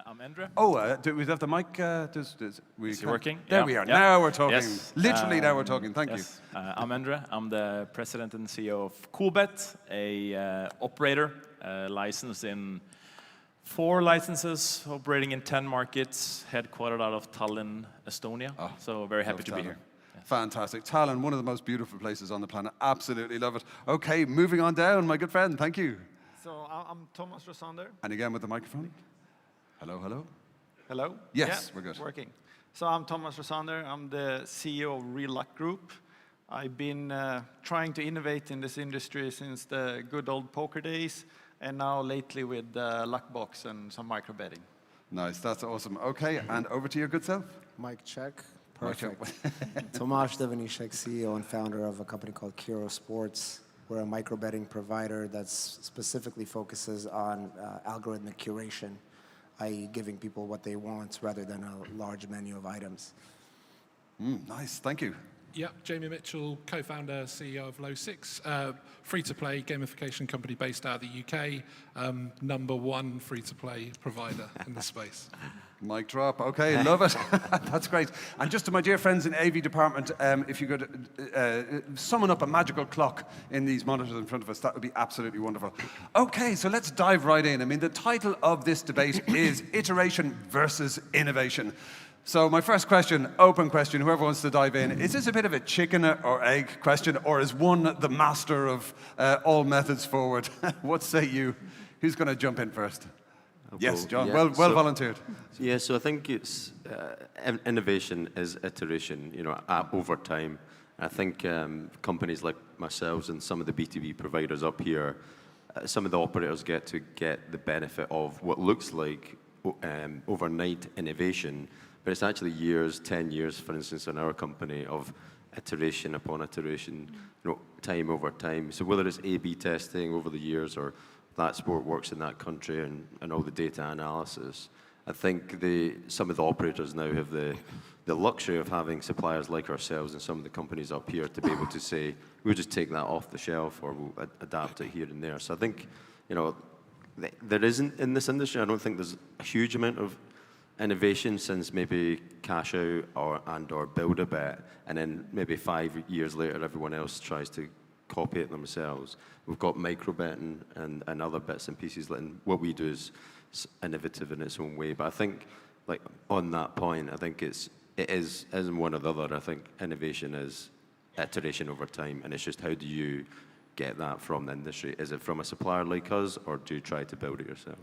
Speaker 23: I'm Endre.
Speaker 1: Oh, do we have the mic?
Speaker 23: Is it working?
Speaker 1: There we are. Yeah. Now we're talking.
Speaker 23: Yes.
Speaker 1: Literally, now we're talking. Thank
Speaker 23: you. I'm Endre. I'm the president and CEO of Coolbet, a operator licensed in 4 licenses, operating in 10 markets, headquartered out of Tallinn, Estonia. Oh, so very happy to be here.
Speaker 1: Yes. Fantastic. Tallinn, one of the most beautiful places on the planet. Absolutely love it. Okay, moving on down, my good friend. Thank you.
Speaker 24: So I'm Thomas Rossander.
Speaker 1: And again with the microphone. Hello, hello.
Speaker 24: Hello?
Speaker 1: Yes,
Speaker 24: yeah,
Speaker 1: we're good.
Speaker 24: Working. So I'm Thomas Rossander. I'm the CEO of Real Luck Group. I've been trying to innovate in this industry since the good old poker days, and now lately with Luckbox and some micro betting.
Speaker 1: Nice, that's awesome. Okay, and over to your good self.
Speaker 25: Mic check. Perfect. Tomasz Devenishek, CEO and founder of a company called Kiro Sports. We're a micro betting provider that specifically focuses on algorithmic curation, i.e. giving people what they want rather than a large menu of items.
Speaker 1: Nice, thank you.
Speaker 26: Yep, Jamie Mitchell, co-founder, CEO of Low6, free-to-play gamification company based out of the UK, #1 free-to-play provider in the space.
Speaker 1: Mic drop. Okay, love it. That's great. And just to my dear friends in AV department, if you could summon up a magical clock in these monitors in front of us, that would be absolutely wonderful. Okay, so let's dive right in. I mean, the title of this debate is Iteration versus Innovation. So my first question, open question, whoever wants to dive in, is this a bit of a chicken or egg question, or is one the master of all methods forward? What say you? Who's going to jump in first? Yes, John.
Speaker 13: Yeah.
Speaker 1: Well volunteered.
Speaker 13: Yeah, so I think it's innovation is iteration, over time. I think companies like myself and some of the B2B providers up here, some of the operators get the benefit of what looks like overnight innovation, but it's actually years, 10 years, for instance, in our company, of iteration upon iteration, time over time. So whether it's A/B testing over the years or that sport works in that country and all the data analysis, I think some of the operators now have the luxury of having suppliers like ourselves and some of the companies up here to be able to say, we'll just take that off the shelf or we'll adapt it here and there. So I think, there isn't in this industry, I don't think there's a huge amount of innovation since maybe Cash Out or Build a Bet, and then maybe 5 years later everyone else tries to copy it themselves. We've got micro betting and other bits and pieces, and what we do is innovative in its own way. But I think, on that point, I think it is one or the other. I think innovation is iteration over time, and it's just how do you get that from the industry? Is it from a supplier like us, or do you try to build it yourself?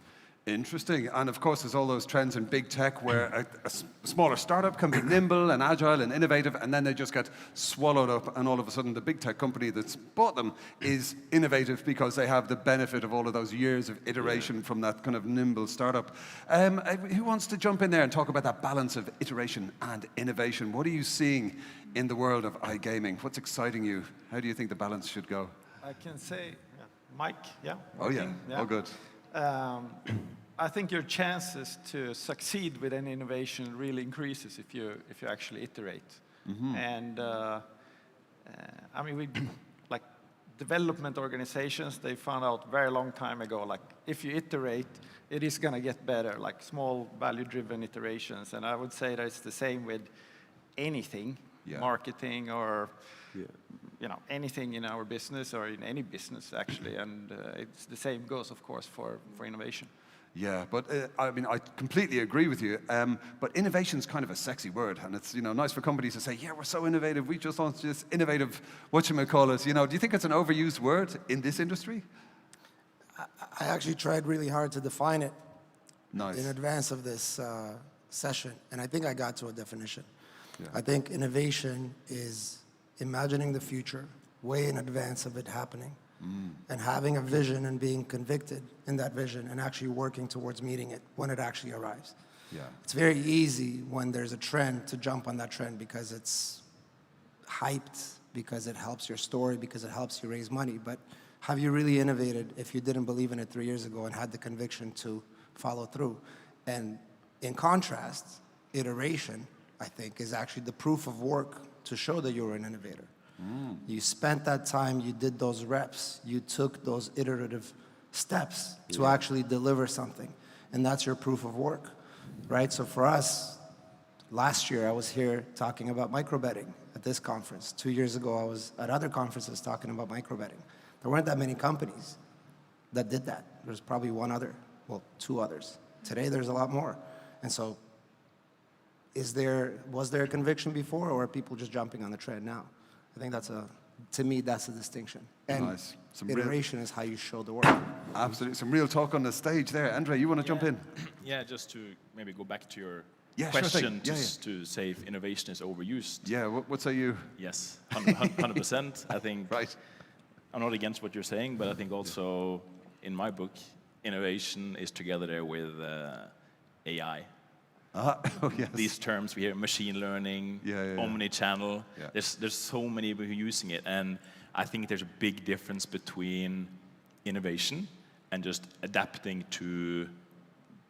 Speaker 1: Interesting. And of course, there's all those trends in big tech where a smaller startup can be nimble and agile and innovative, and then they just get swallowed up, and all of a sudden the big tech company that's bought them is innovative because they have the benefit of all of those years of iteration from that kind of nimble startup. Who wants to jump in there and talk about that balance of iteration and innovation? What are you seeing in the world of iGaming? What's exciting you? How do you think the balance should go?
Speaker 24: I can say, Mike, yeah?
Speaker 1: Oh, yeah. All good.
Speaker 24: I think your chances to succeed with any innovation really increases if you actually iterate.
Speaker 1: Mm-hmm.
Speaker 24: And I mean, like development organizations, they found out very long time ago, like if you iterate, it is going to get better, like small value-driven iterations. And I would say that it's the same with anything, marketing or anything in our business or in any business actually. And it's the same goes, of course, for innovation.
Speaker 1: Yeah, but I mean, I completely agree with you. But innovation is kind of a sexy word, and it's nice for companies to say, "Yeah, we're so innovative. We just launched this innovative whatchamacallit." Do you think it's an overused word in this industry?
Speaker 25: I actually tried really hard to define it
Speaker 1: in
Speaker 25: advance of this session, and I think I got to a definition.
Speaker 1: Yeah.
Speaker 25: I think innovation is imagining the future way in advance of it happening. And having a vision and being convicted in that vision and actually working towards meeting it when it actually arrives.
Speaker 1: Yeah.
Speaker 25: It's very easy when there's a trend to jump on that trend because it's hyped, because it helps your story, because it helps you raise money. But have you really innovated if you didn't believe in it 3 years ago and had the conviction to follow through? And in contrast, iteration, I think, is actually the proof of work to show that you're an innovator. You spent that time, you did those reps, you took those iterative steps to actually deliver something. And that's your proof of work, right? So for us, last year I was here talking about microbetting at this conference. 2 years ago I was at other conferences talking about microbetting. There weren't that many companies that did that. There's probably one other, well, 2 others. Today there's a lot more. And so was there a conviction before, or are people just jumping on the trend now? I think to me, that's the distinction. And
Speaker 1: nice.
Speaker 25: Iteration is how you show the work.
Speaker 1: Absolutely. Some real talk on the stage there. Andre, you want to jump in?
Speaker 23: Yeah, just to maybe go back to your
Speaker 1: question,
Speaker 23: sure to say if innovation is overused.
Speaker 1: Yeah, what say you?
Speaker 23: Yes, 100%. I think
Speaker 1: right.
Speaker 23: I'm not against what you're saying, but I think also in my book, innovation is together there with AI.
Speaker 1: Oh, yes.
Speaker 23: These terms we hear, machine learning, omni-channel.
Speaker 1: Yeah.
Speaker 23: There's so many people using it, and I think there's a big difference between innovation and just adapting to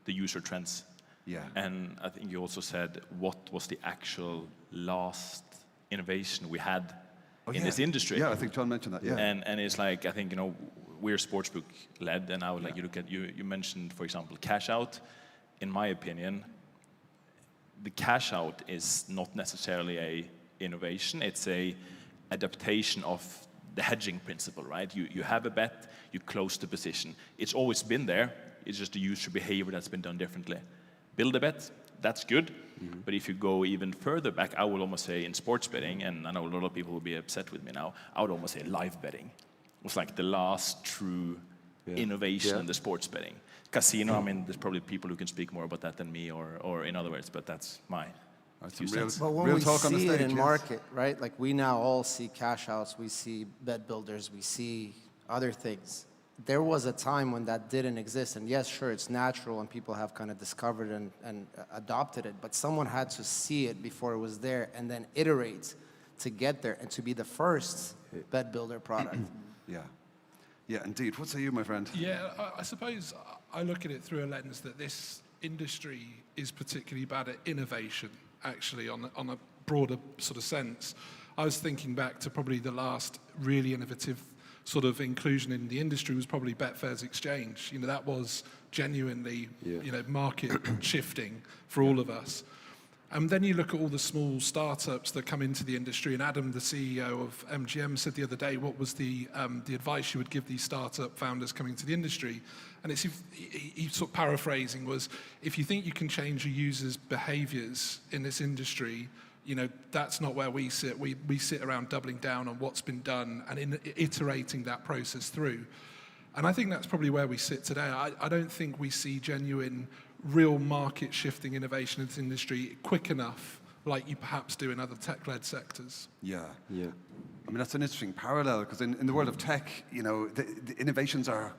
Speaker 23: the user trends.
Speaker 1: Yeah.
Speaker 23: And I think you also said, what was the actual last innovation we had in this industry?
Speaker 1: Yeah, I think John mentioned that. Yeah.
Speaker 23: And it's like, I think, we're sportsbook led, and I would like you look at, you mentioned, for example, cash out. In my opinion, the cash out is not necessarily a innovation, it's a adaptation of the hedging principle, right? You have a bet, you close the position. It's always been there, it's just the user behavior that's been done differently. Build a bet, that's good, but if you go even further back, I would almost say in sports betting, and I know a lot of people will be upset with me now, I would almost say live betting. It was like the last true innovation in the sports betting. Casino, I mean, there's probably people who can speak more about that than me, or in other words, but that's my 2 cents.
Speaker 25: But when we see it in market, right? Like we now all see cash outs, we see bet builders, we see other things. There was a time when that didn't exist, and yes, sure, it's natural, and people have kind of discovered and adopted it, but someone had to see it before it was there, and then iterate to get there, and to be the first bet builder product.
Speaker 1: Yeah, indeed. What say you, my friend?
Speaker 26: Yeah, I suppose I look at it through a lens that this industry is particularly bad at innovation, actually, on a broader sort of sense. I was thinking back to probably the last really innovative sort of inclusion in the industry was probably Betfair's exchange. You know, that was genuinely, you know, market shifting for all of us. And then you look at all the small startups that come into the industry, and Adam, the CEO of MGM, said the other day, what was the advice you would give these startup founders coming to the industry? And it's, he sort of paraphrasing was, if you think you can change your users' behaviors in this industry, you know, that's not where we sit. We sit around doubling down on what's been done and iterating that process through. And I think that's probably where we sit today. I don't think we see genuine, real market-shifting innovation in this industry quick enough, like you perhaps do in other tech-led sectors.
Speaker 1: Yeah. I mean, that's an interesting parallel, because in the world of tech, you know, the innovations are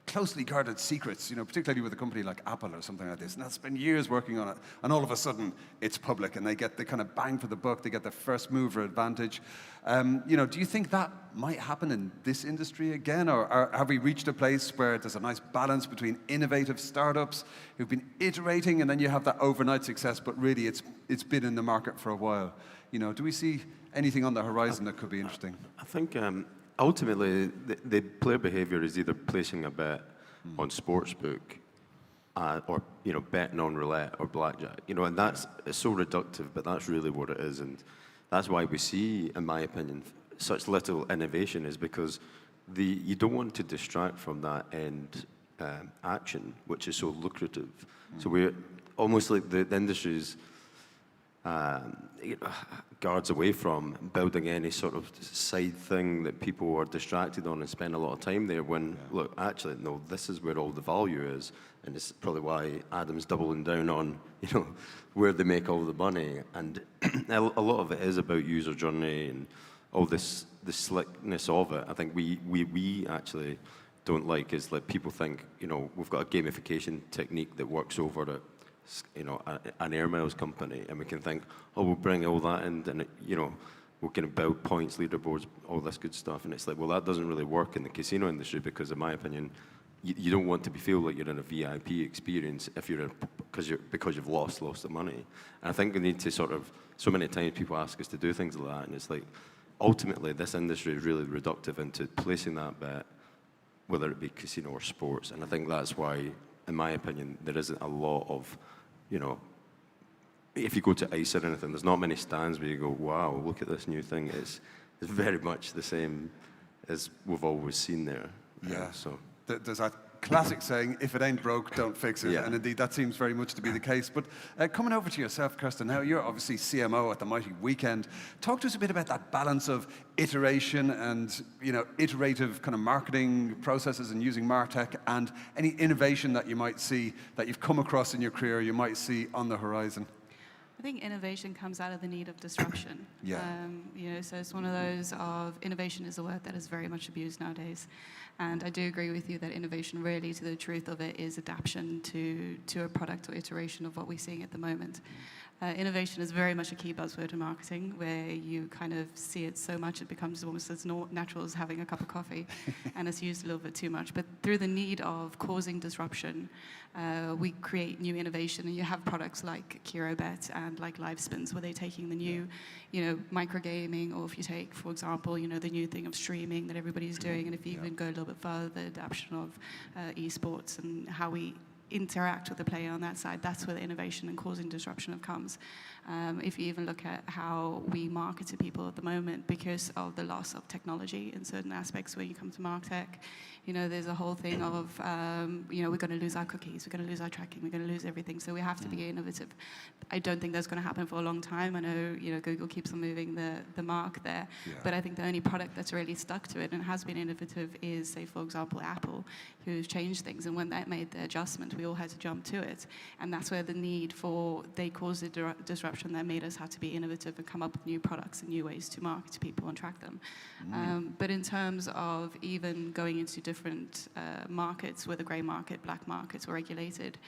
Speaker 1: closely guarded secrets, you know, particularly with a company like Apple or something like this. And that's been years working on it. And all of a sudden, it's public, and they get the kind of bang for the buck. They get the first mover advantage. You know, do you think that might happen in this industry again? Or have we reached a place where there's a nice balance between innovative startups who've been iterating, and then you have that overnight success, but really it's been in the market for a while? You know, do we see anything on the horizon that could be interesting?
Speaker 13: I think ultimately, the player behavior is either placing a bet on sportsbook, or, you know, betting on roulette or blackjack. You know, and it's so reductive, but that's really what it is, and that's why we see, in my opinion, such little innovation, is because you don't want to distract from that end action, which is so lucrative. So we're almost like the industry's guards away from building any sort of side thing that people are distracted on and spend a lot of time there, when, look, actually, no, this is where all the value is, and it's probably why Adam's doubling down on, you know, where they make all the money. And a lot of it is about user journey and all this, the slickness of it. I think we actually don't like is like people think, you know, we've got a gamification technique that works over at, you know, an air miles company, and we can think, oh, we'll bring all that in, and, you know, we're going to build points, leaderboards, all this good stuff. And it's like, well, that doesn't really work in the casino industry, because in my opinion, you don't want to feel like you're in a VIP experience if you're because you've lost the money. And I think we need to sort of, so many times people ask us to do things like that, and it's like, ultimately, this industry is really reductive into placing that bet, whether it be casino or sports. And I think that's why, in my opinion, there isn't a lot of, you know, if you go to ICE or anything, there's not many stands where you go, wow, look at this new thing. It's very much the same as we've always seen there.
Speaker 1: Yeah.
Speaker 13: So
Speaker 1: there's that classic saying, if it ain't broke, don't fix it.
Speaker 13: Yeah.
Speaker 1: And indeed, that seems very much to be the case. But coming over to yourself, Kirsten, now you're obviously CMO at the Mighty Weekend. Talk to us a bit about that balance of iteration and, you know, iterative kind of marketing processes and using MarTech, and any innovation that you might see, that you've come across in your career, you might see on the horizon.
Speaker 12: I think innovation comes out of the need of disruption.
Speaker 1: Yeah.
Speaker 12: You know, so it's one of those of innovation is a word that is very much abused nowadays. And I do agree with you that innovation really, to the truth of it, is adaptation to a product or iteration of what we're seeing at the moment. Innovation is very much a key buzzword in marketing, where you kind of see it so much it becomes almost as natural as having a cup of coffee, and it's used a little bit too much. But through the need of causing disruption, we create new innovation, and you have products like KiroBet and like Live Spins, where they're taking the new, you know, microgaming, or if you take, for example, you know, the new thing of streaming that everybody's doing, and if you even go a little bit further, the adoption of esports and how we interact with the player on that side. That's where the innovation and causing disruption comes. If you even look at how we market to people at the moment, because of the loss of technology in certain aspects when you come to MarTech, you know, there's a whole thing of, you know, we're going to lose our cookies, we're going to lose our tracking, we're going to lose everything. So we have to be innovative. I don't think that's going to happen for a long time. I know, you know, Google keeps on moving the mark there, but I think the only product that's really stuck to it and has been innovative is, say, for example, Apple, who's changed things. And when that made the adjustment, we all had to jump to it. And that's where the need for, they caused the disruption that made us have to be innovative and come up with new products and new ways to market to people and track them. But in terms of even going into different markets, whether grey market, black markets, or regulated,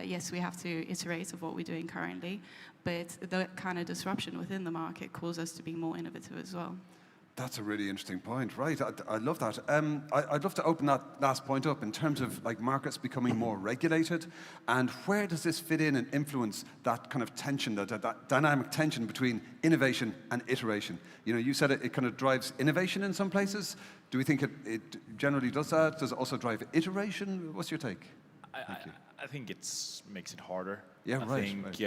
Speaker 12: yes, we have to iterate of what we're doing currently, but the kind of disruption within the market causes us to be more innovative as well.
Speaker 1: That's a really interesting point, right? I love that. I'd love to open that last point up in terms of like markets becoming more regulated, and where does this fit in and influence that kind of tension, that dynamic tension between innovation and iteration? You know, you said it kind of drives innovation in some places. Do we think it generally does that? Does it also drive iteration? What's your take?
Speaker 23: I think it makes it harder.
Speaker 1: Yeah,
Speaker 23: I think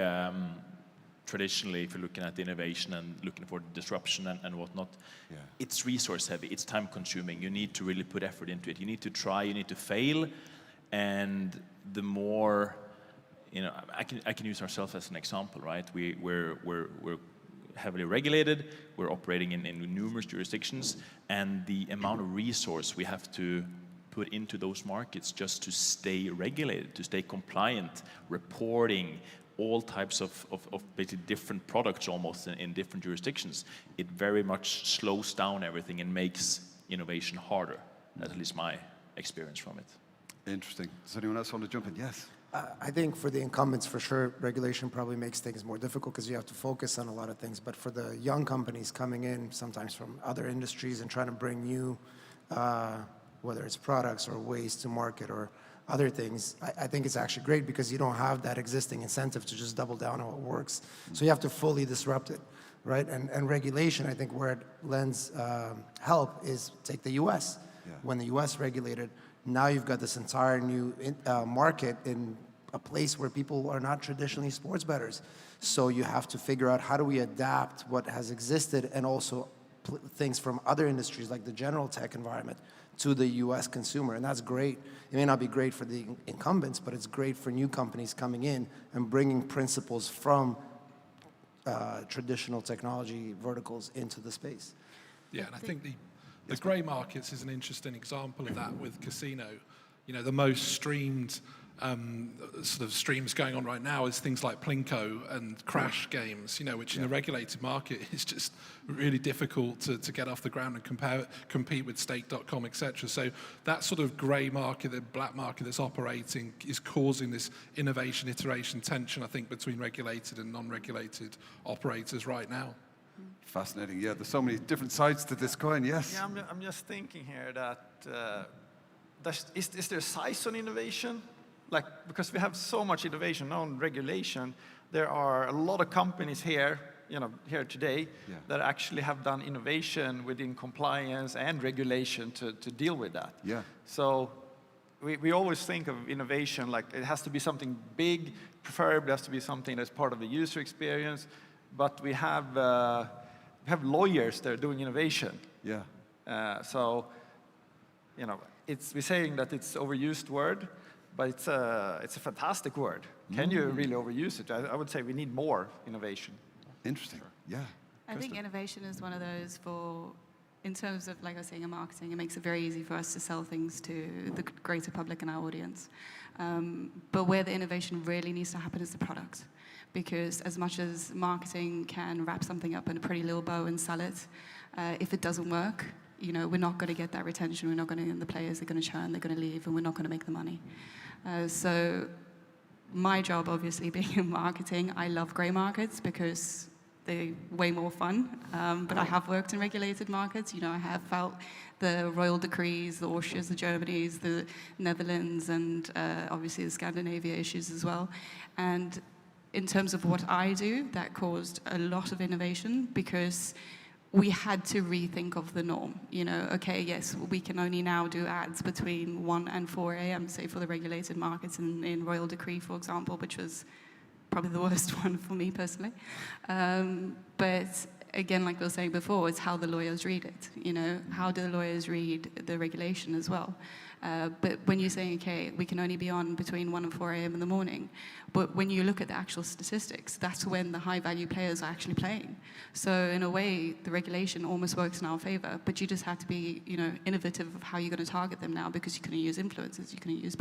Speaker 23: traditionally, if you're looking at innovation and looking for disruption and whatnot, it's resource heavy, it's time consuming. You need to really put effort into it. You need to try, you need to fail, and the more, you know, I can use ourselves as an example, right? We're heavily regulated, we're operating in numerous jurisdictions, and the amount of resource we have to put into those markets just to stay regulated, to stay compliant, reporting, all types of basically different products almost in different jurisdictions, it very much slows down everything and makes innovation harder. That's at least my experience from it.
Speaker 1: Interesting. Does anyone else want to jump in? Yes.
Speaker 25: I think for the incumbents, for sure, regulation probably makes things more difficult because you have to focus on a lot of things. But for the young companies coming in, sometimes from other industries, and trying to bring new, whether it's products or ways to market or other things, I think it's actually great because you don't have that existing incentive to just double down on what works. So you have to fully disrupt it, right? And regulation, I think where it lends help is take the US. When the US regulated, now you've got this entire new market in a place where people are not traditionally sports bettors. So you have to figure out how do we adapt what has existed and also things from other industries like the general tech environment to the US consumer, and that's great. It may not be great for the incumbents, but it's great for new companies coming in and bringing principles from traditional technology verticals into the space.
Speaker 26: Yeah, and I think the grey markets is an interesting example of that with casino. You know, the most streamed sort of streams going on right now is things like Plinko and Crash games, you know, which in the regulated market is just really difficult to get off the ground and compete with stake.com, etc. So that sort of grey market, the black market that's operating is causing this innovation, iteration, tension, I think, between regulated and non-regulated operators right now.
Speaker 1: Fascinating. Yeah, there's so many different sides to this coin. Yes.
Speaker 24: Yeah, I'm just thinking here that is there size on innovation? Like, because we have so much innovation on regulation, there are a lot of companies here, you know, here today that actually have done innovation within compliance and regulation to deal with that.
Speaker 1: Yeah.
Speaker 24: So we always think of innovation like it has to be something big, preferably has to be something that's part of the user experience, but we have lawyers that are doing innovation.
Speaker 1: Yeah.
Speaker 24: So, you know, we're saying that it's overused word, but it's a fantastic word. Can you really overuse it? I would say we need more innovation.
Speaker 1: Interesting. Yeah.
Speaker 12: I think innovation is one of those in terms of, like I was saying, in marketing, it makes it very easy for us to sell things to the greater public and our audience. But where the innovation really needs to happen is the product. Because as much as marketing can wrap something up in a pretty little bow and sell it, if it doesn't work, you know, we're not going to get that retention. We're not going to, the players are going to churn, they're going to leave, and we're not going to make the money. So my job, obviously, being in marketing, I love grey markets because they're way more fun. But I have worked in regulated markets. You know, I have felt the royal decrees, the Austrias, the Germanys, the Netherlands, and obviously the Scandinavia issues as well. And in terms of what I do, that caused a lot of innovation because we had to rethink of the norm. You know, okay, yes, we can only now do ads between 1 and 4 a.m., say for the regulated markets in Royal Decree, for example, which was probably the worst one for me personally. But again, like we were saying before, it's how the lawyers read it. You know, how do the lawyers read the regulation as well? But when you're saying, okay, we can only be on between 1 and 4 a.m. in the morning, but when you look at the actual statistics, that's when the high-value players are actually playing. So in a way, the regulation almost works in our favor, but you just have to be, you know, innovative of how you're going to target them now, because you can use influencers, you can use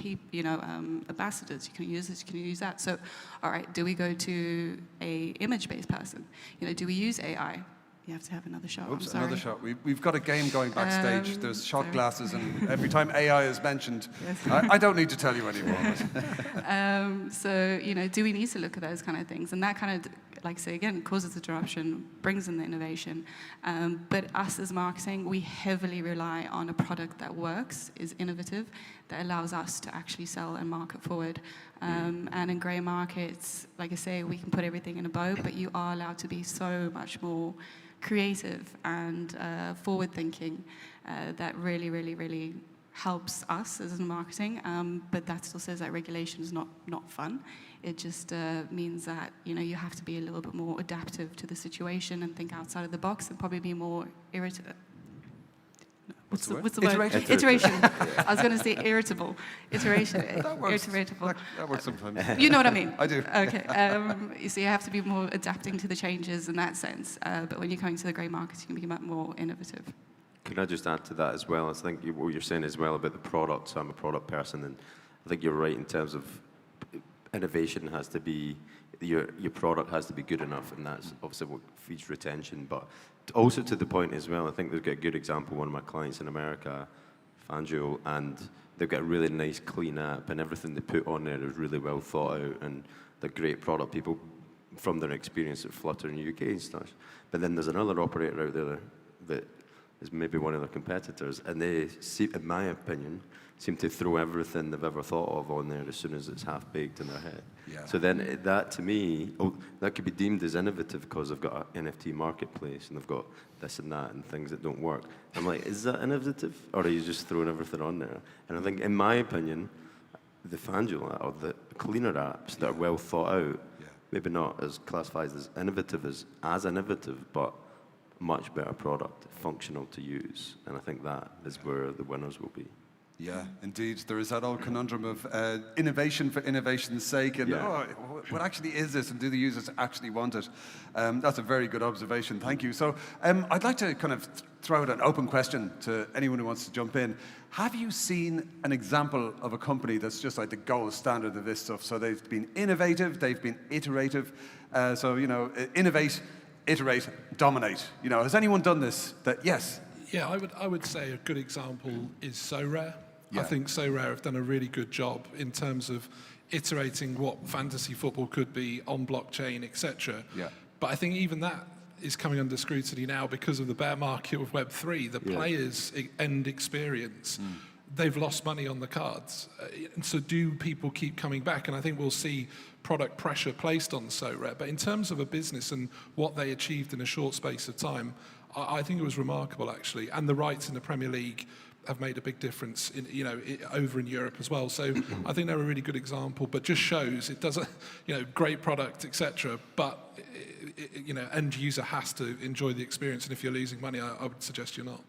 Speaker 12: ambassadors, you can use this, you can use that. So, all right, do we go to a image-based person? You know, do we use AI? You have to have another shot.
Speaker 1: Oops,
Speaker 12: I'm sorry.
Speaker 1: another shot. We've got a game going backstage. There's shot glasses, and every time AI is mentioned, I don't need to tell you anymore.
Speaker 12: So, you know, do we need to look at those kind of things? And that kind of, like I say again, causes the disruption, brings in the innovation. But us as marketing, we heavily rely on a product that works, is innovative, that allows us to actually sell and market forward. And in grey markets, like I say, we can put everything in a bow, but you are allowed to be so much more creative and forward-thinking that really, really, really helps us as in marketing. But that still says that regulation is not fun. It just means that, you know, you have to be a little bit more adaptive to the situation and think outside of the box and probably be more irritable. What's the word?
Speaker 1: Iteration.
Speaker 12: Iteration. I was going to say irritable. Iteration.
Speaker 1: That works.
Speaker 12: Iteratable.
Speaker 1: That works sometimes.
Speaker 12: You know what I mean?
Speaker 1: I do.
Speaker 12: Okay. So you have to be more adapting to the changes in that sense. But when you're coming to the grey markets, you can be much more innovative.
Speaker 13: Can I just add to that as well? I think what you're saying as well about the product. So I'm a product person, and I think you're right in terms of innovation has to be, your product has to be good enough, and that's obviously what feeds retention. But also to the point as well, I think they've got a good example. One of my clients in America, Fangio, and they've got a really nice, clean app, and everything they put on there is really well thought out, and they're great product people from their experience at Flutter in the UK and stuff. But then there's another operator out there that is maybe one of their competitors, and they, in my opinion, seem to throw everything they've ever thought of on there as soon as it's half-baked in their head.
Speaker 1: Yeah.
Speaker 13: So then that, to me, that could be deemed as innovative because they've got an NFT marketplace and they've got this and that and things that don't work. I'm like, is that innovative? Or are you just throwing everything on there? And I think, in my opinion, the Fangio or the cleaner apps that are well thought out, maybe not as classified as innovative, but much better product, functional to use. And I think that is where the winners will be.
Speaker 1: Yeah, indeed. There is that old conundrum of innovation for innovation's sake, and what actually is this, and do the users actually want it? That's a very good observation. Thank you. So I'd like to kind of throw out an open question to anyone who wants to jump in. Have you seen an example of a company that's just like the gold standard of this stuff? So they've been innovative, they've been iterative. So, you know, innovate, iterate, dominate. You know, has anyone done this? Yes.
Speaker 26: Yeah, I would say a good example is SoRare.
Speaker 1: Yeah.
Speaker 26: I think SoRare have done a really good job in terms of iterating what fantasy football could be on blockchain, etc.
Speaker 1: Yeah.
Speaker 26: But I think even that is coming under scrutiny now because of the bear market with Web3. The players' end experience, they've lost money on the cards. And so do people keep coming back? And I think we'll see product pressure placed on SoRare. But in terms of a business and what they achieved in a short space of time, I think it was remarkable, actually. And the rights in the Premier League have made a big difference, over in Europe as well. So I think they're a really good example, but just shows it doesn't, great product, etc. But, end user has to enjoy the experience. And if you're losing money, I would suggest you're not.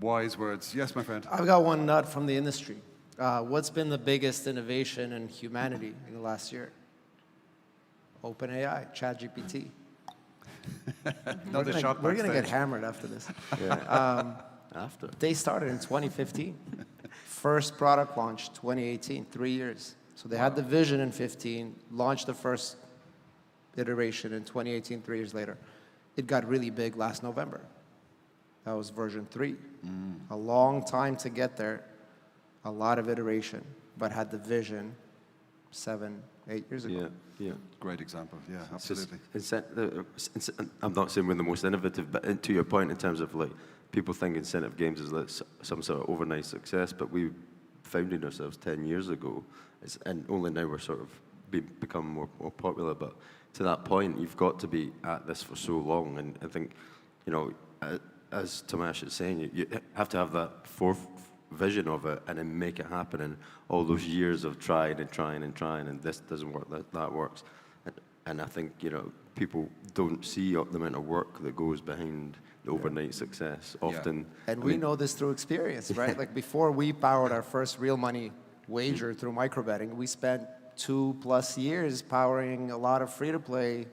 Speaker 1: Wise words. Yes, my friend.
Speaker 2: I've got one nut from the industry. What's been the biggest innovation in humanity in the last year? OpenAI, ChatGPT. We're going to get hammered after this. They started in 2015. First product launch, 2018, 3 years. So they had the vision in 15, launched the first iteration in 2018, 3 years later. It got really big last November. That was version 3. A long time to get there, a lot of iteration, but had the vision 7, 8 years ago.
Speaker 13: Yeah.
Speaker 1: Great example. Yeah, absolutely.
Speaker 13: I'm not saying we're the most innovative, but to your point in terms of like people think incentive games is like some sort of overnight success, but we founded ourselves 10 years ago, and only now we're sort of become more popular. But to that point, you've got to be at this for so long, and I think, as Tomasz is saying, you have to have that vision of it and then make it happen. And all those years of trying, and this doesn't work, that works. And I think, people don't see the amount of work that goes behind the overnight success often.
Speaker 2: And we know this through experience, right? Like before we powered our first real money wager through microbetting, we spent 2+ years powering a lot of free-to-play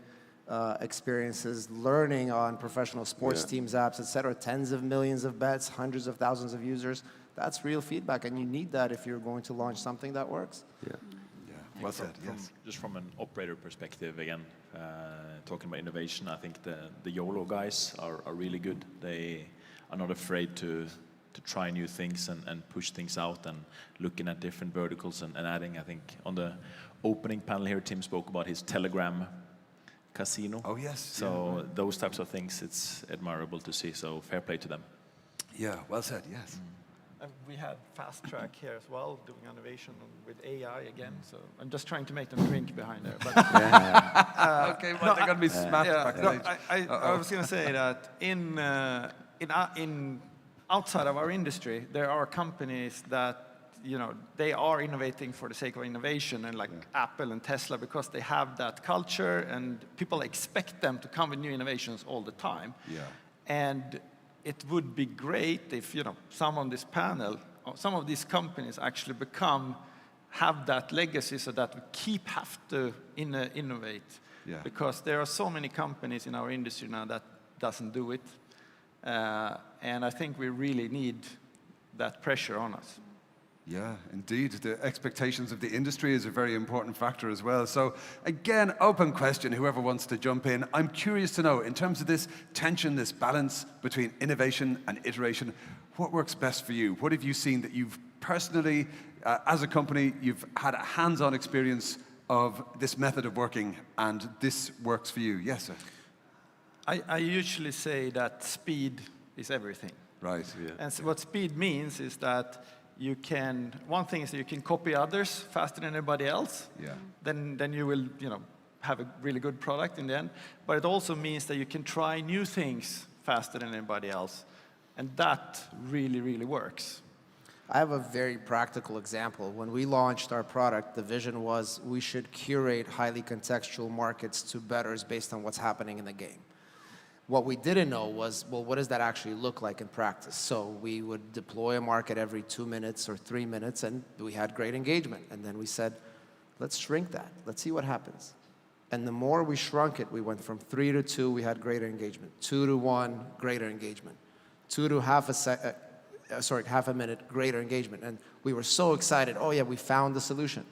Speaker 2: experiences, learning on professional sports teams, apps, etc. Tens of millions of bets, hundreds of thousands of users. That's real feedback, and you need that if you're going to launch something that works.
Speaker 1: Well said, yes.
Speaker 23: Just from an operator perspective, again, talking about innovation, I think the YOLO guys are really good. They are not afraid to try new things and push things out and looking at different verticals and adding. I think on the opening panel here, Tim spoke about his Telegram casino.
Speaker 1: Oh, yes.
Speaker 23: So those types of things, it's admirable to see. So fair play to them.
Speaker 1: Yeah, well said, yes.
Speaker 24: And we had Fast Track here as well, doing innovation with AI again. So I'm just trying to make them drink behind there. But
Speaker 1: okay, well, they're going to be smashed backstage.
Speaker 24: I was going to say that in outside of our industry, there are companies that they are innovating for the sake of innovation, and like Apple and Tesla, because they have that culture, and people expect them to come with new innovations all the time.
Speaker 1: Yeah.
Speaker 24: And it would be great if, some on this panel, or some of these companies actually have that legacy so that we have to innovate.
Speaker 1: Yeah.
Speaker 24: Because there are so many companies in our industry now that doesn't do it. And I think we really need that pressure on us.
Speaker 1: Yeah, indeed. The expectations of the industry is a very important factor as well. So again, open question, whoever wants to jump in. I'm curious to know, in terms of this tension, this balance between innovation and iteration, what works best for you? What have you seen that you've personally, as a company, you've had a hands-on experience of this method of working and this works for you? Yes, sir.
Speaker 24: I usually say that speed is everything.
Speaker 1: Right.
Speaker 24: Yeah. And so what speed means is that one thing is that you can copy others faster than anybody else.
Speaker 1: Yeah.
Speaker 24: Then you will, have a really good product in the end. But it also means that you can try new things faster than anybody else. And that really, really works.
Speaker 2: I have a very practical example. When we launched our product, the vision was we should curate highly contextual markets to bettors based on what's happening in the game. What we didn't know was, well, what does that actually look like in practice? So we would deploy a market every 2 minutes or 3 minutes, and we had great engagement. And then we said, let's shrink that. Let's see what happens. And the more we shrunk it, we went from 3 to 2, we had greater engagement. 2 to 1, greater engagement. 2 to half a minute, greater engagement. And we were so excited, oh yeah, we found the solution.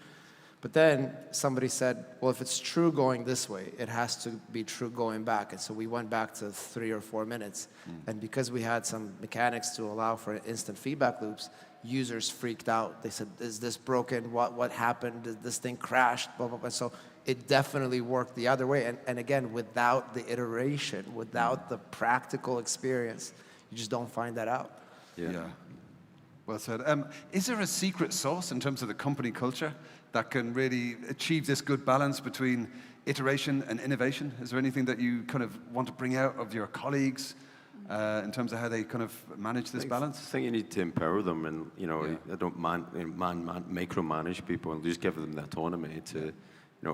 Speaker 2: But then somebody said, well, if it's true going this way, it has to be true going back. And so we went back to 3 or 4 minutes. And because we had some mechanics to allow for instant feedback loops, users freaked out. They said, is this broken? What happened? Did this thing crashed? Blah, blah, blah. So it definitely worked the other way. And again, without the iteration, without the practical experience, you just don't find that out.
Speaker 1: Yeah. Well said. Is there a secret sauce in terms of the company culture that can really achieve this good balance between iteration and innovation? Is there anything that you kind of want to bring out of your colleagues in terms of how they kind of manage this balance?
Speaker 13: I think you need to empower them, and I don't micromanage people, and just give them the autonomy to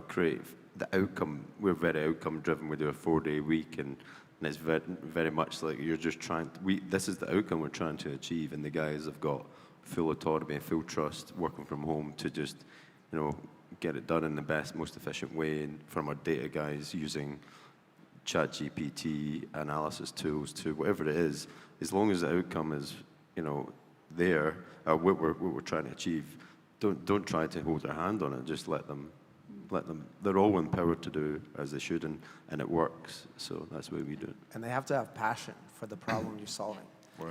Speaker 13: create the outcome. We're very outcome driven. We do a 4-day week, and it's very, very much like you're just trying to, this is the outcome we're trying to achieve, and the guys have got full autonomy and full trust working from home to just get it done in the best, most efficient way. And from our data guys using ChatGPT analysis tools to whatever it is, as long as the outcome is, there, what we're trying to achieve, don't try to hold their hand on it. Just let them. They're all empowered to do as they should, and it works. So that's the way we do it.
Speaker 2: And they have to have passion for the problem you're solving.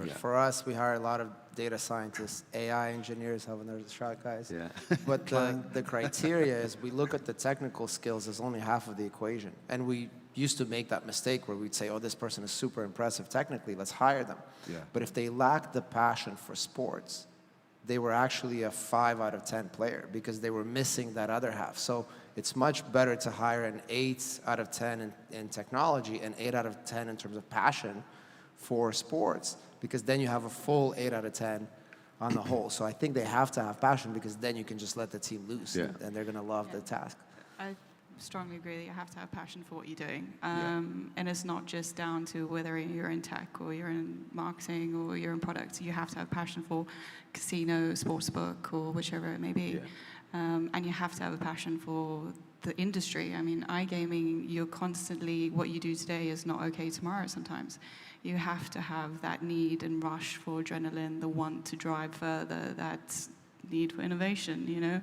Speaker 13: Yeah.
Speaker 2: For us, we hire a lot of data scientists, AI engineers, having their shot guys.
Speaker 13: Yeah.
Speaker 2: But the criteria is we look at the technical skills as only half of the equation. And we used to make that mistake where we'd say, oh, this person is super impressive technically, let's hire them.
Speaker 1: Yeah.
Speaker 2: But if they lack the passion for sports, they were actually a 5 out of 10 player because they were missing that other half. So it's much better to hire an 8 out of 10 in technology and 8 out of 10 in terms of passion for sports, because then you have a full 8 out of 10 on the whole. So I think they have to have passion, because then you can just let the team loose, and they're going to love the task.
Speaker 12: I strongly agree that you have to have passion for what you're doing. And it's not just down to whether you're in tech or you're in marketing or you're in product. You have to have passion for casino, sportsbook, or whichever it may be. And you have to have a passion for the industry. I mean, iGaming, you're constantly, what you do today is not okay tomorrow sometimes. You have to have that need and rush for adrenaline, the want to drive further, that need for innovation, you know?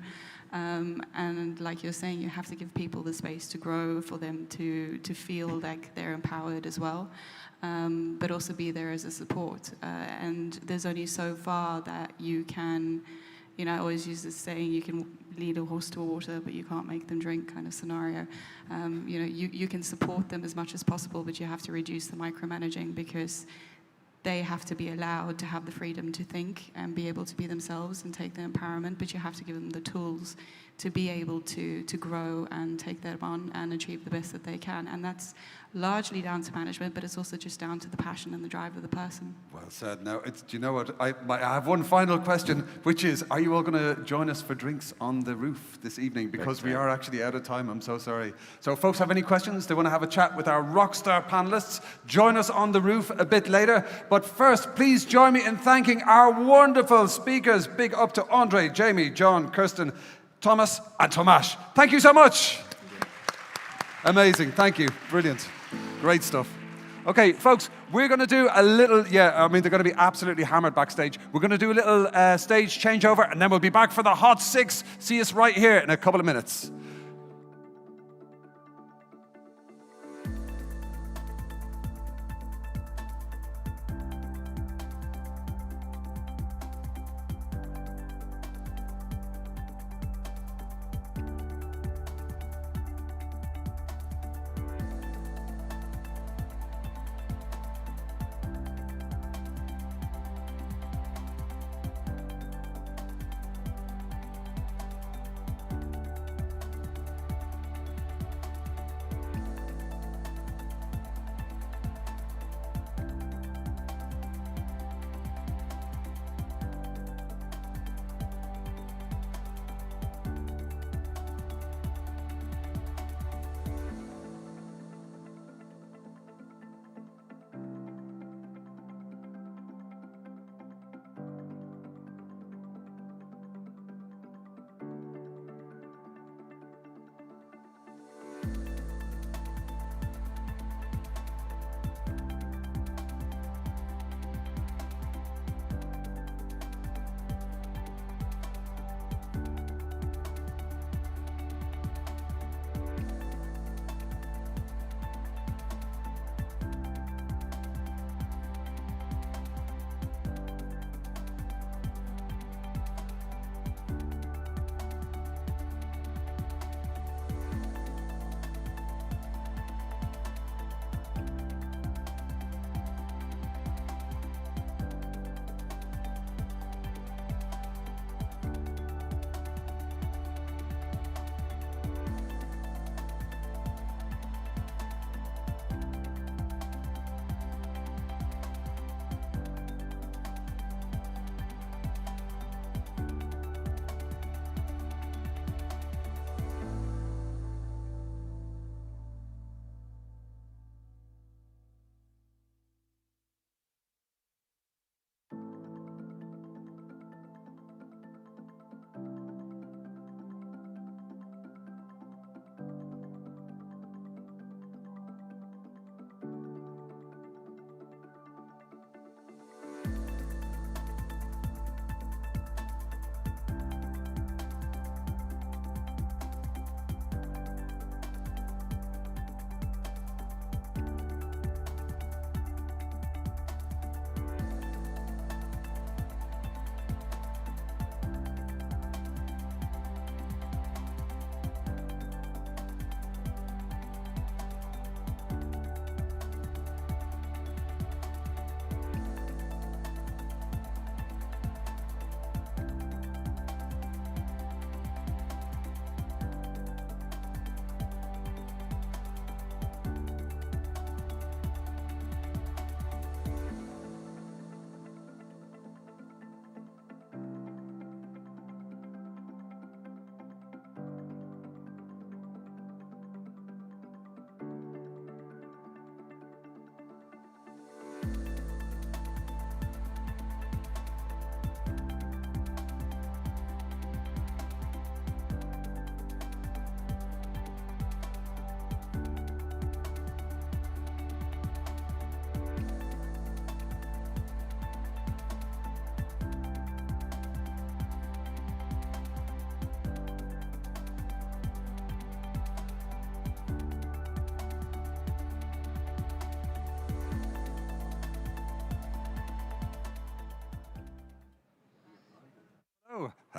Speaker 12: And like you're saying, you have to give people the space to grow, for them to feel like they're empowered as well, but also be there as a support. And there's only so far that you can, you know, I always use this saying, you can lead a horse to water, but you can't make them drink kind of scenario. You know, you can support them as much as possible, but you have to reduce the micromanaging, because they have to be allowed to have the freedom to think and be able to be themselves and take their empowerment, but you have to give them the tools to be able to grow and take that on and achieve the best that they can. And that's largely down to management, but it's also just down to the passion and the drive of the person.
Speaker 1: Well said. Now, do you know what? I have one final question, which is, are you all going to join us for drinks on the roof this evening? Because we are actually out of time. I'm so sorry. So if folks have any questions, they want to have a chat with our rockstar panelists, join us on the roof a bit later. But first, please join me in thanking our wonderful speakers. Big up to Andre, Jamie, John, Kirsten, Thomas, and Tomasz. Thank you so much. Amazing. Thank you. Brilliant. Great stuff. Okay, folks, we're going to do a little, they're going to be absolutely hammered backstage. We're going to do a little stage changeover, and then we'll be back for the Hot 6. See us right here in a couple of minutes.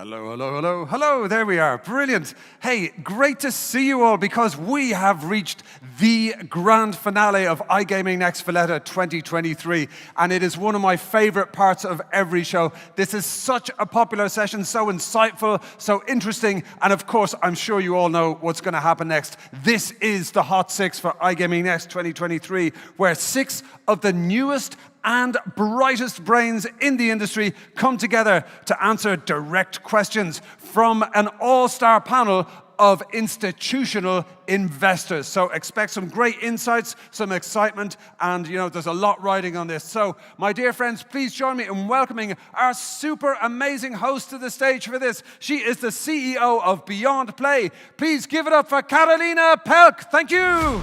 Speaker 1: Hello, hello, hello, hello. There we are. Brilliant. Hey, great to see you all because we have reached the grand finale of iGaming NEXT Valletta 2023. And it is one of my favorite parts of every show. This is such a popular session, so insightful, so interesting. And of course, I'm sure you all know what's going to happen next. This is the Hot 6 for iGaming NEXT 2023, where 6 of the newest and brightest brains in the industry come together to answer direct questions from an all-star panel of institutional investors. So expect some great insights, some excitement, and there's a lot riding on this. So my dear friends, please join me in welcoming our super amazing host to the stage for this. She is the CEO of Beyond Play. Please give it up for Carolina Pelk. Thank you.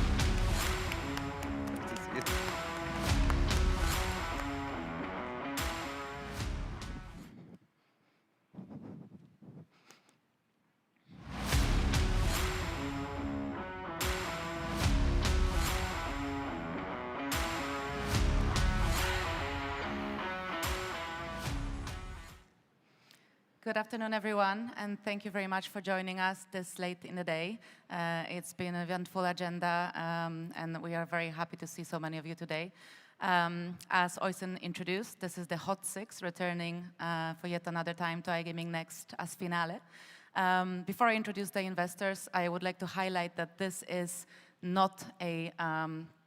Speaker 9: Good afternoon, everyone, and thank you very much for joining us this late in the day. It's been an eventful agenda, and we are very happy to see so many of you today. As Oystein introduced, this is the Hot 6, returning for yet another time to iGaming NEXT as finale. Before I introduce the investors, I would like to highlight that this is not a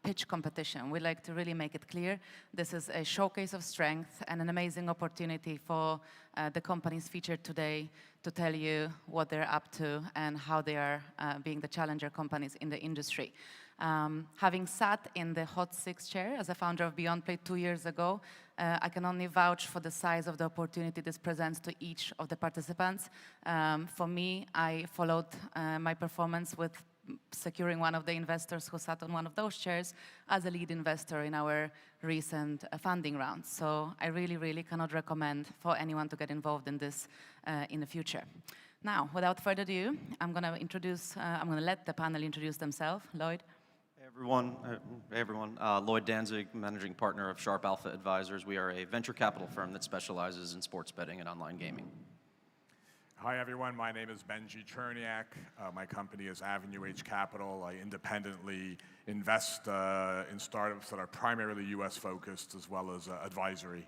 Speaker 9: pitch competition. We like to really make it clear. This is a showcase of strength and an amazing opportunity for the companies featured today to tell you what they're up to and how they are being the challenger companies in the industry. Having sat in the Hot 6 chair as a founder of Beyond Play 2 years ago, I can only vouch for the size of the opportunity this presents to each of the participants. For me, I followed my performance with securing one of the investors who sat on one of those chairs as a lead investor in our recent funding round. So I really, really cannot recommend for anyone to get involved in this in the future. Now, without further ado, I'm going to let the panel introduce themselves. Lloyd.
Speaker 11: Hey everyone. Lloyd Danzig, managing partner of Sharp Alpha Advisors. We are a venture capital firm that specializes in sports betting and online gaming.
Speaker 14: Hi everyone, my name is Benji Cherniak. My company is Avenue H Capital. I independently invest in startups that are primarily US focused as well as advisory.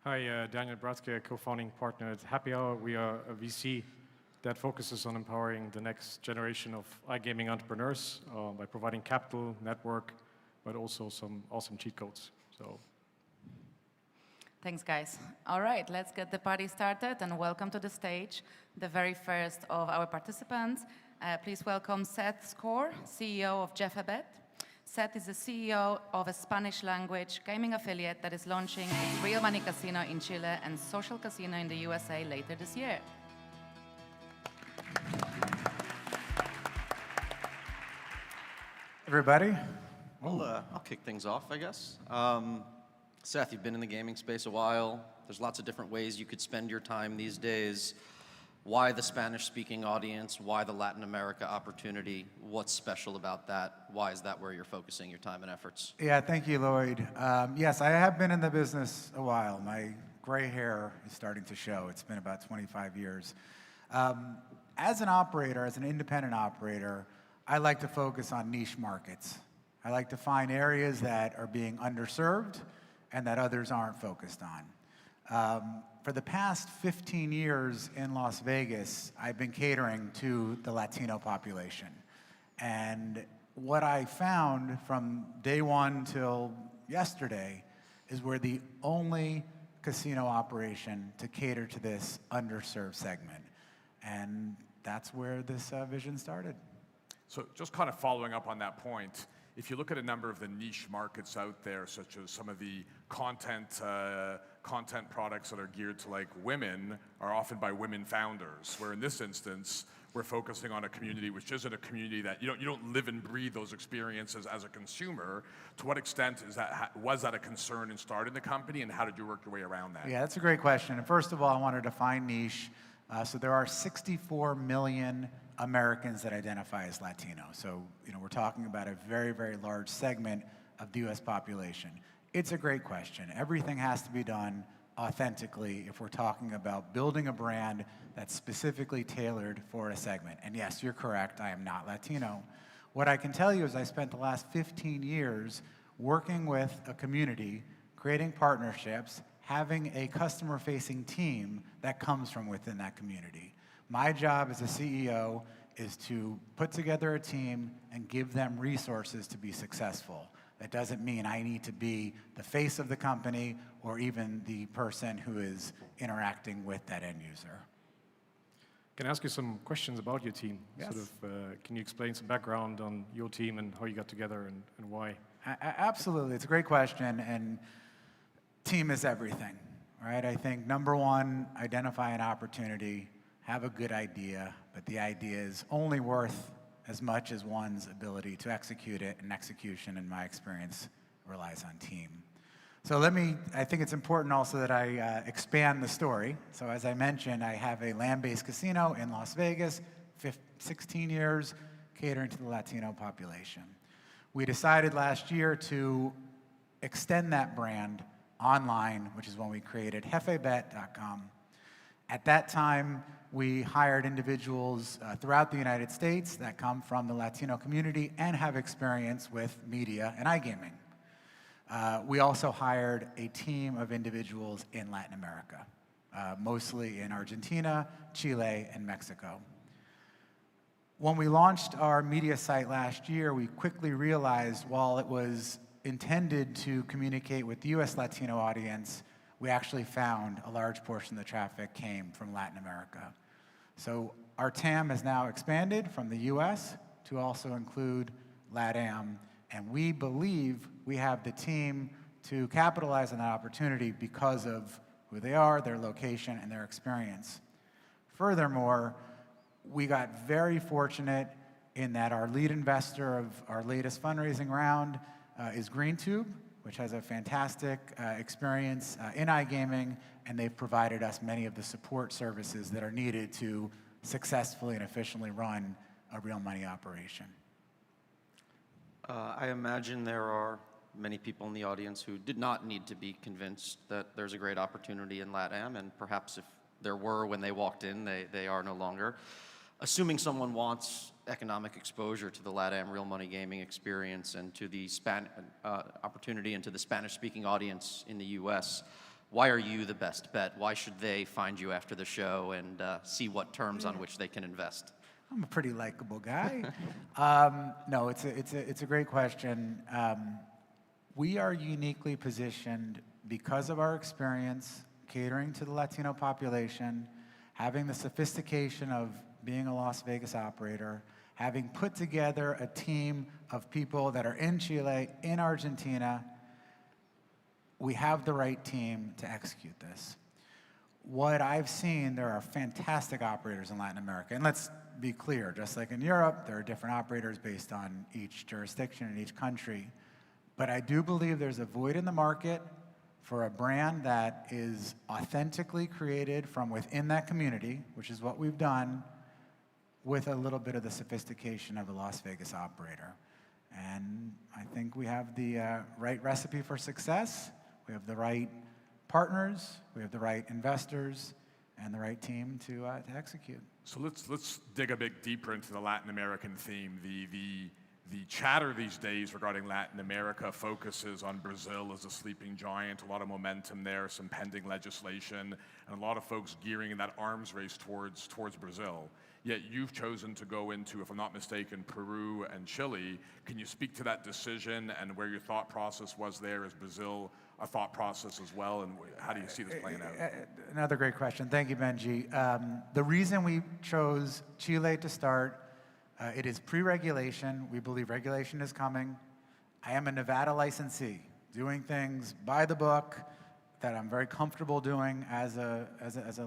Speaker 15: Hi, Daniel Bratske, co-founding partner at Happy Hour. We are a VC that focuses on empowering the next generation of iGaming entrepreneurs by providing capital, network, but also some awesome cheat codes.
Speaker 9: Thanks, guys. All right, let's get the party started and welcome to the stage the very first of our participants. Please welcome Seth Score, CEO of Jeffabet. Seth is the CEO of a Spanish-language gaming affiliate that is launching its real money casino in Chile and social casino in the USA later this year.
Speaker 16: Everybody.
Speaker 11: I'll kick things off, I guess. Seth, you've been in the gaming space a while. There's lots of different ways you could spend your time these days. Why the Spanish-speaking audience? Why the Latin America opportunity? What's special about that? Why is that where you're focusing your time and efforts?
Speaker 16: Yeah, thank you, Lloyd. Yes, I have been in the business a while. My gray hair is starting to show. It's been about 25 years. As an operator, as an independent operator, I like to focus on niche markets. I like to find areas that are being underserved and that others aren't focused on. For the past 15 years in Las Vegas, I've been catering to the Latino population. And what I found from day one till yesterday is we're the only casino operation to cater to this underserved segment. And that's where this vision started.
Speaker 14: So just kind of following up on that point, if you look at a number of the niche markets out there, such as some of the content products that are geared to women, are often by women founders, where in this instance, we're focusing on a community which isn't a community that you don't live and breathe those experiences as a consumer. To what extent was that a concern in starting the company, and how did you work your way around that?
Speaker 16: Yeah, that's a great question. And first of all, I want to define niche. So there are 64 million Americans that identify as Latino. So, we're talking about a very, very large segment of the US population. It's a great question. Everything has to be done authentically if we're talking about building a brand that's specifically tailored for a segment. And yes, you're correct, I am not Latino. What I can tell you is I spent the last 15 years working with a community, creating partnerships, having a customer-facing team that comes from within that community. My job as a CEO is to put together a team and give them resources to be successful. That doesn't mean I need to be the face of the company or even the person who is interacting with that end user.
Speaker 15: Can I ask you some questions about your team?
Speaker 16: Yes.
Speaker 15: Can you explain some background on your team and how you got together and why?
Speaker 16: Absolutely, it's a great question, and team is everything, right? I think number one, identify an opportunity, have a good idea, but the idea is only worth as much as one's ability to execute it, and execution, in my experience, relies on team. So I think it's important also that I expand the story. So as I mentioned, I have a land-based casino in Las Vegas, 16 years, catering to the Latino population. We decided last year to extend that brand online, which is when we created jefebet.com. At that time, we hired individuals throughout the United States that come from the Latino community and have experience with media and iGaming. We also hired a team of individuals in Latin America, mostly in Argentina, Chile, and Mexico. When we launched our media site last year, we quickly realized while it was intended to communicate with the US Latino audience, we actually found a large portion of the traffic came from Latin America. So our TAM has now expanded from the US to also include LATAM, and we believe we have the team to capitalize on that opportunity because of who they are, their location, and their experience. Furthermore, we got very fortunate in that our lead investor of our latest fundraising round is GreenTube, which has a fantastic experience in iGaming, and they've provided us many of the support services that are needed to successfully and efficiently run a real money operation.
Speaker 11: I imagine there are many people in the audience who did not need to be convinced that there's a great opportunity in LATAM, and perhaps if there were when they walked in, they are no longer. Assuming someone wants economic exposure to the LATAM real money gaming experience and to the opportunity and to the Spanish-speaking audience in the US, why are you the best bet? Why should they find you after the show and see what terms on which they can invest?
Speaker 16: I'm a pretty likable guy. No, it's a great question. We are uniquely positioned because of our experience catering to the Latino population, having the sophistication of being a Las Vegas operator, having put together a team of people that are in Chile, in Argentina. We have the right team to execute this. What I've seen, there are fantastic operators in Latin America. And let's be clear, just like in Europe, there are different operators based on each jurisdiction in each country. But I do believe there's a void in the market for a brand that is authentically created from within that community, which is what we've done, with a little bit of the sophistication of a Las Vegas operator. And I think we have the right recipe for success. We have the right partners, we have the right investors, and the right team to execute.
Speaker 14: So let's dig a bit deeper into the Latin American theme. The chatter these days regarding Latin America focuses on Brazil as a sleeping giant, a lot of momentum there, some pending legislation, and a lot of folks gearing in that arms race towards Brazil. Yet you've chosen to go into, if I'm not mistaken, Peru and Chile. Can you speak to that decision and where your thought process was there? Is Brazil a thought process as well, and how do you see this playing out?
Speaker 16: Another great question. Thank you, Benji. The reason we chose Chile to start, it is pre-regulation. We believe regulation is coming. I am a Nevada licensee, doing things by the book that I'm very comfortable doing as a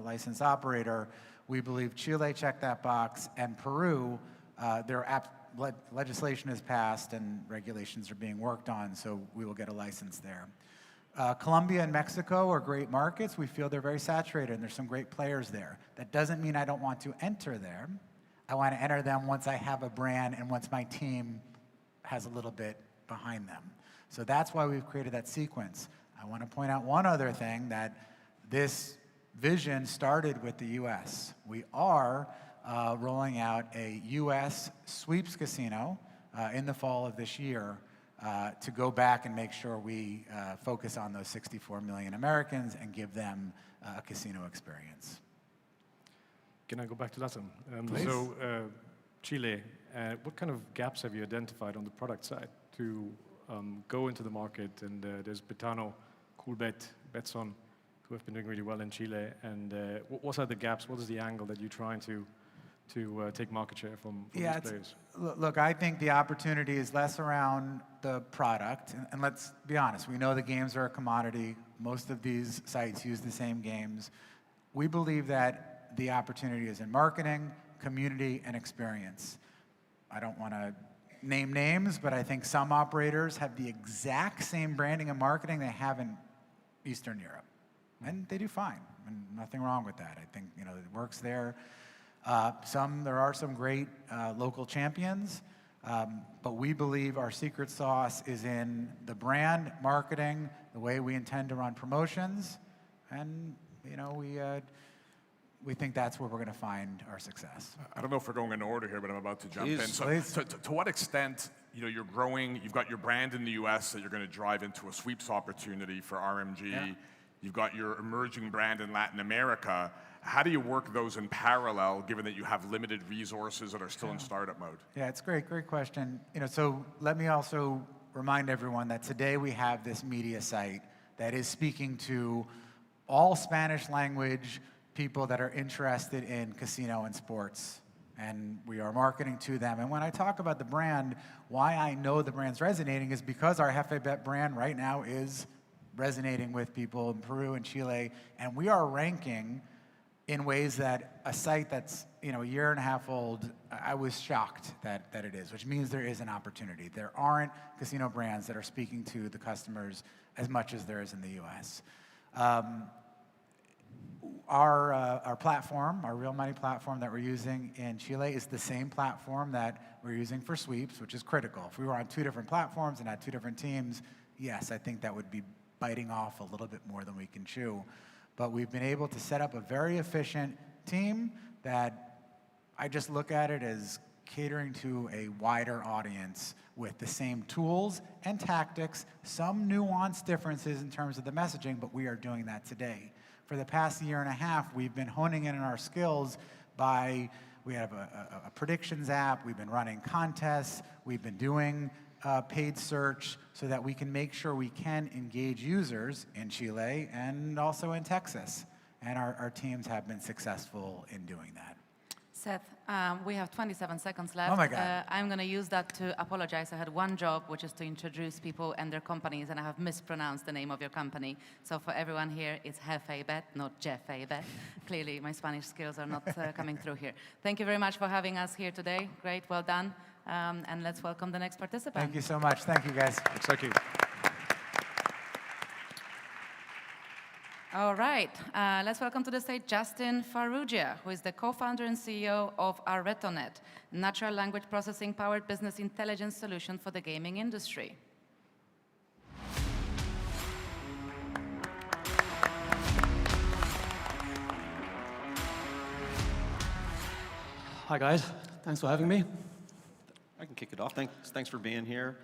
Speaker 16: licensed operator. We believe Chile checked that box, and Peru, legislation is passed and regulations are being worked on, so we will get a license there. Colombia and Mexico are great markets. We feel they're very saturated, and there's some great players there. That doesn't mean I don't want to enter there. I want to enter them once I have a brand and once my team has a little bit behind them. So that's why we've created that sequence. I want to point out one other thing, that This vision started with the US. We are rolling out a US sweeps casino in the fall of this year to go back and make sure we focus on those 64 million Americans and give them a casino experience.
Speaker 15: Can I go back to Latin?
Speaker 16: Please.
Speaker 15: So, Chile, what kind of gaps have you identified on the product side to go into the market? And there's Betano, Coolbet, Betson, who have been doing really well in Chile. And what are the gaps? What is the angle that you're trying to take market share from these players?
Speaker 16: Look, I think the opportunity is less around the product. And let's be honest, we know the games are a commodity. Most of these sites use the same games. We believe that the opportunity is in marketing, community, and experience. I don't want to name names, but I think some operators have the exact same branding and marketing they have in Eastern Europe. And they do fine, and nothing wrong with that. I think it works there. There are some great local champions, but we believe our secret sauce is in the brand, marketing, the way we intend to run promotions, and we think that's where we're going to find our success.
Speaker 14: I don't know if we're going in order here, but I'm about to jump in. So,
Speaker 16: please.
Speaker 14: to what extent, you're growing, you've got your brand in the US that you're going to drive into a sweeps opportunity for RMG. Yeah. You've got your emerging brand in Latin America. How do you work those in parallel, given that you have limited resources that are still in startup mode?
Speaker 16: Yeah, it's great question. So let me also remind everyone that today we have this media site that is speaking to all Spanish language people that are interested in casino and sports, and we are marketing to them. And when I talk about the brand, why I know the brand's resonating is because our JefeBet brand right now is resonating with people in Peru and Chile, and we are ranking in ways that a site that's a year and a half old, I was shocked that it is, which means there is an opportunity. There aren't casino brands that are speaking to the customers as much as there is in the US. Our platform, our real money platform that we're using in Chile is the same platform that we're using for sweeps, which is critical. If we were on two different platforms and had two different teams, yes, I think that would be biting off a little bit more than we can chew. But we've been able to set up a very efficient team that I just look at it as catering to a wider audience with the same tools and tactics, some nuanced differences in terms of the messaging, but we are doing that today. For the past year and a half, we've been honing in on our skills we have a predictions app, we've been running contests, we've been doing paid search so that we can make sure we can engage users in Chile and also in Texas. And our teams have been successful in doing that.
Speaker 9: Seth, we have 27 seconds left.
Speaker 16: Oh my God.
Speaker 9: I'm going to use that to apologize. I had one job, which is to introduce people and their companies, and I have mispronounced the name of your company. So for everyone here, it's JefeBet, not JefeBet. Clearly, my Spanish skills are not coming through here. Thank you very much for having us here today. Great, well done. And let's welcome the next participant.
Speaker 16: Thank you so much. Thank you, guys.
Speaker 15: Thank you.
Speaker 9: All right, let's welcome to the stage Justin Farrugia, who is the co-founder and CEO of Arretonet, natural language processing powered business intelligence solution for the gaming industry.
Speaker 17: Hi guys, thanks for having me.
Speaker 11: I can kick it off. Thanks for being here.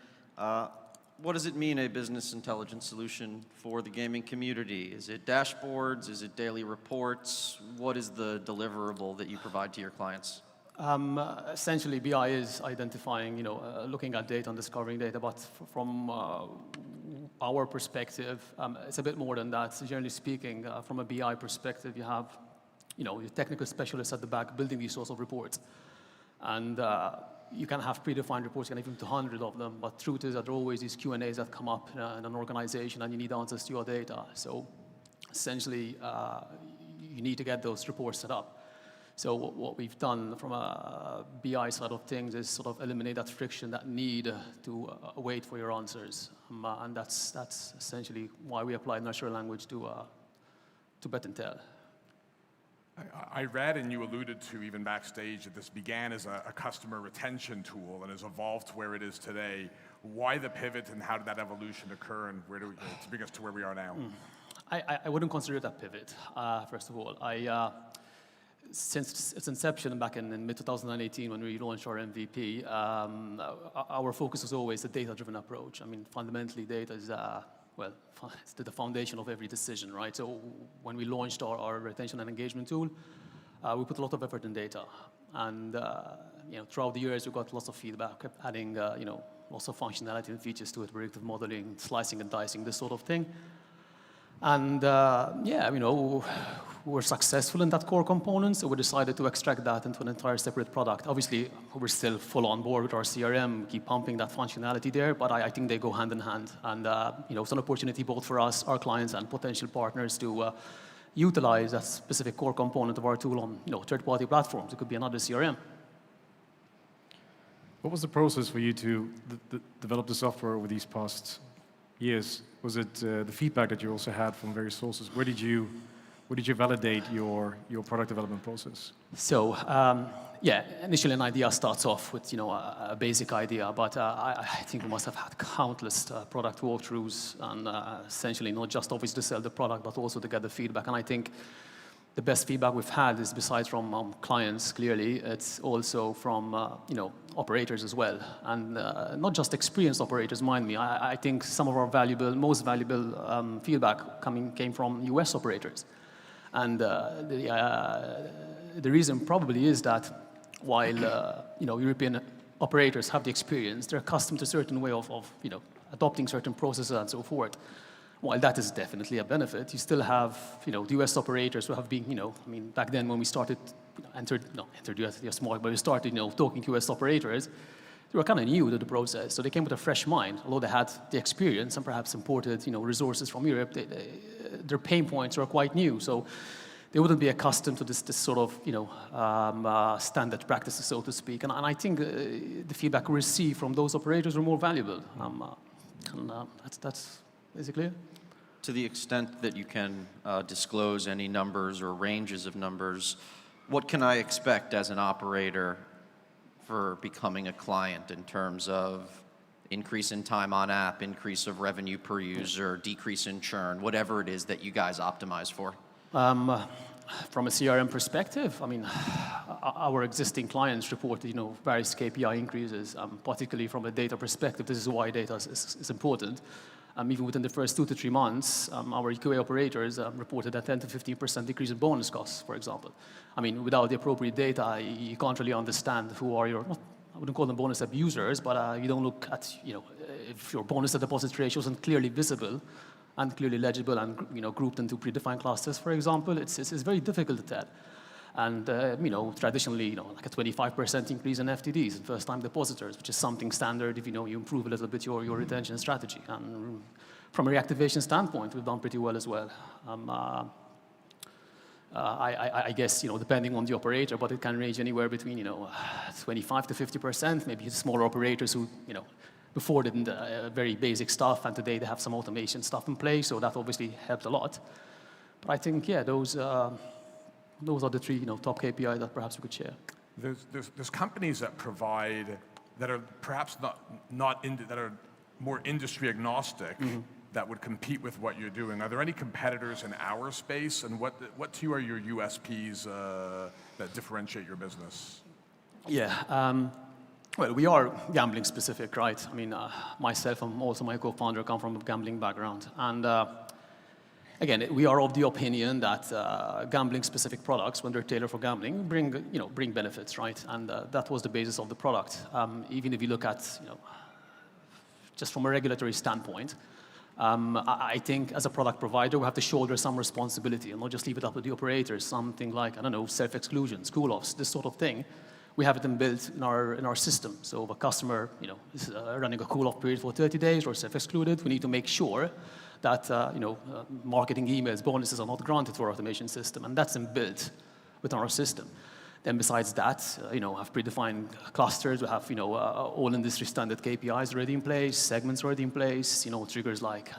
Speaker 11: What does it mean, a business intelligence solution for the gaming community? Is it dashboards? Is it daily reports? What is the deliverable that you provide to your clients?
Speaker 17: Essentially, BI is identifying, looking at data and discovering data, but from our perspective, it's a bit more than that. So generally speaking, from a BI perspective, you have, your technical specialists at the back building these sorts of reports. And you can have predefined reports, you can have even 200 of them, but truth is that there are always these Q&As that come up in an organization and you need answers to your data. So essentially, you need to get those reports set up. So what we've done from a BI side of things is sort of eliminate that friction, that need to wait for your answers. And that's essentially why we applied natural language to Bet and Tell.
Speaker 14: I read, and you alluded to even backstage, that this began as a customer retention tool and has evolved to where it is today. Why the pivot, and how did that evolution occur, and where to bring us to where we are now?
Speaker 17: I wouldn't consider it a pivot, first of all. Since its inception back in mid-2018 when we launched our MVP, our focus was always a data-driven approach. I mean, fundamentally, data is, well, it's the foundation of every decision, right? So when we launched our retention and engagement tool, we put a lot of effort in data. And throughout the years, we got lots of feedback, kept adding lots of functionality and features to it, predictive modeling, slicing and dicing, this sort of thing. And we were successful in that core component, so we decided to extract that into an entire separate product. Obviously, we're still full on board with our CRM, keep pumping that functionality there, but I think they go hand in hand. And it's an opportunity both for us, our clients, and potential partners to utilize that specific core component of our tool on third-party platforms. It could be another CRM.
Speaker 15: What was the process for you to develop the software over these past years? Was it the feedback that you also had from various sources? Where did you validate your product development process?
Speaker 17: So, initially an idea starts off with a basic idea, but I think we must have had countless product walkthroughs and essentially not just obviously to sell the product, but also to get the feedback. And I think the best feedback we've had is, besides from clients, clearly, it's also from operators as well, and not just experienced operators. Mind me, I think some of our most valuable feedback came from US operators, and the reason probably is that while European operators have the experience, they're accustomed to a certain way of adopting certain processes and so forth. While that is definitely a benefit, you still have, the US operators who have been, back then when we started, entered US market, but we started, talking to US operators, they were kind of new to the process. So they came with a fresh mind. Although they had the experience and perhaps imported, resources from Europe, their pain points were quite new. So they wouldn't be accustomed to this sort of, standard practices, so to speak. And I think the feedback we received from those operators were more valuable. That's basically it.
Speaker 11: To the extent that you can disclose any numbers or ranges of numbers, what can I expect as an operator for becoming a client in terms of increase in time on app, increase of revenue per user, decrease in churn, whatever it is that you guys optimize for?
Speaker 17: From a CRM perspective, our existing clients reported, various KPI increases, particularly from a data perspective. This is why data is important. Even within the first 2 to 3 months, our QA operators reported a 10 to 15% decrease in bonus costs, for example. Without the appropriate data, you can't really understand who are your, I wouldn't call them bonus abusers, but you don't look at, if your bonus to deposit ratio isn't clearly visible and clearly legible and grouped into predefined clusters, for example, it's very difficult to tell. And traditionally, like a 25% increase in FTDs, first-time depositors, which is something standard if you improve a little bit your retention strategy. And from a reactivation standpoint, we've done pretty well as well. I guess depending on the operator, but it can range anywhere between 25 to 50%. Maybe smaller operators who before didn't very basic stuff, and today they have some automation stuff in place, so that obviously helped a lot. But I think those are the 3 top KPIs that perhaps we could share.
Speaker 14: There's companies that provide, that are perhaps that are more industry agnostic, that would compete with what you're doing. Are there any competitors in our space, and what to you are your USPs that differentiate your business?
Speaker 17: Yeah, well, we are gambling specific, right? Myself and also my co-founder come from a gambling background, and again, we are of the opinion that gambling-specific products, when they're tailored for gambling, bring benefits, right? And that was the basis of the product. Even if you look at, just from a regulatory standpoint, I think as a product provider, we have to shoulder some responsibility and not just leave it up to the operators. Something like, self-exclusion, school-offs, this sort of thing. We have it inbuilt in our system. So if a customer, is running a cool-off period for 30 days or self-excluded, we need to make sure that marketing emails, bonuses are not granted to our automation system, and that's inbuilt within our system. Then besides that, have predefined clusters. We have all industry standard KPIs already in place, segments already in place. Triggers like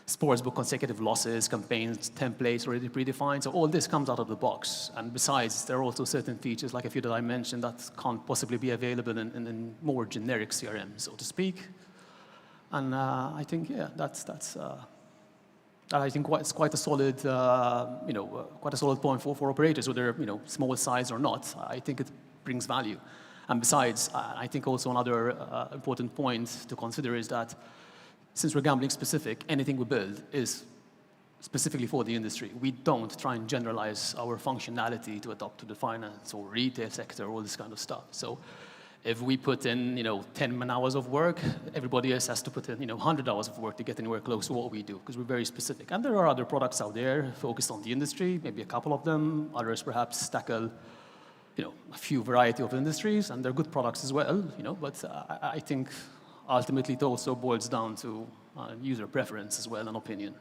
Speaker 17: sportsbook consecutive losses, campaigns, templates already predefined. So all this comes out of the box. And besides, there are also certain features, like a few that I mentioned, that can't possibly be available in more generic CRM, so to speak. And I think, that's I think it's quite a solid, quite a solid point for operators, whether small size or not. I think it brings value. And besides, I think also another important point to consider is that since we're gambling specific, anything we build is specifically for the industry. We don't try and generalize our functionality to adopt to the finance or retail sector, all this kind of stuff. So if we put in 10 man hours of work, everybody else has to put in 100 hours of work to get anywhere close to what we do, because we're very specific. And there are other products out there focused on the industry, maybe a couple of them. Others perhaps tackle a few variety of industries, and they're good products as well, but I think ultimately it also boils down to user preference as well and opinion.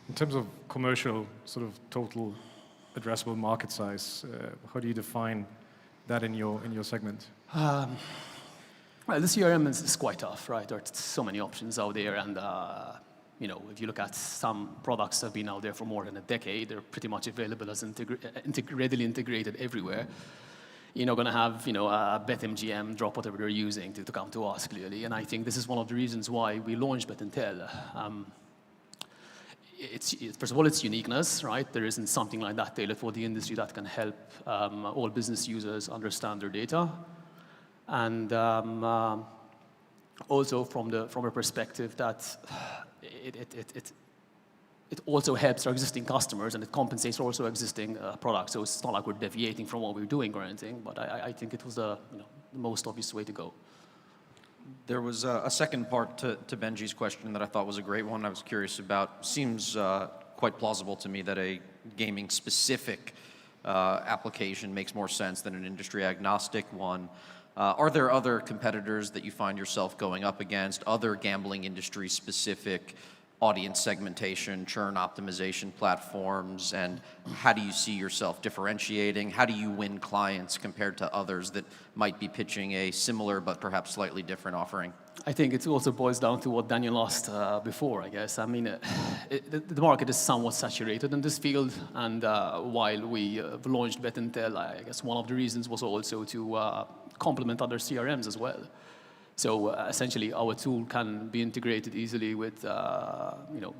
Speaker 15: In terms of commercial sort of total addressable market size, how do you define that in your segment?
Speaker 17: Well, the CRM is quite tough, right? There are so many options out there, and if you look at some products that have been out there for more than a decade, they're pretty much available as readily integrated everywhere. You're not going to have a BetMGM drop whatever they're using to come to us, clearly. And I think this is one of the reasons why we launched Bet&Tell. First of all, its uniqueness, right? There isn't something like that tailored for the industry that can help all business users understand their data. And also from a perspective that it also helps our existing customers, and it compensates for also existing products. So it's not like we're deviating from what we're doing or anything, but I think it was the most obvious way to go.
Speaker 11: There was a second part to Benji's question that I thought was a great one. I was curious about. Seems quite plausible to me that a gaming-specific application makes more sense than an industry-agnostic one. Are there other competitors that you find yourself going up against, other gambling industry-specific audience segmentation, churn optimization platforms, and how do you see yourself differentiating? How do you win clients compared to others that might be pitching a similar but perhaps slightly different offering?
Speaker 17: I think it also boils down to what Daniel asked before, I guess. I mean, the market is somewhat saturated in this field, and while we launched Bet&Tell, I guess one of the reasons was also to complement other CRMs as well. So essentially, our tool can be integrated easily with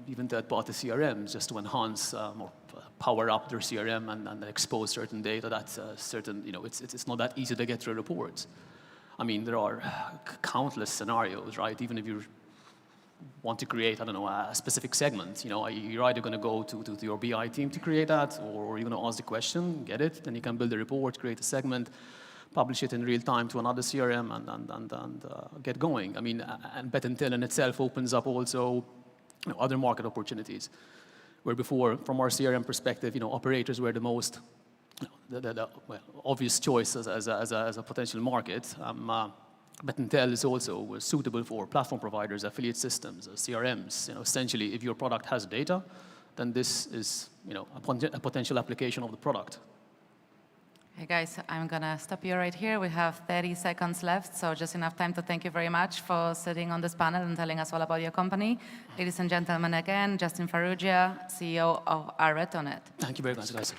Speaker 17: even third-party CRMs, just to enhance or power up their CRM and expose certain data that's it's not that easy to get through reports. I mean, there are countless scenarios, right? Even if you want to create, a specific segment, you're either going to go to your BI team to create that, or you're going to ask the question, get it, then you can build a report, create a segment, publish it in real time to another CRM, and get going. I mean, and Bet&Tell in itself opens up also other market opportunities, where before, from our CRM perspective, operators were the most obvious choice as a potential market. Bet&Tell is also suitable for platform providers, affiliate systems, CRMs. Essentially, if your product has data, then this is a potential application of the product.
Speaker 9: Hey guys, I'm gonna stop you right here. We have 30 seconds left, so just enough time to thank you very much for sitting on this panel and telling us all about your company. Ladies and gentlemen, again, Justin Farrugia, CEO of iRetonet.
Speaker 17: Thank you very much, guys.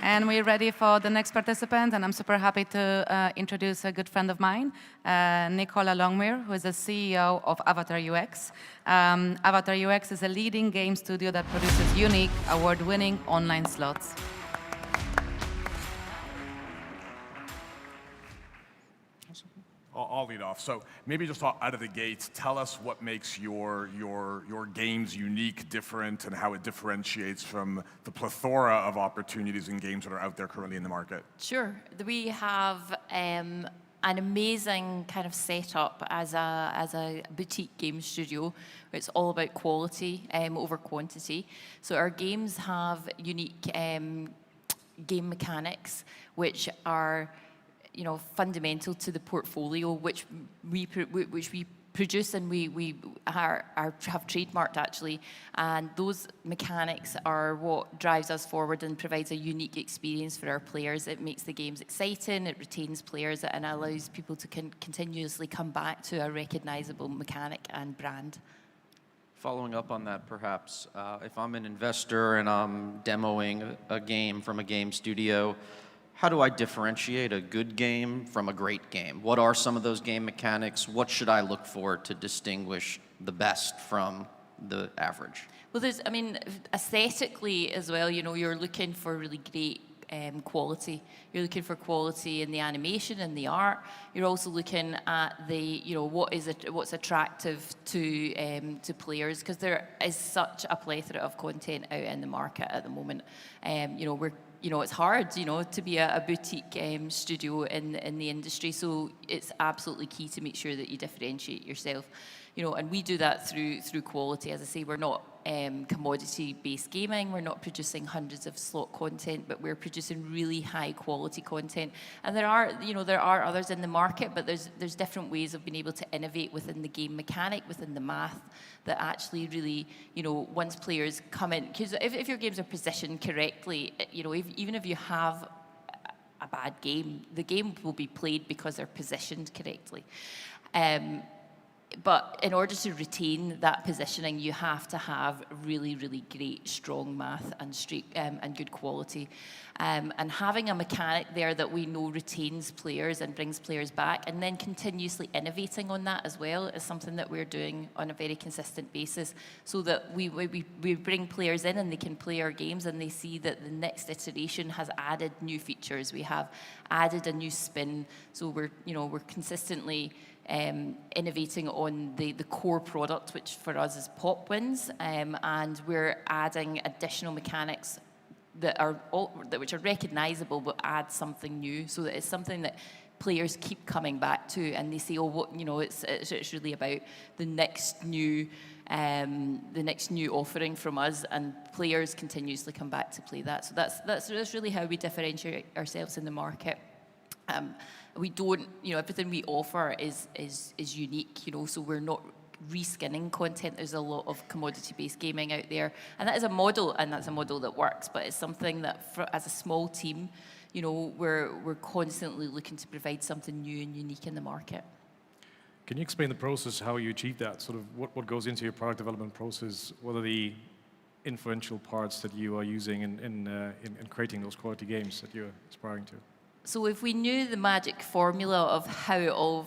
Speaker 9: And we're ready for the next participant, and I'm super happy to introduce a good friend of mine, Nicola Longmire, who is the CEO of Avatar UX. Avatar UX is a leading game studio that produces unique, award-winning online slots.
Speaker 14: I'll lead off. So maybe just out of the gate, tell us what makes your games unique, different, and how it differentiates from the plethora of opportunities and games that are out there currently in the market.
Speaker 5: Sure. We have an amazing kind of setup as a boutique game studio. It's all about quality over quantity. So our games have unique game mechanics, which are fundamental to the portfolio, which we produce and we have trademarked actually, and those mechanics are what drives us forward and provides a unique experience for our players. It makes the games exciting, it retains players, and allows people to continuously come back to a recognizable mechanic and brand.
Speaker 11: Following up on that, perhaps, if I'm an investor and I'm demoing a game from a game studio, how do I differentiate a good game from a great game? What are some of those game mechanics? What should I look for to distinguish the best from the average?
Speaker 5: Well, I mean, aesthetically as well, you know, you're looking for really great quality. You're looking for quality in the animation and the art. You're also looking at what's attractive to players, because there is such a plethora of content out in the market at the moment. It's hard, to be a boutique studio in the industry. So it's absolutely key to make sure that you differentiate yourself. And we do that through quality. As I say, we're not commodity-based gaming. We're not producing hundreds of slot content, but we're producing really high-quality content. And there are others in the market, but there's different ways of being able to innovate within the game mechanic, within the math, that actually really, once players come in, because if your games are positioned correctly, even if you have a bad game, the game will be played because they're positioned correctly. But in order to retain that positioning, you have to have really, really great, strong math and good quality. And having a mechanic there that we know retains players and brings players back, and then continuously innovating on that as well, is something that we're doing on a very consistent basis, so that we bring players in and they can play our games and they see that the next iteration has added new features. We have added a new spin, so we're consistently innovating on the core product, which for us is Pop Wins, and we're adding additional mechanics which are recognizable but add something new, so that it's something that players keep coming back to, and they say, it's really about the next new offering from us, and players continuously come back to play that. So that's really how we differentiate ourselves in the market. We don't, everything we offer is unique, so we're not reskinning content. There's a lot of commodity-based gaming out there, and that is a model, and that's a model that works, but it's something that, as a small team, we're constantly looking to provide something new and unique in the market.
Speaker 15: Can you explain the process, how you achieve that? Sort of what goes into your product development process? What are the influential parts that you are using in creating those quality games that you're aspiring to?
Speaker 5: So if we knew the magic formula of how it all,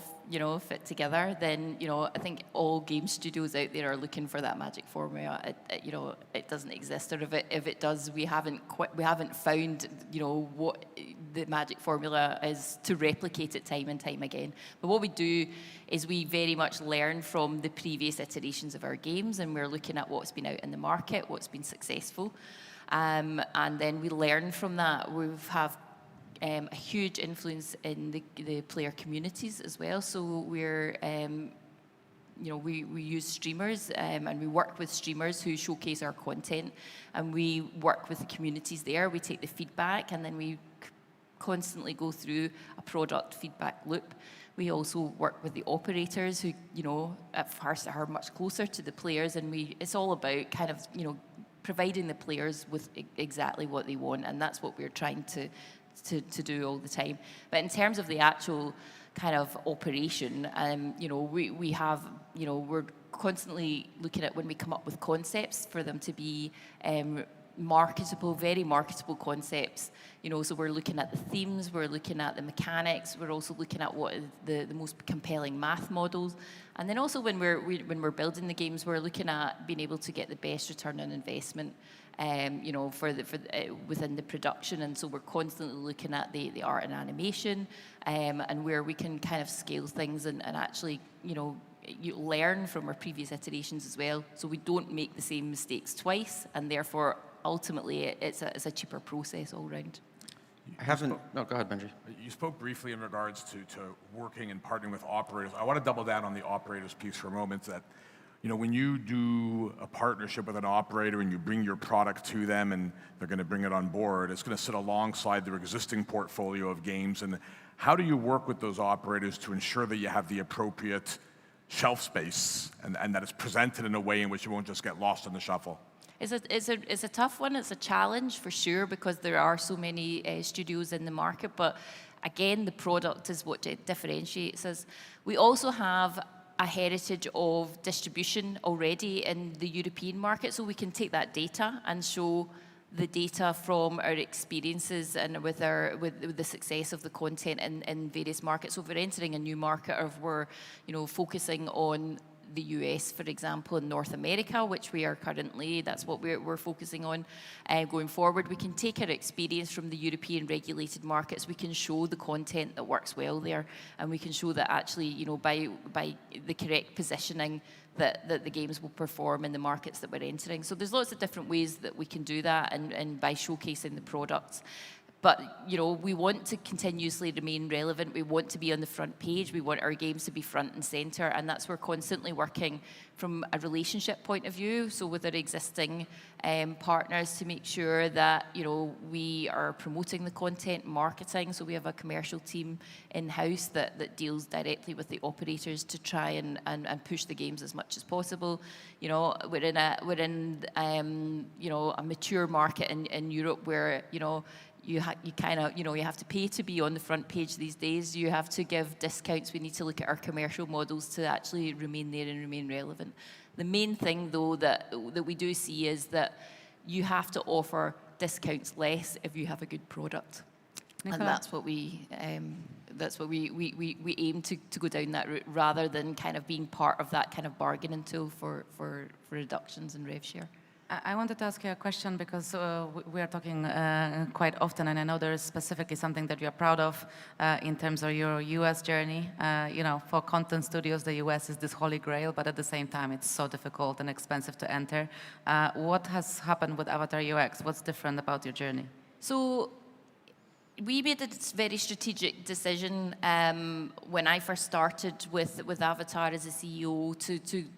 Speaker 5: fit together, then, I think all game studios out there are looking for that magic formula. It doesn't exist, or if it does, we haven't found, what the magic formula is to replicate it time and time again. But what we do is we very much learn from the previous iterations of our games, and we're looking at what's been out in the market, what's been successful, and then we learn from that. We have a huge influence in the player communities as well. So we're, we use streamers, and we work with streamers who showcase our content, and we work with the communities there. We take the feedback, and then we constantly go through a product feedback loop. We also work with the operators who, at first are much closer to the players, and it's all about kind of, providing the players with exactly what they want, and that's what we're trying to do all the time. But in terms of the actual kind of operation, we have, we're constantly looking at, when we come up with concepts, for them to be marketable, very marketable concepps. So we're looking at the themes, we're looking at the mechanics, we're also looking at what is the most compelling math models. And then also when we're building the games, we're looking at being able to get the best return on investment, within the production. And so we're constantly looking at the art and animation, and where we can kind of scale things and actually, you learn from our previous iterations as well, so we don't make the same mistakes twice, and therefore ultimately it's a cheaper process all round.
Speaker 11: No, go ahead, Benji.
Speaker 14: You spoke briefly in regards to working and partnering with operators. I want to double down on the operators piece for a moment. That, when you do a partnership with an operator and you bring your product to them and they're going to bring it on board, it's going to sit alongside their existing portfolio of games. And how do you work with those operators to ensure that you have the appropriate shelf space and that it's presented in a way in which you won't just get lost in the shuffle?
Speaker 5: It's a tough one. It's a challenge for sure, because there are so many studios in the market. But again, the product is what differentiates us. We also have a heritage of distribution already in the European market, so we can take that data and show the data from our experiences and with the success of the content in various markets. So if we're entering a new market, or if we're, focusing on the US, for example, in North America, which we are currently, that's what we're focusing on going forward. We can take our experience from the European regulated markets, we can show the content that works well there, and we can show that actually, by the correct positioning, that the games will perform in the markets that we're entering. So there's lots of different ways that we can do that, and by showcasing the products. But, we want to continuously remain relevant. We want to be on the front page. We want our games to be front and center. And that's we're constantly working from a relationship point of view. So with our existing partners, to make sure that, we are promoting the content, marketing. So we have a commercial team in-house that deals directly with the operators to try and push the games as much as possible. We're in a mature market in Europe where, you have to pay to be on the front page these days. You have to give discounts. We need to look at our commercial models to actually remain there and remain relevant. The main thing, though, that we do see is that you have to offer discounts less if you have a good product.
Speaker 8: Nicola?
Speaker 5: And that's what we aim to go down that route, rather than kind of being part of that kind of bargaining tool for reductions in rev share.
Speaker 8: I wanted to ask you a question because we are talking quite often, and I know there is specifically something that you're proud of in terms of your US journey. For content studios, the US is this holy grail, but at the same time, it's so difficult and expensive to enter. What has happened with Avatar UX? What's different about your journey?
Speaker 5: So we made a very strategic decision when I first started with Avatar as a CEO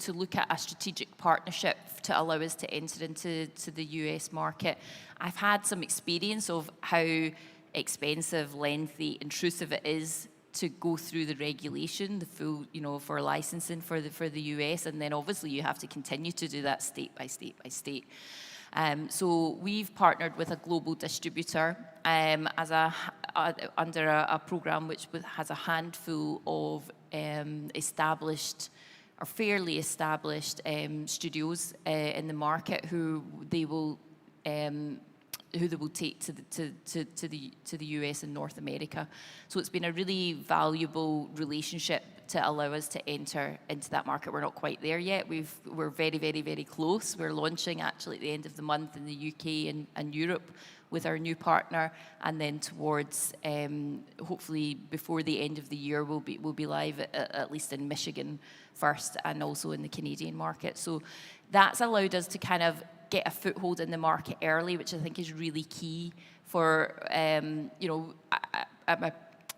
Speaker 5: to look at a strategic partnership to allow us to enter into the US market. I've had some experience of how expensive, lengthy, intrusive it is to go through the regulation, the full, for licensing for the US, and then obviously you have to continue to do that state by state by state. So we've partnered with a global distributor under a program which has a handful of established or fairly established studios in the market who they will take to the US and North America. So it's been a really valuable relationship to allow us to enter into that market. We're not quite there yet. We're very, very, very close. We're launching actually at the end of the month in the UK and Europe with our new partner, and then towards hopefully before the end of the year we'll be live at least in Michigan first, and also in the Canadian market. So that's allowed us to kind of get a foothold in the market early, which I think is really key for, at my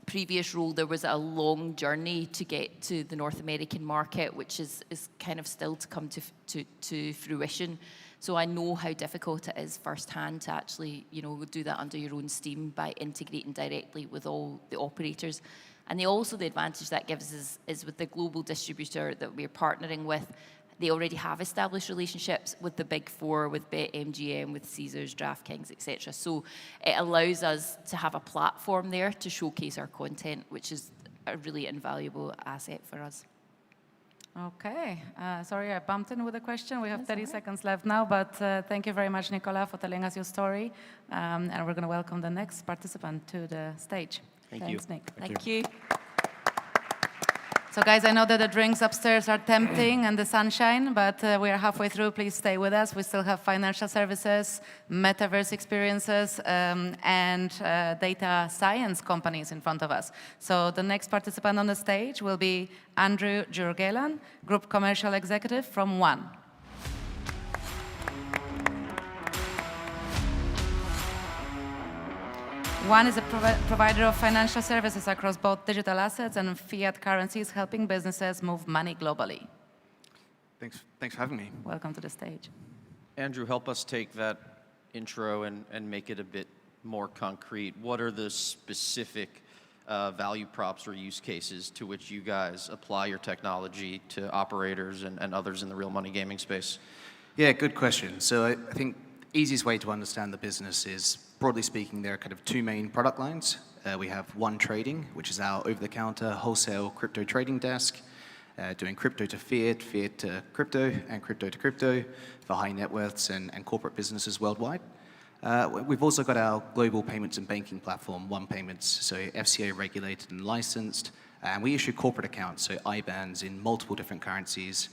Speaker 5: previous role, there was a long journey to get to the North American market, which is kind of still to come to fruition. So I know how difficult it is firsthand to actually, do that under your own steam by integrating directly with all the operators. And the advantage that gives us is with the global distributor that we're partnering with, they already have established relationships with the big four, with BetMGM, with Caesars, DraftKings, etc. So it allows us to have a platform there to showcase our content, which is a really invaluable asset for us.
Speaker 8: Okay. Sorry, I bumped in with a question. We have 30 seconds left now, but thank you very much, Nicola, for telling us your story. And we're going to welcome the next participant to the stage. Thanks, Nick.
Speaker 5: Thank you.
Speaker 8: So guys, I know that the drinks upstairs are tempting and the sunshine, but we are halfway through. Please stay with us. We still have financial services, metaverse experiences, and data science companies in front of us. So the next participant on the stage will be Andrew Jurgelan, Group Commercial Executive from One. One is a provider of financial services across both digital assets and fiat currencies, helping businesses move money globally.
Speaker 6: Thanks for having me.
Speaker 8: Welcome to the stage.
Speaker 11: Andrew, help us take that intro and make it a bit more concrete. What are the specific value props or use cases to which you guys apply your technology to operators and others in the real money gaming space?
Speaker 6: Yeah, good question. So I think the easiest way to understand the business is, broadly speaking, there are kind of two main product lines. We have One Trading, which is our over-the-counter wholesale crypto trading desk, doing crypto to fiat, fiat to crypto, and crypto to crypto for high net worths and corporate businesses worldwide. We've also got our global payments and banking platform, One Payments, so FCA regulated and licensed. And we issue corporate accounts, so IBANs in multiple different currencies,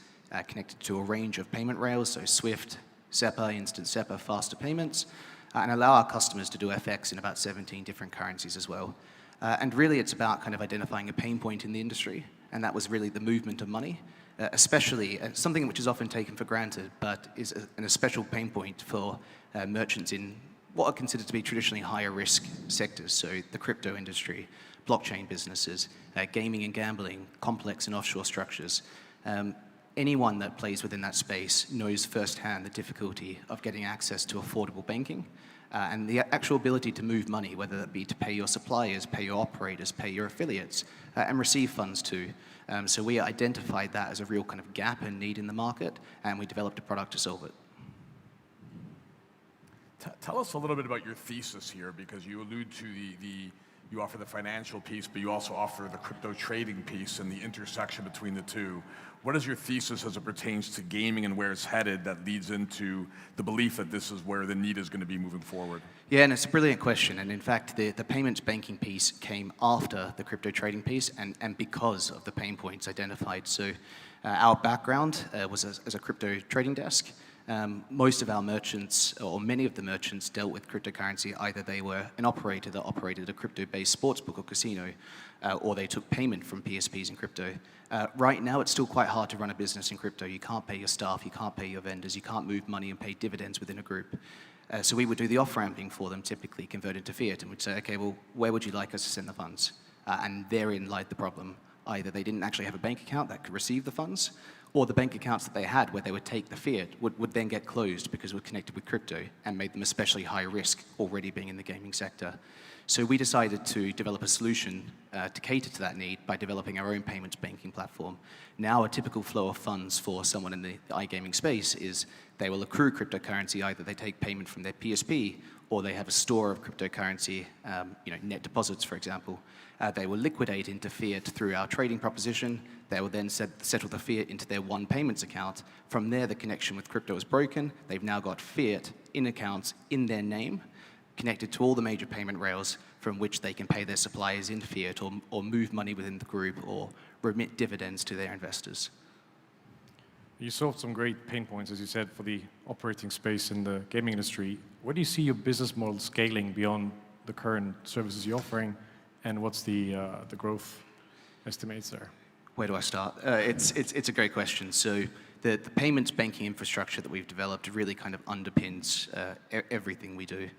Speaker 6: connected to a range of payment rails, so SWIFT, SEPA, Instant SEPA, faster payments, and allow our customers to do FX in about 17 different currencies as well. And really it's about kind of identifying a pain point in the industry, and that was really the movement of money, especially something which is often taken for granted, but is a special pain point for merchants in what are considered to be traditionally higher risk sectors, so the crypto industry, blockchain businesses, gaming and gambling, complex and offshore structures. Anyone that plays within that space knows firsthand the difficulty of getting access to affordable banking and the actual ability to move money, whether that be to pay your suppliers, pay your operators, pay your affiliates, and receive funds too. So we identified that as a real kind of gap and need in the market, and we developed a product to solve it.
Speaker 14: Tell us a little bit about your thesis here, because you allude to you offer the financial piece, but you also offer the crypto trading piece and the intersection between the two. What is your thesis as it pertains to gaming and where it's headed that leads into the belief that this is where the need is going to be moving forward?
Speaker 6: Yeah, and it's a brilliant question. And in fact, the payments banking piece came after the crypto trading piece and because of the pain points identified. So our background was as a crypto trading desk. Most of our merchants, or many of the merchants, dealt with cryptocurrency. Either they were an operator that operated a crypto-based sportsbook or casino, or they took payment from PSPs in crypto. Right now, it's still quite hard to run a business in crypto. You can't pay your staff, you can't pay your vendors, you can't move money and pay dividends within a group. So we would do the off-ramping for them, typically converted to fiat, and we'd say, okay, well, where would you like us to send the funds? And therein lied the problem. Either they didn't actually have a bank account that could receive the funds, or the bank accounts that they had where they would take the fiat would then get closed because we're connected with crypto and made them especially high risk already being in the gaming sector. So we decided to develop a solution to cater to that need by developing our own payments banking platform. Now a typical flow of funds for someone in the iGaming space is they will accrue cryptocurrency, either they take payment from their PSP or they have a store of cryptocurrency, net deposits, for example. They will liquidate into fiat through our trading proposition. They will then settle the fiat into their One Payments account. From there, the connection with crypto is broken. They've now got fiat in accounts in their name, connected to all the major payment rails from which they can pay their suppliers in fiat or move money within the group or remit dividends to their investors.
Speaker 15: You solved some great pain points, as you said, for the operating space in the gaming industry. Where do you see your business model scaling beyond the current services you're offering, and what's the growth estimates there?
Speaker 6: Where do I start? It's a great question. So the payments banking infrastructure that we've developed really kind of underpins everything we do.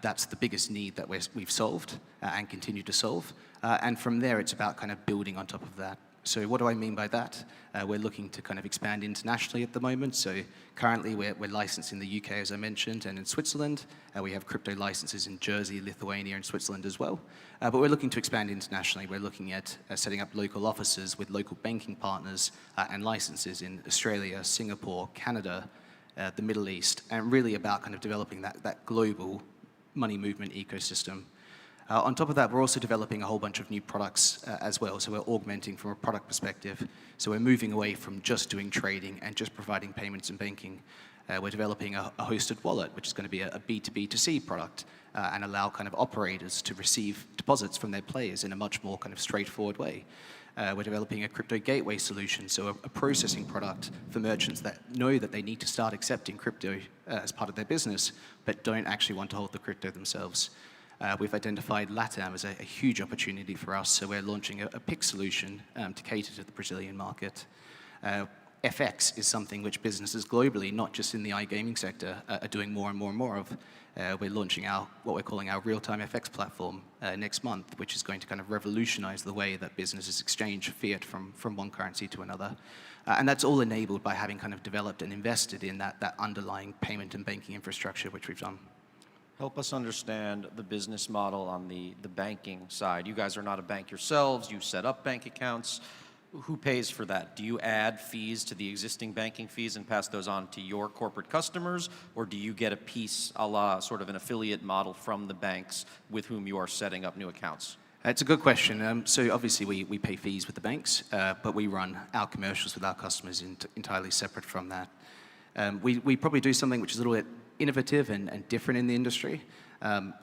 Speaker 6: That's the biggest need that we've solved and continue to solve. And from there, it's about kind of building on top of that. So what do I mean by that? We're looking to kind of expand internationally at the moment. So currently we're licensed in the UK, as I mentioned, and in Switzerland. We have crypto licenses in Jersey, Lithuania, and Switzerland as well. But we're looking to expand internationally. We're looking at setting up local offices with local banking partners and licenses in Australia, Singapore, Canada, the Middle East, and really about kind of developing that global money movement ecosystem. On top of that, we're also developing a whole bunch of new products as well. So we're augmenting from a product perspective. So we're moving away from just doing trading and just providing payments and banking. We're developing a hosted wallet, which is going to be a B2B2C product and allow kind of operators to receive deposits from their players in a much more kind of straightforward way. We're developing a crypto gateway solution, so a processing product for merchants that know that they need to start accepting crypto as part of their business, but don't actually want to hold the crypto themselves. We've identified LATAM as a huge opportunity for us, so we're launching a PIC solution to cater to the Brazilian market. FX is something which businesses globally, not just in the iGaming sector, are doing more and more and more of. We're launching what we're calling our real-time FX platform next month, which is going to kind of revolutionize the way that businesses exchange fiat from one currency to another. And that's all enabled by having kind of developed and invested in that underlying payment and banking infrastructure, which we've done.
Speaker 11: Help us understand the business model on the banking side. You guys are not a bank yourselves. You set up bank accounts. Who pays for that? Do you add fees to the existing banking fees and pass those on to your corporate customers? Or do you get a piece a la sort of an affiliate model from the banks with whom you are setting up new accounts?
Speaker 6: It's a good question. So obviously we pay fees with the banks, but we run our commercials with our customers entirely separate from that. We probably do something which is a little bit innovative and different in the industry.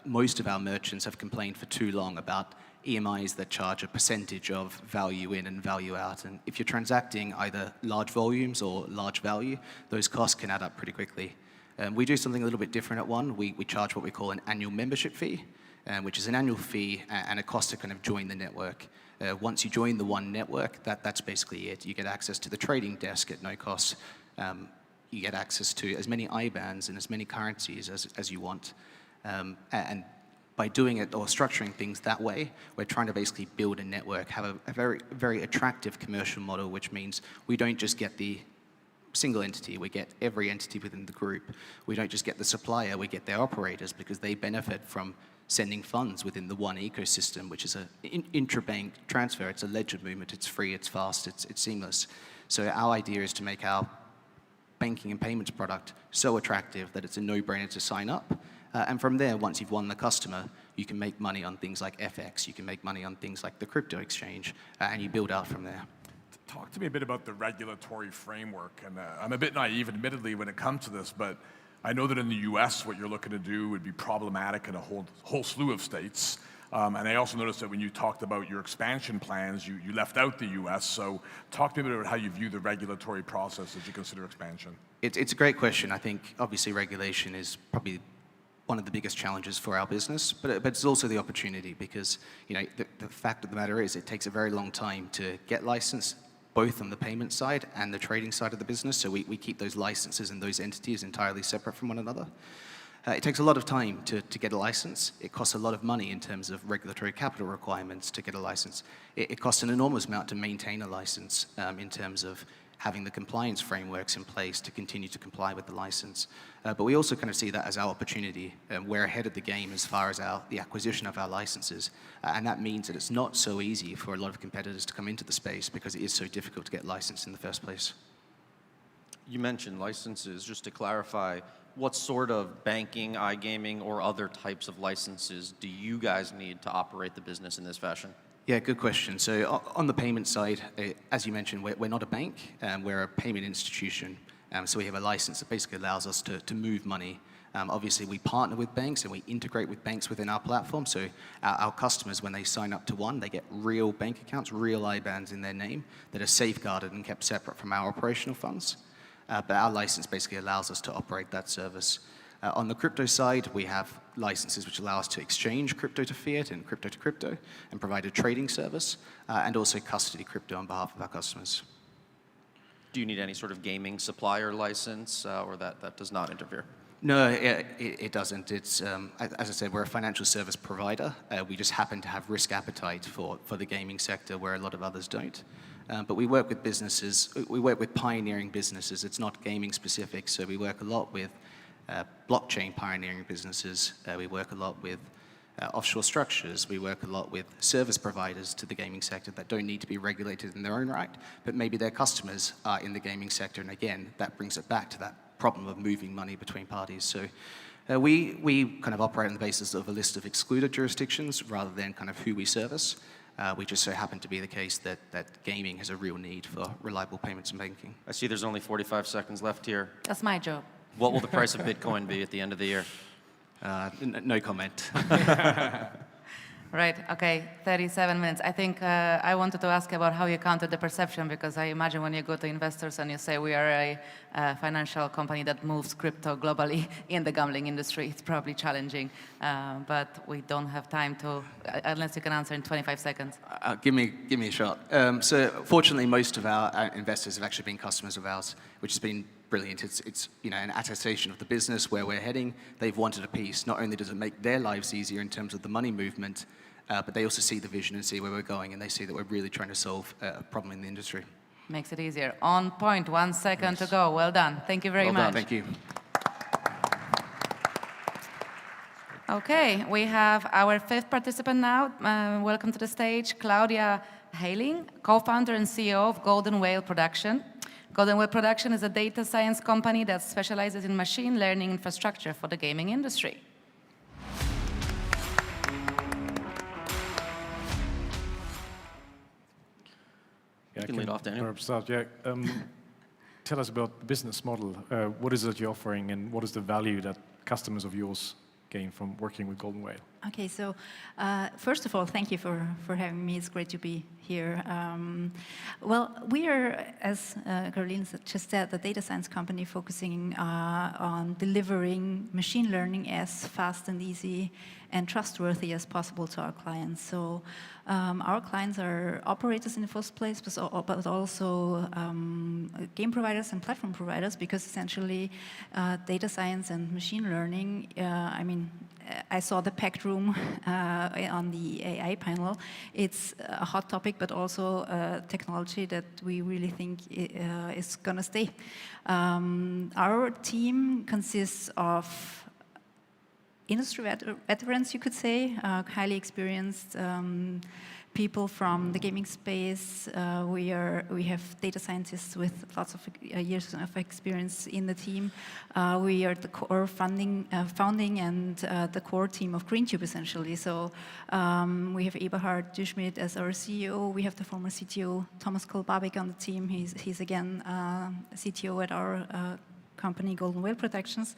Speaker 6: Most of our merchants have complained for too long about EMIs that charge a percentage of value in and value out. And if you're transacting either large volumes or large value, those costs can add up pretty quickly. We do something a little bit different at One. We charge what we call an annual membership fee, which is an annual fee and a cost to kind of join the network. Once you join the One network, that's basically it. You get access to the trading desk at no cost. You get access to as many IBANs and as many currencies as you want. And by doing it or structuring things that way, we're trying to basically build a network, have a very, very attractive commercial model, which means we don't just get the single entity, we get every entity within the group. We don't just get the supplier, we get their operators because they benefit from sending funds within the One ecosystem, which is an intra-bank transfer. It's a ledger movement, it's free, it's fast, it's seamless. So our idea is to make our banking and payments product so attractive that it's a no-brainer to sign up. And from there, once you've won the customer, you can make money on things like FX, you can make money on things like the crypto exchange, and you build out from there.
Speaker 14: Talk to me a bit about the regulatory framework. And I'm a bit naive, admittedly, when it comes to this, but I know that in the US, what you're looking to do would be problematic in a whole slew of states. And I also noticed that when you talked about your expansion plans, you left out the US. So talk to me about how you view the regulatory process as you consider expansion.
Speaker 6: It's a great question. I think, obviously, regulation is probably one of the biggest challenges for our business, but it's also the opportunity because, you know, the fact of the matter is it takes a very long time to get licensed, both on the payment side and the trading side of the business. So we keep those licenses and those entities entirely separate from one another. It takes a lot of time to get a license. It costs a lot of money in terms of regulatory capital requirements to get a license. It costs an enormous amount to maintain a license in terms of having the compliance frameworks in place to continue to comply with the license. But we also kind of see that as our opportunity. We're ahead of the game as far as the acquisition of our licenses. And that means that it's not so easy for a lot of competitors to come into the space because it is so difficult to get licensed in the first place.
Speaker 11: You mentioned licenses. Just to clarify, what sort of banking, iGaming, or other types of licenses do you guys need to operate the business in this fashion?
Speaker 6: Yeah, good question. So on the payment side, as you mentioned, we're not a bank. We're a payment institution. So we have a license that basically allows us to move money. Obviously, we partner with banks and we integrate with banks within our platform. So our customers, when they sign up to One, they get real bank accounts, real IBANs in their name that are safeguarded and kept separate from our operational funds. But our license basically allows us to operate that service. On the crypto side, we have licenses which allow us to exchange crypto to fiat and crypto to crypto and provide a trading service and also custody crypto on behalf of our customers.
Speaker 11: Do you need any sort of gaming supplier license or that does not interfere?
Speaker 6: No, it doesn't. It's, as I said, we're a financial service provider. We just happen to have risk appetite for the gaming sector where a lot of others don't. But we work with businesses, we work with pioneering businesses. It's not gaming specific, so we work a lot with blockchain pioneering businesses. We work a lot with offshore structures. We work a lot with service providers to the gaming sector that don't need to be regulated in their own right, but maybe their customers are in the gaming sector. And again, that brings it back to that problem of moving money between parties. So we kind of operate on the basis of a list of excluded jurisdictions rather than kind of who we service. We just so happen to be the case that gaming has a real need for reliable payments and banking.
Speaker 11: I see there's only 45 seconds left here.
Speaker 9: That's my job.
Speaker 11: What will the price of Bitcoin be at the end of the year?
Speaker 6: No comment.
Speaker 9: Right, okay, 37 minutes. I think I wanted to ask about how you counter the perception, because I imagine when you go to investors and you say we are a financial company that moves crypto globally in the gambling industry, it's probably challenging. But we don't have time to, unless you can answer in 25 seconds.
Speaker 6: Give me a shot. So fortunately, most of our investors have actually been customers of ours, which has been brilliant. It's you know, an attestation of the business, where we're heading. They've wanted a piece. Not only does it make their lives easier in terms of the money movement, but they also see the vision and see where we're going, and they see that we're really trying to solve a problem in the industry.
Speaker 9: Makes it easier. On point, 1 second to go. Well done. Thank you very much.
Speaker 6: Well done. Thank you.
Speaker 9: Okay, we have our 5th participant now. Welcome to the stage, Claudia Haling, co-founder and CEO of Golden Whale Production. Golden Whale Production is a data science company that specializes in machine learning infrastructure for the gaming industry.
Speaker 14: Yeah,
Speaker 11: you can lead off, Daniel.
Speaker 15: Start, yeah. Tell us about the business model. What is it you're offering, and what is the value that customers of yours gain from working with Golden Whale?
Speaker 4: Okay, so first of all, thank you for having me. It's great to be here. Well, we are, as Caroline just said, the data science company focusing on delivering machine learning as fast and easy and trustworthy as possible to our clients. So our clients are operators in the first place, but also game providers and platform providers, because essentially data science and machine learning, I mean, I saw the packed room on the AI panel. It's a hot topic, but also a technology that we really think is going to stay. Our team consists of industry veterans, you could say, highly experienced people from the gaming space. We have data scientists with lots of years of experience in the team. We are the core founding and the core team of GreenTube, essentially. So we have Eberhard Duschmidt as our CEO. We have the former CTO, Thomas Kolbabik, on the team. He's again CTO at our company, Golden Whale Protections,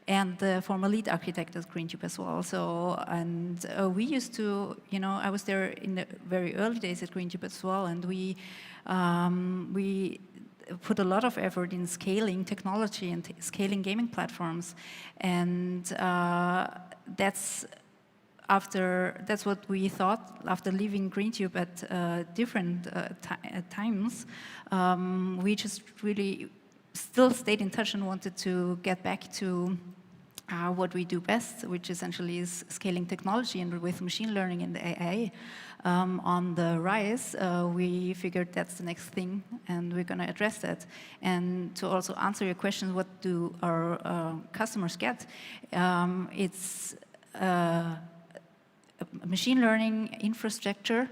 Speaker 4: and the former lead architect at GreenTube as well. So, and we used to, you know, I was there in the very early days at GreenTube as well, and we put a lot of effort in scaling technology and scaling gaming platforms, and that's what we thought after leaving GreenTube at different times. We just really still stayed in touch and wanted to get back to what we do best, which essentially is scaling technology, and with machine learning and AI on the rise, we figured that's the next thing, and we're going to address that. And to also answer your question, what do our customers get? It's machine learning infrastructure,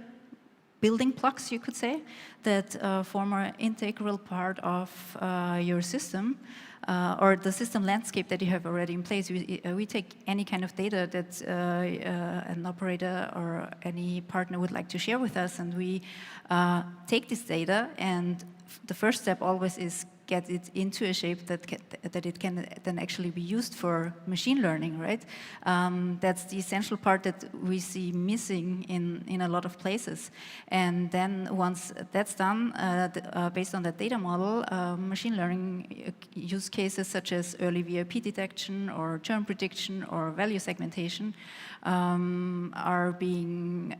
Speaker 4: building blocks, you could say, that form an integral part of your system, or the system landscape that you have already in place. We take any kind of data that an operator or any partner would like to share with us, and we take this data, and the first step always is get it into a shape that it can then actually be used for machine learning, right? That's the essential part that we see missing in a lot of places. And then once that's done, based on that data model, machine learning use cases such as early VIP detection or churn prediction or value segmentation are being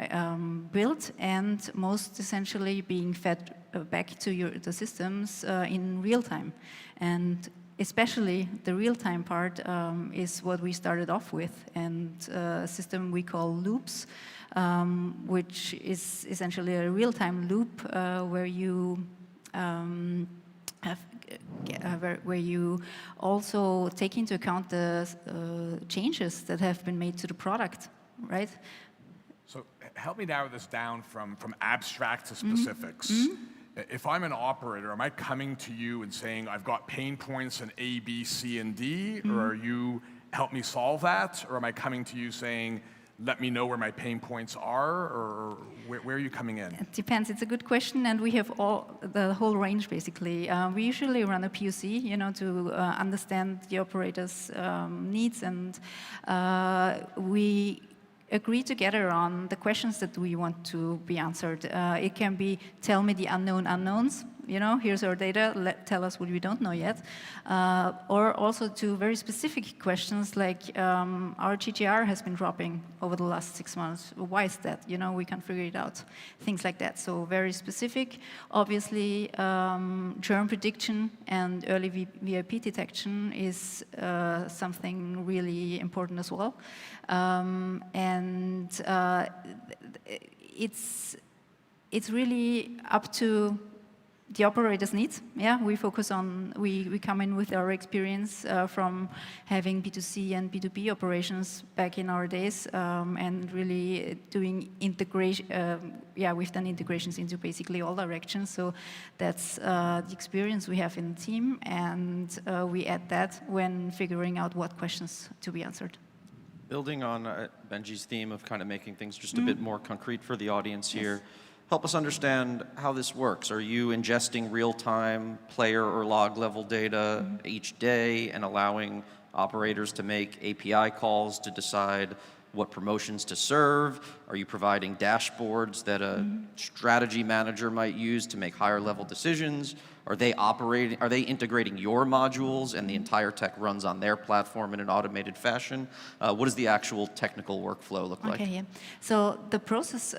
Speaker 4: built, and most essentially being fed back to the systems in real time. And especially the real-time part is what we started off with, and a system we call loops, which is essentially a real-time loop where you where you also take into account the changes that have been made to the product, right?
Speaker 14: So help me narrow this down from abstract to specifics. If I'm an operator, am I coming to you and saying, I've got pain points in A, B, C, and D, or are you help me solve that? Or am I coming to you saying, let me know where my pain points are, or where are you coming in?
Speaker 4: It depends. It's a good question, and we have the whole range, basically. We usually run a POC, you know, to understand the operator's needs, and we agree together on the questions that we want to be answered. It can be, tell me the unknown unknowns, you know, here's our data, tell us what we don't know yet. Or also to very specific questions like, our GGR has been dropping over the last 6 months. Why is that? You know, we can't figure it out. Things like that. So very specific. Obviously, churn prediction and early VIP detection is something really important as well. And it's really up to the operator's needs. Yeah, we focus on, we come in with our experience from having B2C and B2B operations back in our days, and really doing integration. Yeah, we've done integrations into basically all directions. So that's the experience we have in the team, and we add that when figuring out what questions to be answered.
Speaker 11: Building on Benji's theme of kind of making things just a bit more concrete for the audience here, help us understand how this works. Are you ingesting real-time player or log level data each day and allowing operators to make API calls to decide what promotions to serve? Are you providing dashboards that a strategy manager might use to make higher level decisions? Are they integrating your modules and the entire tech runs on their platform in an automated fashion? What does the actual technical workflow look like?
Speaker 4: Okay, yeah. So the process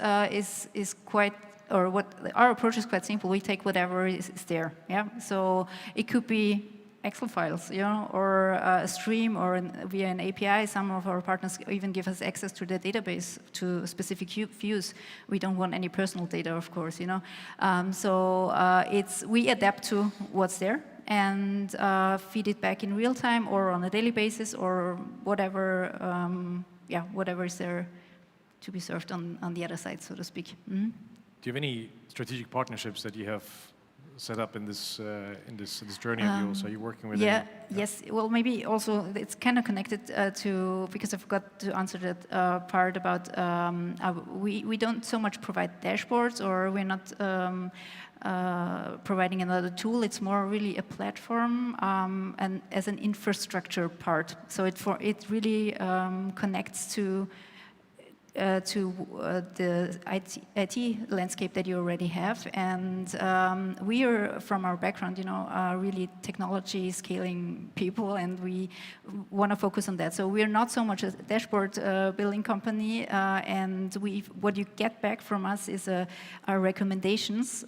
Speaker 4: is quite, or our approach is quite simple. We take whatever is there, yeah? So it could be Excel files, you know, or a stream, or via an API. Some of our partners even give us access to the database to specific views. We don't want any personal data, of course, you know. We adapt to what's there and feed it back in real time or on a daily basis or whatever, whatever is there to be served on the other side, so to speak. Mm-hmm.
Speaker 15: Do you have any strategic partnerships that you have set up in this journey of yours? Are you working with?
Speaker 4: Yes. Well, maybe also it's kind of connected to, because I forgot to answer that part about we don't so much provide dashboards, or we're not providing another tool. It's more really a platform and as an infrastructure part. So it really connects to the IT landscape that you already have. And we are, from our background, you know, really technology scaling people, and we want to focus on that. So we're not so much a dashboard building company, and what you get back from us is our recommendations,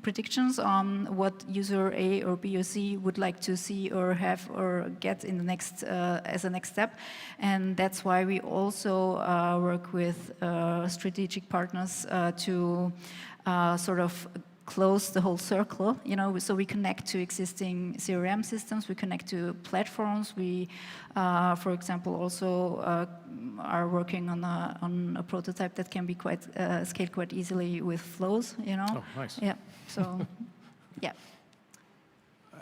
Speaker 4: predictions on what user A or B or C would like to see or have or get in the next as a next step. And that's why we also work with strategic partners to sort of close the whole circle, you know. So we connect to existing CRM systems, we connect to platforms. We, for example, also are working on a prototype that can be quite scaled quite easily with flows, you know.
Speaker 15: Oh, nice.
Speaker 4: Yeah. So, yeah.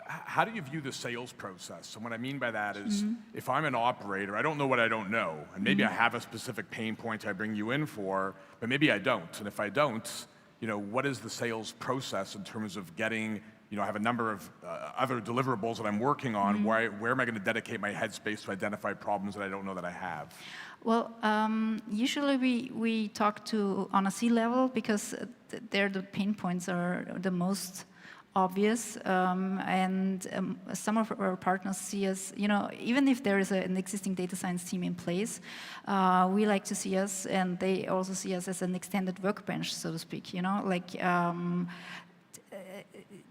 Speaker 14: How do you view the sales process? So what I mean by that is, if I'm an operator, I don't know what I don't know, and maybe I have a specific pain point I bring you in for, but maybe I don't. And if I don't, you know, what is the sales process in terms of getting, you know, I have a number of other deliverables that I'm working on. Where am I going to dedicate my headspace to identify problems that I don't know that I have?
Speaker 4: Well, usually we talk to on a C-level, because there the pain points are the most obvious, and some of our partners see us, you know, even if there is an existing data science team in place, we like to see us, and they also see us as an extended workbench, so to speak, you know, like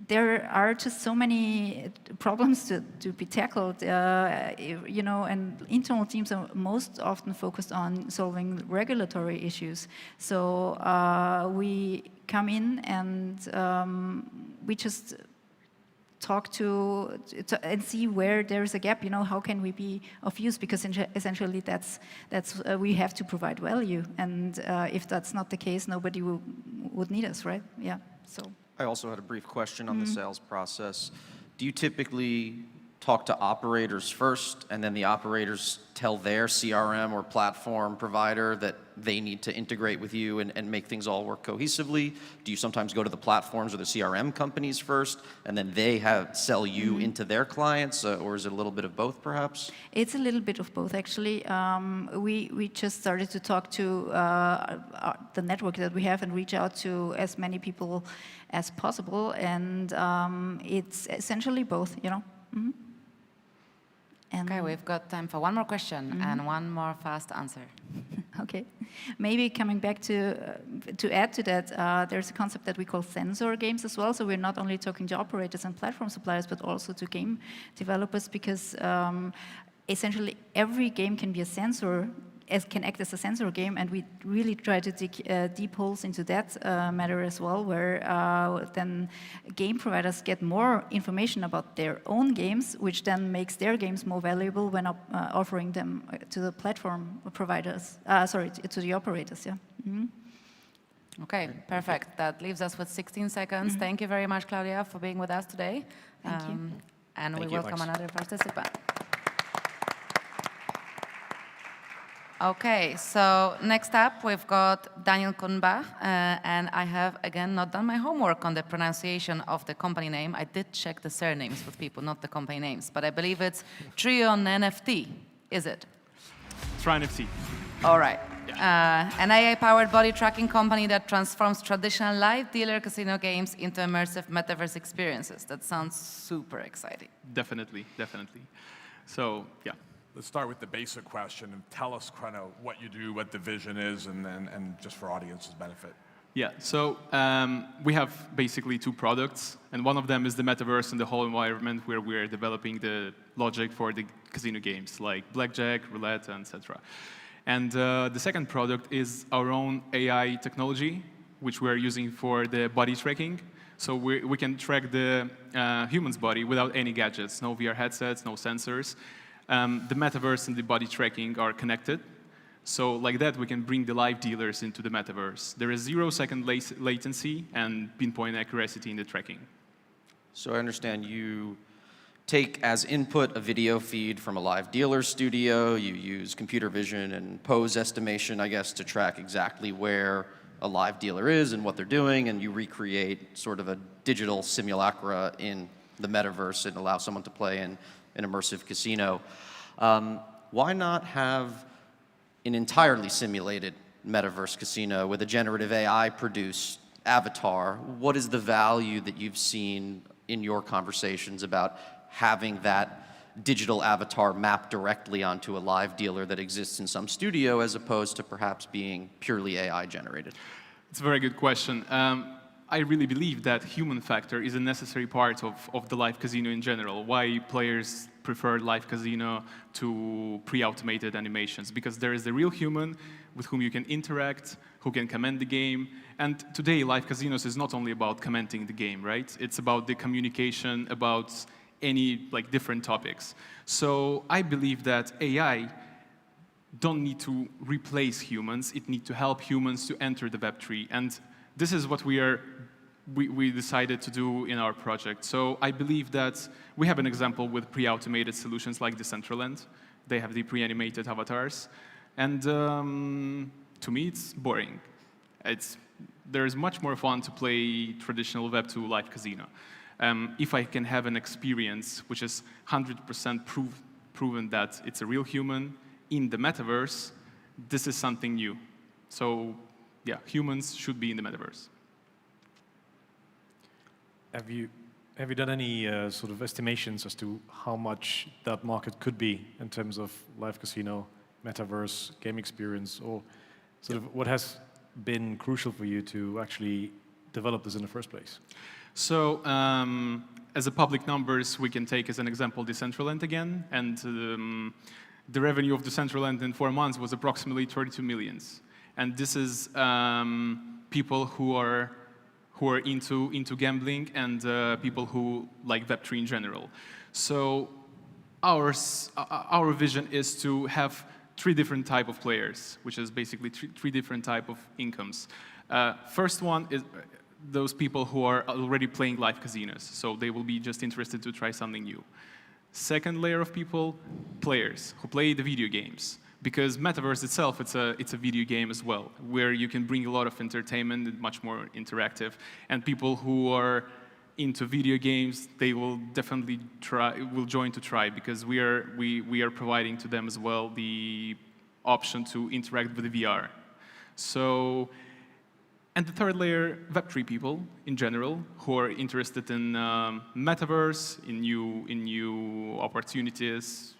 Speaker 4: there are just so many problems to be tackled, you know, and internal teams are most often focused on solving regulatory issues. So we come in and we just talk to and see where there is a gap, you know, how can we be of use, because essentially that's we have to provide value, and if that's not the case, nobody would need us, right? Yeah, so.
Speaker 11: I also had a brief question on the sales process. Do you typically talk to operators first, and then the operators tell their CRM or platform provider that they need to integrate with you and make things all work cohesively? Do you sometimes go to the platforms or the CRM companies first, and then they sell you into their clients, or is it a little bit of both, perhaps?
Speaker 4: It's a little bit of both, actually. We just started to talk to the network that we have and reach out to as many people as possible, and it's essentially both, you know.
Speaker 9: Okay, we've got time for one more question and one more fast answer.
Speaker 4: Okay, maybe coming back to add to that, there's a concept that we call sensor games as well. So we're not only talking to operators and platform suppliers, but also to game developers, because essentially every game can be a sensor, can act as a sensor game, and we really try to dig deep holes into that matter as well, where then game providers get more information about their own games, which then makes their games more valuable when offering them to the platform providers, to the operators, yeah.
Speaker 9: Okay, perfect. That leaves us with 16 seconds. Thank you very much, Claudia, for being with us today.
Speaker 4: Thank you.
Speaker 9: And we welcome another participant. Okay, so next up we've got Daniel Kunbach, and I have again not done my homework on the pronunciation of the company name. I did check the surnames with people, not the company names, but I believe it's Trion NFT, is it?
Speaker 7: Try NFT.
Speaker 9: All right. An AI-powered body tracking company that transforms traditional live dealer casino games into immersive metaverse experiences. That sounds super exciting.
Speaker 7: Definitely, definitely. So, yeah.
Speaker 14: Let's start with the basic question and tell us kind of what you do, what the vision is, and just for audience's benefit.
Speaker 7: Yeah, so we have basically two products, and one of them is the metaverse and the whole environment where we're developing the logic for the casino games like blackjack, roulette, etc. And the second product is our own AI technology, which we're using for the body tracking. So we can track the human's body without any gadgets, no VR headsets, no sensors. The metaverse and the body tracking are connected. So like that, we can bring the live dealers into the metaverse. There is 0-second latency and pinpoint accuracy in the tracking.
Speaker 11: So I understand you take as input a video feed from a live dealer studio. You use computer vision and pose estimation, I guess, to track exactly where a live dealer is and what they're doing, and you recreate sort of a digital simulacra in the metaverse and allow someone to play in an immersive casino. Why not have an entirely simulated metaverse casino with a generative AI-produced avatar? What is the value that you've seen in your conversations about having that digital avatar mapped directly onto a live dealer that exists in some studio as opposed to perhaps being purely AI-generated?
Speaker 7: It's a very good question. I really believe that human factor is a necessary part of the live casino in general. Why players prefer live casino to pre-automated animations? Because there is a real human with whom you can interact, who can comment the game. And today, live casinos is not only about commenting the game, right? It's about the communication, about any different topics. So I believe that AI don't need to replace humans. It needs to help humans to enter the Web3. And this is what we decided to do in our project. So I believe that we have an example with pre-automated solutions like Decentraland. They have the pre-animated avatars. And to me, it's boring. There's much more fun to play traditional Web2 live casino. If I can have an experience which is 100% proven that it's a real human in the metaverse, this is something new. So yeah, humans should be in the metaverse.
Speaker 15: Have you done any sort of estimations as to how much that market could be in terms of live casino, metaverse, game experience, or sort of what has been crucial for you to actually develop this in the first place?
Speaker 7: So as a public numbers, we can take as an example Decentraland again, and the revenue of Decentraland in 4 months was approximately 32 million. And this is people who are into gambling and people who like Web3 in general. So our vision is to have 3 different type of players, which is basically three different type of incomes. First one is those people who are already playing live casinos, so they will be just interested to try something new. Second layer of people, players who play the video games, because metaverse itself, it's a video game as well, where you can bring a lot of entertainment and much more interactive. And people who are into video games, they will definitely join to try, because we are providing to them as well the option to interact with the VR. So. And the third layer, Web3 people in general, who are interested in metaverse, in new opportunities.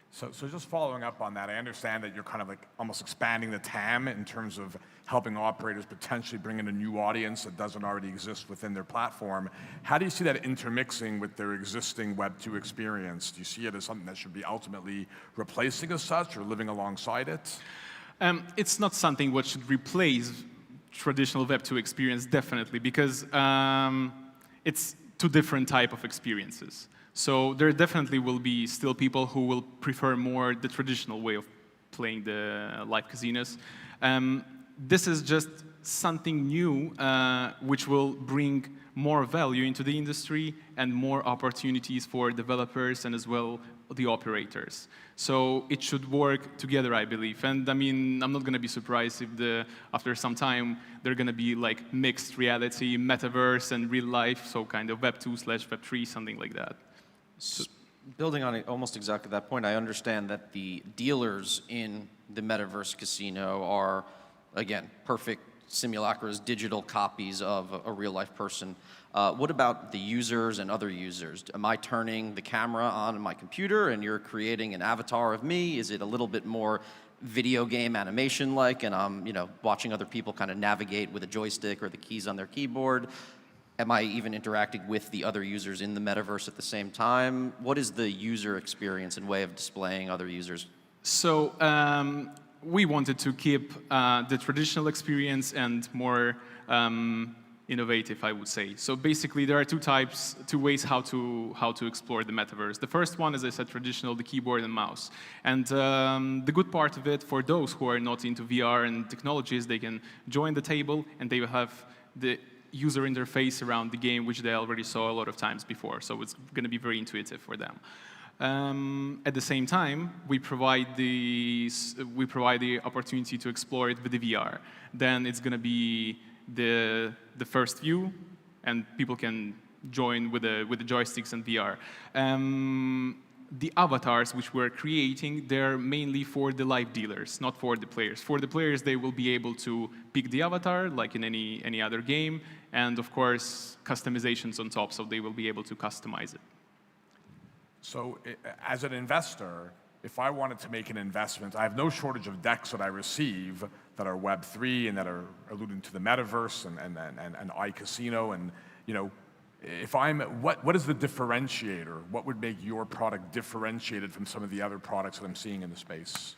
Speaker 14: So just following up on that, I understand that you're kind of almost expanding the TAM in terms of helping operators potentially bring in a new audience that doesn't already exist within their platform. How do you see that intermixing with their existing Web2 experience? Do you see it as something that should be ultimately replacing as such or living alongside it?
Speaker 7: It's not something what should replace traditional Web2 experience, definitely, because it's 2 different type of experiences. So there definitely will be still people who will prefer more the traditional way of playing the live casinos. This is just something new which will bring more value into the industry and more opportunities for developers and as well the operators. So it should work together, I believe. And I mean, I'm not going to be surprised if after some time they're going to be like mixed reality, metaverse, and real life, so kind of Web2/Web3, something like that.
Speaker 11: Building on almost exactly that point, I understand that the dealers in the metaverse casino are, again, perfect simulacras, digital copies of a real-life person. What about the users and other users? Am I turning the camera on in my computer and you're creating an avatar of me? Is it a little bit more video game animation-like, and I'm watching other people kind of navigate with a joystick or the keys on their keyboard? Am I even interacting with the other users in the metaverse at the same time? What is the user experience and way of displaying other users?
Speaker 7: So we wanted to keep the traditional experience and more innovative, I would say. So basically, there are two ways how to explore the metaverse. The first one, as I said, traditional, the keyboard and mouse. And the good part of it, for those who are not into VR and technologies, they can join the table and they will have the user interface around the game, which they already saw a lot of times before. So it's going to be very intuitive for them. At the same time, we provide the opportunity to explore it with the VR. Then it's going to be the first view, and people can join with the joysticks and VR. The avatars which we're creating, they're mainly for the live dealers, not for the players. For the players, they will be able to pick the avatar, like in any other game, and of course, customizations on top, so they will be able to customize it.
Speaker 14: So as an investor, if I wanted to make an investment, I have no shortage of decks that I receive that are Web3 and that are alluding to the metaverse and iCasino, and if what is the differentiator? What would make your product differentiated from some of the other products that I'm seeing in the space?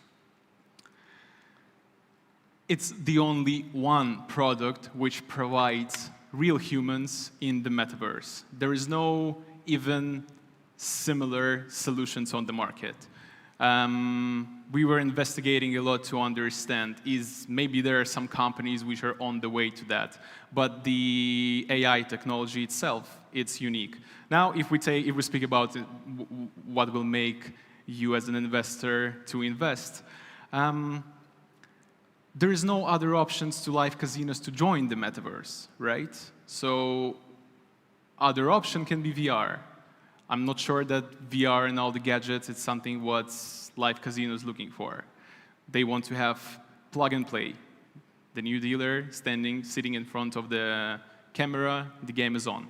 Speaker 7: It's the only one product which provides real humans in the metaverse. There is no even similar solutions on the market. We were investigating a lot to understand maybe there are some companies which are on the way to that, but the AI technology itself, it's unique. Now, if we speak about what will make you as an investor to invest, there is no other options to live casinos to join the metaverse, right? So other option can be VR. I'm not sure that VR and all the gadgets is something what live casinos looking for. They want to have plug and play. The new dealer sitting in front of the camera, the game is on.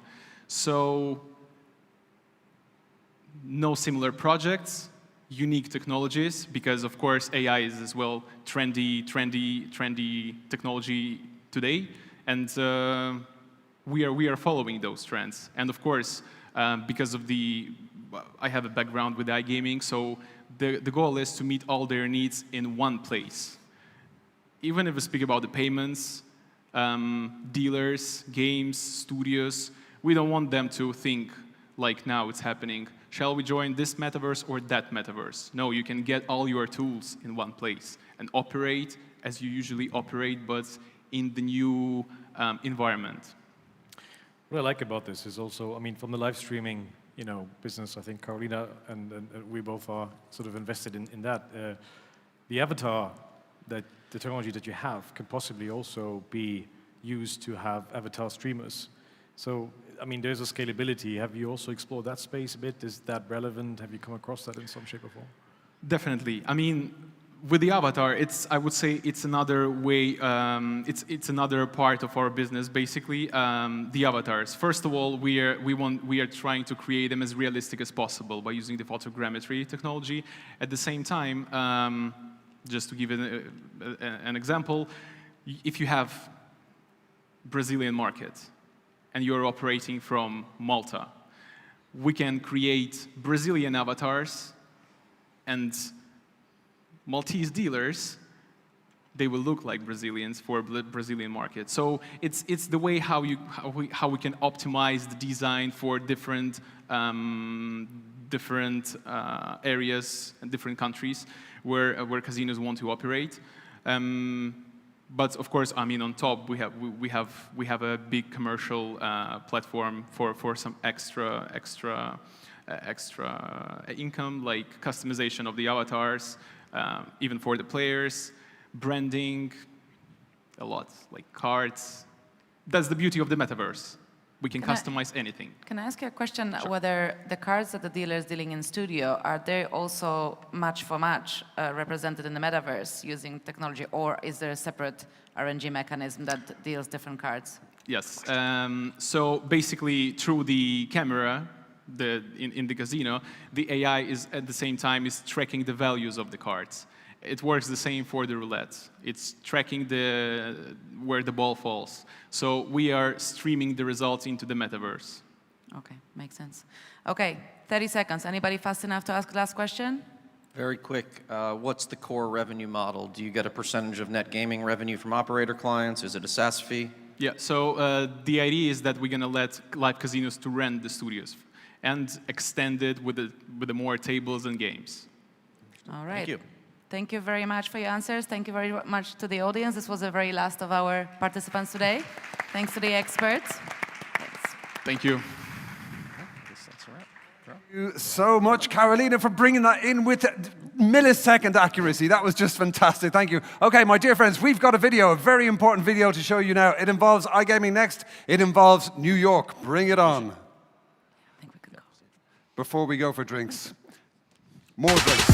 Speaker 7: So no similar projects, unique technologies, because of course AI is as well trendy technology today, and we are following those trends. And of course, because of I have a background with iGaming, so the goal is to meet all their needs in one place. Even if we speak about the payments, dealers, games, studios, we don't want them to think like now it's happening. Shall we join this metaverse or that metaverse? No, you can get all your tools in one place and operate as you usually operate, but in the new environment.
Speaker 15: What I like about this is also, I mean, from the live streaming, business, I think Carolina and we both are sort of invested in that. The avatar, the technology that you have, can possibly also be used to have avatar streamers. So, I mean, there's a scalability. Have you also explored that space a bit? Is that relevant? Have you come across that in some shape or form?
Speaker 7: Definitely. I mean, with the avatar, I would say it's another way, it's another part of our business, basically, the avatars. First of all, we are trying to create them as realistic as possible by using the photogrammetry technology. At the same time, just to give an example, if you have Brazilian market and you're operating from Malta, we can create Brazilian avatars, and Maltese dealers, they will look like Brazilians for Brazilian market. So it's the way how we can optimize the design for different areas and different countries where casinos want to operate. But of course, I mean, on top we have a big commercial platform for some extra extra income, like customization of the avatars, even for the players, branding, a lot, like cards. That's the beauty of the metaverse. We can customize anything.
Speaker 9: Can I ask you a question? Whether the cards that the dealer is dealing in studio, are they also match for match represented in the metaverse using technology, or is there a separate RNG mechanism that deals different cards?
Speaker 7: Yes. So basically, through the camera, in the casino, the AI is at the same time is tracking the values of the cards. It works the same for the roulette. It's tracking where the ball falls. So we are streaming the results into the metaverse.
Speaker 9: Okay, makes sense. Okay, 30 seconds. Anybody fast enough to ask the last question?
Speaker 11: Very quick. What's the core revenue model? Do you get a percentage of net gaming revenue from operator clients? Is it a SaaS fee?
Speaker 7: Yeah, so the idea is that we're going to let live casinos to rent the studios and extend it with the more tables and games.
Speaker 9: All right.
Speaker 11: Thank you.
Speaker 9: Thank you very much for your answers. Thank you very much to the audience. This was the very last of our participants today. Thanks to the experts. Thanks.
Speaker 7: Thank you.
Speaker 1: Thank you so much, Carolina, for bringing that in with millisecond accuracy. That was just fantastic. Thank you. Okay, my dear friends, we've got a video, a very important video to show you now. It involves iGaming Next. It involves New York. Bring it on.
Speaker 9: I think we could go.
Speaker 1: Before we go for drinks, more drinks.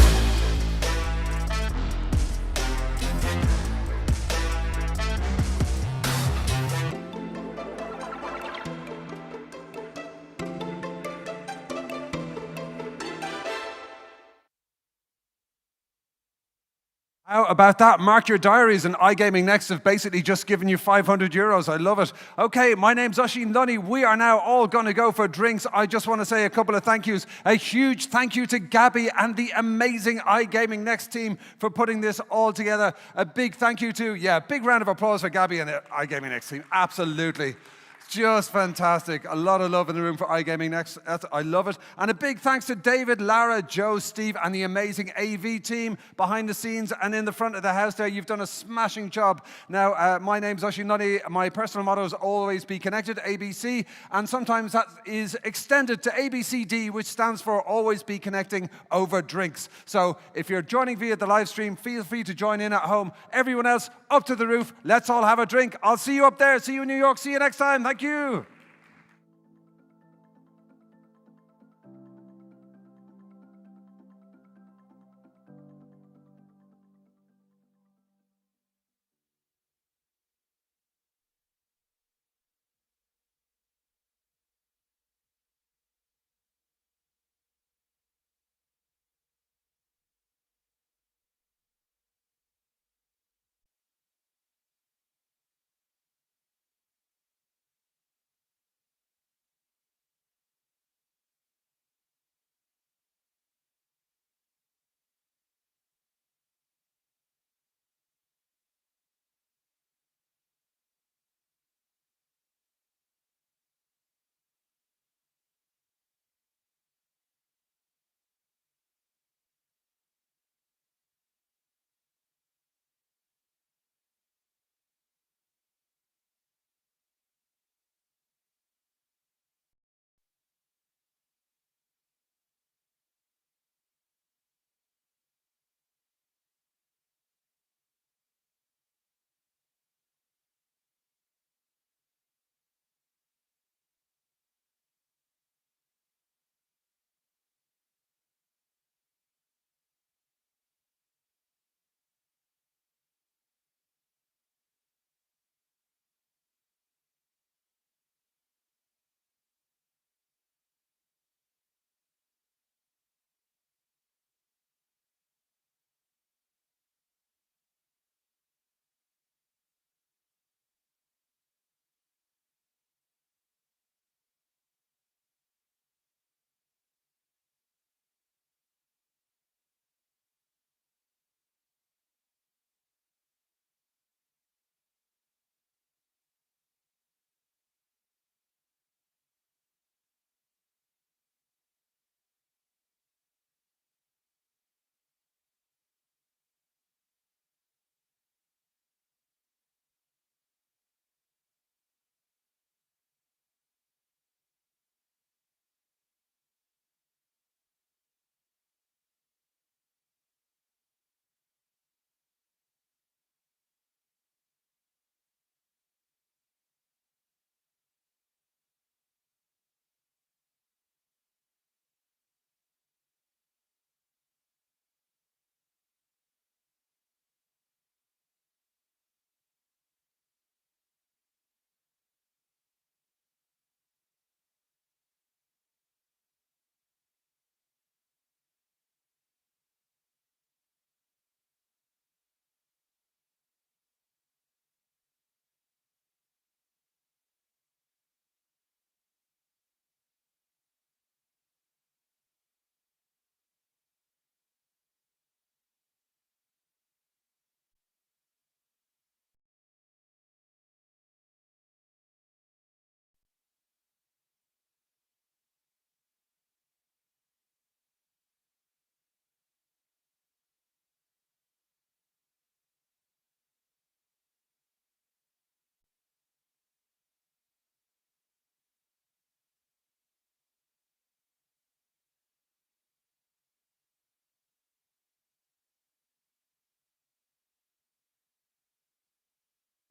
Speaker 1: How about that? Mark your diaries, and iGaming Next have basically just given you €500. I love it. Okay, my name's Oisín Lunny. We are now all going to go for drinks. I just want to say a couple of thank yous. A huge thank you to Gabby and the amazing iGaming Next team for putting this all together. A big thank you to, big round of applause for Gabby and the iGaming Next team. Absolutely. Just fantastic. A lot of love in the room for iGaming Next. I love it. And a big thanks to David, Lara, Joe, Steve, and the amazing AV team behind the scenes and in the front of the house there. You've done a smashing job. Now, my name's Oisín Lunny. My personal motto is always be connected, ABC. And sometimes that is extended to ABCD, which stands for always be connecting over drinks. So if you're joining via the live stream, feel free to join in at home. Everyone else, up to the roof. Let's all have a drink. I'll see you up there. See you in New York. See you next time. Thank you.